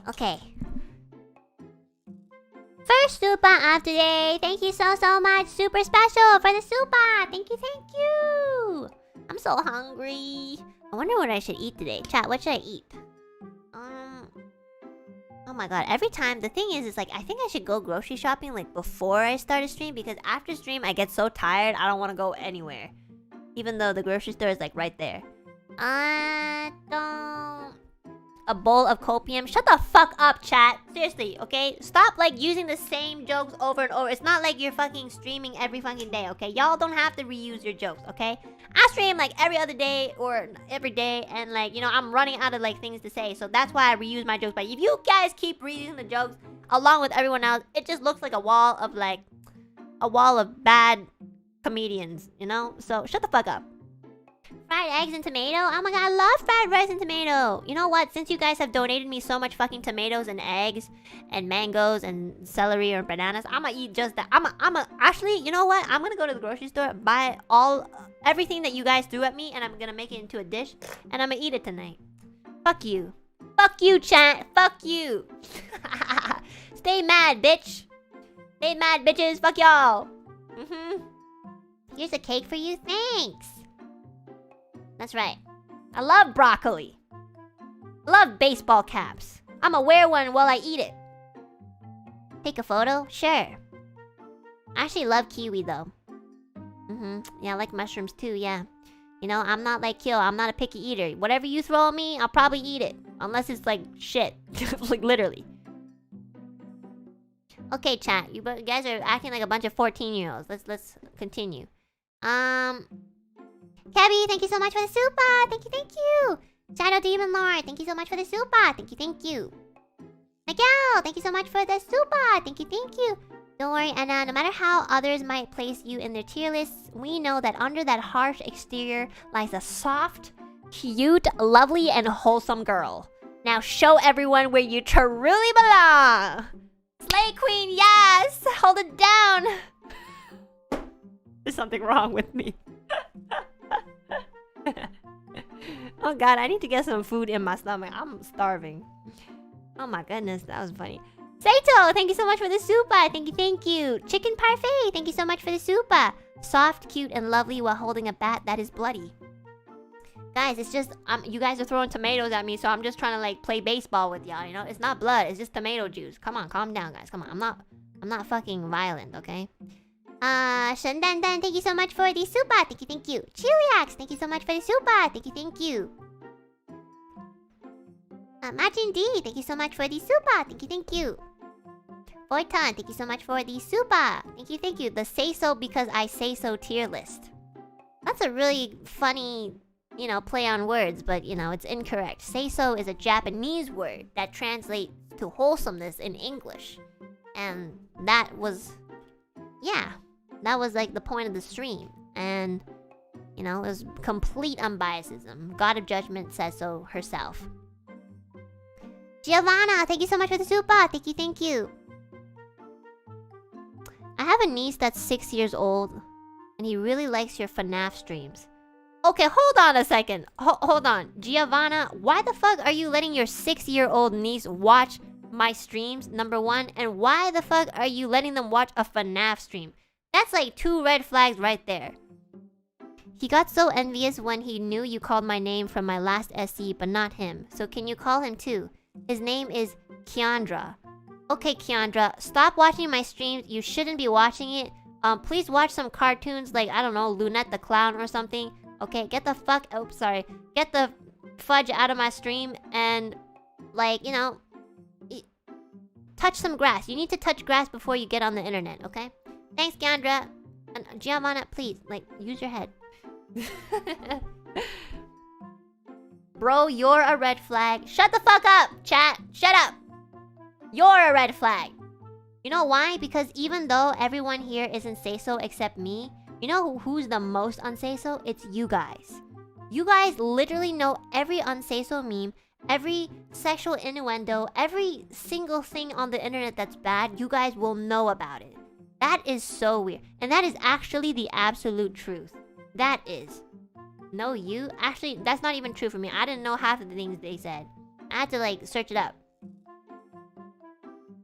Okay. First super of the day. Thank you so much. Super special for the super. Thank you. I'm so hungry. I wonder what I should eat today. Chat, what should I eat? Oh my god, every time, the thing is like, I think I should go grocery shopping like before I start a stream, because after stream I get so tired, I don't want to go anywhere. Even though the grocery store is like right there. A bowl of copium. Shut the fuck up, chat. Seriously, okay? Stop like using the same jokes over and over. It's not like you're fucking streaming every fucking day, okay? Y'all don't have to reuse your jokes, okay? I stream like every other day or every day, and like, you know, I'm running out of like things to say, so that's why I reuse my jokes. But if you guys keep reusing the jokes along with everyone else, it just looks like a wall of bad comedians, you know? So shut the fuck up. Fried eggs and tomato? Oh my god, I love fried rice and tomato. You know what? Since you guys have donated me so much fucking tomatoes and eggs and mangoes and celery or bananas, I'ma eat just that. Actually, you know what? I'm gonna go to the grocery store, buy everything that you guys threw at me, and I'm gonna make it into a dish, and I'm gonna eat it tonight. Fuck you. Fuck you, chat. Fuck you. Stay mad, bitch. Stay mad, bitches. Fuck y'all. Here's a cake for you. Thanks. That's right. I love broccoli. I love baseball caps. I'ma wear one while I eat it. Take a photo? Sure. I actually love kiwi though. Yeah, I like mushrooms too, yeah. You know, I'm not like Kill. I'm not a picky eater. Whatever you throw at me, I'll probably eat it. Unless it's like shit. Like literally. Okay, chat. You guys are acting like a bunch of 14-year-olds. Let's continue. Kebby, thank you so much for the super. Thank you. Shadow Demon Lord, thank you so much for the super. Thank you. Miguel, thank you so much for the super. Thank you. Don't worry, Enna. No matter how others might place you in their tier lists, we know that under that harsh exterior lies a soft, cute, lovely, and wholesome girl. Now show everyone where you truly belong. Slay Queen, yes! Hold it down! There's something wrong with me. Oh god, I need to get some food in my stomach. I'm starving. Oh my goodness, that was funny. Saito, thank you so much for the super. Thank you, thank you. Chicken Parfait, thank you so much for the super. Soft, cute, and lovely while holding a bat that is bloody. Guys, it's just you guys are throwing tomatoes at me, so I'm just trying to like play baseball with y'all. You know, it's not blood, it's just tomato juice. Come on, calm down, guys. Come on, I'm not fucking violent, okay? Shen Dan Dan, thank you so much for the super. Thank you, thank you. Chiliax, thank you so much for the super. Thank you, thank you. Majin D, thank you so much for the super. Thank you, thank you. Voiton, thank you so much for the super. Thank you, thank you. The say so because I say so tier list. That's a really funny, you know, play on words, but you know, it's incorrect. Say so is a Japanese word that translates to wholesomeness in English. And that was, yeah, that was like the point of the stream. And, you know, it was complete unbiasedism. God of Judgment says so herself. Giovanna, thank you so much for the super. Thank you, thank you. I have a niece that's 6 years old, and he really likes your FNAF streams. Okay, hold on a second. Hold on. Giovanna, why the fuck are you letting your 6-year-old niece watch my streams, number one? And why the fuck are you letting them watch a FNAF stream? That's like 2 red flags right there. He got so envious when he knew you called my name from my last SE, but not him. So can you call him too? His name is Kiandra. Okay, Kiandra, stop watching my streams. You shouldn't be watching it. Please watch some cartoons like, I don't know, Lunette the Clown or something. Okay, get the fuck... Oh, sorry. Get the fudge out of my stream and, like, you know... touch some grass. You need to touch grass before you get on the internet, okay? Thanks, Kiandra. And Giovanna, please, like, use your head. Bro, you're a red flag. Shut the fuck up, chat. Shut up. You're a red flag. You know why? Because even though everyone here isn't say-so except me, you know who's the most unsay-so? It's you guys. You guys literally know every unsay-so meme, every sexual innuendo, every single thing on the internet that's bad, you guys will know about it. That is so weird. And that is actually the absolute truth. That is. No, you? Actually, that's not even true for me. I didn't know half of the things they said. I had to, like, search it up.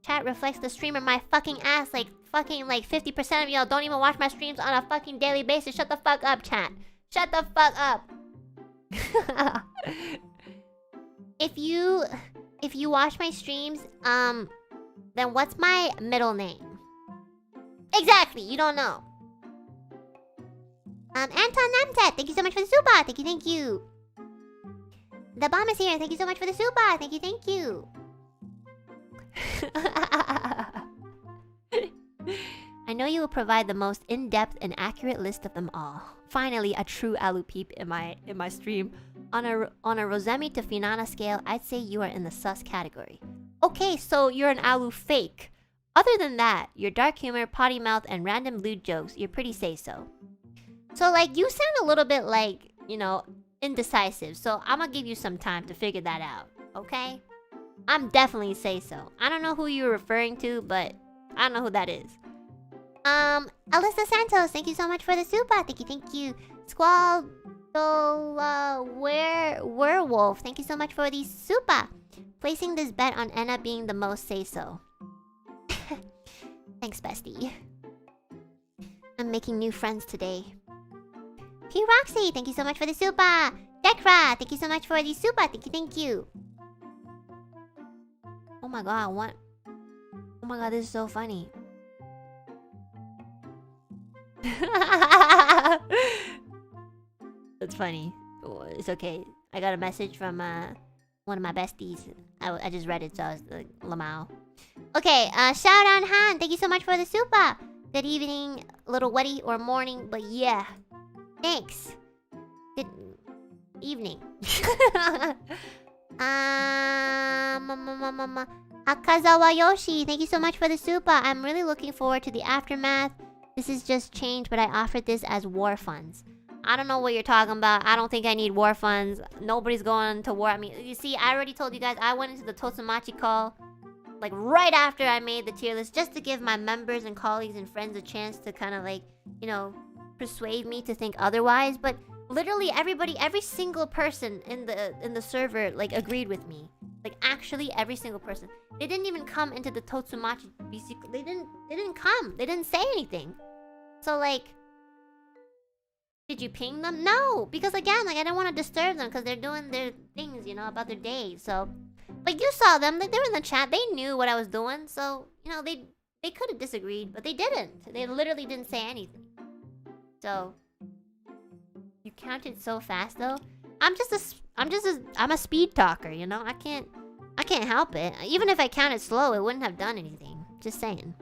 Chat reflects the streamer my fucking ass. Like, fucking, like, 50% of y'all don't even watch my streams on a fucking daily basis. Shut the fuck up, chat. Shut the fuck up. If you watch my streams, then what's my middle name? Exactly, you don't know. Anton Namtet, thank you so much for the super. Thank you, thank you. The bomb is here. Thank you so much for the super. Thank you, thank you. I know you will provide the most in-depth and accurate list of them all. Finally, a true Alu peep in my stream. On a Rosemi to Finana scale, I'd say you are in the sus category. Okay, so you're an Alu fake. Other than that, your dark humor, potty mouth, and random lewd jokes, you're pretty say-so. So, like, you sound a little bit like, you know, indecisive. So, I'm gonna give you some time to figure that out, okay? I'm definitely say-so. I don't know who you're referring to, but I don't know who that is. Alyssa Santos, thank you so much for the super. Thank you, thank you. Squall, Werewolf, thank you so much for the super. Placing this bet on Enna being the most say-so. Thanks, bestie. I'm making new friends today. P Roxy, thank you so much for the super. Dekra, thank you so much for the super. Thank you, thank you. Oh my god, what? Oh my god, this is so funny. That's funny. Oh, it's okay. I got a message from one of my besties. I just read it, so I was like, Lamau. Okay, shout out Han, thank you so much for the super. Good evening, little wetty or morning, but yeah. Thanks. Good evening. Akazawa Yoshi, thank you so much for the super. I'm really looking forward to the aftermath. This is just change, but I offered this as war funds. I don't know what you're talking about. I don't think I need war funds. Nobody's going to war. I mean, you see, I already told you guys I went into the Totumachi call like right after I made the tier list, just to give my members and colleagues and friends a chance to kind of like, you know, persuade me to think otherwise. But literally everybody, every single person in the server like agreed with me. Like actually every single person. They didn't even come into the Totumachi. They didn't come. They didn't say anything. So like, did you ping them? No, because again, like I don't want to disturb them because they're doing their things, you know, about their day. So, like you saw them, like they were in the chat. They knew what I was doing. So, you know, they could have disagreed, but they didn't. They literally didn't say anything. So, you counted so fast though. I'm a speed talker, you know? I can't help it. Even if I counted slow, it wouldn't have done anything. Just saying.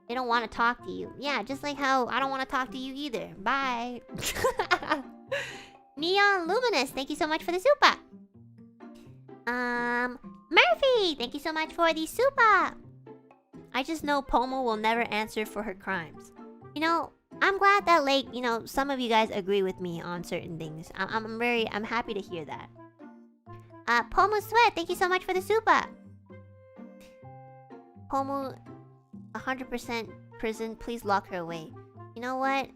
They don't want to talk to you. Yeah, just like how I don't want to talk to you either. Bye. Neon Luminous, thank you so much for the super. Murphy, thank you so much for the super. I just know Pomo will never answer for her crimes. You know, I'm glad that like, you know, some of you guys agree with me on certain things. I'm happy to hear that. Pomo Sweat, thank you so much for the super. Pomo 100% prison, please lock her away. You know what?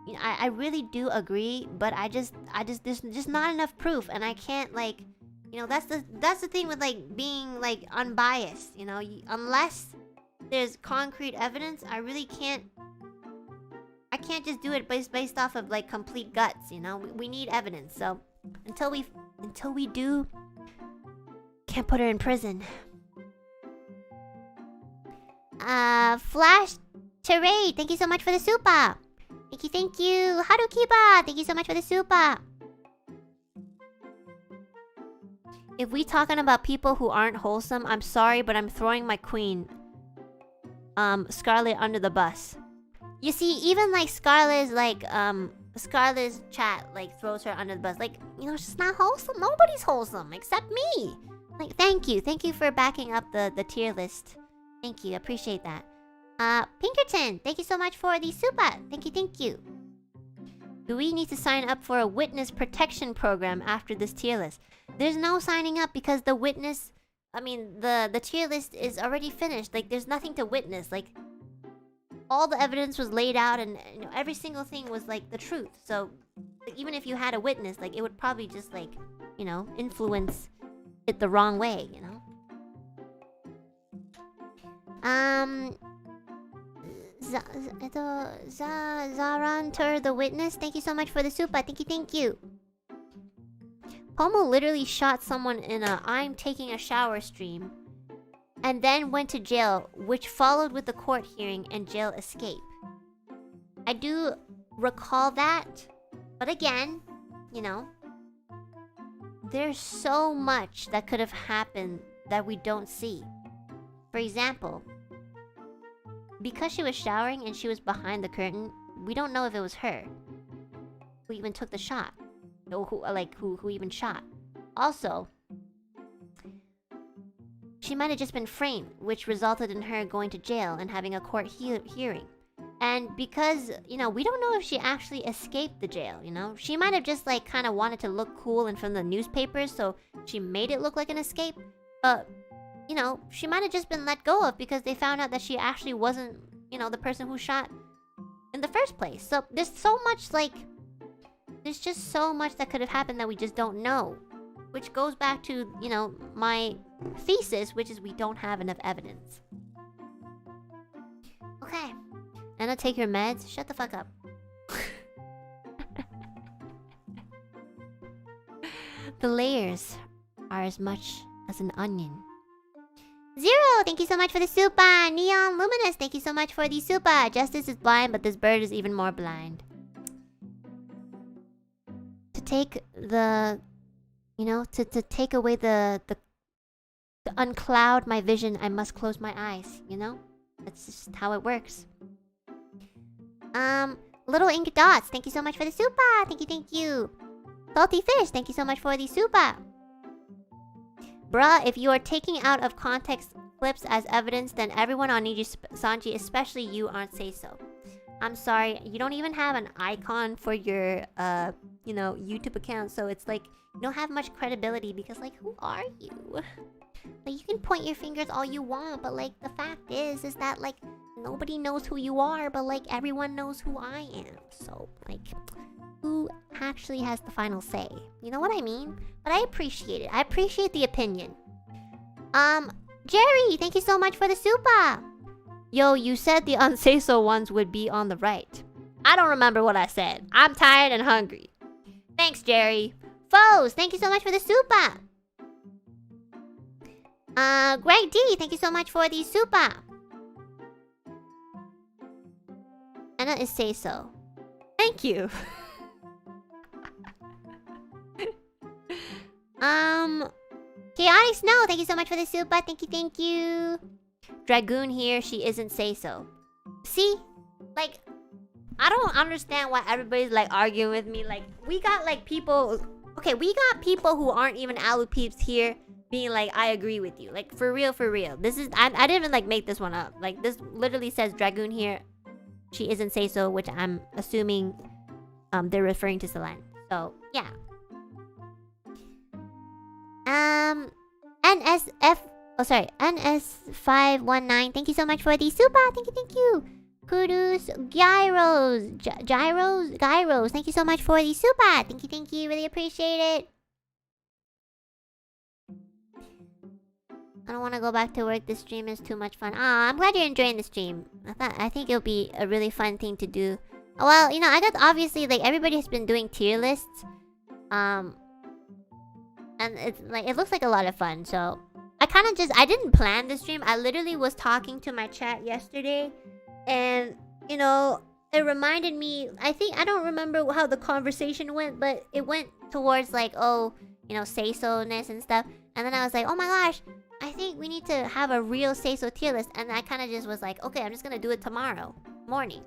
You know, I really do agree, but I just there's just not enough proof, and I can't like, you know, that's the thing with like being like unbiased, you know, unless there's concrete evidence, I really can't. I can't just do it based off of like complete guts, you know. We need evidence, so until we do, can't put her in prison. Flash Teray, thank you so much for the super. Thank you. Harukiba, thank you so much for the super. If we talking about people who aren't wholesome, I'm sorry, but I'm throwing my queen, Scarlet, under the bus. You see, even like Scarlet's like Scarlet's chat like throws her under the bus. Like, you know, she's not wholesome. Nobody's wholesome except me. Like, thank you for backing up the tier list. Thank you, appreciate that. Pinkerton, thank you so much for the super. Thank you. Do we need to sign up for a witness protection program after this tier list? There's no signing up because the tier list is already finished. Like, there's nothing to witness. Like, all the evidence was laid out, and you know, every single thing was like the truth. So, like, even if you had a witness, like, it would probably just like, you know, influence it the wrong way, you know. Zarantur the witness, thank you so much for the super. Thank you. Pomo literally shot someone in a I'm taking a shower stream, and then went to jail, which followed with the court hearing and jail escape. I do recall that, but again, you know, there's so much that could have happened that we don't see. For example, because she was showering and she was behind the curtain, we don't know if it was her who even took the shot, or who even shot. Also, she might have just been framed, which resulted in her going to jail and having a court hearing. And because, you know, we don't know if she actually escaped the jail, you know? She might have just, like, kind of wanted to look cool in front of the newspapers, so she made it look like an escape. But, you know, she might have just been let go of because they found out that she actually wasn't, you know, the person who shot in the first place. So there's so much, like, there's just so much that could have happened that we just don't know. Which goes back to, you know, my thesis, which is we don't have enough evidence. Okay. Anna, take your meds. Shut the fuck up. The layers are as much as an onion. Zero, thank you so much for the super. Neon Luminous, thank you so much for the super. Justice is blind, but this bird is even more blind. To take the... You know, to take away to uncloud my vision, I must close my eyes, you know? That's just how it works. Little Ink Dots, thank you so much for the super. Thank you. Salty Fish, thank you so much for the super. Bruh, if you are taking out of context clips as evidence, then everyone on NIJISANJI, especially you, aren't SEISO. I'm sorry, you don't even have an icon for your, you know, YouTube account, so it's like, you don't have much credibility because, like, who are you? Like, you can point your fingers all you want, but like the fact is that like nobody knows who you are, but like everyone knows who I am. So like, who actually has the final say? You know what I mean? But I appreciate it. I appreciate the opinion. Jerry, thank you so much for the super. Yo, you said the unsay-so ones would be on the right. I don't remember what I said. I'm tired and hungry. Thanks, Jerry. Foes, thank you so much for the super. Greg D, thank you so much for the super. Enna is SEISO. Thank you. Chaotic Snow, thank you so much for the super. Thank you. Dragoon here, she isn't SEISO. See? Like, I don't understand why everybody's like arguing with me. Like, we got like people... Okay, we got people who aren't even Alu peeps here being like, I agree with you. Like, for real. This is... I didn't even like make this one up. Like, this literally says Dragoon here, she isn't SEISO, which I'm assuming they're referring to Selene. So, yeah. NS519, thank you so much for the super. Thank you. Kudos, Gyros, thank you so much for the super. Thank you, really appreciate it. I don't want to go back to work. This stream is too much fun. I'm glad you're enjoying the stream. I think it'll be a really fun thing to do. Well, you know, I got obviously like everybody has been doing tier lists. And it's like it looks like a lot of fun. So I didn't plan the stream. I literally was talking to my chat yesterday, and you know, it reminded me. I don't remember how the conversation went, but it went towards like, oh, you know, SEISO-ness and stuff. And then I was like, oh my gosh, I think we need to have a real SEISO tier list. And I kind of just was like, okay, I'm just gonna do it tomorrow morning.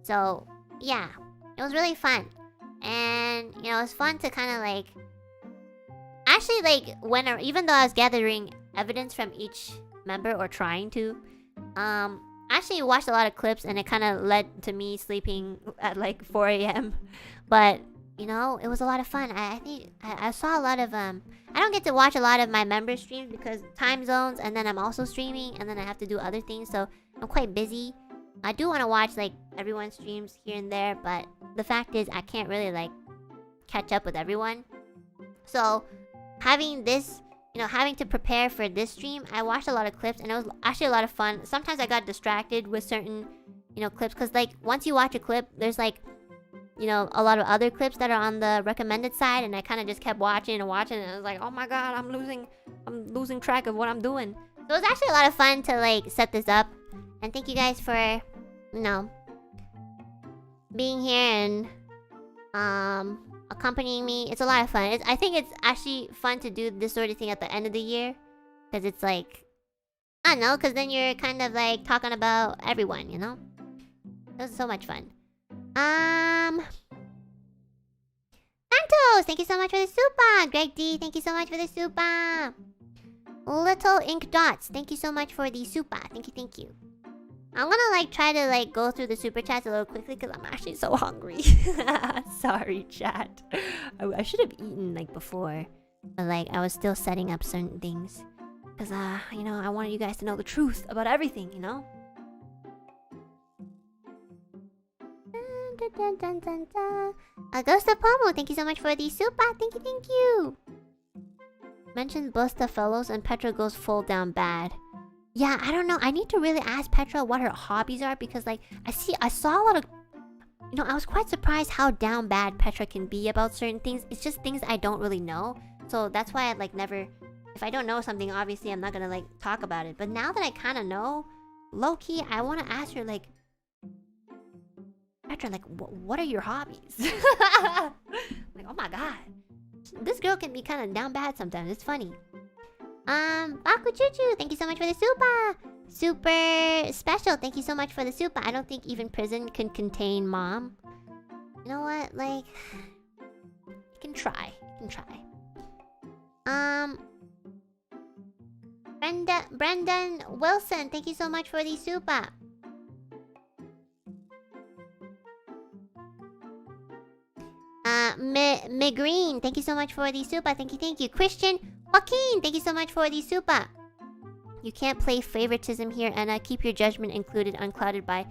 So yeah, it was really fun, and you know, it was fun to kind of like. Actually, like, even though I was gathering evidence from each member, or trying to, I actually watched a lot of clips, and it kind of led to me sleeping at like 4 a.m. But, you know, it was a lot of fun. I think I saw a lot of, I don't get to watch a lot of my member streams because time zones, and then I'm also streaming, and then I have to do other things, so I'm quite busy. I do want to watch, like, everyone's streams here and there, but the fact is I can't really, like, catch up with everyone. So having this, you know, having to prepare for this stream, I watched a lot of clips, and it was actually a lot of fun. Sometimes I got distracted with certain, you know, clips, because like once you watch a clip, there's like, you know, a lot of other clips that are on the recommended side, and I kind of just kept watching, and I was like, oh my god, I'm losing track of what I'm doing. So it was actually a lot of fun to like set this up, and thank you guys for, you know, being here and accompanying me. It's a lot of fun. I think it's actually fun to do this sort of thing at the end of the year, because it's like, I don't know, because then you're kind of like talking about everyone, you know. It was so much fun. Santos, thank you so much for the super. Greg D, thank you so much for the super. Little Ink Dots, thank you so much for the super. Thank you. I'm gonna like try to like go through the super chats a little quickly because I'm actually so hungry. Sorry, chat. I should have eaten like before, but like I was still setting up certain things because you know, I wanted you guys to know the truth about everything, you know. Ghost of Pomo, thank you so much for the super. Thank you. Mentions Busta Fellows and Petra goes full down bad. Yeah, I don't know. I need to really ask Petra what her hobbies are, because like I saw a lot of, you know, I was quite surprised how down bad Petra can be about certain things. It's just things I don't really know. So that's why I like never, if I don't know something, obviously I'm not gonna like talk about it. But now that I kind of know, low key, I want to ask her like, Petra, like what are your hobbies? Like, oh my god, this girl can be kind of down bad sometimes. It's funny. Bakuchuchu, thank you so much for the super special. Thank you so much for the super. I don't think even prison can contain mom. You know what? Like, you can try. Brendan Wilson, thank you so much for the super. Green, thank you so much for the super. Thank you. Christian Joaquin, thank you so much for the super. You can't play favoritism here, Enna. Keep your judgment included, unclouded by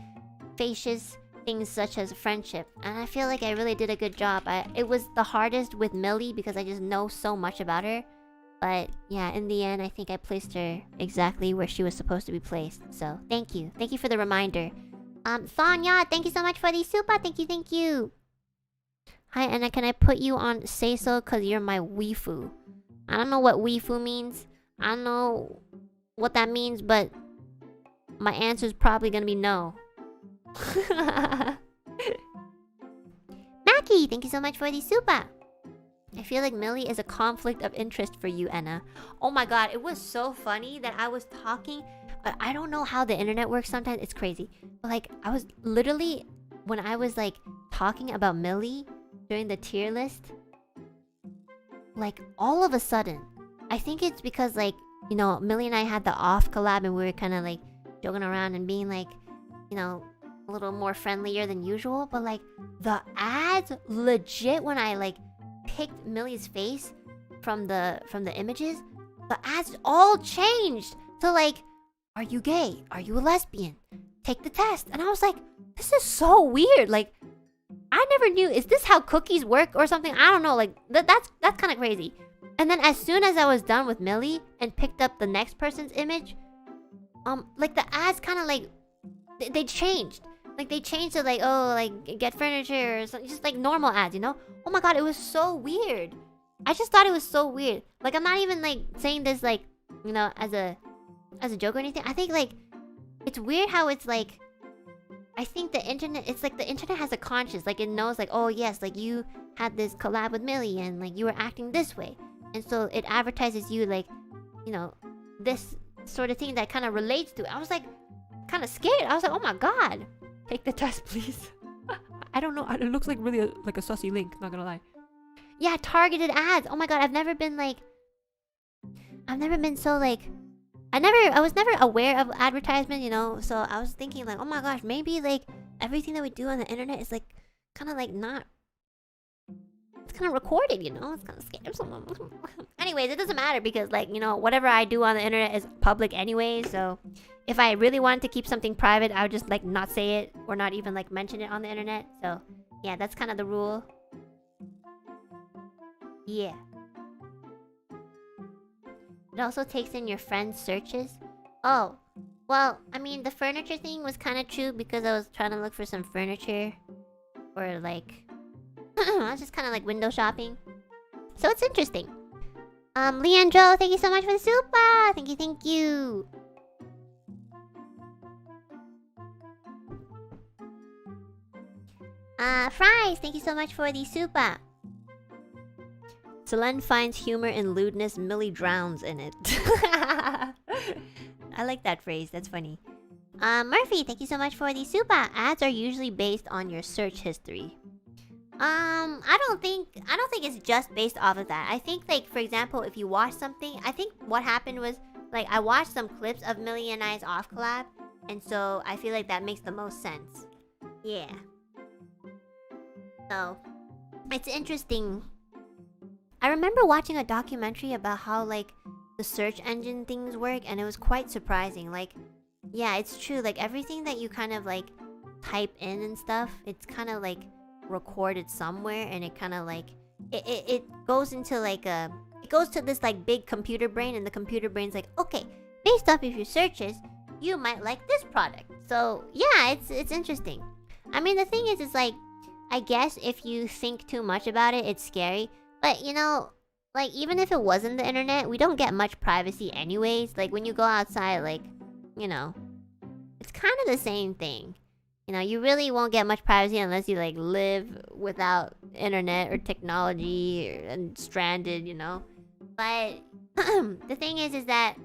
facious things such as friendship. And I feel like I really did a good job. It was the hardest with Millie because I just know so much about her. But yeah, in the end, I think I placed her exactly where she was supposed to be placed. So thank you. Thank you for the reminder. Sonya, thank you so much for the super. Thank you, thank you. Hi, Enna. Can I put you on SEISO because you're my waifu? I don't know what waifu means. I don't know what that means, but my answer is probably gonna be no. Mackie, thank you so much for the super. I feel like Millie is a conflict of interest for you, Enna. Oh my god, it was so funny that I was talking. I don't know how the internet works sometimes. It's crazy. But like, I was literally, when I was like talking about Millie during the tier list, like all of a sudden, I think it's because like, you know, Millie and I had the off collab and we were kind of like joking around and being like, you know, a little more friendlier than usual. But like the ads legit, when I like picked Millie's face from the images, the ads all changed to like, are you gay? Are you a lesbian? Take the test. And I was like, this is so weird. Like, I never knew. Is this how cookies work or something? I don't know. Like, that's kind of crazy. And then as soon as I was done with Millie and picked up the next person's image, like the ads kind of like, they changed. Like they changed to like, oh, like get furniture or something, just like normal ads, you know? Oh my god, it was so weird. I just thought it was so weird. Like I'm not even like saying this like, you know, as a joke or anything. I think like it's weird how it's like, I think the internet, it's like the internet has a conscience. Like it knows like, oh yes, like you had this collab with Millie and like you were acting this way. And so it advertises you like, you know, this sort of thing that kind of relates to it. I was like kind of scared. I was like, oh my god. Take the test, please. I don't know. It looks like really like a sussy link, not gonna lie. Yeah, targeted ads. Oh my god, I've never been so like, I was never aware of advertisement, you know? So I was thinking like, oh my gosh, maybe like everything that we do on the internet is like kind of like not, it's kind of recorded, you know? It's kind of scary. Anyways, it doesn't matter because like, you know, whatever I do on the internet is public anyway. So if I really wanted to keep something private, I would just like not say it or not even like mention it on the internet. So yeah, that's kind of the rule. Yeah. It also takes in your friends' searches. Oh, well, I mean, the furniture thing was kind of true because I was trying to look for some furniture. Or like, I was just kind of like window shopping. So it's interesting. Leandro, thank you so much for the super! Thank you, thank you! Fries, thank you so much for the super! Selene finds humor in lewdness, Millie drowns in it. I like that phrase, that's funny. Murphy, thank you so much for the super! Ads are usually based on your search history. I don't think it's just based off of that. I think like, for example, if you watch something, I think what happened was like I watched some clips of Millie and I's off collab, and so I feel like that makes the most sense. Yeah. So it's interesting. I remember watching a documentary about how like the search engine things work, and it was quite surprising. Like, yeah, it's true. Like everything that you kind of like type in and stuff, it's kind of like recorded somewhere, and it kind of like it goes into like it goes to this like big computer brain, and the computer brain's like, okay, based off of your searches, you might like this product. So yeah, it's interesting. I mean, the thing is like, I guess if you think too much about it, it's scary. But you know, like even if it wasn't the internet, we don't get much privacy anyways. Like when you go outside, like, you know, it's kind of the same thing. You know, you really won't get much privacy unless you like live without internet or technology and stranded, you know. But the thing is that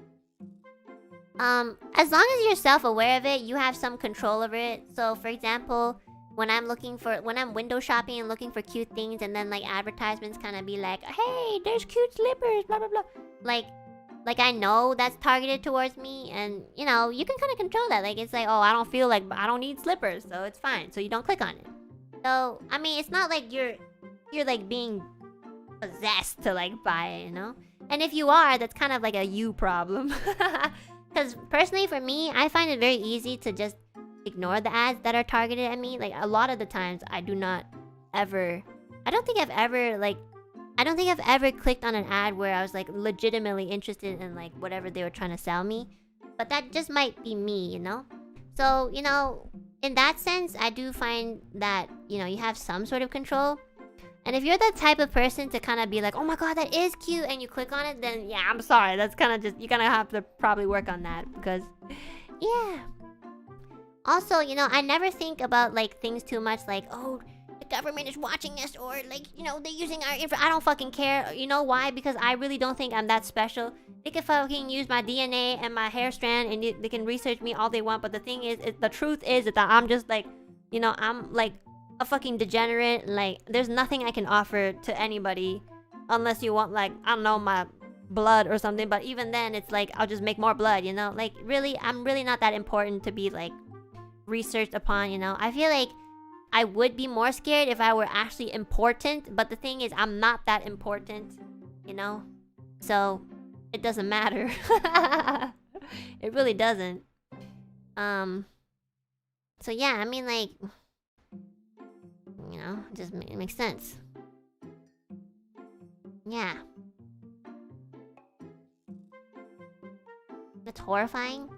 as long as you're self-aware of it, you have some control over it. So for example, when I'm window shopping and looking for cute things, and then like advertisements kind of be like, hey, there's cute slippers, blah blah blah, like I know that's targeted towards me, and you know, you can kind of control that. Like it's like, oh, I don't need slippers, so it's fine, so you don't click on it. So I mean, it's not like you're like being possessed to like buy it, you know. And if you are, that's kind of like a you problem. Because personally, for me, I find it very easy to just ignore the ads that are targeted at me. Like, a lot of the times, I do not ever... I don't think I've ever clicked on an ad where I was, like, legitimately interested in, like, whatever they were trying to sell me. But that just might be me, you know? So, you know, in that sense, I do find that, you know, you have some sort of control. And if you're the type of person to kind of be like, oh my god, that is cute, and you click on it, then yeah, I'm sorry. That's kind of just, you're gonna have to probably work on that, because, yeah. Also, you know, I never think about, like, things too much, like, oh, the government is watching us, or, like, you know, they're using our info. I don't fucking care. You know why? Because I really don't think I'm that special. They can fucking use my DNA and my hair strand, and they can research me all they want, but the thing is, the truth is that I'm just, like, you know, I'm, like, a fucking degenerate. Like, there's nothing I can offer to anybody unless you want, like, I don't know, my blood or something. But even then, it's like, I'll just make more blood, you know? Like, really, I'm really not that important to be, like, researched upon, you know? I feel like I would be more scared if I were actually important, but the thing is, I'm not that important, you know? So, it doesn't matter. It really doesn't. So yeah, I mean, like, you know, it makes sense. Yeah. That's horrifying?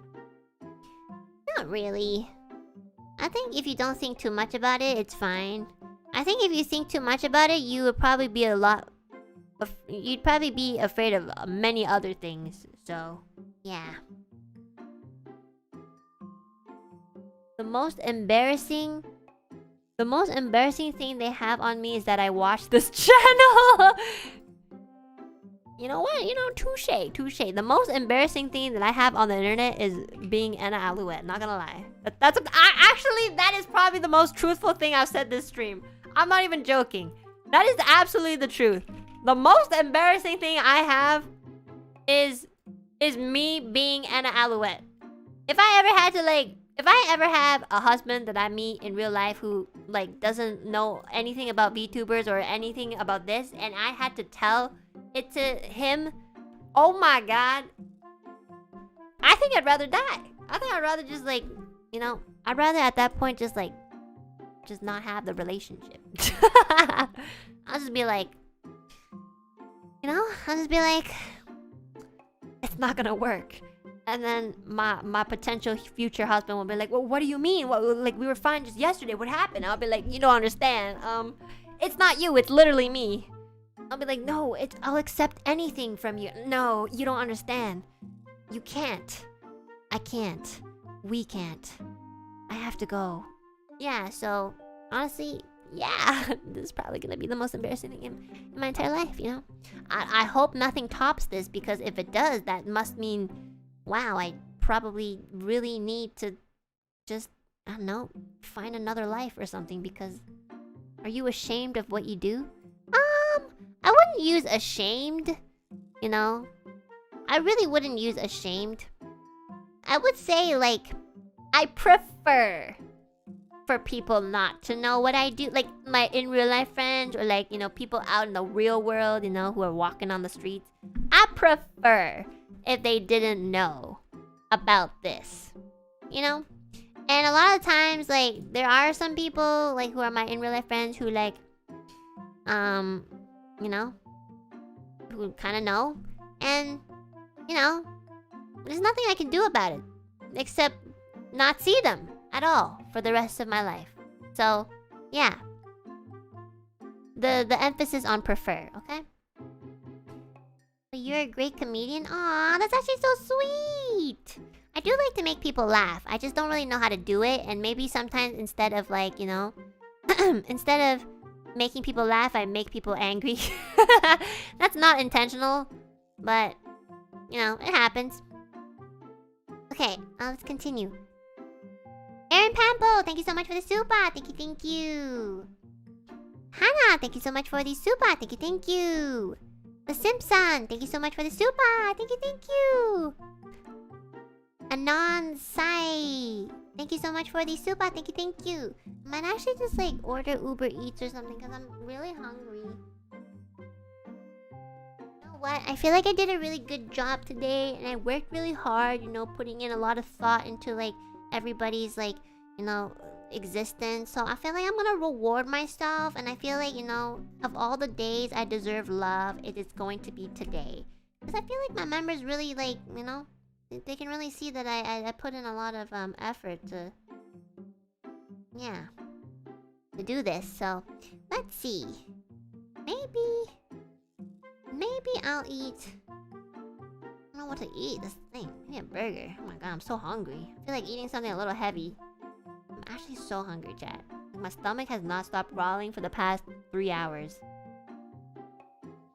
Not really. I think if you don't think too much about it, it's fine. I think if you think too much about it, you would probably be you'd probably be afraid of many other things. So, yeah. The most embarrassing thing they have on me is that I watch this channel. You know what? You know, touche. The most embarrassing thing that I have on the internet is being Enna Alouette. Not gonna lie. Actually, that is probably the most truthful thing I've said this stream. I'm not even joking. That is absolutely the truth. The most embarrassing thing I have is me being Enna Alouette. If I ever have a husband that I meet in real life who, like, doesn't know anything about VTubers or anything about this, and I had to tell it to him, oh my god, I think I'd rather die. I think I'd rather just, like, you know, I'd rather at that point just not have the relationship. I'll just be like, you know, it's not gonna work. And then my potential future husband will be like, well, what do you mean? What, like, we were fine just yesterday. What happened? I'll be like, you don't understand. It's not you. It's literally me. I'll be like, no, I'll accept anything from you. No, you don't understand. You can't. I can't. We can't. I have to go. Yeah, so, honestly, yeah, this is probably gonna be the most embarrassing thing in my entire life, you know? I hope nothing tops this, because if it does, that must mean, wow, I probably really need to just, I don't know, find another life or something, because are you ashamed of what you do? I wouldn't use ashamed, you know? I really wouldn't use ashamed. I would say, like, I prefer for people not to know what I do. Like, my in real life friends, or, like, you know, people out in the real world, you know, who are walking on the streets. I prefer if they didn't know about this, you know? And a lot of times, like, there are some people, like, who are my in real life friends who, like, you know, who kind of know. And, you know, there's nothing I can do about it except not see them at all for the rest of my life. So, yeah. The emphasis on prefer, okay? But you're a great comedian? Aw, that's actually so sweet! I do like to make people laugh. I just don't really know how to do it. And maybe sometimes instead of, like, you know, instead of making people laugh, I make people angry. That's not intentional, but, you know, it happens. Okay, let's continue. Aaron Pampo, thank you so much for the super. Thank you. Hannah, thank you so much for the super. Thank you. The Simpson, thank you so much for the super. Thank you. Anon Sai, thank you so much for the super. Thank you. I might actually just, like, order Uber Eats or something, because I'm really hungry. You know what? I feel like I did a really good job today, and I worked really hard, you know, putting in a lot of thought into, like, everybody's, like, you know, existence. So I feel like I'm gonna reward myself, and I feel like, you know, of all the days I deserve love, it is going to be today. Because I feel like my members really, like, you know, they can really see that I put in a lot of effort to, yeah, to do this. So let's see. Maybe I'll eat. I don't know what to eat. This thing. Maybe a burger. Oh my god, I'm so hungry. I feel like eating something a little heavy. I'm actually so hungry, chat. Like, my stomach has not stopped growling for the past 3 hours.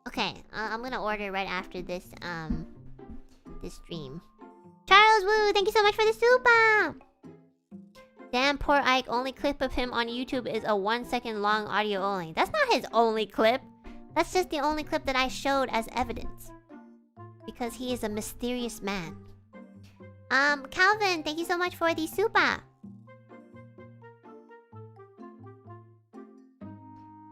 Okay, I'm gonna order right after this this stream. Charles Wu, thank you so much for the super. Damn, poor Ike. Only clip of him on YouTube is a 1 second long audio only. That's not his only clip. That's just the only clip that I showed as evidence. Because he is a mysterious man. Calvin, thank you so much for the super.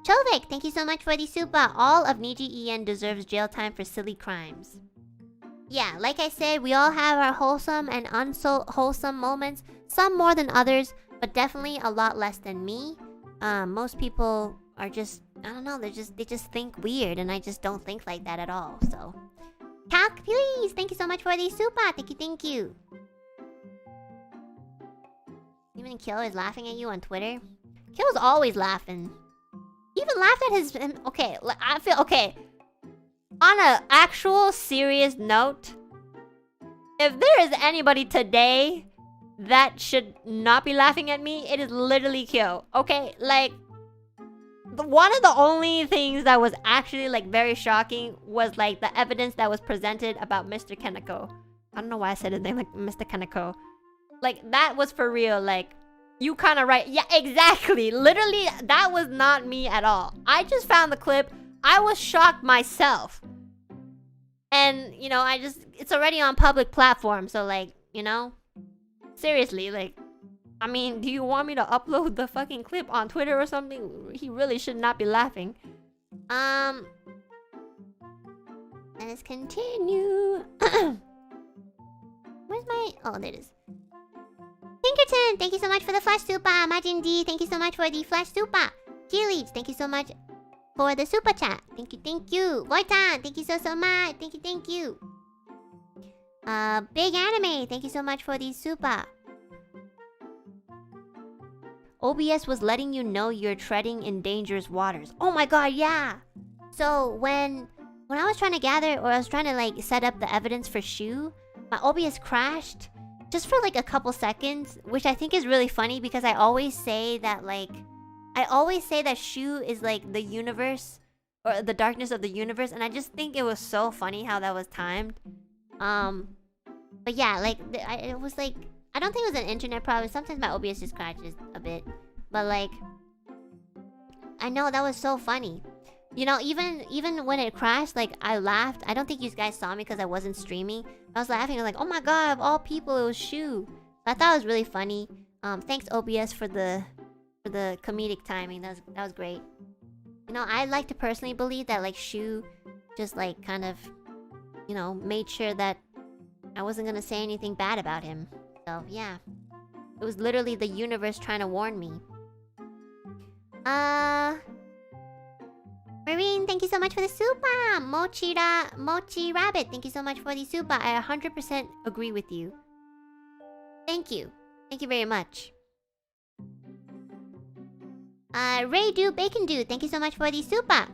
Chovik, thank you so much for the super. All of NIJISANJI deserves jail time for silly crimes. Yeah, like I said, we all have our wholesome and unwholesome moments. Some more than others, but definitely a lot less than me. Most people are just, I don't know, they just think weird, and I just don't think like that at all. So, Calc, please, thank you so much for the super. Thank you. Even Kill is laughing at you on Twitter. Kill's always laughing. He even laughed at his. Okay, I feel okay. On an actual serious note, if there is anybody today that should not be laughing at me, it is literally Kyo. Okay, like, one of the only things that was actually, like, very shocking was, like, the evidence that was presented about Mr. Kaneko. I don't know why I said his name like Mr. Kaneko. Like, that was for real. Like, you kind of right. Yeah, exactly. Literally, that was not me at all. I just found the clip. I was shocked myself. And, you know, it's already on public platform. So, like, you know, seriously, like, I mean, do you want me to upload the fucking clip on Twitter or something? He really should not be laughing. Let's continue. Where's my... Oh, there it is. Pinkerton, thank you so much for the flash super. Majin D, thank you so much for the flash super. Keelage, thank you so much for the super chat. Thank you. Voitan, thank you so much. Thank you. Big Anime, thank you so much for the super. OBS was letting you know you're treading in dangerous waters. Oh my god, yeah. So when I was trying to gather, or I was trying to, like, set up the evidence for Shu, my OBS crashed just for, like, a couple seconds, which I think is really funny because I always say that, like, Shu is, like, the universe, or the darkness of the universe, and I just think it was so funny how that was timed. But yeah, like, it was, like, I don't think it was an internet problem. Sometimes my OBS just crashes a bit. But, like, I know that was so funny. You know, even when it crashed, like, I laughed. I don't think you guys saw me because I wasn't streaming. I was laughing. I was like, oh my god, of all people, it was Shu. So I thought it was really funny. Thanks OBS for the comedic timing. That was great. You know, I like to personally believe that, like, Shu just, like, kind of, you know, made sure that I wasn't gonna say anything bad about him. So, yeah. It was literally the universe trying to warn me. Marine, thank you so much for the super! Mochi Rabbit, thank you so much for the super. I 100% agree with you. Thank you. Thank you very much. Ray Do Bacon Dude, thank you so much for the super.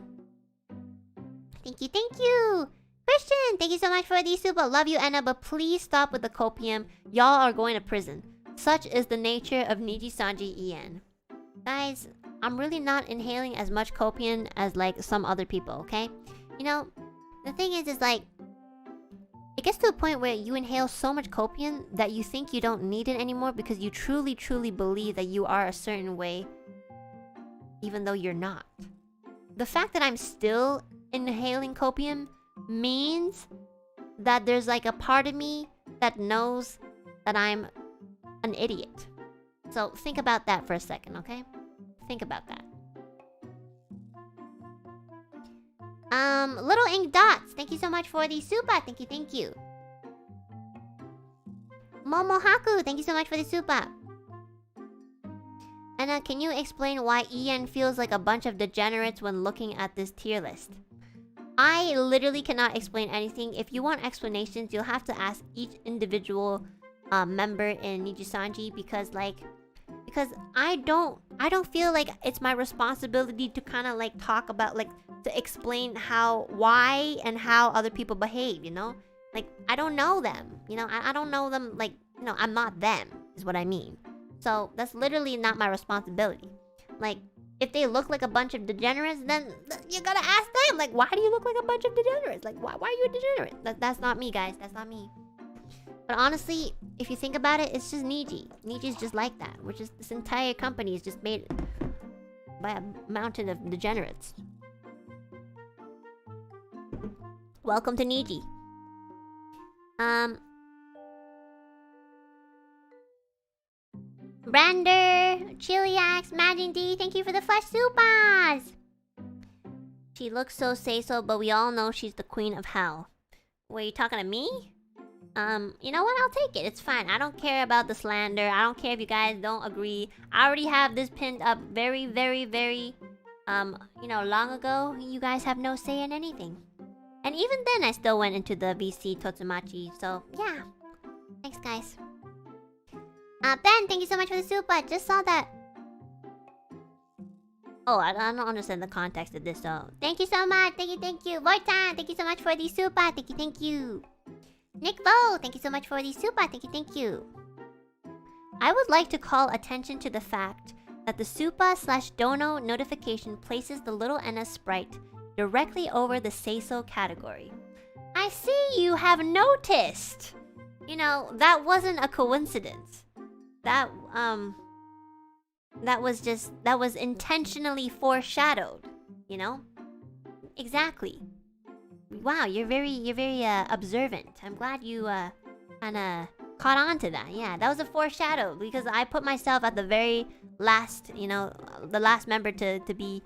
Thank you. Christian, thank you so much for the super. Love you, Enna, but please stop with the copium. Y'all are going to prison. Such is the nature of NIJISANJI EN. Guys, I'm really not inhaling as much copium as, like, some other people, okay? You know, the thing is like, it gets to a point where you inhale so much copium that you think you don't need it anymore because you truly believe that you are a certain way, even though you're not. The fact that I'm still inhaling copium means that there's, like, a part of me that knows that I'm an idiot. So think about that for a second, okay? Think about that. Little Ink Dots, thank you so much for the super. Thank you, thank you. Momohaku, thank you so much for the super. Enna, can you explain why Ian feels like a bunch of degenerates when looking at this tier list? I literally cannot explain anything. If you want explanations, you'll have to ask each individual member in NIJISANJI because I don't feel like it's my responsibility to kind of like talk about like to explain why and how other people behave, you know? Like I don't know them, you know? I don't know them, like, you know, I'm not them is what I mean. So that's literally not my responsibility. Like if they look like a bunch of degenerates, then you gotta ask them, like, why do you look like a bunch of degenerates? Like, why are you a degenerate? That's not me, guys. That's not me. But honestly, if you think about it, it's just Niji. Niji's just like that. This entire company is just made by a mountain of degenerates. Welcome to Niji. Brander, Chiliax, Magin D, thank you for the flesh supers! She looks so SEISO, but we all know she's the queen of hell. Were you talking to me? You know what? I'll take it. It's fine. I don't care about the slander. I don't care if you guys don't agree. I already have this pinned up very, very, very, you know, long ago. You guys have no say in anything. And even then, I still went into the VC Totumachi. So, yeah. Thanks, guys. Ben, thank you so much for the super. Just saw that. Oh, I don't understand the context of this, so thank you so much. Thank you, thank you. Voitan, thank you so much for the super. Thank you, thank you. Nick Vo, thank you so much for the super. Thank you, thank you. I would like to call attention to the fact that the super/dono notification places the little Enna sprite directly over the SEISO category. I see you have noticed. You know, that wasn't a coincidence. That was intentionally foreshadowed, you know? Exactly. Wow, you're very observant. I'm glad you kinda caught on to that. Yeah, that was a foreshadow because I put myself at the very last, you know, the last member to be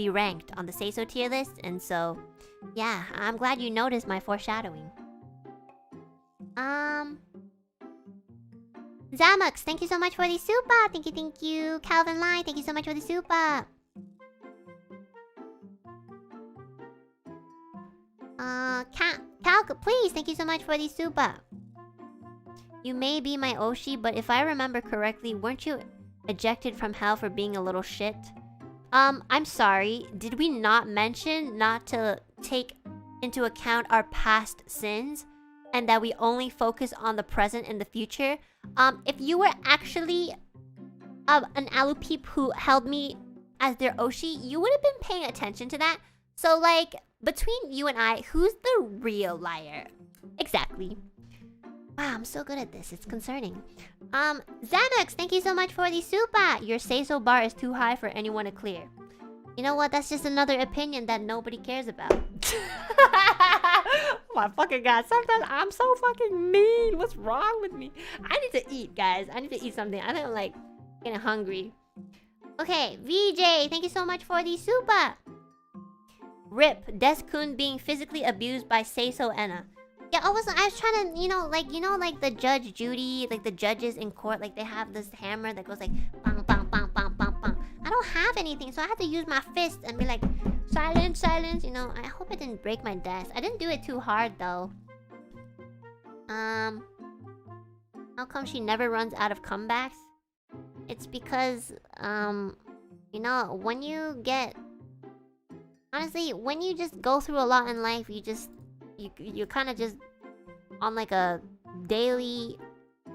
ranked on the SEISO tier list, and so yeah, I'm glad you noticed my foreshadowing. Zamux, thank you so much for the super. Thank you, thank you. Calvin Lai, thank you so much for the super. Calc, please, thank you so much for the super. You may be my Oshi, but if I remember correctly, weren't you ejected from hell for being a little shit? I'm sorry. Did we not mention not to take into account our past sins? And that we only focus on the present and the future? If you were actually an Alupeep who held me as their Oshi, you would have been paying attention to that. So, like, between you and I, who's the real liar? Exactly. Wow, I'm so good at this. It's concerning. Xanax, thank you so much for the super. Your SEISO bar is too high for anyone to clear. You know what? That's just another opinion that nobody cares about. Oh my fucking god. Sometimes I'm so fucking mean. What's wrong with me? I need to eat, guys. I need to eat something. I think I'm like getting hungry. Okay, VJ, thank you so much for the super. Rip, Deskun being physically abused by SEISO Enna. Yeah, I was trying to, you know, like the Judge Judy, like the judges in court, like they have this hammer that goes like bang, bang, bang, bang, bang, bang. I don't have anything, so I had to use my fist and be like, silence, silence, you know. I hope it didn't break my desk. I didn't do it too hard though. How come she never runs out of comebacks? It's because, you know, when you get... Honestly, when you just go through a lot in life, you kind of just on like a daily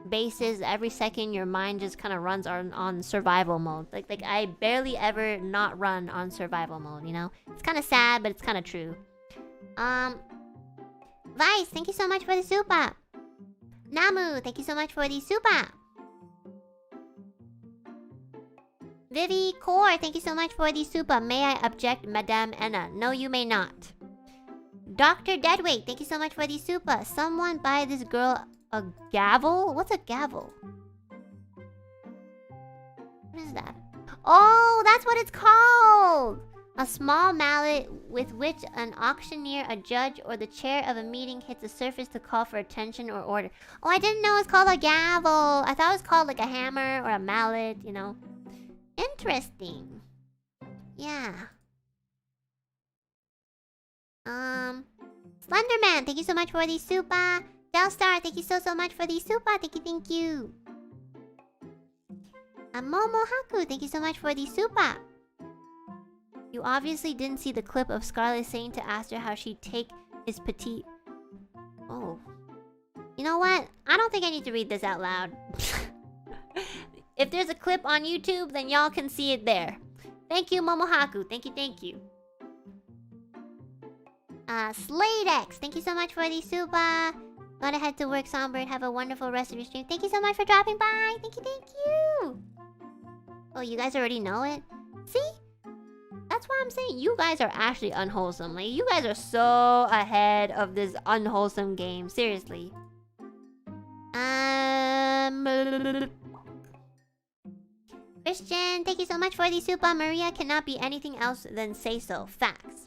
basis, every second your mind just kind of runs on survival mode. Like I barely ever not run on survival mode, you know? It's kind of sad, but it's kind of true. Vice, thank you so much for the super. Namu, thank you so much for the super. Vivi Core, thank you so much for the super. May I object, Madame Enna? No, you may not. Dr. Deadweight, thank you so much for the super. Someone buy this girl a gavel? What's a gavel? What is that? Oh, that's what it's called! A small mallet with which an auctioneer, a judge, or the chair of a meeting hits a surface to call for attention or order. Oh, I didn't know it's called a gavel. I thought it was called like a hammer or a mallet, you know. Interesting. Yeah. Slenderman, thank you so much for the super. Delstar, thank you so much for the super. Thank you. Momo Haku, thank you so much for the super. You obviously didn't see the clip of Scarlet saying to Aster how she'd take his petite... Oh. You know what? I don't think I need to read this out loud. If there's a clip on YouTube, then y'all can see it there. Thank you, Momohaku. Thank you. Sladex, thank you so much for the super. Gotta head to work, Songbird. Have a wonderful rest of your stream. Thank you so much for dropping by. Thank you. Oh, you guys already know it? See? That's why I'm saying you guys are actually unwholesome. Like, you guys are so ahead of this unwholesome game. Seriously. Christian, thank you so much for the super. Maria cannot be anything else than SEISO. Facts.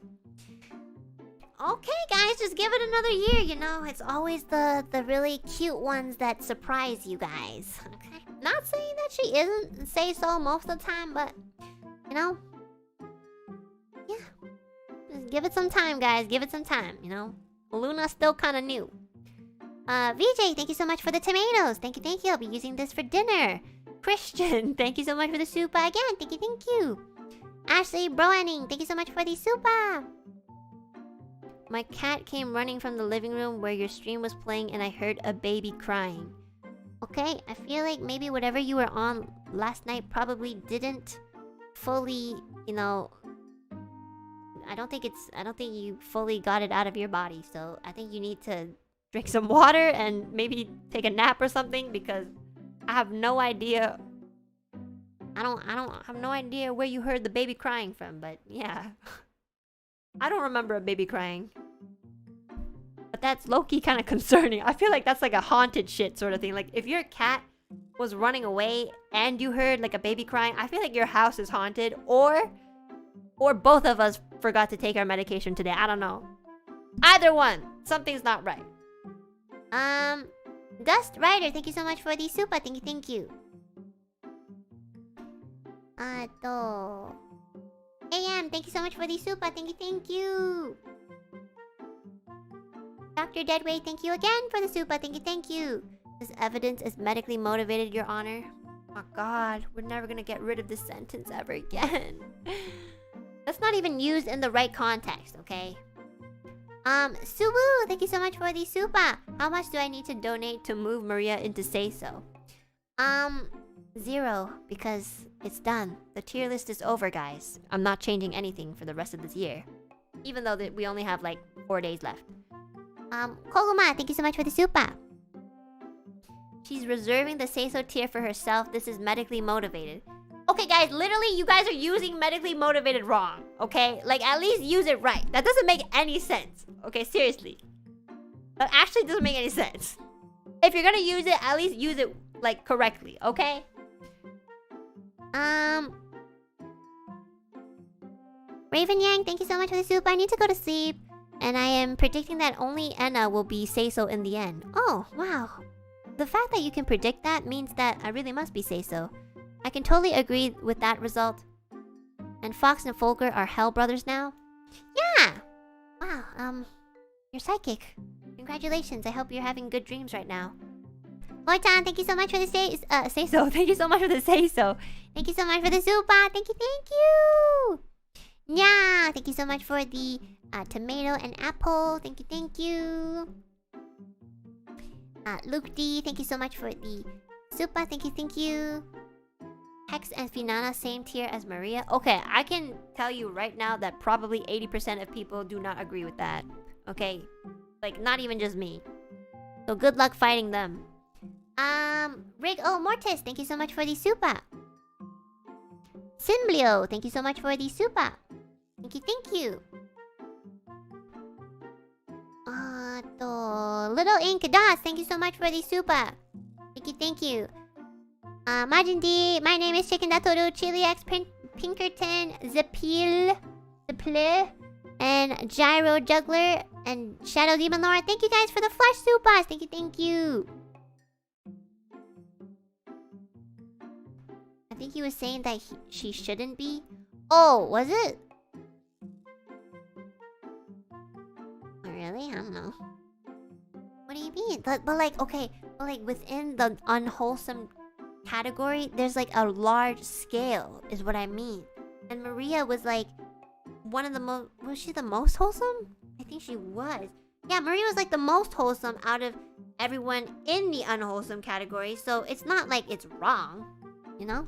Okay, guys, just give it another year, you know? It's always the really cute ones that surprise you guys. Okay? Not saying that she isn't SEISO most of the time, but, you know? Yeah. Just give it some time, guys. Give it some time, you know? Luna's still kind of new. VJ, thank you so much for the tomatoes. Thank you. I'll be using this for dinner. Christian, thank you so much for the super again. Thank you. Ashley Broaning, thank you so much for the super. My cat came running from the living room where your stream was playing and I heard a baby crying. Okay, I feel like maybe whatever you were on last night probably didn't fully, you know... I don't think you fully got it out of your body, so I think you need to drink some water and maybe take a nap or something, because I have no idea. I have no idea where you heard the baby crying from, but yeah. I don't remember a baby crying. But that's low-key kind of concerning. I feel like that's like a haunted shit sort of thing. Like, if your cat was running away and you heard like a baby crying, I feel like your house is haunted, or both of us forgot to take our medication today. I don't know. Either one. Something's not right. Dust Rider, thank you so much for the super. Thank you. AM, thank you so much for the super. Thank you. Dr. Deadway, thank you again for the super. Thank you. This evidence is medically motivated, Your Honor. Oh god, we're never gonna get rid of this sentence ever again. That's not even used in the right context, okay? Suwu, thank you so much for the super. How much do I need to donate to move Maria into SEISO? 0, because it's done. The tier list is over, guys. I'm not changing anything for the rest of this year. Even though we only have like 4 days left. Koguma, thank you so much for the super. She's reserving the SEISO tier for herself. This is medically motivated. Okay, guys, literally, you guys are using medically motivated wrong, okay? Like, at least use it right. That doesn't make any sense. Okay, seriously. That actually doesn't make any sense. If you're gonna use it, at least use it, like, correctly, okay? Raven Yang, thank you so much for the soup. I need to go to sleep. And I am predicting that only Enna will be SEISO in the end. Oh, wow. The fact that you can predict that means that I really must be SEISO. I can totally agree with that result. And Fox and Folger are Hell Brothers now? Yeah! Wow, you're psychic. Congratulations, I hope you're having good dreams right now. Loitan, thank you so much for the SEISO. Thank you so much for the SEISO. Thank you so much for the Zupa. Thank you. Yeah, thank you so much for the tomato and apple. Thank you. Luke D, thank you so much for the Zupa. Thank you. Hex and Finana, same tier as Maria. Okay, I can tell you right now that probably 80% of people do not agree with that. Okay? Like, not even just me. So good luck fighting them. Rig O Mortis, thank you so much for the super. Simblio, thank you so much for the super. Thank you. Little Ink Das, thank you so much for the super. Thank you. Majin D, my name is Chicken Datoru, Chili X Pinkerton, Zapil. Play, and Gyro Juggler, and Shadow Demon Lord. Thank you guys for the flash supers. Thank you, thank you. I think he was saying that she shouldn't be. Oh, was it? Really? I don't know. What do you mean? But like, okay, but like within the unwholesome category, there's like a large scale, is what I mean. And Maria was like one of the most. Was she the most wholesome? I think she was. Yeah, Maria was like the most wholesome out of everyone in the unwholesome category. So it's not like it's wrong, you know?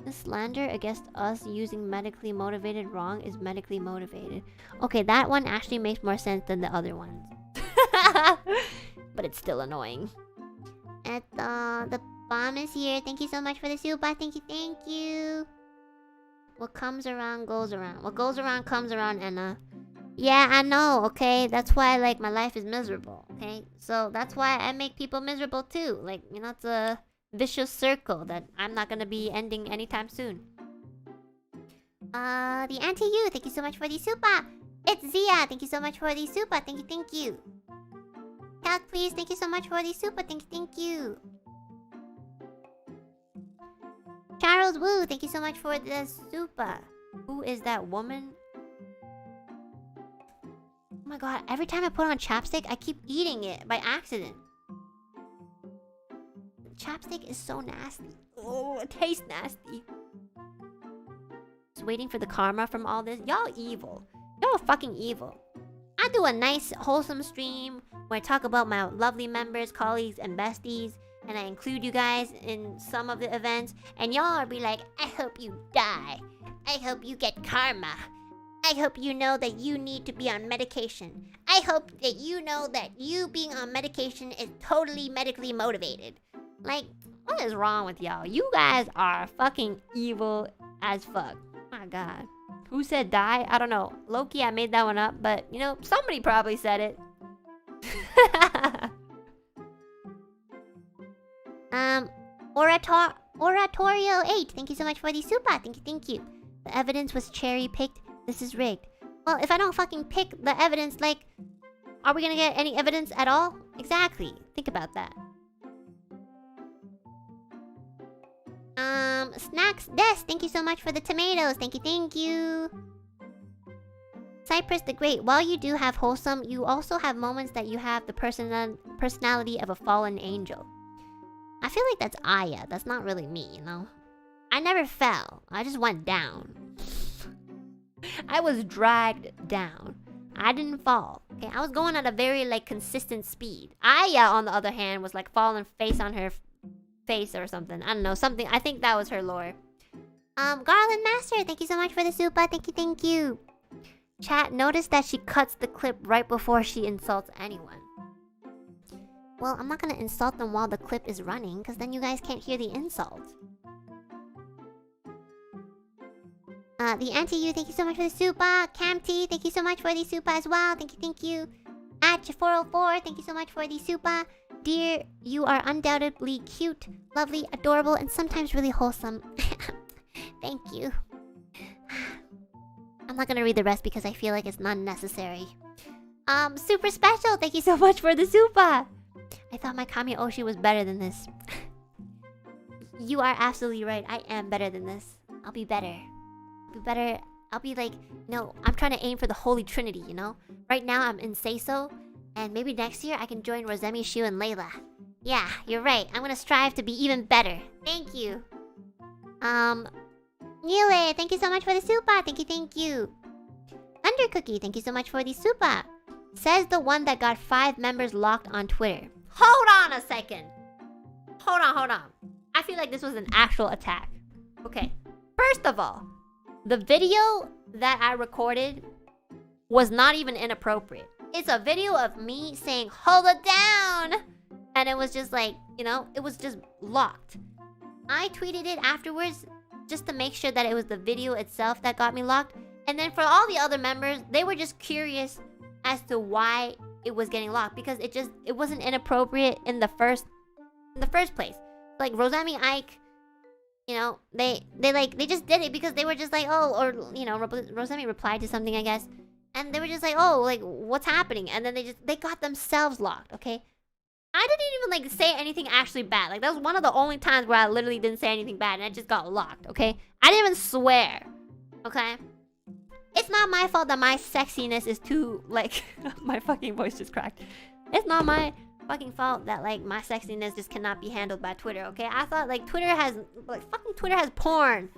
The slander against us using medically motivated wrong is medically motivated. Okay, that one actually makes more sense than the other ones. But it's still annoying. At the bomb is here. Thank you so much for the super. Thank you, thank you. What comes around goes around. What goes around comes around, Enna. Yeah, I know, okay? That's why, like, my life is miserable, okay? So that's why I make people miserable too. Like, you know, it's a vicious circle that I'm not gonna be ending anytime soon. The anti-you, thank you so much for the super. It's Zia, thank you so much for the super. Thank you, thank you. Calc, please, thank you so much for the super. Thank you, thank you. Charles Wu, thank you so much for the super. Who is that woman? Oh my god, every time I put on chapstick, I keep eating it by accident. Chapstick is so nasty. Oh, it tastes nasty. Just waiting for the karma from all this. Y'all evil. Y'all fucking evil. I do a nice, wholesome stream where I talk about my lovely members, colleagues, and besties. And I include you guys in some of the events. And y'all are be like, I hope you die. I hope you get karma. I hope you know that you need to be on medication. I hope that you know that you being on medication is totally medically motivated. Like, what is wrong with y'all? You guys are fucking evil as fuck. My god. Who said die? I don't know. Low-key, I made that one up, but, you know, somebody probably said it. Oratorio 8. Thank you so much for the super. Thank you, thank you. The evidence was cherry-picked. This is rigged. Well, if I don't fucking pick the evidence, like, are we gonna get any evidence at all? Exactly. Think about that. Snacks Des, thank you so much for the tomatoes. Thank you, thank you. Cypress the Great, while you do have wholesome, you also have moments that you have the personality of a fallen angel. I feel like that's Aya. That's not really me, you know? I never fell. I just went down. I was dragged down. I didn't fall. Okay, I was going at a very, like, consistent speed. Aya, on the other hand, was, like, falling face on her face or something. I don't know, something. I think that was her lore. Garland Master, thank you so much for the super. Thank you, thank you. Chat, notice that she cuts the clip right before she insults anyone. Well, I'm not gonna insult them while the clip is running, because then you guys can't hear the insult. The anti-you, thank you so much for the super. Camty, thank you so much for the super as well. Thank you, thank you. At 404, thank you so much for the super. Dear, you are undoubtedly cute, lovely, adorable, and sometimes really wholesome. Thank you. I'm not gonna read the rest because I feel like it's not necessary. Super special, thank you so much for the super. I thought my Kami Oshi was better than this. You are absolutely right. I am better than this. I'll be better. I'll be better. I'll be like, no, I'm trying to aim for the Holy Trinity, you know? Right now I'm in SEISO. And maybe next year I can join Rosemi, Shu, and Layla. Yeah, you're right. I'm gonna strive to be even better. Thank you. Nile, thank you so much for the super. Thank you, thank you. Thunder Cookie, thank you so much for the super. Says the one that got 5 members locked on Twitter. Hold on a second. Hold on. I feel like this was an actual attack. Okay. First of all, the video that I recorded was not even inappropriate. It's a video of me saying, hold it down! And it was just like, you know, it was just locked. I tweeted it afterwards just to make sure that it was the video itself that got me locked. And then for all the other members, they were just curious as to why it was getting locked. Because it wasn't inappropriate in the first place. Like, Rosemi Ike you know, they just did it because they were just like, oh, or you know, Rosemi replied to something, I guess, and they were just like, oh, like what's happening? And then they got themselves locked. Okay, I didn't even like say anything actually bad. Like that was one of the only times where I literally didn't say anything bad and I just got locked. Okay, I didn't even swear. Okay, it's not my fault that my sexiness is too like my fucking voice just cracked. It's not my fucking fault that like my sexiness just cannot be handled by Twitter. Okay, I thought like Twitter has porn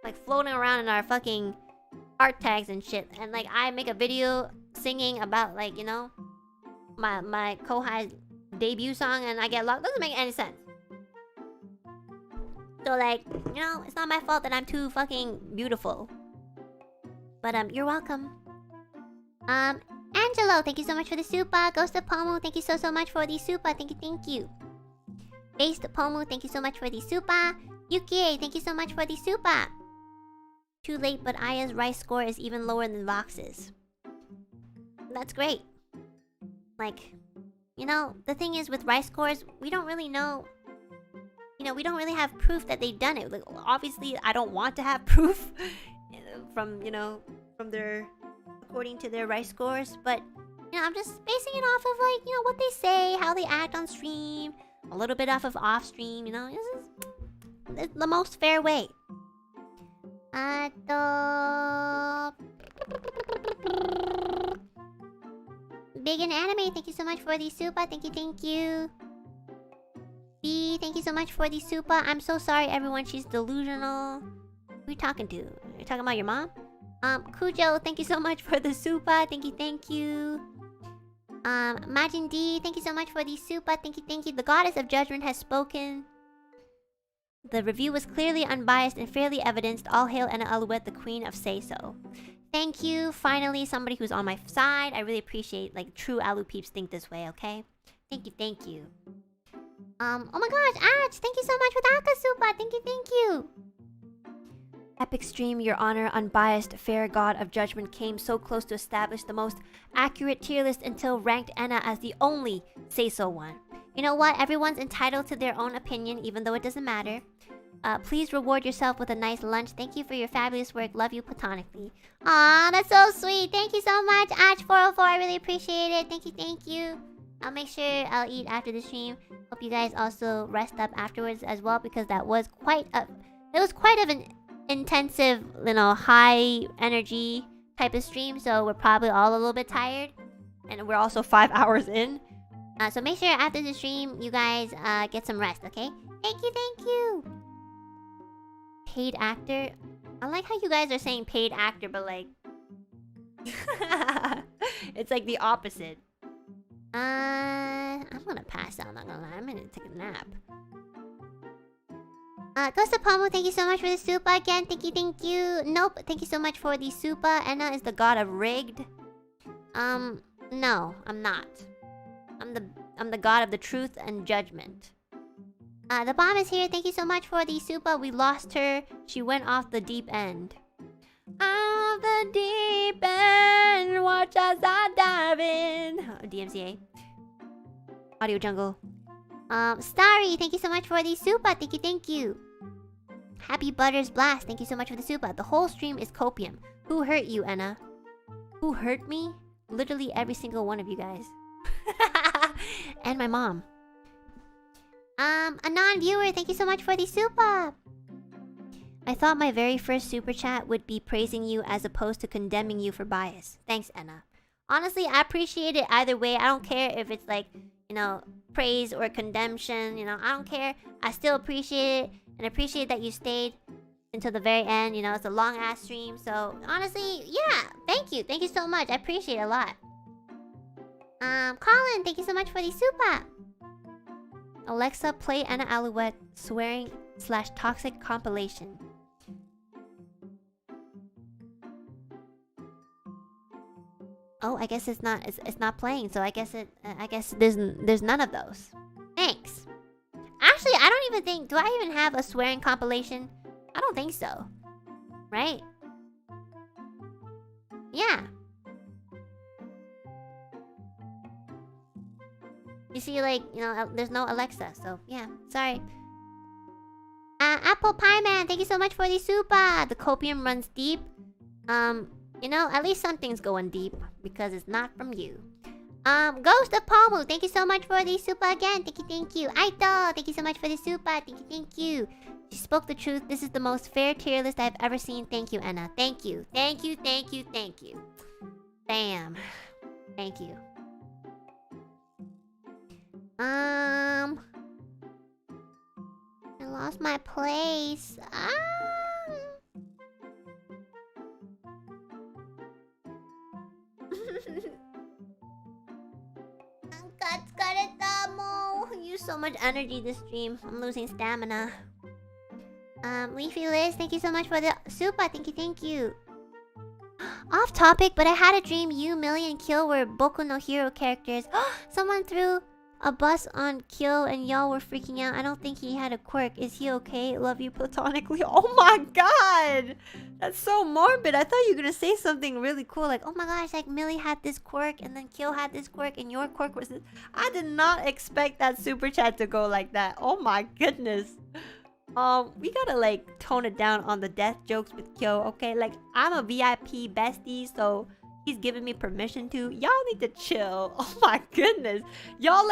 like floating around in our fucking art tags and shit, and like I make a video singing about like, you know, my Kohai's debut song and I get locked. Doesn't make any sense. So like, you know, it's not my fault that I'm too fucking beautiful. But you're welcome. Angelo, thank you so much for the super. Ghost of Pomu, thank you so much for the super. Thank you. Based Pomu, thank you so much for the super. Yukie, thank you so much for the super. Too late, but Aya's rice score is even lower than Vox's. That's great. Like, you know, the thing is with rice scores, we don't really know. You know, we don't really have proof that they've done it. Like, obviously, I don't want to have proof from, you know, from their, according to their rice scores. But, you know, I'm just basing it off of, like, you know, what they say, how they act on stream, a little bit off of off stream, you know. This is the most fair way. Big in Anime, thank you so much for the super. Thank you. B, thank you so much for the super. I'm so sorry, everyone. She's delusional. Who are you talking to? Are you talking about your mom? Kujo, thank you so much for the super. Thank you. Majin D, thank you so much for the super. Thank you. The goddess of judgment has spoken. The review was clearly unbiased and fairly evidenced. All hail Enna Alouette, the queen of SEISO. Thank you. Finally, somebody who's on my side. I really appreciate, like, true Alu peeps think this way, okay? Thank you. Oh my gosh, Arch, thank you so much for the Akasupa. Thank you. Epic stream, your honor, unbiased, fair god of judgment came so close to establish the most accurate tier list until ranked Enna as the only SEISO one. You know what? Everyone's entitled to their own opinion, even though it doesn't matter. Please reward yourself with a nice lunch. Thank you for your fabulous work. Love you platonically. Aw, that's so sweet. Thank you so much, Arch404. I really appreciate it. Thank you. I'll make sure I'll eat after the stream. Hope you guys also rest up afterwards as well, because that was quite an intensive, you know, high energy type of stream. So we're probably all a little bit tired, and we're also 5 hours in. So make sure after the stream you guys get some rest, okay? Thank you. Paid actor. I like how you guys are saying paid actor, but like it's like the opposite. I'm gonna pass out, not gonna lie. I'm gonna take a nap. Ghost of Pomu, thank you so much for the super again. Thank you. Nope, thank you so much for the super. Enna is the god of rigged. No, I'm not. I'm the god of the truth and judgment. The bomb is here. Thank you so much for the super. We lost her. She went off the deep end. Off the deep end. Watch as I dive in. DMCA. Audio Jungle. Starry, thank you so much for the super. Thank you. Happy Butters Blast. Thank you so much for the super. The whole stream is copium. Who hurt you, Enna? Who hurt me? Literally every single one of you guys. And my mom. A non-viewer, thank you so much for the super. I thought my very first super chat would be praising you as opposed to condemning you for bias. Thanks, Enna. Honestly, I appreciate it either way. I don't care if it's like, you know, praise or condemnation. You know, I don't care. I still appreciate it, and appreciate that you stayed until the very end. You know, it's a long ass stream. So honestly, yeah, thank you. Thank you so much. I appreciate it a lot. Colin, thank you so much for the super. Alexa, play Enna Alouette swearing / toxic compilation. Oh, I guess it's not playing. So I guess there's none of those. Thanks. Actually, I don't even think. Do I even have a swearing compilation? I don't think so. Right? Yeah. You see, like, you know, there's no Alexa, so yeah, sorry. Apple Apple Pie Man, thank you so much for the super. The copium runs deep. You know, at least something's going deep because it's not from you. Ghost of Palmu, thank you so much for the super again. Thank you. Aito, thank you so much for the super. Thank you. She spoke the truth. This is the most fair tier list I've ever seen. Thank you, Enna. Thank you. Thank you. Damn. Thank you. I lost my place. Use so much energy this stream. I'm losing stamina. Leafy Liz, thank you so much for the super. Thank you. Off topic, but I had a dream you, Millie, and Kill were Boku no Hero characters. Someone threw a bus on Kill and y'all were freaking out. I don't think he had a quirk. Is he okay? Love you platonically. Oh my god! That's so morbid. I thought you were gonna say something really cool, like, oh my gosh, like Millie had this quirk and then Kill had this quirk and your quirk was this. I did not expect that super chat to go like that. Oh my goodness. We gotta like tone it down on the death jokes with Kyo, okay? Like, I'm a VIP bestie, so he's giving me permission to. Y'all need to chill. Oh my goodness. Y'all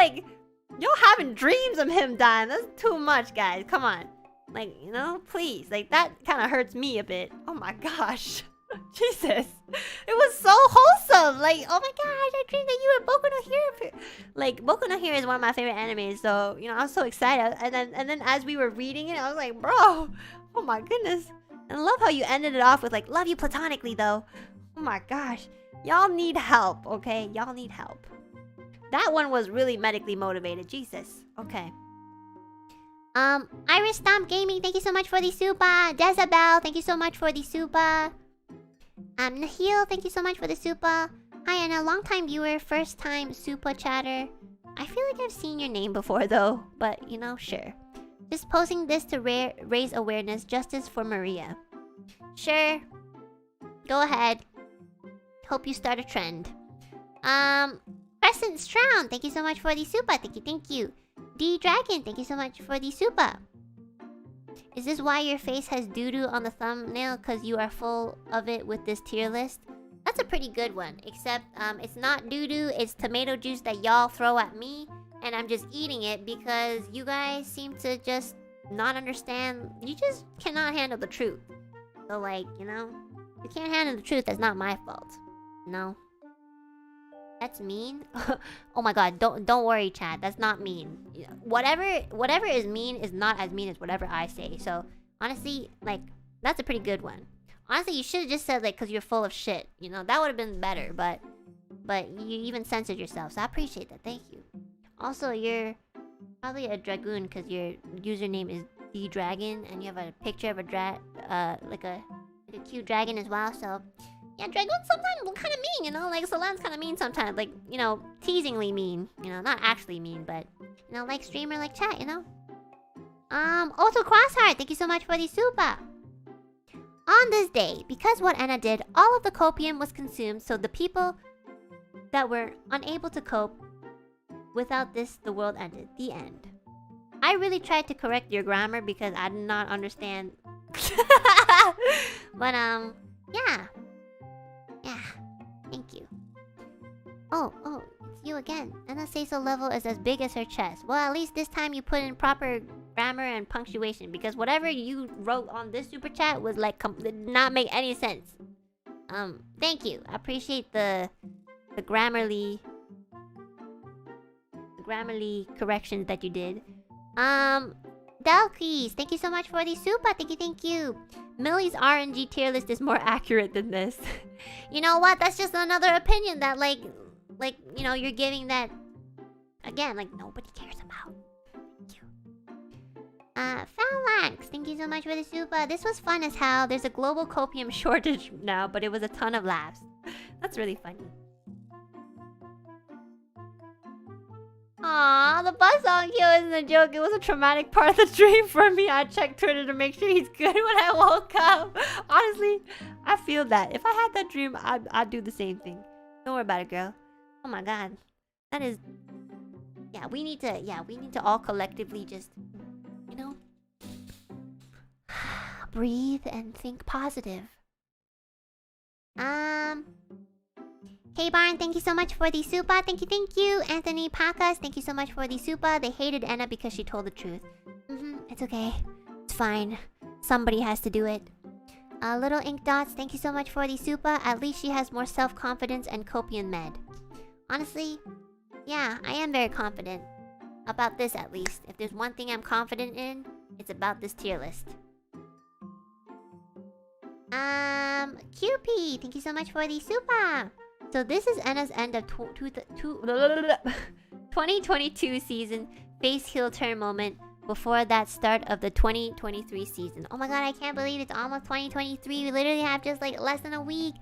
having dreams of him dying. That's too much, guys. Come on. Like, you know, please. Like, that kind of hurts me a bit. Oh my gosh. Jesus. It was so wholesome. Like, oh my gosh, I dreamed that you were Boku no Hero. Like, Boku no Hero is one of my favorite animes, so, you know, I was so excited. And then as we were reading it, I was like, bro, oh my goodness. And I love how you ended it off with like, love you platonically though. Oh my gosh. Y'all need help, okay? Y'all need help. That one was really medically motivated. Jesus. Okay. Iris Stomp Gaming, thank you so much for the super. Jezebel, thank you so much for the super. Nahil, thank you so much for the super. Hi, Anna, long time viewer, first time super chatter. I feel like I've seen your name before though, but you know, sure. Just posting this to raise awareness, justice for Maria. Sure. Go ahead. Hope you start a trend. Crescent Strown, thank you so much for the super. Thank you. D Dragon, thank you so much for the super. Is this why your face has doo-doo on the thumbnail? Cause you are full of it with this tier list? That's a pretty good one. Except it's not doo-doo, it's tomato juice that y'all throw at me. And I'm just eating it because you guys seem to just not understand. You just cannot handle the truth. So like, you know, you can't handle the truth, that's not my fault. No. That's mean? Oh my god, don't worry, chat. That's not mean. Whatever is mean is not as mean as whatever I say. So, honestly, like, that's a pretty good one. Honestly, you should have just said, like, because you're full of shit. You know, that would have been better, but you even censored yourself, so I appreciate that. Thank you. Also, you're probably a dragoon because your username is DDragon, and you have a picture of a like a cute dragon as well, so... Yeah, dragoons sometimes kind of mean, you know? Like, Solan's kind of mean sometimes. Like, you know, teasingly mean. You know, not actually mean, but... You know, like streamer, like chat, you know? Also Crossheart, thank you so much for the super! On this day, because what Enna did, all of the copium was consumed, so the people that were unable to cope, without this, the world ended. The end. I really tried to correct your grammar because I did not understand. But, yeah. Yeah, thank you. Oh, it's you again. Enna SEISO level is as big as her chest. Well, at least this time you put in proper grammar and punctuation, because whatever you wrote on this super chat was like did not make any sense. Thank you. I appreciate the grammarly corrections that you did. Delkeys, thank you so much for the super. Thank you. Millie's RNG tier list is more accurate than this. You know what? That's just another opinion that, like, you know, you're giving that, again, like, nobody cares about. Thank you. Phalanx, thank you so much for the super. This was fun as hell. There's a global copium shortage now, but it was a ton of laughs. That's really funny. Aww, the bus on Kyo isn't a joke. It was a traumatic part of the dream for me. I checked Twitter to make sure he's good when I woke up. Honestly, I feel that. If I had that dream, I'd do the same thing. Don't worry about it, girl. Oh my god. That is... Yeah, we need to all collectively just... You know? breathe and think positive. K-Barn, thank you so much for the super. Thank you. Anthony Pacas, thank you so much for the super. They hated Enna because she told the truth. It's okay. It's fine. Somebody has to do it. Little Ink Dots, thank you so much for the super. At least she has more self-confidence and copium med. Honestly, yeah, I am very confident. About this, at least. If there's one thing I'm confident in, it's about this tier list. QP, thank you so much for the super. So this is Enna's end of 2022 season face heel turn moment before that start of the 2023 season. Oh my god, I can't believe it's almost 2023. We literally have just like less than a week.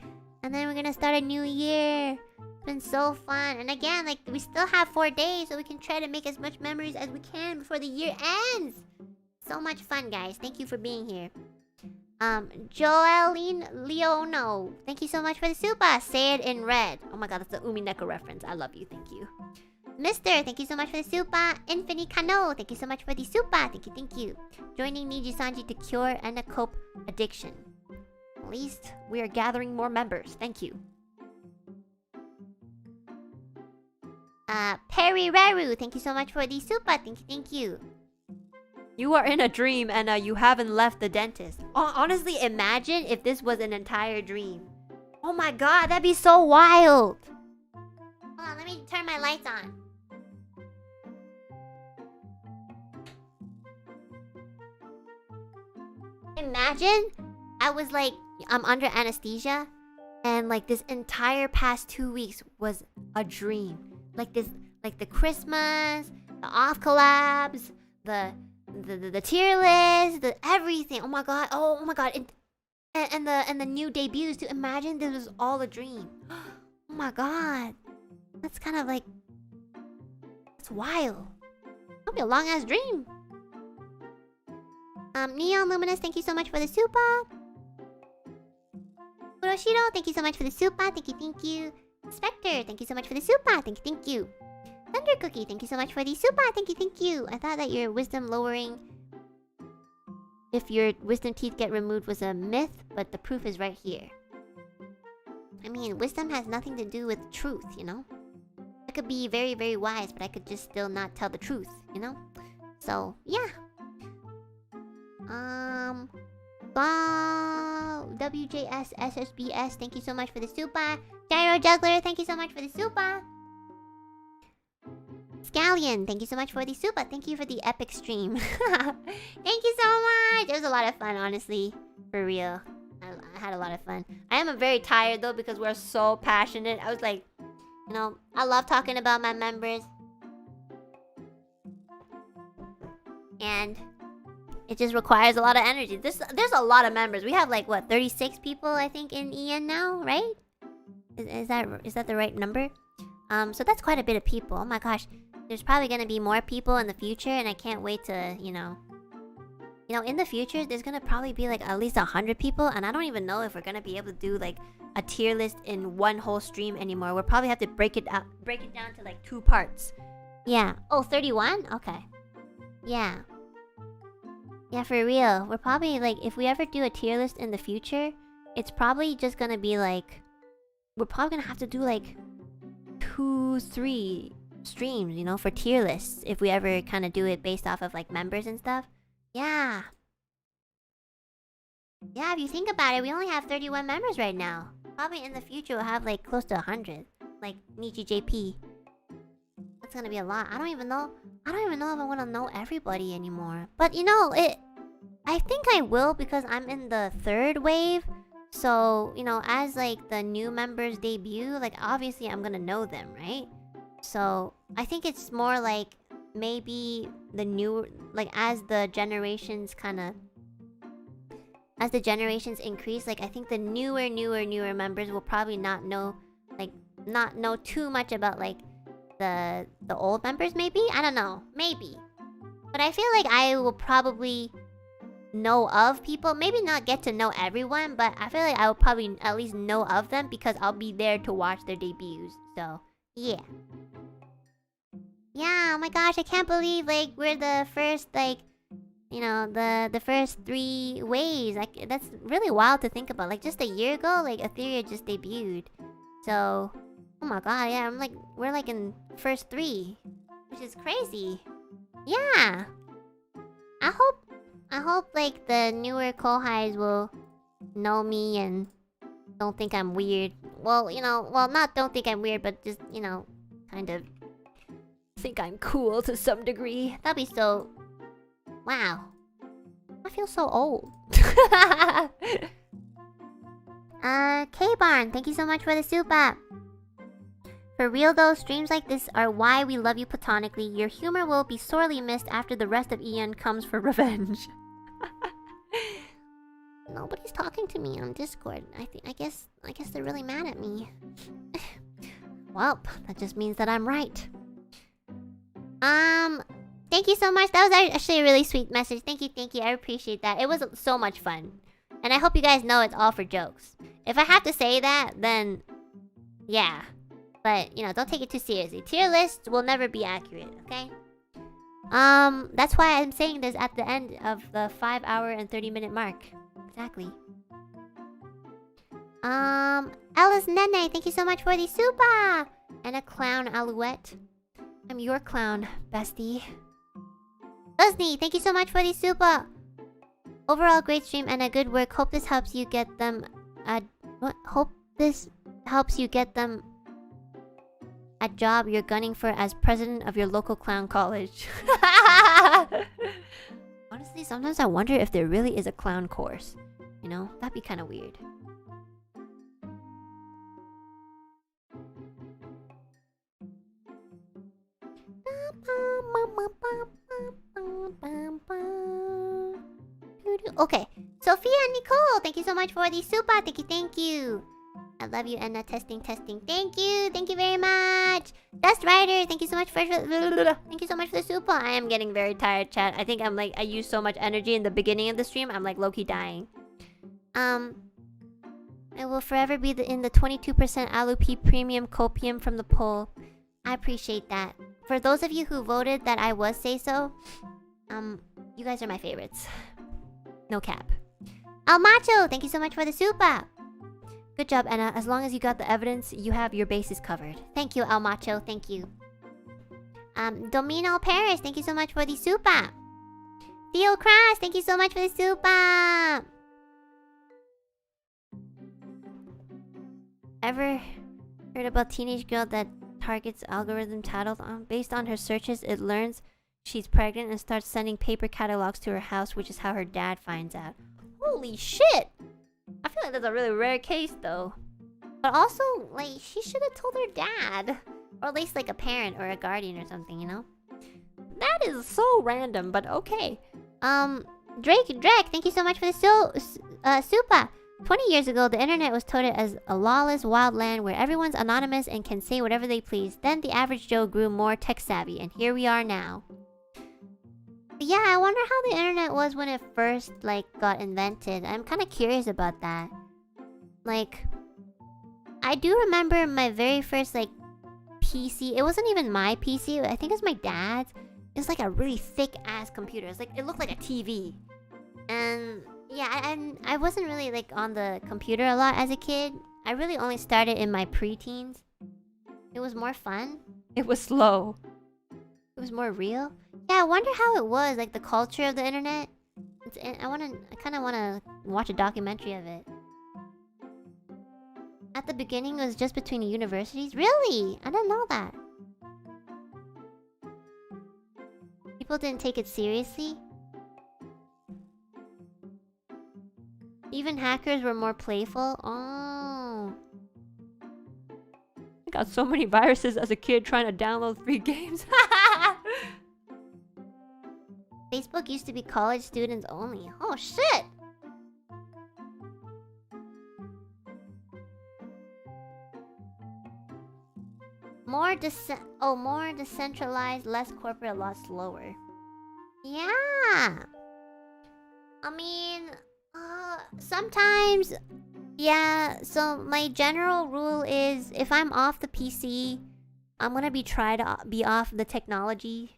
And then we're gonna start a new year. It's been so fun. And again, like we still have 4 days, so we can try to make as much memories as we can before the year ends. So much fun, guys. Thank you for being here. Joeline Leono, thank you so much for the super. Say it in red. Oh my god, that's the Umineko reference. I love you, thank you. Mister, thank you so much for the super. Infinity Kano, thank you so much for the super. Thank you. Joining NIJISANJI to cure and to cope addiction. At least we are gathering more members. Thank you. Perry Raru, thank you so much for the super. Thank you. You are in a dream and you haven't left the dentist. Honestly, imagine if this was an entire dream. Oh my god, that'd be so wild. Hold on, let me turn my lights on. Imagine I was like, I'm under anesthesia and like this entire past 2 weeks was a dream. Like this, like the Christmas, the off collabs, the tier list, the everything. Oh my god. Oh my god. And the new debuts too. Imagine this was all a dream. Oh my god. That's kind of like, it's wild. It'll be a long ass dream. Neon Luminous, thank you so much for the super. Kuroshiro, thank you so much for the super. Thank you. Spectre, thank you so much for the super. Thank you. Thunder Cookie, thank you so much for the super. Thank you. I thought that your wisdom lowering, if your wisdom teeth get removed, was a myth, but the proof is right here. I mean, wisdom has nothing to do with truth, you know? I could be very, very wise, but I could just still not tell the truth, you know? So, yeah. WJS SSBS, thank you so much for the super. Gyro Juggler, thank you so much for the super. Scallion, thank you so much for the super. Thank you for the epic stream. Thank you so much. It was a lot of fun, honestly. For real. I had a lot of fun. I am very tired though because we're so passionate. I was like, you know, I love talking about my members. And it just requires a lot of energy. There's a lot of members. We have like what, 36 people I think in EN now, right? Is that the right number? So that's quite a bit of people. Oh my gosh. There's probably gonna be more people in the future, and I can't wait to, you know, in the future, there's gonna probably be like at least 100 people, and I don't even know if we're gonna be able to do like a tier list in one whole stream anymore. We'll probably have to break it down to like 2 parts. Yeah. Oh, 31? Okay. Yeah. Yeah, for real. We're probably like, if we ever do a tier list in the future, it's probably just gonna be like, we're probably gonna have to do like 2-3 streams, you know, for tier lists, if we ever kind of do it based off of like members and stuff. Yeah, if you think about it, we only have 31 members right now. Probably in the future we'll have like close to 100, like Nichi JP. That's gonna be a lot. I don't even know if I want to know everybody anymore, but you know, I think I will, because I'm in the 3rd wave. So, you know, as like the new members debut, like obviously I'm gonna know them, right? So I think it's more like maybe the new, like as the generations increase, like I think the newer members will probably not know too much about like the old members. Maybe, I don't know, maybe, but I feel like I will probably know of people, maybe not get to know everyone, but I feel like I will probably at least know of them because I'll be there to watch their debuts. So yeah, oh my gosh, I can't believe like we're the first like you know, the first 3 waves. Like, that's really wild to think about. Like, just a year ago, like, Aetheria just debuted. So, oh my god, yeah, we're like in first 3. Which is crazy. Yeah. I hope like the newer Kohais will know me and don't think I'm weird. Well, you know, not don't think I'm weird, but just, you know, kind of think I'm cool to some degree. That'd be so... Wow. I feel so old. K-Barn, thank you so much for the soup app. For real though, streams like this are why we love you platonically. Your humor will be sorely missed after the rest of Ian comes for revenge. Nobody's talking to me on Discord. I guess they're really mad at me. Well, that just means that I'm right. Thank you so much. That was actually a really sweet message. Thank you. I appreciate that. It was so much fun. And I hope you guys know it's all for jokes. If I have to say that, then yeah. But, you know, don't take it too seriously. Tier lists will never be accurate, okay? That's why I'm saying this at the end of the 5-hour and 30-minute mark. Exactly. Alice Nene, thank you so much for the super! And a clown Alouette. I'm your clown, bestie. Usni, thank you so much for the super! Overall, great stream and a good work. Hope this helps you get them... Hope this helps you get them... a job you're gunning for as president of your local clown college. Honestly, sometimes I wonder if there really is a clown course. You know, that'd be kind of weird. Okay, Sophia and Nicole, thank you so much for the super. Thank you. I love you, Enna. Testing. Thank you very much. Dust Rider, thank you so much for the super. I am getting very tired, chat. I think I used so much energy in the beginning of the stream. I'm like low-key dying. I will forever be in the 22% Alup premium copium from the poll. I appreciate that. For those of you who voted that I was SEISO, you guys are my favorites. No cap. Almacho, thank you so much for the super. Good job, Enna. As long as you got the evidence, you have your bases covered. Thank you, Almacho. Thank you. Domino Paris, thank you so much for the super. Theo Crash, thank you so much for the super. Ever heard about teenage girl that targets algorithm titled based on her searches, it learns she's pregnant and starts sending paper catalogs to her house, which is how her dad finds out. Holy shit! I feel like that's a really rare case though. But also, like, she should have told her dad. Or at least like a parent or a guardian or something, you know? That is so random, but okay. Drake, thank you so much for the super. 20 years ago, the internet was touted as a lawless wild land where everyone's anonymous and can say whatever they please. Then the average Joe grew more tech-savvy, and here we are now. Yeah, I wonder how the internet was when it first, like, got invented. I'm kind of curious about that. Like, I do remember my very first, like, PC. It wasn't even my PC. I think it was my dad's. It was like a really thick-ass computer. It's like, it looked like a TV. And yeah, I wasn't really, like, on the computer a lot as a kid. I really only started in my preteens. It was more fun. It was slow. It was more real. Yeah, I wonder how it was, like the culture of the internet. I kind of want to watch a documentary of it. At the beginning, it was just between universities. Really? I didn't know that. People didn't take it seriously. Even hackers were more playful. Oh. I got so many viruses as a kid trying to download free games. Facebook used to be college students only. Oh shit! More decentralized, less corporate, a lot slower. Yeah. I mean, sometimes, yeah. So my general rule is, if I'm off the PC, I'm gonna try to be off the technology.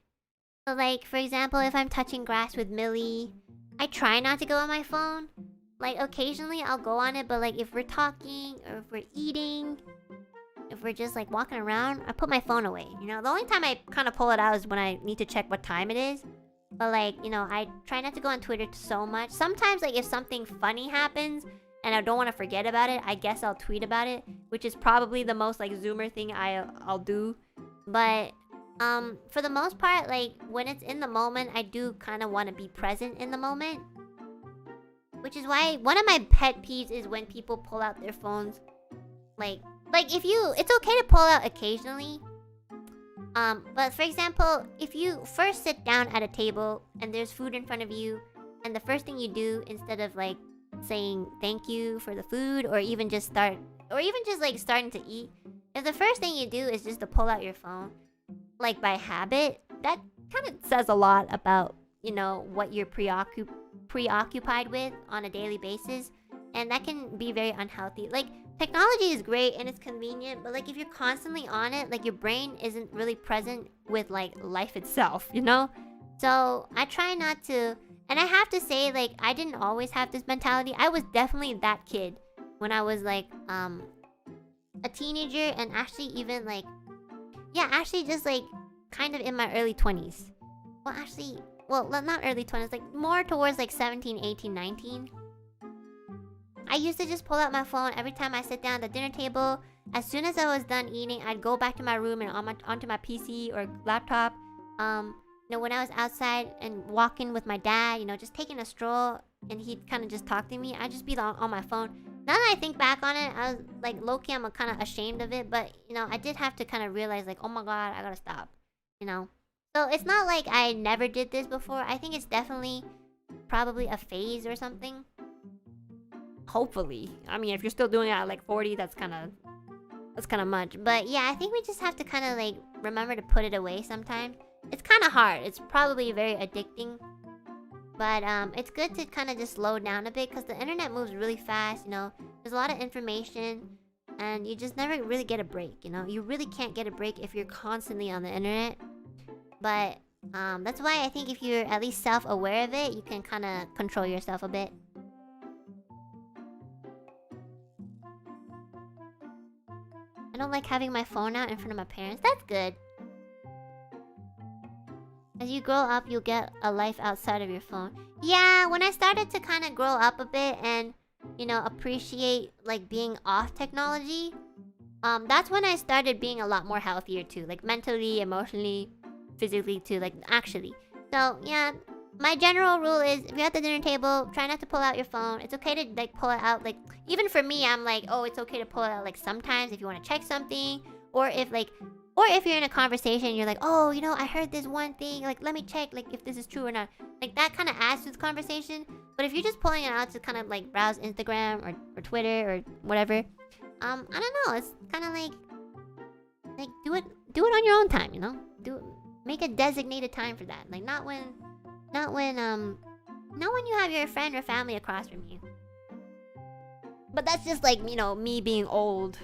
So like, for example, if I'm touching grass with Millie, I try not to go on my phone. Like, occasionally I'll go on it, but like if we're talking or if we're eating, if we're just like walking around, I put my phone away. You know, the only time I kind of pull it out is when I need to check what time it is. But like, you know, I try not to go on Twitter so much. Sometimes like if something funny happens and I don't want to forget about it, I guess I'll tweet about it, which is probably the most like Zoomer thing I'll do. But for the most part, like when it's in the moment, I do kind of want to be present in the moment. Which is why one of my pet peeves is when people pull out their phones. Like if you, it's okay to pull out occasionally. But for example, if you first sit down at a table and there's food in front of you, and the first thing you do instead of like saying thank you for the food, or even just starting to eat, if the first thing you do is just to pull out your phone, like by habit, that kind of says a lot about, you know, what you're preoccupied with on a daily basis, and that can be very unhealthy. Like, technology is great and it's convenient, but like if you're constantly on it, like your brain isn't really present with like life itself, you know? So I try not to, and I have to say, like, I didn't always have this mentality. I was definitely that kid when I was like a teenager, and actually even like, yeah, actually just like kind of in my early 20s. Well, actually, well, not early 20s, like more towards like 17, 18, 19. I used to just pull out my phone every time I sit down at the dinner table. As soon as I was done eating, I'd go back to my room and onto my PC or laptop. You know, when I was outside and walking with my dad, you know, just taking a stroll, and he'd kind of just talk to me, I'd just be on my phone. Now that I think back on it, I was like, low-key, I'm kind of ashamed of it, but, you know, I did have to kind of realize, like, oh my god, I gotta stop, you know? So it's not like I never did this before. I think it's definitely probably a phase or something. Hopefully. I mean, if you're still doing it at like 40, that's kind of much. But yeah, I think we just have to kind of like remember to put it away sometimes. It's kind of hard. It's probably very addicting. But it's good to kind of just slow down a bit, because the internet moves really fast, you know. There's a lot of information, and you just never really get a break, you know. You really can't get a break if you're constantly on the internet. But that's why I think if you're at least self-aware of it, you can kind of control yourself a bit. I don't like having my phone out in front of my parents. That's good. As you grow up, you'll get a life outside of your phone. Yeah, when I started to kind of grow up a bit and, you know, appreciate like being off technology, that's when I started being a lot more healthier too. Like mentally, emotionally, physically too, like actually. So yeah, my general rule is if you're at the dinner table, try not to pull out your phone. It's okay to like pull it out. Like even for me, I'm like, oh, it's okay to pull it out like sometimes if you want to check something, or if you're in a conversation, you're like, oh, you know, I heard this one thing, like let me check like if this is true or not. Like that kind of adds to the conversation. But if you're just pulling it out to kind of like browse Instagram or Twitter or whatever, I don't know. It's kind of like do it on your own time, you know. Make a designated time for that. Like not when you have your friend or family across from you. But that's just like, you know, me being old.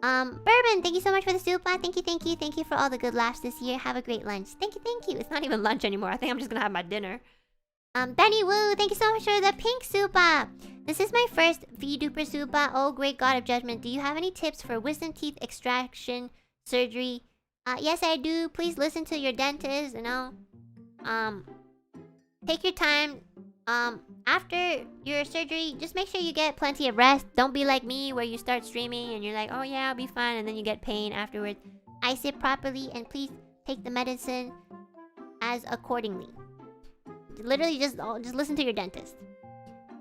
Bourbon, thank you so much for the super. Thank you for all the good laughs this year. Have a great lunch. Thank you. It's not even lunch anymore. I think I'm just gonna have my dinner. Benny Woo, thank you so much for the pink super. This is my first V-duper super. Oh, great god of judgment. Do you have any tips for wisdom teeth extraction surgery? Yes, I do. Please listen to your dentist, you know. Take your time. After your surgery, just make sure you get plenty of rest. Don't be like me where you start streaming and you're like, oh yeah, I'll be fine, and then you get pain afterwards. Ice it properly, and please take the medicine as accordingly. Literally just listen to your dentist.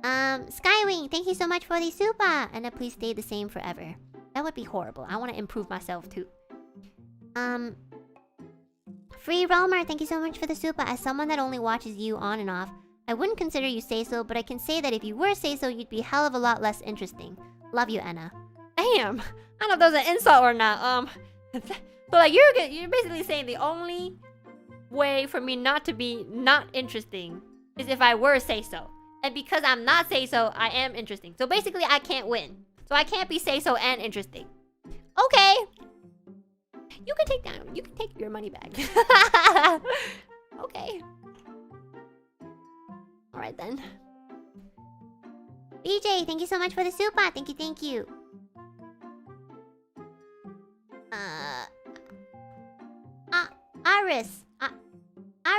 Skywing, thank you so much for the super. And please stay the same forever. That would be horrible. I want to improve myself too. Free Roamer, thank you so much for the super. As someone that only watches you on and off, I wouldn't consider you SEISO, but I can say that if you were SEISO, you'd be a hell of a lot less interesting. Love you, Enna. Damn! I don't know if that was an insult or not. So like you're basically saying the only way for me not to be not interesting is if I were SEISO. And because I'm not SEISO, I am interesting. So basically I can't win. So I can't be SEISO and interesting. Okay! You can take your money back. Okay. Alright then. BJ, thank you so much for the super. Thank you, thank you.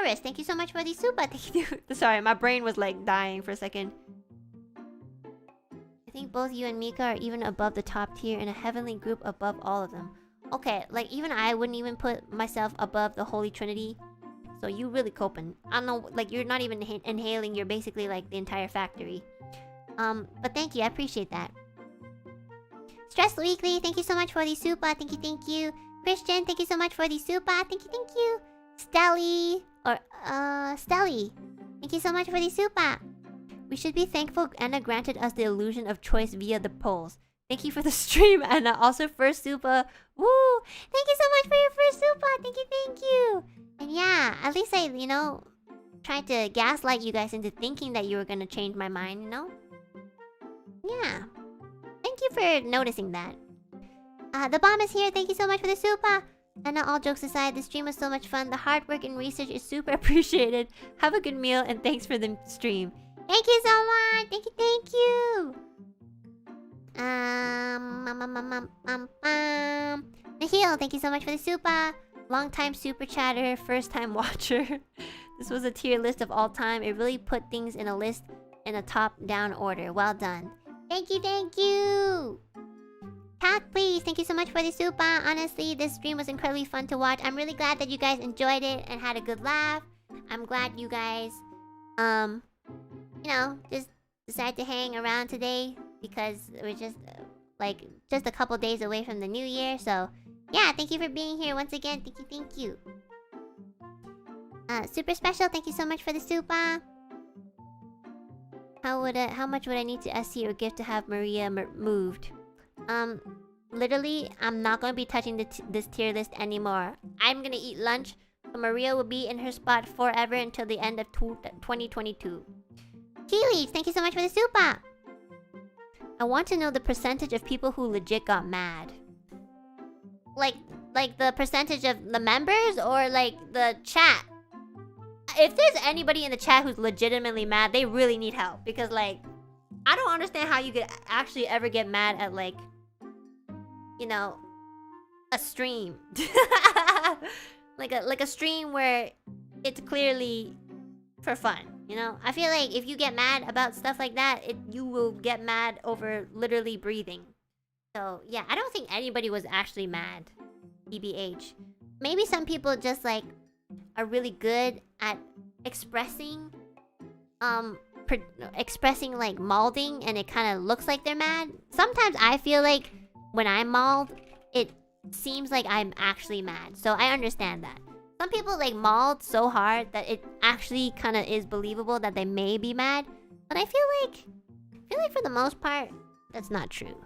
Aris, thank you so much for the super. Thank you. Sorry, my brain was like dying for a second. I think both you and Mika are even above the top tier in a heavenly group above all of them. Okay, like even I wouldn't even put myself above the Holy Trinity. So you really coping. I don't know, like you're not even inhaling, you're basically like the entire factory. But thank you, I appreciate that. Stress Weekly, thank you so much for the super. Thank you, thank you. Christian, thank you so much for the super. Thank you, thank you. Stelly, thank you so much for the super. We should be thankful Enna granted us the illusion of choice via the polls. Thank you for the stream, Enna. Also, first super. Woo! Thank you so much for your first super. Thank you, thank you. And yeah, at least I, tried to gaslight you guys into thinking that you were gonna change my mind, Yeah. Thank you for noticing that. The bomb is here. Thank you so much for the super. And all jokes aside, the stream was so much fun. The hard work and research is super appreciated. Have a good meal and thanks for the stream. Thank you so much. Thank you, thank you. Nahil, thank you so much for the super. Long time super chatter, first time watcher. This was a tier list of all time. It really put things in a list in a top-down order. Well done. Thank you, thank you. Tack, please. Thank you so much for the super. Honestly, this stream was incredibly fun to watch. I'm really glad that you guys enjoyed it and had a good laugh. I'm glad you guys, just decided to hang around today because we're just, just a couple days away from the new year. So, yeah, thank you for being here once again. Thank you, thank you. Super special. Thank you so much for the super. How much would I need to SC or gift to have Maria moved? Literally, I'm not going to be touching this tier list anymore. I'm going to eat lunch, so Maria will be in her spot forever until the end of 2022. Tea thank you so much for the super! I want to know the percentage of people who legit got mad. Like the percentage of the members or like the chat? If there's anybody in the chat who's legitimately mad, they really need help. Because I don't understand how you could actually ever get mad at a stream. like a stream where it's clearly for fun, I feel like if you get mad about stuff like that, you will get mad over literally breathing. So yeah, I don't think anybody was actually mad. TBH. Maybe some people just are really good at expressing malding, and it kind of looks like they're mad. Sometimes I feel like when I'm mauled, it seems like I'm actually mad. So I understand that. Some people mauled so hard that it actually kind of is believable that they may be mad. But I feel like for the most part, that's not true.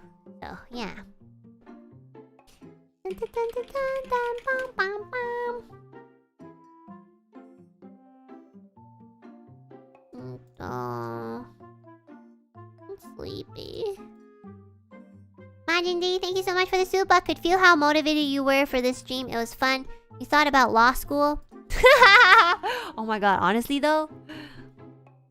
So yeah. I'm sleepy. Majin D, thank you so much for the super. Could feel how motivated you were for this stream. It was fun. You thought about law school. Oh my god, honestly though,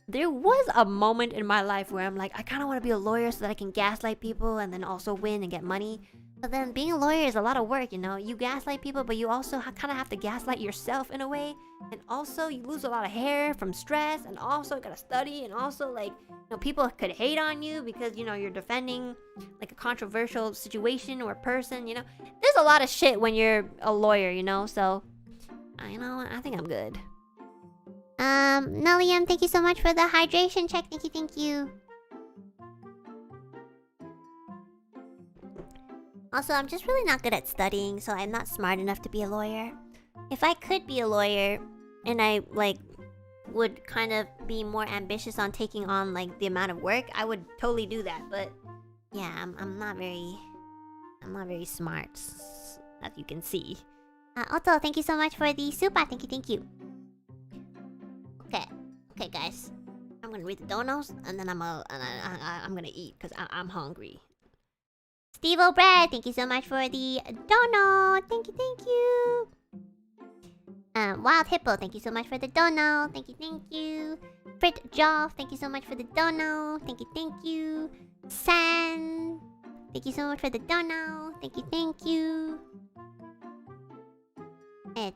there was a moment in my life where I'm like, I kind of want to be a lawyer so that I can gaslight people and then also win and get money. But then being a lawyer is a lot of work, You gaslight people, but you also kind of have to gaslight yourself in a way. And also, you lose a lot of hair from stress. And also, you gotta study. And also, people could hate on you because, you're defending, a controversial situation or person, There's a lot of shit when you're a lawyer, So, I think I'm good. Nullium, thank you so much for the hydration check. Thank you, thank you. Also, I'm just really not good at studying, so I'm not smart enough to be a lawyer. If I could be a lawyer, and I, would kind of be more ambitious on taking on, the amount of work, I would totally do that. But, yeah, I'm not very smart, as you can see. Otto, thank you so much for the super. Thank you, thank you. Okay, guys. I'm gonna read the donos, and then I'm gonna eat, because I'm hungry. Steve-O Bread, thank you so much for the dono. Thank you, thank you. Wild Hippo, thank you so much for the dono. Thank you, thank you. Frit Jaw, thank you so much for the dono. Thank you, thank you. San, thank you so much for the dono. Thank you, thank you.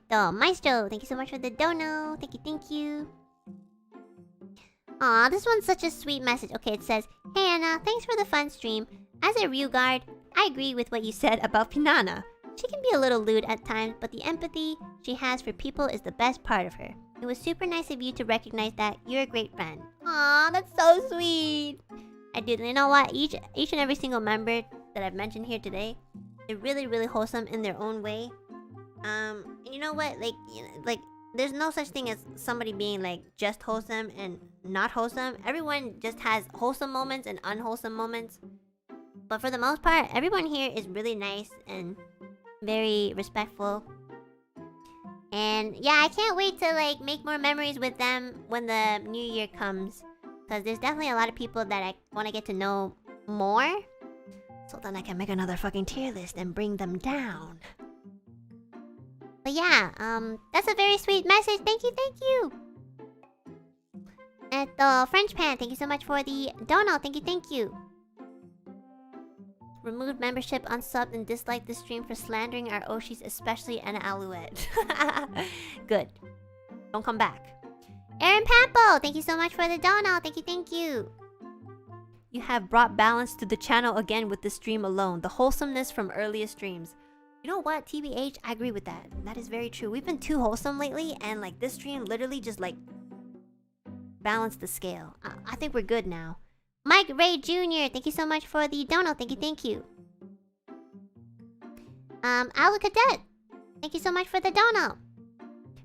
Maestro, thank you so much for the dono. Thank you, thank you. Aw, this one's such a sweet message. Okay, it says, "Hey Anna, thanks for the fun stream. As a Ryu guard, I agree with what you said about Pinana. She can be a little lewd at times, but the empathy she has for people is the best part of her. It was super nice of you to recognize that. You're a great friend." Aw, that's so sweet. I do. You know what? Each and every single member that I've mentioned here today, they're really, really wholesome in their own way. You know what? Like, there's no such thing as somebody being like just wholesome and not wholesome. Everyone just has wholesome moments and unwholesome moments. But for the most part, everyone here is really nice and very respectful. And yeah, I can't wait to like make more memories with them when the new year comes. Because there's definitely a lot of people that I want to get to know more. So then I can make another fucking tier list and bring them down. But yeah, that's a very sweet message. Thank you, thank you. And French Pan, thank you so much for the dono. Thank you, thank you. Removed membership, unsubbed, and disliked the stream for slandering our Oshis, especially Enna Alouette. Good. Don't come back. Aaron Pampo, thank you so much for the dono. Thank you, thank you. You have brought balance to the channel again with the stream alone. The wholesomeness from earlier streams. You know what, TBH, I agree with that. That is very true. We've been too wholesome lately, and like this stream literally just like balanced the scale. I think we're good now. Mike Ray Jr., thank you so much for the dono. Thank you, thank you. Alu Cadet, thank you so much for the dono.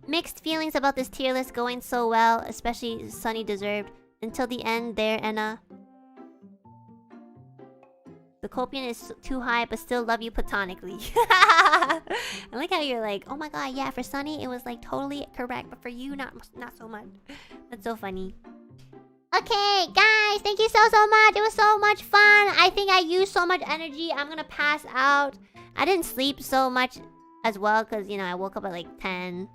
Mixed feelings about this tier list going so well, especially Sunny deserved. Until the end there, Enna. The Copian is too high, but still love you platonically. I like how you're like, oh my god, yeah, for Sunny it was like totally correct, but for you, not so much. That's so funny. Okay, guys, thank you so much. It was so much fun. I think I used so much energy. I'm gonna pass out. I didn't sleep so much as well because, you know, I woke up at like 10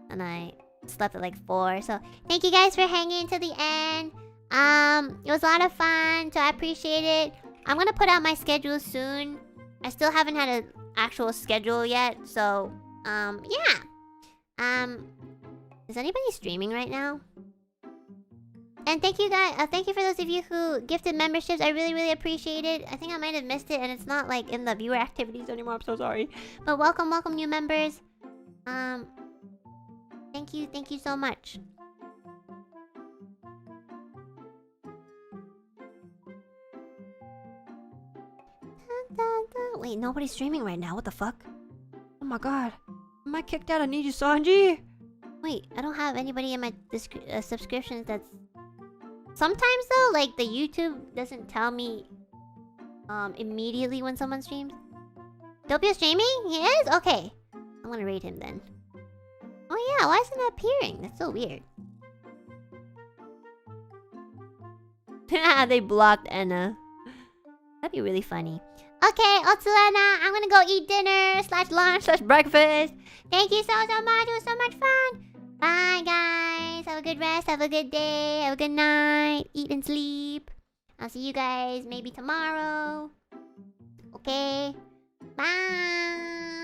and I slept at like 4. So thank you guys for hanging to the end. It was a lot of fun, so I appreciate it. I'm gonna put out my schedule soon. I still haven't had an actual schedule yet, so yeah. Is anybody streaming right now? And thank you guys, thank you for those of you who gifted memberships. I really, really appreciate it. I think I might have missed it and it's not like in the viewer activities anymore. I'm so sorry. But welcome new members. Thank you so much. Wait, nobody's streaming right now. What the fuck? Oh my god. Am I kicked out of NIJISANJI? Wait, I don't have anybody in my subscriptions that's... Sometimes though, like the YouTube doesn't tell me immediately when someone streams. Doppio streaming? He is? Okay. I'm gonna rate him then. Oh yeah, why isn't it appearing? That's so weird. They blocked Enna. That'd be really funny. Okay, Otsuena, I'm gonna go eat dinner / lunch / breakfast. Thank you so much. It was so much fun. Bye, guys. Have a good rest. Have a good day. Have a good night. Eat and sleep. I'll see you guys maybe tomorrow. Okay. Bye.